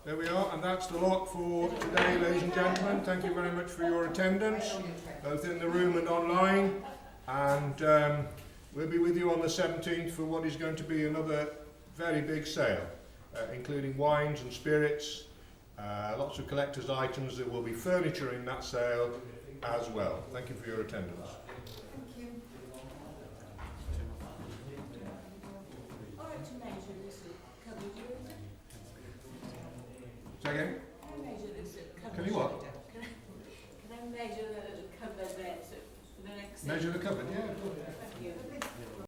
There we are, and that's the lot for today, ladies and gentlemen. Thank you very much for your attendance, both in the room and online. And we'll be with you on the 17th for what is going to be another very big sale, including wines and spirits, lots of collector's items. There will be furniture in that sale as well. Thank you for your attendance. Thank you. Alright, to measure this cupboard, is it? Say again? Can I measure this cupboard? Can you what? Can I measure the cupboard there so for the next Measure the cupboard, yeah. Thank you.